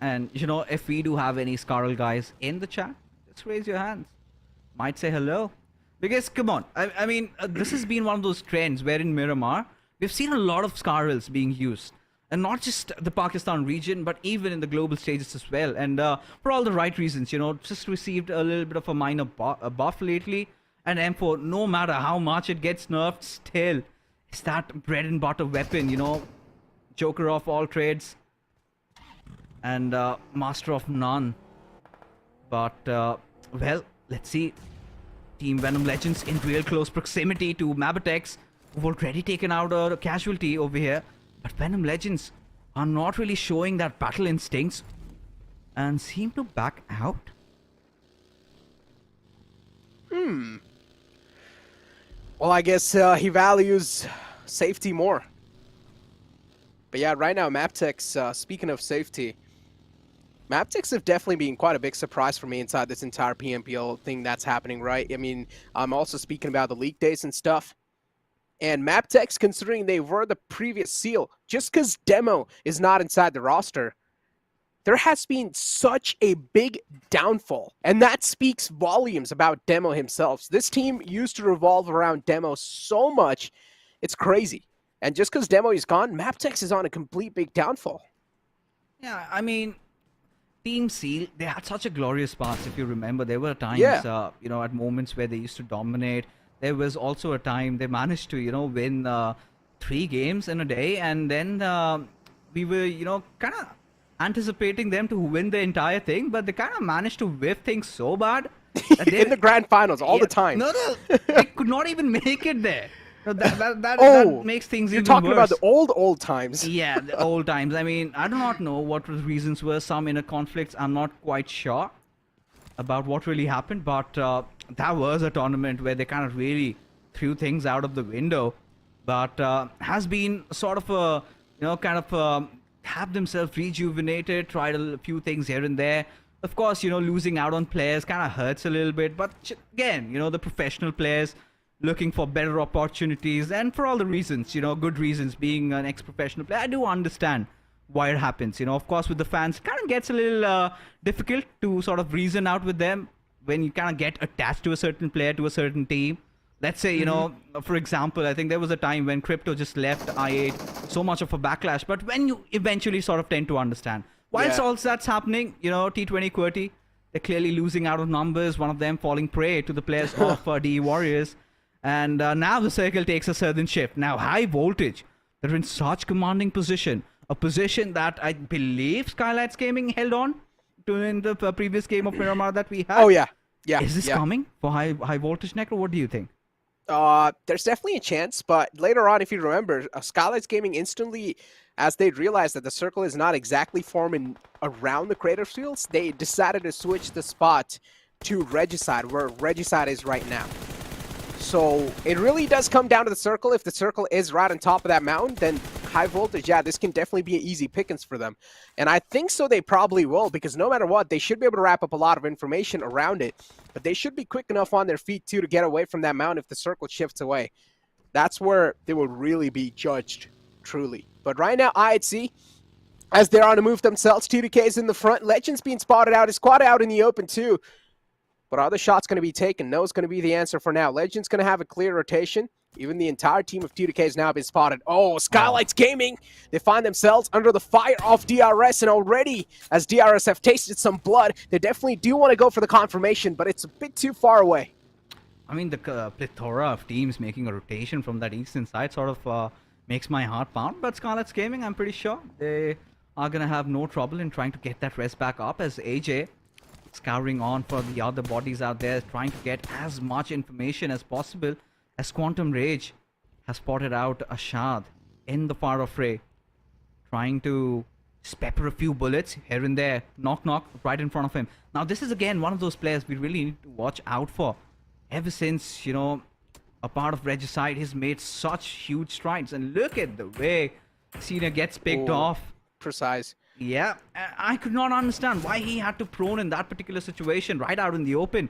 And you know, if we do have any Scarl guys in the chat, just raise your hands. Might say hello. Because, come on, I mean, this has been one of those trends where in Miramar, we've seen a lot of Scarls being used. and not just the Pakistan region, but even in the global stages as well. And for all the right reasons, just received a little bit of a minor buff lately. And M4, no matter how much it gets nerfed, still, it's that bread and butter weapon, Joker of all trades and master of none. But, well, let's see. Team VENOM Legends in real close proximity to MABETEX, who've already taken out a casualty over here. But VENOM Legends are not really showing that battle instincts and seem to back out. Well, I guess he values safety more. But yeah, right now, MABETEX, speaking of safety, MABETEX have definitely been quite a big surprise for me inside this entire PMPL thing that's happening, right? I mean, I'm also speaking about the league days and stuff. And MABETEX, considering they were the previous seal, just because Demo is not inside the roster, there has been such a big downfall. And that speaks volumes about Demo himself. This team used to revolve around Demo so much, it's crazy. And just because Demo is gone, MABETEX is on a complete big downfall. Yeah, I mean, Team Seal, they had such a glorious past, if you remember. There were times, at moments where they used to dominate. There was also a time they managed to, win 3 games in a day. And then we were, kind of anticipating them to win the entire thing. But they kind of managed to whiff things so bad. That in the grand finals all the time. No, they could not even make it there. No, that makes things even worse. You're talking about the old times. Yeah, the old times. I mean, I do not know what the reasons were. Some inner conflicts. I'm not quite sure about what really happened. But that was a tournament where they kind of really threw things out of the window. But has been sort of a, have themselves rejuvenated, tried a few things here and there. Of course, losing out on players kind of hurts a little bit. But again, the professional players looking for better opportunities, and for all the reasons, good reasons, being an ex-professional player, I do understand why it happens. Of course, with the fans, it kind of gets a little difficult to sort of reason out with them when you kind of get attached to a certain player, to a certain team. Let's say, for example, I think there was a time when Crypto just left i8, so much of a backlash, but when you eventually sort of tend to understand. Whilst all that's happening, T20 QWERTY, they're clearly losing out on numbers, one of them falling prey to the players of DE Warriors. And now the circle takes a certain shift. Now, high voltage, they're in such commanding position. A position that I believe Skylightz Gaming held on to in the previous game of Miramar that we had. Oh, yeah. Yeah. Is this coming for high voltage, Necro? What do you think? There's definitely a chance, but later on, if you remember, Skylightz Gaming instantly, as they realized that the circle is not exactly forming around the creative fields, they decided to switch the spot to Regicide, where Regicide is right now. So it really does come down to the circle. If the circle is right on top of that mountain, then high voltage, yeah, this can definitely be an easy pickings for them. And I think so they probably will, because no matter what, they should be able to wrap up a lot of information around it. But they should be quick enough on their feet, too, to get away from that mountain if the circle shifts away. That's where they will really be judged, truly. But right now, IHC, as they're on the move themselves, T2K is in the front. Legends being spotted out, his squad out in the open, too. But are the shots going to be taken? No is going to be the answer for now. Legends going to have a clear rotation. Even the entire team of T2K has now been spotted. Oh, Skylightz Gaming! They find themselves under the fire of DRS, and already, as DRS have tasted some blood, they definitely do want to go for the confirmation, but it's a bit too far away. I mean, the plethora of teams making a rotation from that eastern side sort of makes my heart pound, but Skylightz Gaming, I'm pretty sure they are going to have no trouble in trying to get that res back up, as AJ scouring on for the other bodies out there, trying to get as much information as possible, as Quantum Rage has spotted out a Shad in the far fray, trying to pepper a few bullets here and there, knock right in front of him. Now this is again one of those players we really need to watch out for. Ever since, a part of Regicide, he's made such huge strides, and look at the way Cena gets picked off. Precise. Yeah, I could not understand why he had to prone in that particular situation right out in the open.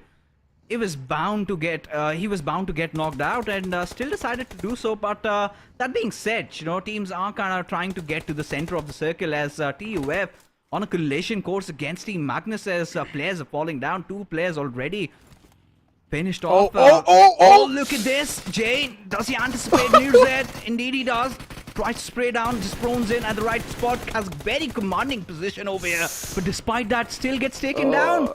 He was bound to get knocked out, and still decided to do so. But that being said, teams are kind of trying to get to the center of the circle, as TUF on a collision course against Team Magnus, as players are falling down. 2 players already finished off. Oh, look at this. Jane, does he anticipate near Z? Indeed he does. tries to spray down, just throws in at the right spot, has very commanding position over here, but despite that, still gets taken down.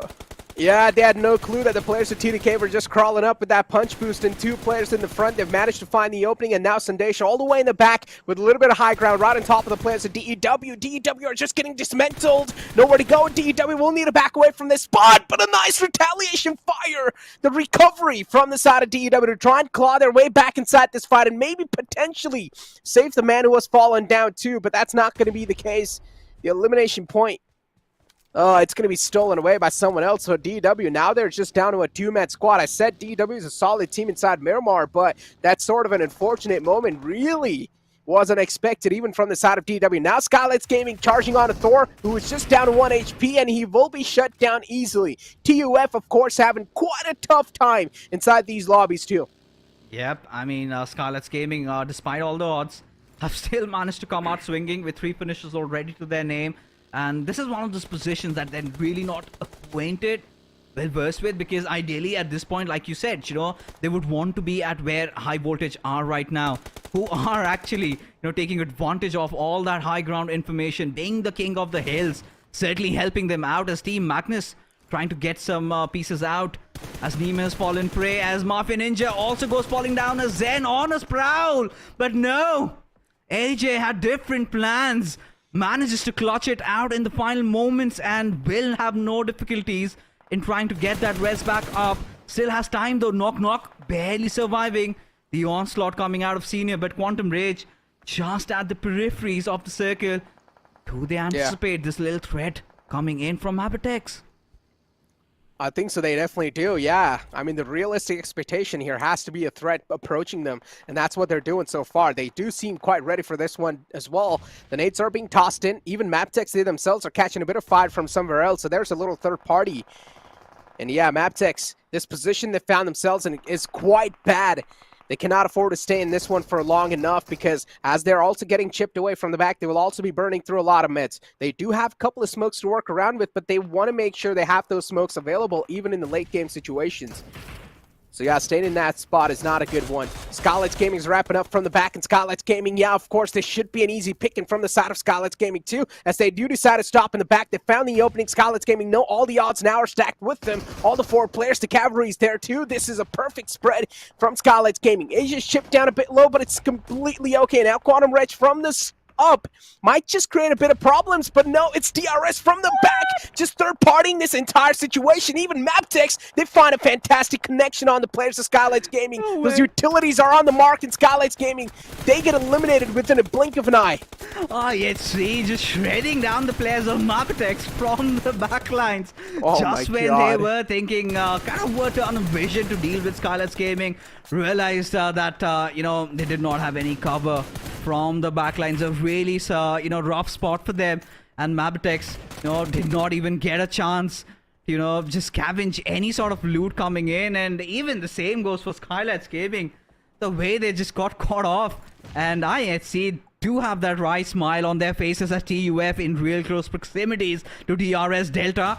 Yeah, they had no clue that the players of T2K were just crawling up with that punch boost, and 2 players in the front. They've managed to find the opening, and now Sandesh all the way in the back with a little bit of high ground right on top of the players of DEW. DEW are just getting dismantled. Nowhere to go. DEW will need to back away from this spot, but a nice retaliation fire. The recovery from the side of DEW to try and claw their way back inside this fight and maybe potentially save the man who was fallen down too, but that's not going to be the case. The elimination point. It's going to be stolen away by someone else. So DW, now they're just down to a 2-man squad. I said DW is a solid team inside Miramar, but that's sort of an unfortunate moment. Really wasn't expected even from the side of DW. Now Skylightz Gaming charging on a Thor, who is just down to 1 HP, and he will be shut down easily. TUF, of course, having quite a tough time inside these lobbies too. Yep, I mean, Skylightz Gaming, despite all the odds, have still managed to come out swinging with 3 finishes already to their name. And this is one of those positions that they're really not acquainted, well-versed with, because ideally at this point, like you said, you know, they would want to be at where High Voltage are right now, who are actually, you know, taking advantage of all that high ground information, being the king of the hills, certainly helping them out as Team Magnus trying to get some pieces out, as Nima has fallen prey, as Mafia Ninja also goes falling down, as Zen on a Sproul, but no, AJ had different plans. Manages to clutch it out in the final moments and will have no difficulties in trying to get that res back up. Still has time though. Knock, barely surviving the onslaught coming out of Senior, but Quantum Rage just at the peripheries of the circle. Do they anticipate this little threat coming in from MABETEX? I think so, they definitely do, yeah. I mean, the realistic expectation here has to be a threat approaching them, and that's what they're doing so far. They do seem quite ready for this one as well. The nades are being tossed in. Even MABETEX, they themselves are catching a bit of fire from somewhere else, so there's a little third party. And yeah, MABETEX, this position they found themselves in is quite bad. They cannot afford to stay in this one for long enough, because as they're also getting chipped away from the back, they will also be burning through a lot of meds. They do have a couple of smokes to work around with, but they want to make sure they have those smokes available even in the late game situations. So yeah, staying in that spot is not a good one. Skylightz Gaming is wrapping up from the back, and Skylightz Gaming, yeah, of course, this should be an easy picking from the side of Skylightz Gaming too, as they do decide to stop in the back. They found the opening. Skylightz Gaming know all the odds now are stacked with them. All the 4 players, the cavalry's there too. This is a perfect spread from Skylightz Gaming. Asia's chipped down a bit low, but it's completely okay. Now Quantum Reg from this up might just create a bit of problems, but no, it's DRS from the back, just third-partying this entire situation. Even MABETEX, they find a fantastic connection on the players of Skylightz Gaming. Those utilities are on the mark, and Skylightz Gaming, they get eliminated within a blink of an eye. Oh, yes, see, just shredding down the players of MABETEX from the backlines. Oh just when they were thinking, kind of were on a vision to deal with Skylightz Gaming, realized that, you know, they did not have any cover from the backlines. A really, you know, rough spot for them. And MABETEX, you know, did not even get a chance, you know, just scavenge any sort of loot coming in. And even the same goes for Skylightz Gaming. The way they just got caught off. And IHC do have that wry smile on their faces as TUF in real close proximities to DRS Delta.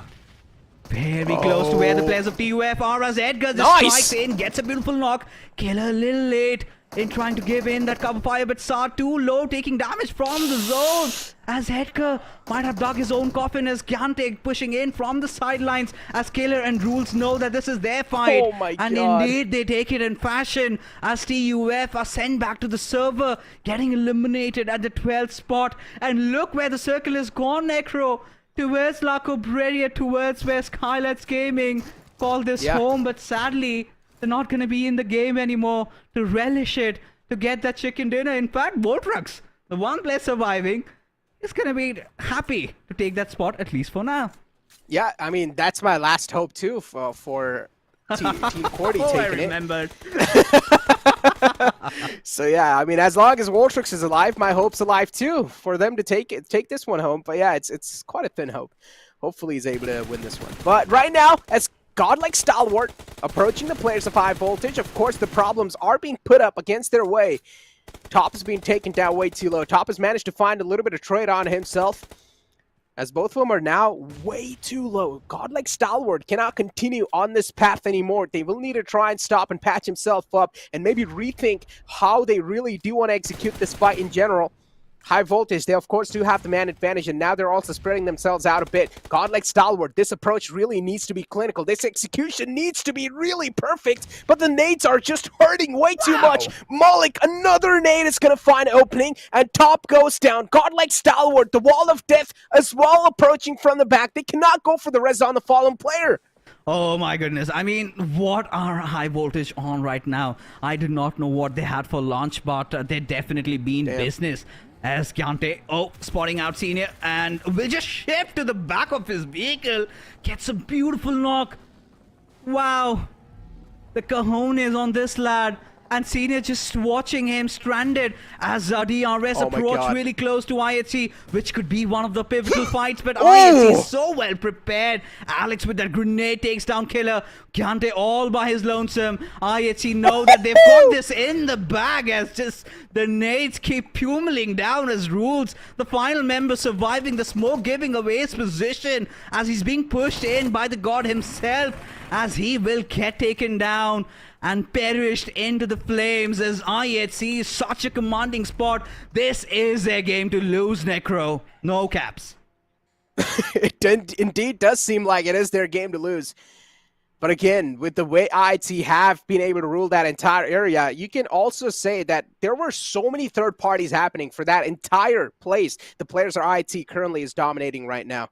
Very close to where the players of TUF are, as Edgar just strikes in, gets a beautiful knock. Killer a little late in trying to give in that cover fire, but Sa too low, taking damage from the zone. As Edgar might have dug his own coffin, as Gigantic pushing in from the sidelines, as Killer and Rules know that this is their fight. Oh my and God. Indeed, they take it in fashion, as TUF are sent back to the server, getting eliminated at the 12th spot. And look where the circle is gone, Necro. Towards La Cobreria, towards where Skylightz Gaming call this home, but sadly, they're not going to be in the game anymore to relish it, to get that chicken dinner. In fact, Voltrux, the one player surviving, is going to be happy to take that spot, at least for now. Yeah, I mean, that's my last hope too for Team Cordy taking I remembered. So yeah, I mean, as long as Voltrix is alive, my hope's alive too for them to take this one home. But yeah, it's quite a thin hope. Hopefully he's able to win this one. But right now, as Godlike Stalwart approaching the players of High Voltage, of course the problems are being put up against their way. Top is being taken down way too low. Top has managed to find a little bit of trade on himself, as both of them are now way too low. Godlike Stalwart cannot continue on this path anymore. They will need to try and stop and patch himself up and maybe rethink how they really do want to execute this fight in general. High Voltage, they of course do have the man advantage, and now they're also spreading themselves out a bit. Godlike Stalwart, this approach really needs to be clinical. This execution needs to be really perfect, but the nades are just hurting way too much. Malik, another nade is going to find an opening, and top goes down. Godlike Stalwart, the wall of death as well approaching from the back. They cannot go for the res on the fallen player. Oh my goodness. I mean, what are High Voltage on right now? I do not know what they had for launch, but they're definitely be in business. As Kyante, spotting out Senior, and will just shift to the back of his vehicle. Gets a beautiful knock. Wow. The cojones on this lad. And Senior just watching him stranded as DRS approach really close to IHC, which could be one of the pivotal fights, but IHC is so well prepared. Alex with that grenade takes down Killer. Kyante all by his lonesome. IHC know that they've got this in the bag as just the nades keep pummeling down as rules. The final member surviving, the smoke giving away his position as he's being pushed in by the god himself, as he will get taken down and perished into the flames as IHC is such a commanding spot. This is their game to lose, Necro. No caps. It indeed does seem like it is their game to lose. But again, with the way IHC have been able to rule that entire area, you can also say that there were so many third parties happening for that entire place. The players are IHC currently is dominating right now.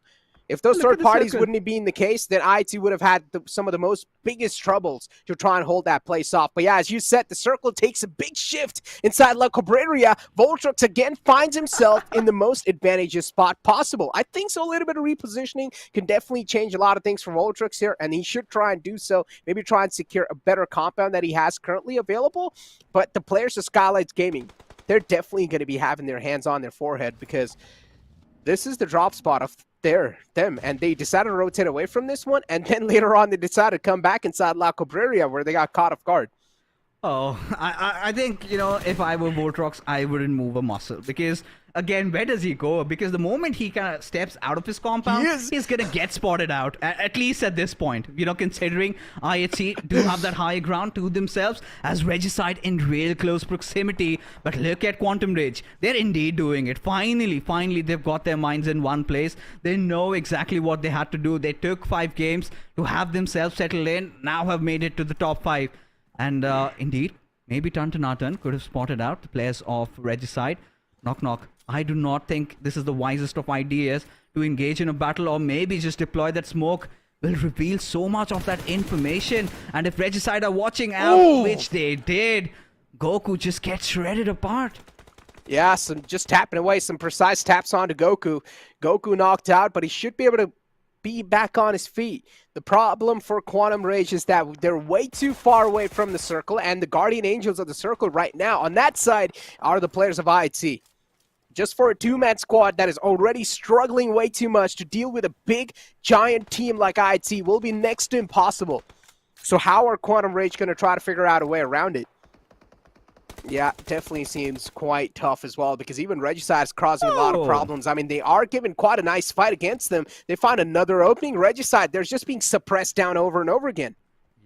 If those third parties wouldn't have been the case, then IHC would have had some of the most biggest troubles to try and hold that place off. But yeah, as you said, the circle takes a big shift inside La Cabrera. Voltrux again finds himself in the most advantageous spot possible. I think so. A little bit of repositioning can definitely change a lot of things for Voltrux here, and he should try and do so. Maybe try and secure a better compound that he has currently available. But the players of Skylightz Gaming, they're definitely going to be having their hands on their forehead, because this is the drop spot of them, and they decided to rotate away from this one, and then later on they decided to come back inside La Cabrera where they got caught off guard. Oh, I think, you know, if I were Voltrox, I wouldn't move a muscle, because again, where does he go? Because the moment he kind of steps out of his compound, he's gonna get spotted out, at least at this point, you know, considering IHC do have that high ground to themselves as Regicide in real close proximity. But look at Quantum Rage, they're indeed doing it. Finally they've got their minds in one place. They know exactly what they had to do. They took 5 games to have themselves settled in, now have made it to the top 5. And indeed, maybe Tantanatan could have spotted out the players of Regicide. Knock knock. I do not think this is the wisest of ideas to engage in a battle, or maybe just deploy that smoke. Will reveal so much of that information, and if Regicide are watching out, which they did, Goku just gets shredded apart. Yeah, just tapping away, some precise taps onto Goku. Goku knocked out, but he should be able to be back on his feet. The problem for Quantum Rage is that they're way too far away from the circle, and the Guardian Angels of the circle right now on that side are the players of IHC. Just for a 2-man squad that is already struggling way too much to deal with a big, giant team like IHC will be next to impossible. So how are Quantum Rage going to try to figure out a way around it? Yeah, definitely seems quite tough as well, because even Regicide is causing a lot of problems. I mean, they are giving quite a nice fight against them. They find another opening. Regicide, they're just being suppressed down over and over again.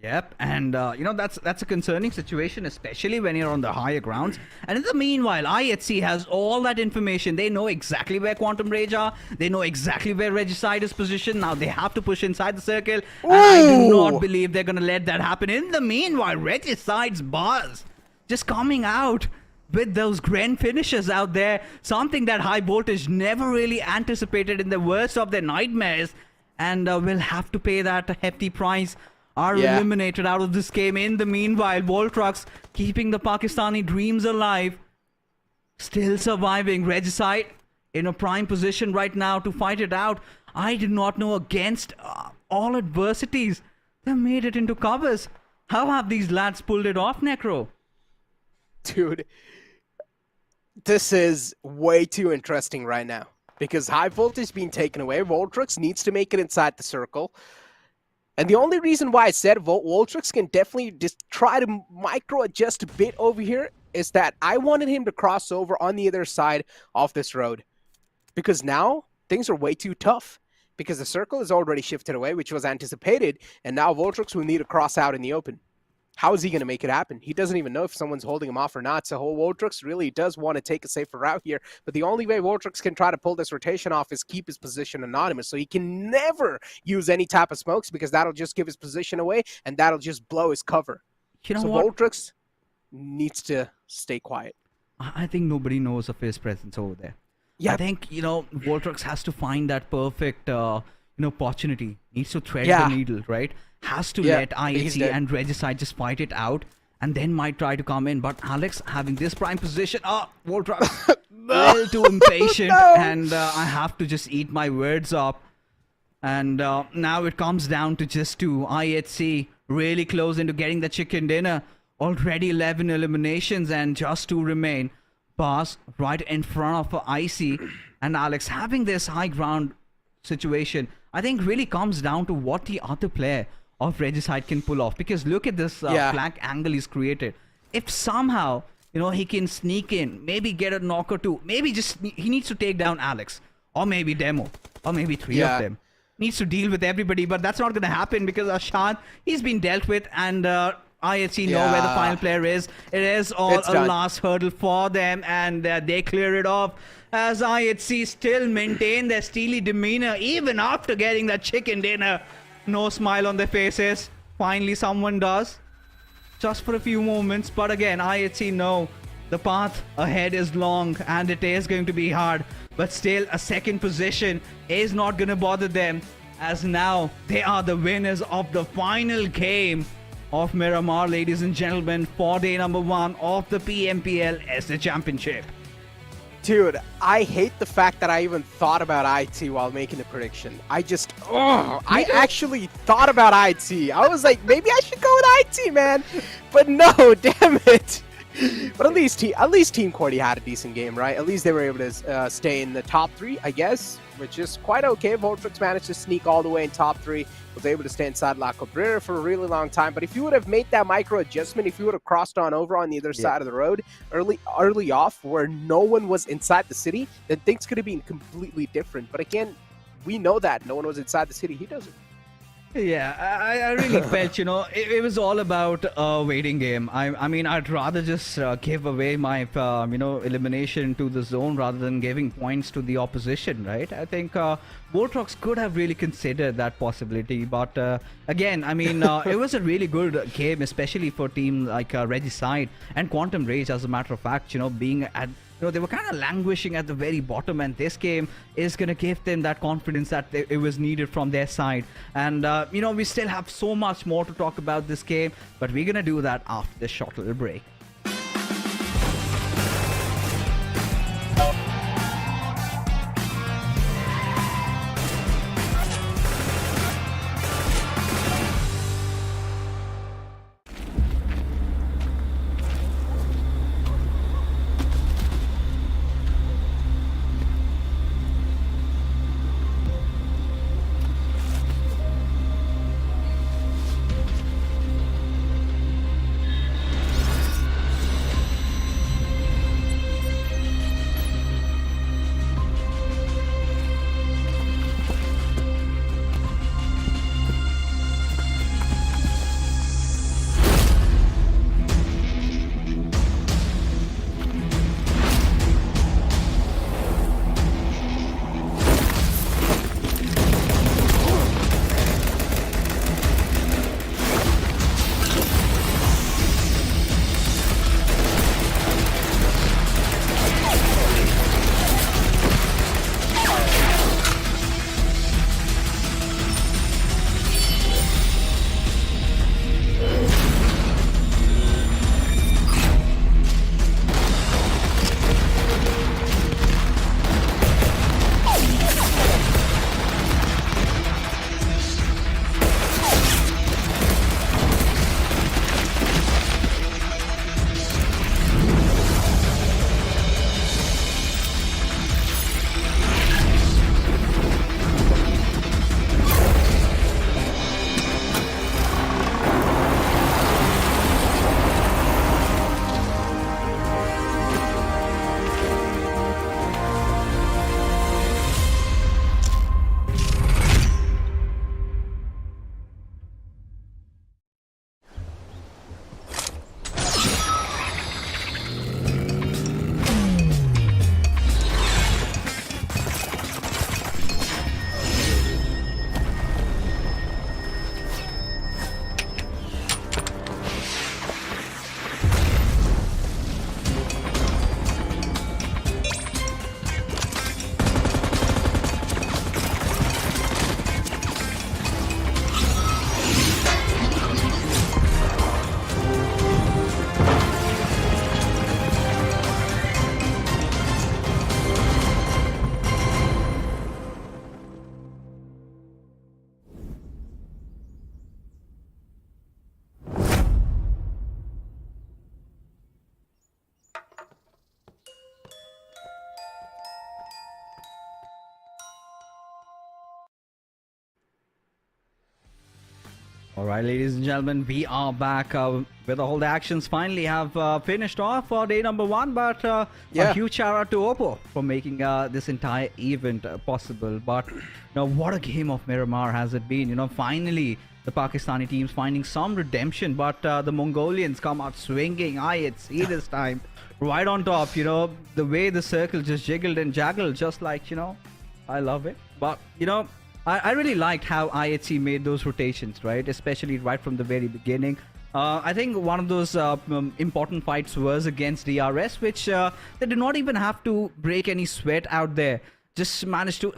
Yep, and you know, that's a concerning situation, especially when you're on the higher grounds. And in the meanwhile, IHC has all that information. They know exactly where Quantum Rage are. They know exactly where Regicide is positioned. Now they have to push inside the circle, and I do not believe they're going to let that happen. In the meanwhile, Regicide's buzz just coming out with those grand finishes out there, something that High Voltage never really anticipated in the worst of their nightmares, and will have to pay that a hefty price. Are eliminated out of this game. In the meanwhile, Voltrox keeping the Pakistani dreams alive, still surviving. Regicide in a prime position right now to fight it out. I did not know, against all adversities, they made it into covers. How have these lads pulled it off, Necro? Dude, this is way too interesting right now, because High Voltage being taken away. Voltrox needs to make it inside the circle. And the only reason why I said Voltrix can definitely just try to micro-adjust a bit over here is that I wanted him to cross over on the other side of this road. Because now things are way too tough because the circle is already shifted away, which was anticipated, and now Voltrix will need to cross out in the open. How is he going to make it happen? He doesn't even know if someone's holding him off or not. So Voltrix really does want to take a safer route here. But the only way Voltrix can try to pull this rotation off is keep his position anonymous. So he can never use any type of smokes because that'll just give his position away and that'll just blow his cover. You know so what? Voltrix needs to stay quiet. I think nobody knows of his presence over there. Yeah. I think, Voltrix has to find that perfect, opportunity. Needs to thread the needle, right? Has to let IHC and Regicide just fight it out and then might try to come in. But Alex having this prime position, Voltrix a little too impatient and I have to just eat my words up. And now it comes down to just two. IHC really close into getting the chicken dinner. Already 11 eliminations and just 2 remain. Pass right in front of IC and Alex having this high ground situation. I think really comes down to what the other player of Regicide can pull off. Because look at this flank angle he's created. If somehow, he can sneak in, maybe get a knock or two, maybe just he needs to take down Alex or maybe Demo or maybe 3 of them. Needs to deal with everybody, but that's not going to happen because Ashad, he's been dealt with and IHC know where the final player is. It is all a last hurdle for them and they clear it off as IHC still maintain their steely demeanor even after getting that chicken dinner. No smile on their faces. Finally someone does. Just for a few moments, but again IHC know the path ahead is long and it is going to be hard, but still a second position is not going to bother them as now they are the winners of the final game of Miramar, ladies and gentlemen, for day number 1 of the PMPL South Asia Championship. Dude, I hate the fact that I even thought about IT while making the prediction. I actually thought about IT. I was like, maybe I should go with IT, man. But no, damn it. But at least Team Cordy had a decent game, right? At least they were able to stay in the top 3, I guess, which is quite okay. Voltrix managed to sneak all the way in top 3, was able to stay inside La Cabrera for a really long time. But if you would have made that micro adjustment, if you would have crossed on over on the other side of the road early off where no one was inside the city, then things could have been completely different. But again, we know that no one was inside the city. He doesn't. Yeah, I really felt, it was all about a waiting game. I mean, I'd rather just give away my, elimination to the zone rather than giving points to the opposition, right? I think Voltrox could have really considered that possibility. But again, I mean, it was a really good game, especially for teams like Regicide and Quantum Rage, as a matter of fact, being at... they were kind of languishing at the very bottom, and this game is going to give them that confidence that it was needed from their side. And, we still have so much more to talk about this game, but we're going to do that after this short little break. All right, ladies and gentlemen, we are back with all the actions finally have finished off for day number 1. But a huge shout out to Oppo for making this entire event possible. But what a game of Miramar has it been. Finally the Pakistani teams finding some redemption, but the Mongolians come out swinging IHC this time right on top. The way the circle just jiggled and jaggled, just like I love it. But I really liked how IHC made those rotations, right? Especially right from the very beginning. I think one of those important fights was against DRS, which they did not even have to break any sweat out there. Just managed to,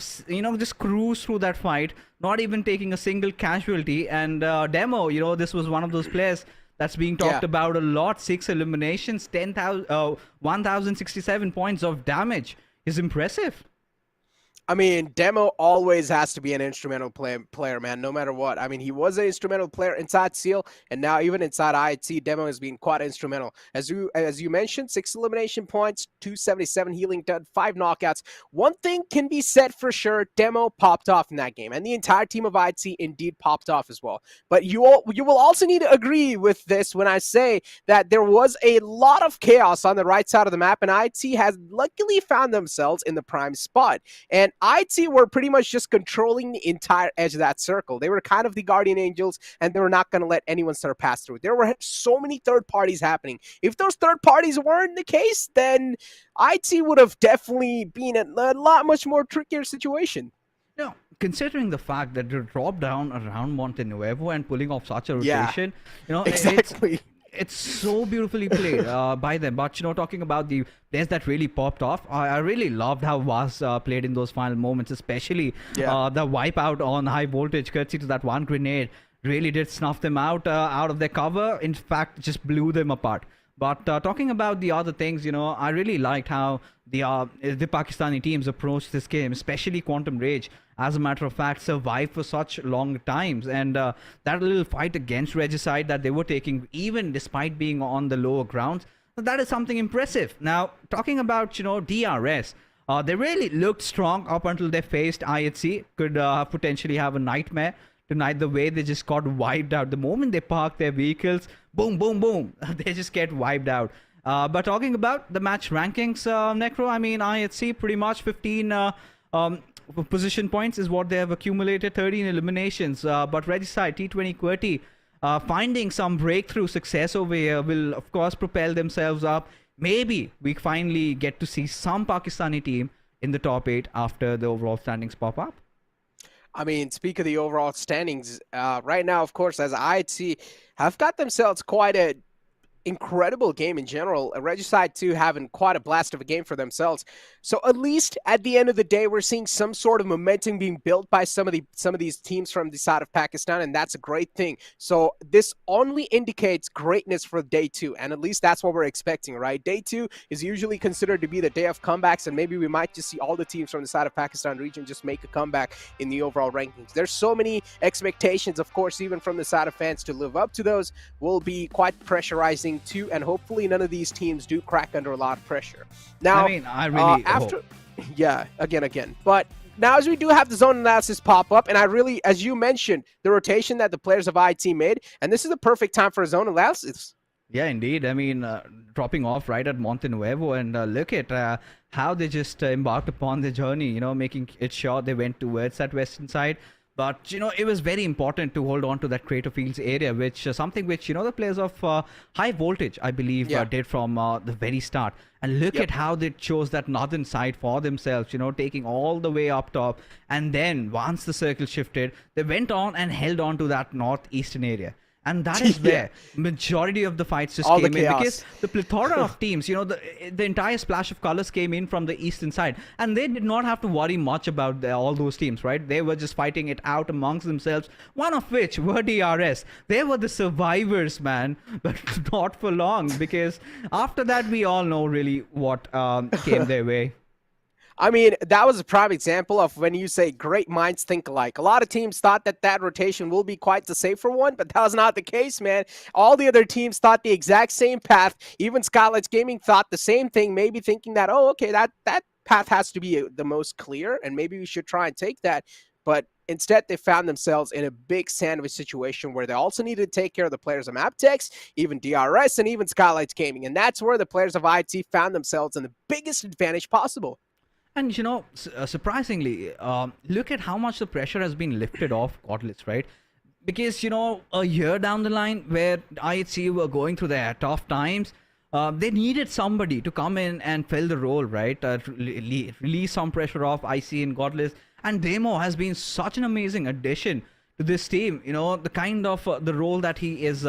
just cruise through that fight, not even taking a single casualty. And Demo, this was one of those players that's being talked about a lot. 6 eliminations, 1,067 points of damage is impressive. I mean, Demo always has to be an instrumental player, man, no matter what. I mean, he was an instrumental player inside Seal, and now even inside IHC, Demo has been quite instrumental. As you mentioned, 6 elimination points, 277 healing done, 5 knockouts. One thing can be said for sure, Demo popped off in that game, and the entire team of IHC indeed popped off as well. But you will also need to agree with this when I say that there was a lot of chaos on the right side of the map, and IHC has luckily found themselves in the prime spot. And IHC were pretty much just controlling the entire edge of that circle. They were kind of the guardian angels, and they were not going to let anyone start pass through. There were so many third parties happening. If those third parties weren't the case, then IHC would have definitely been in a lot much more trickier situation. No, considering the fact that they dropped down around Monte Nuevo and pulling off such a rotation, exactly. It's so beautifully played by them. But talking about the players that really popped off, I really loved how Vaz played in those final moments, especially the wipeout on high voltage, courtesy to that one grenade. Really did snuff them out of their cover. In fact, just blew them apart. But talking about the other things, I really liked how the Pakistani teams approached this game, especially Quantum Rage. As a matter of fact, survived for such long times. And that little fight against Regicide that they were taking, even despite being on the lower grounds, that is something impressive. Now, talking about, DRS, they really looked strong up until they faced IHC. Could potentially have a nightmare tonight, the way they just got wiped out. The moment they park their vehicles, boom, boom, boom, they just get wiped out. But talking about the match rankings, Necro, I mean, IHC pretty much 15 position points is what they have accumulated, 13 eliminations. But Regicide, T20 QWERTY, finding some breakthrough success over here will, of course, propel themselves up. Maybe we finally get to see some Pakistani team in the top 8 after the overall standings pop up. I mean, speak of the overall standings, right now, of course, as IHC have got themselves quite a incredible game in general. Regicide 2 having quite a blast of a game for themselves. So at least at the end of the day, we're seeing some sort of momentum being built by some of these teams from the side of Pakistan, and that's a great thing. So this only indicates greatness for day 2, and at least that's what we're expecting, right? Day 2 is usually considered to be the day of comebacks, and maybe we might just see all the teams from the side of Pakistan region just make a comeback in the overall rankings. There's so many expectations, of course, even from the side of fans to live up to those will be quite pressurizing too, and hopefully none of these teams do crack under a lot of pressure. Now, I mean, I really hope. Again. But now, as we do have the zone analysis pop up, and I really, as you mentioned, the rotation that the players of IT made, and this is the perfect time for a zone analysis. Yeah, indeed. I mean, dropping off right at Monte Nuevo, and look at how they just embarked upon the journey, making it sure they went towards that western side. But, it was very important to hold on to that Crater Fields area, which something which, the players of high voltage, I believe, did from the very start. And look at how they chose that northern side for themselves, taking all the way up top. And then once the circle shifted, they went on and held on to that northeastern area. And that is where majority of the fights just came in, because the plethora of teams, the entire splash of colors came in from the eastern side, and they did not have to worry much about all those teams, right? They were just fighting it out amongst themselves, one of which were DRS. They were the survivors, man, but not for long, because after that, we all know really what came their way. I mean, that was a prime example of when you say great minds think alike. A lot of teams thought that rotation will be quite the safer one, but that was not the case, man. All the other teams thought the exact same path. Even Skylightz Gaming thought the same thing, maybe thinking that, oh, okay, that path has to be the most clear, and maybe we should try and take that. But Instead, they found themselves in a big sandwich situation where they also needed to take care of the players of MABETEX, even DRS, and even Skylightz Gaming. And that's where the players of IET found themselves in the biggest advantage possible. And surprisingly, look at how much the pressure has been lifted off Godlike, right? Because, a year down the line where IHC were going through their tough times, they needed somebody to come in and fill the role, right? Release some pressure off IC and Godlike. And Demo has been such an amazing addition to this team. The kind of the role that he is,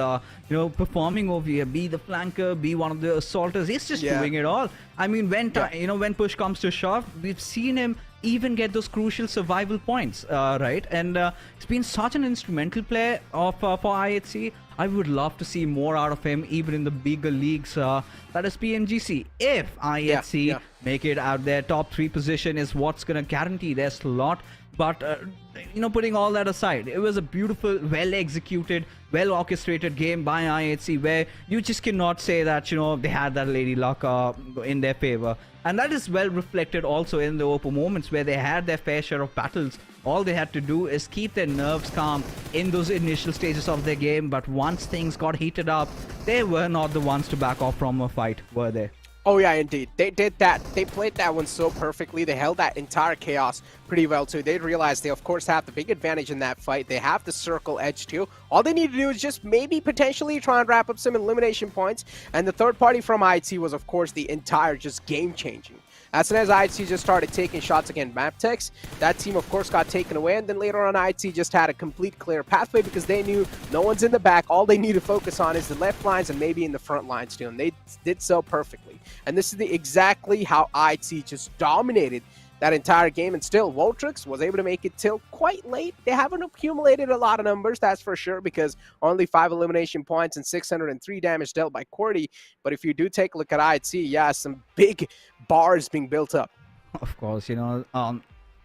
performing over here, be the flanker, be one of the assaulters. He's just doing it all. I mean, when push comes to shove, we've seen him even get those crucial survival points, right? And it's been such an instrumental player for IHC. I would love to see more out of him, even in the bigger leagues. That is PMGC. If IHC make it out there, top 3 position is what's going to guarantee their slot. But, putting all that aside, it was a beautiful, well-executed, well-orchestrated game by IHC where you just cannot say that, they had that lady luck in their favor. And that is well reflected also in the open moments where they had their fair share of battles. All they had to do is keep their nerves calm in those initial stages of their game. But once things got heated up, they were not the ones to back off from a fight, were they? Oh yeah, indeed. They did that. They played that one so perfectly. They held that entire chaos pretty well too. They realized they of course have the big advantage in that fight. They have the circle edge too. All they need to do is just maybe potentially try and wrap up some elimination points. And the third party from IT was of course the entire just game changing. As soon as IHC just started taking shots against MABETEX, that team of course got taken away, and then later on IHC just had a complete clear pathway because they knew no one's in the back. All they need to focus on is the left lines and maybe in the front lines too, and they did so perfectly. And this is exactly how IHC just dominated that entire game, and still Voltrix was able to make it till quite late. They haven't accumulated a lot of numbers, that's for sure, because only 5 elimination points and 603 damage dealt by Cordy. But if you do take a look at IHC, yeah, some big bars being built up. Of course, the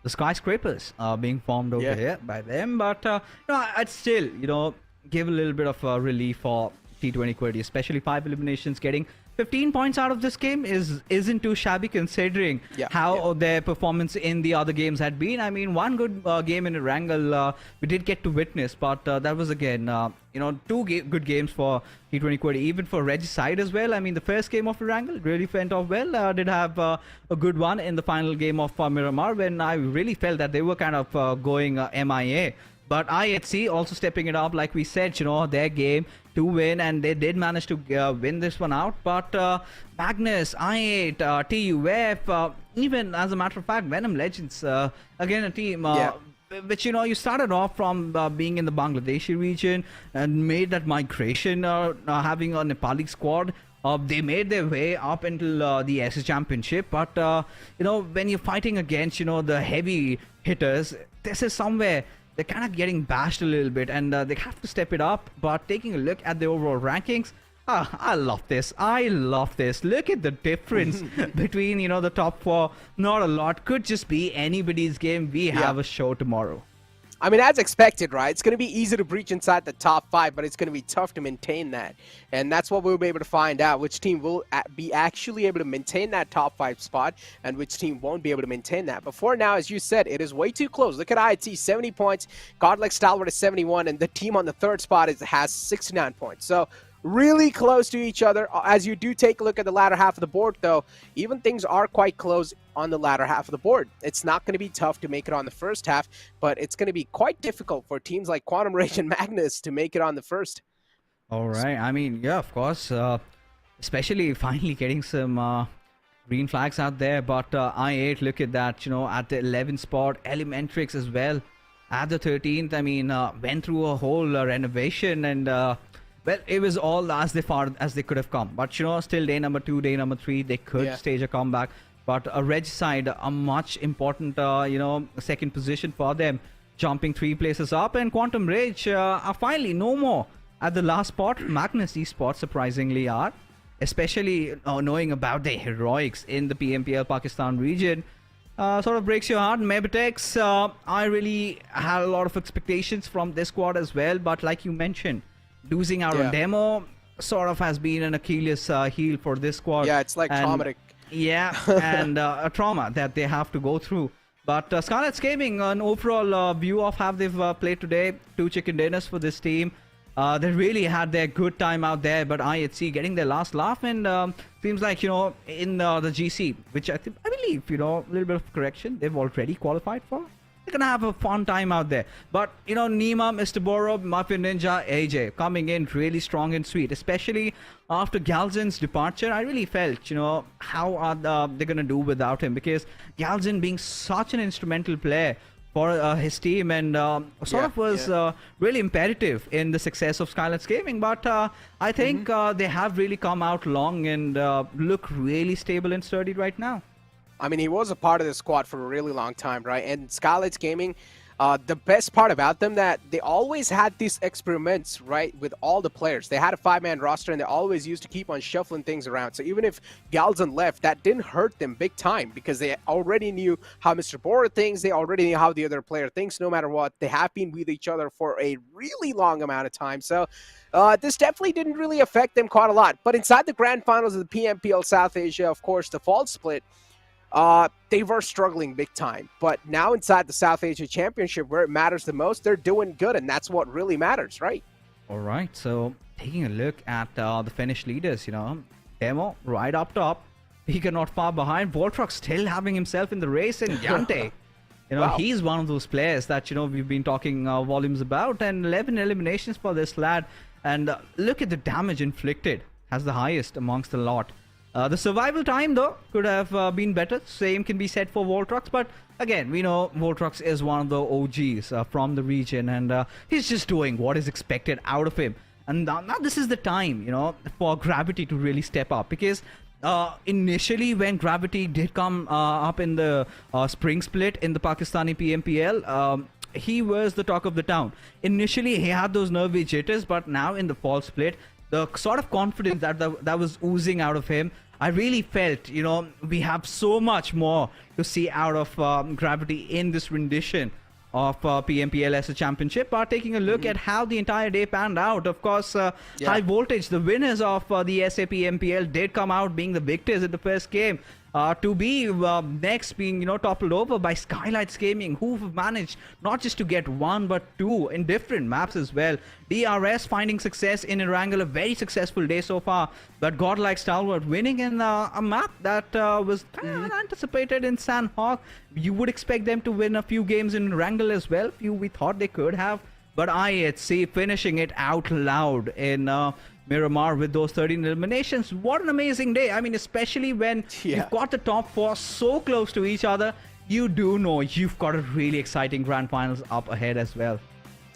skyscrapers are being formed over here by them, but I'd still, give a little bit of relief for T20 Cordy, especially 5 eliminations. Getting 15 points out of this game isn't too shabby considering how their performance in the other games had been. I mean, one good game in Erangel we did get to witness, but that was again, 2 good games for T20 Cordy, even for Regicide as well. I mean, the first game of Erangel really went off well. Did have a good one in the final game of Miramar when I really felt that they were kind of going MIA. But IHC also stepping it up, like we said, their game to win, and they did manage to win this one out. But Magnus, I8, TUF, even as a matter of fact, VENOM Legends, again a team which, you started off from being in the Bangladeshi region and made that migration, having a Nepali squad. They made their way up until the Asia Championship, but when you're fighting against the heavy hitters, this is somewhere they're kind of getting bashed a little bit, and they have to step it up. But taking a look at the overall rankings, I love this. I love this. Look at the difference between the top 4. Not a lot. Could just be anybody's game. We have a show tomorrow. I mean, as expected, right? It's going to be easy to breach inside the top 5, but it's going to be tough to maintain that. And that's what we'll be able to find out, which team will be actually able to maintain that top 5 spot and which team won't be able to maintain that. But for now, as you said, it is way too close. Look at IIT, 70 points. Godlike Stalwart is 71, and the team on the 3rd spot has 69 points. So really close to each other. As you do take a look at the latter half of the board, though, even things are quite close on the latter half of the board. It's not going to be tough to make it on the first half, but it's going to be quite difficult for teams like Quantum Rage and Magnus to make it on the first. All right. I mean, yeah, of course, especially finally getting some green flags out there. But I8, look at that, at the 11th spot, Elementrix as well at the 13th. I mean, went through a whole renovation, and well, it was all as far as they could have come. But, still day number 2, day number 3, they could stage a comeback. But a Regicide, a much important, second position for them, jumping 3 places up. And Quantum Rage are finally no more at the last spot. Magnus Esports surprisingly are, especially knowing about the heroics in the PMPL Pakistan region. Sort of breaks your heart. MABETEX, I really had a lot of expectations from this squad as well. But like you mentioned, losing out on Demo sort of has been an Achilles heel for this squad. Yeah, it's like traumatic. Yeah, and a trauma that they have to go through. But Skylightz Gaming, an overall view of how they've played today, 2 chicken dinners for this team. They really had their good time out there, but IHC getting their last laugh, and seems like, you know, in the GC, which I believe, you know, a little bit of correction, they've already qualified for. They're gonna have a fun time out there. But, you know, Nima, Mr. Boro, Mafia Ninja, AJ coming in really strong and sweet, especially after Galzin's departure. I really felt, you know, how are they gonna do without him, because Galzin being such an instrumental player for his team, and sort of was really imperative in the success of Skylightz Gaming. But I think they have really come out long and look really stable and sturdy right now. I mean, he was a part of the squad for a really long time, right? And Skylightz Gaming, the best part about them that they always had these experiments, right, with all the players. They had a 5-man roster, and they always used to keep on shuffling things around. So even if Galzin left, that didn't hurt them big time, because they already knew how Mr. Bora thinks. They already knew how the other player thinks, no matter what. They have been with each other for a really long amount of time. So this definitely didn't really affect them quite a lot. But inside the grand finals of the PMPL South Asia, of course, the fall split, they were struggling big time. But now inside the South Asia Championship, where it matters the most, they're doing good, and that's what really matters, right? All right, so taking a look at the Finnish leaders, you know, Demo right up top, Pika not far behind, Voltrox still having himself in the race, and Yante, you know, he's one of those players that, you know, we've been talking volumes about, and 11 eliminations for this lad, and look at the damage inflicted, has the highest amongst the lot. The survival time, though, could have been better. Same can be said for Voltrox, but again, we know Voltrox is one of the OGs from the region, and he's just doing what is expected out of him. And now this is the time, you know, for Gravity to really step up, because initially when Gravity did come up in the spring split in the Pakistani PMPL, he was the talk of the town. Initially, he had those nervy jitters, but now in the fall split, the sort of confidence that was oozing out of him, I really felt, you know, we have so much more to see out of Gravity in this rendition of PMPL South Asia Championship. But taking a look at how the entire day panned out, of course, High Voltage, the winners of the SAPMPL, did come out being the victors in the first game. To be next being, you know, toppled over by Skylightz Gaming, who've managed not just to get 1 but 2 in different maps as well. DRS finding success in Erangel, a very successful day so far, but Godlike Stalwart winning in a map that was kind of anticipated in Sanhok. You would expect them to win a few games in Erangel as well. We thought they could have, but IHC finishing it out loud in Miramar with those 13 eliminations. What an amazing day. I mean, especially when you've got the top 4 so close to each other, you do know you've got a really exciting grand finals up ahead as well.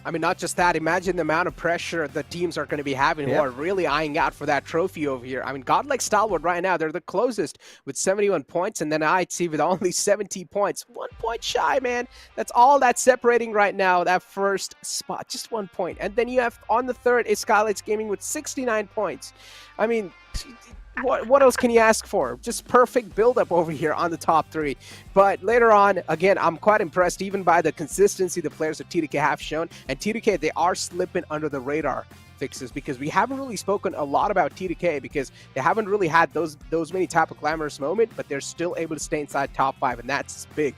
I mean, not just that, imagine the amount of pressure the teams are going to be having who are really eyeing out for that trophy over here. I mean, Godlike Stalwart right now, they're the closest with 71 points, and then IHC with only 70 points. 1 point shy, man. That's all that's separating right now, that first spot, just 1 point. And then you have on the third is Skylightz Gaming with 69 points. I mean, what else can you ask for? Just perfect build-up over here on the top 3. But later on, again, I'm quite impressed even by the consistency the players of T2K have shown. And T2K, they are slipping under the radar fixes, because we haven't really spoken a lot about T2K, because they haven't really had those many type of glamorous moment, but they're still able to stay inside top 5, and that's big.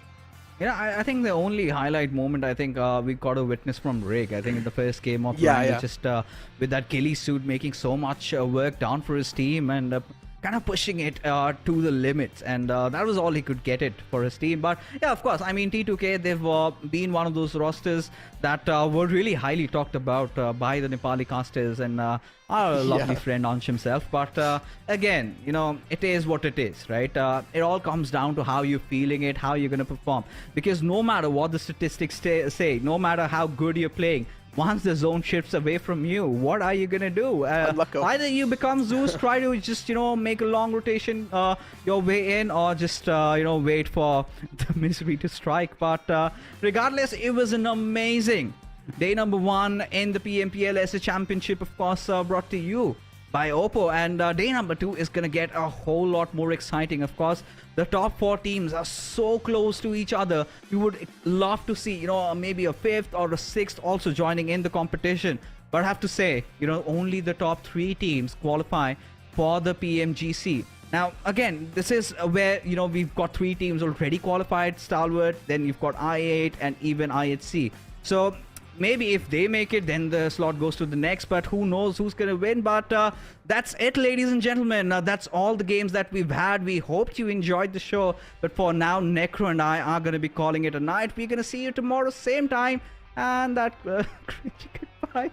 Yeah, I think the only highlight moment I think we got a witness from Rig. I think in the first game of just with that ghillie suit making so much work down for his team, and kind of pushing it to the limits, and that was all he could get it for his team. But yeah, of course, I mean, T2K, they've been one of those rosters that were really highly talked about by the Nepali casters and our lovely friend Ansh himself. But again, you know, it is what it is, right? It all comes down to how you're feeling it, how you're going to perform, because no matter what the statistics say, no matter how good you're playing, once the zone shifts away from you, what are you gonna do? Either you become Zeus, try to just, you know, make a long rotation your way in, or just, you know, wait for the misery to strike. But regardless, it was an amazing day number 1 in the PMPL South Asia Championship, of course, brought to you by Oppo, and day number 2 is gonna get a whole lot more exciting. Of course, the top 4 teams are so close to each other. We would love to see, you know, maybe a 5th or a 6th also joining in the competition. But I have to say, you know, only the top 3 teams qualify for the PMGC. Now, again, this is where, you know, we've got 3 teams already qualified, Stalwart, then you've got I8 and even IHC. So maybe if they make it, then the slot goes to the next, but who knows who's going to win. But that's it, ladies and gentlemen. That's all the games that we've had. We hope you enjoyed the show. But for now, Necro and I are going to be calling it a night. We're going to see you tomorrow, same time. And that... goodbye.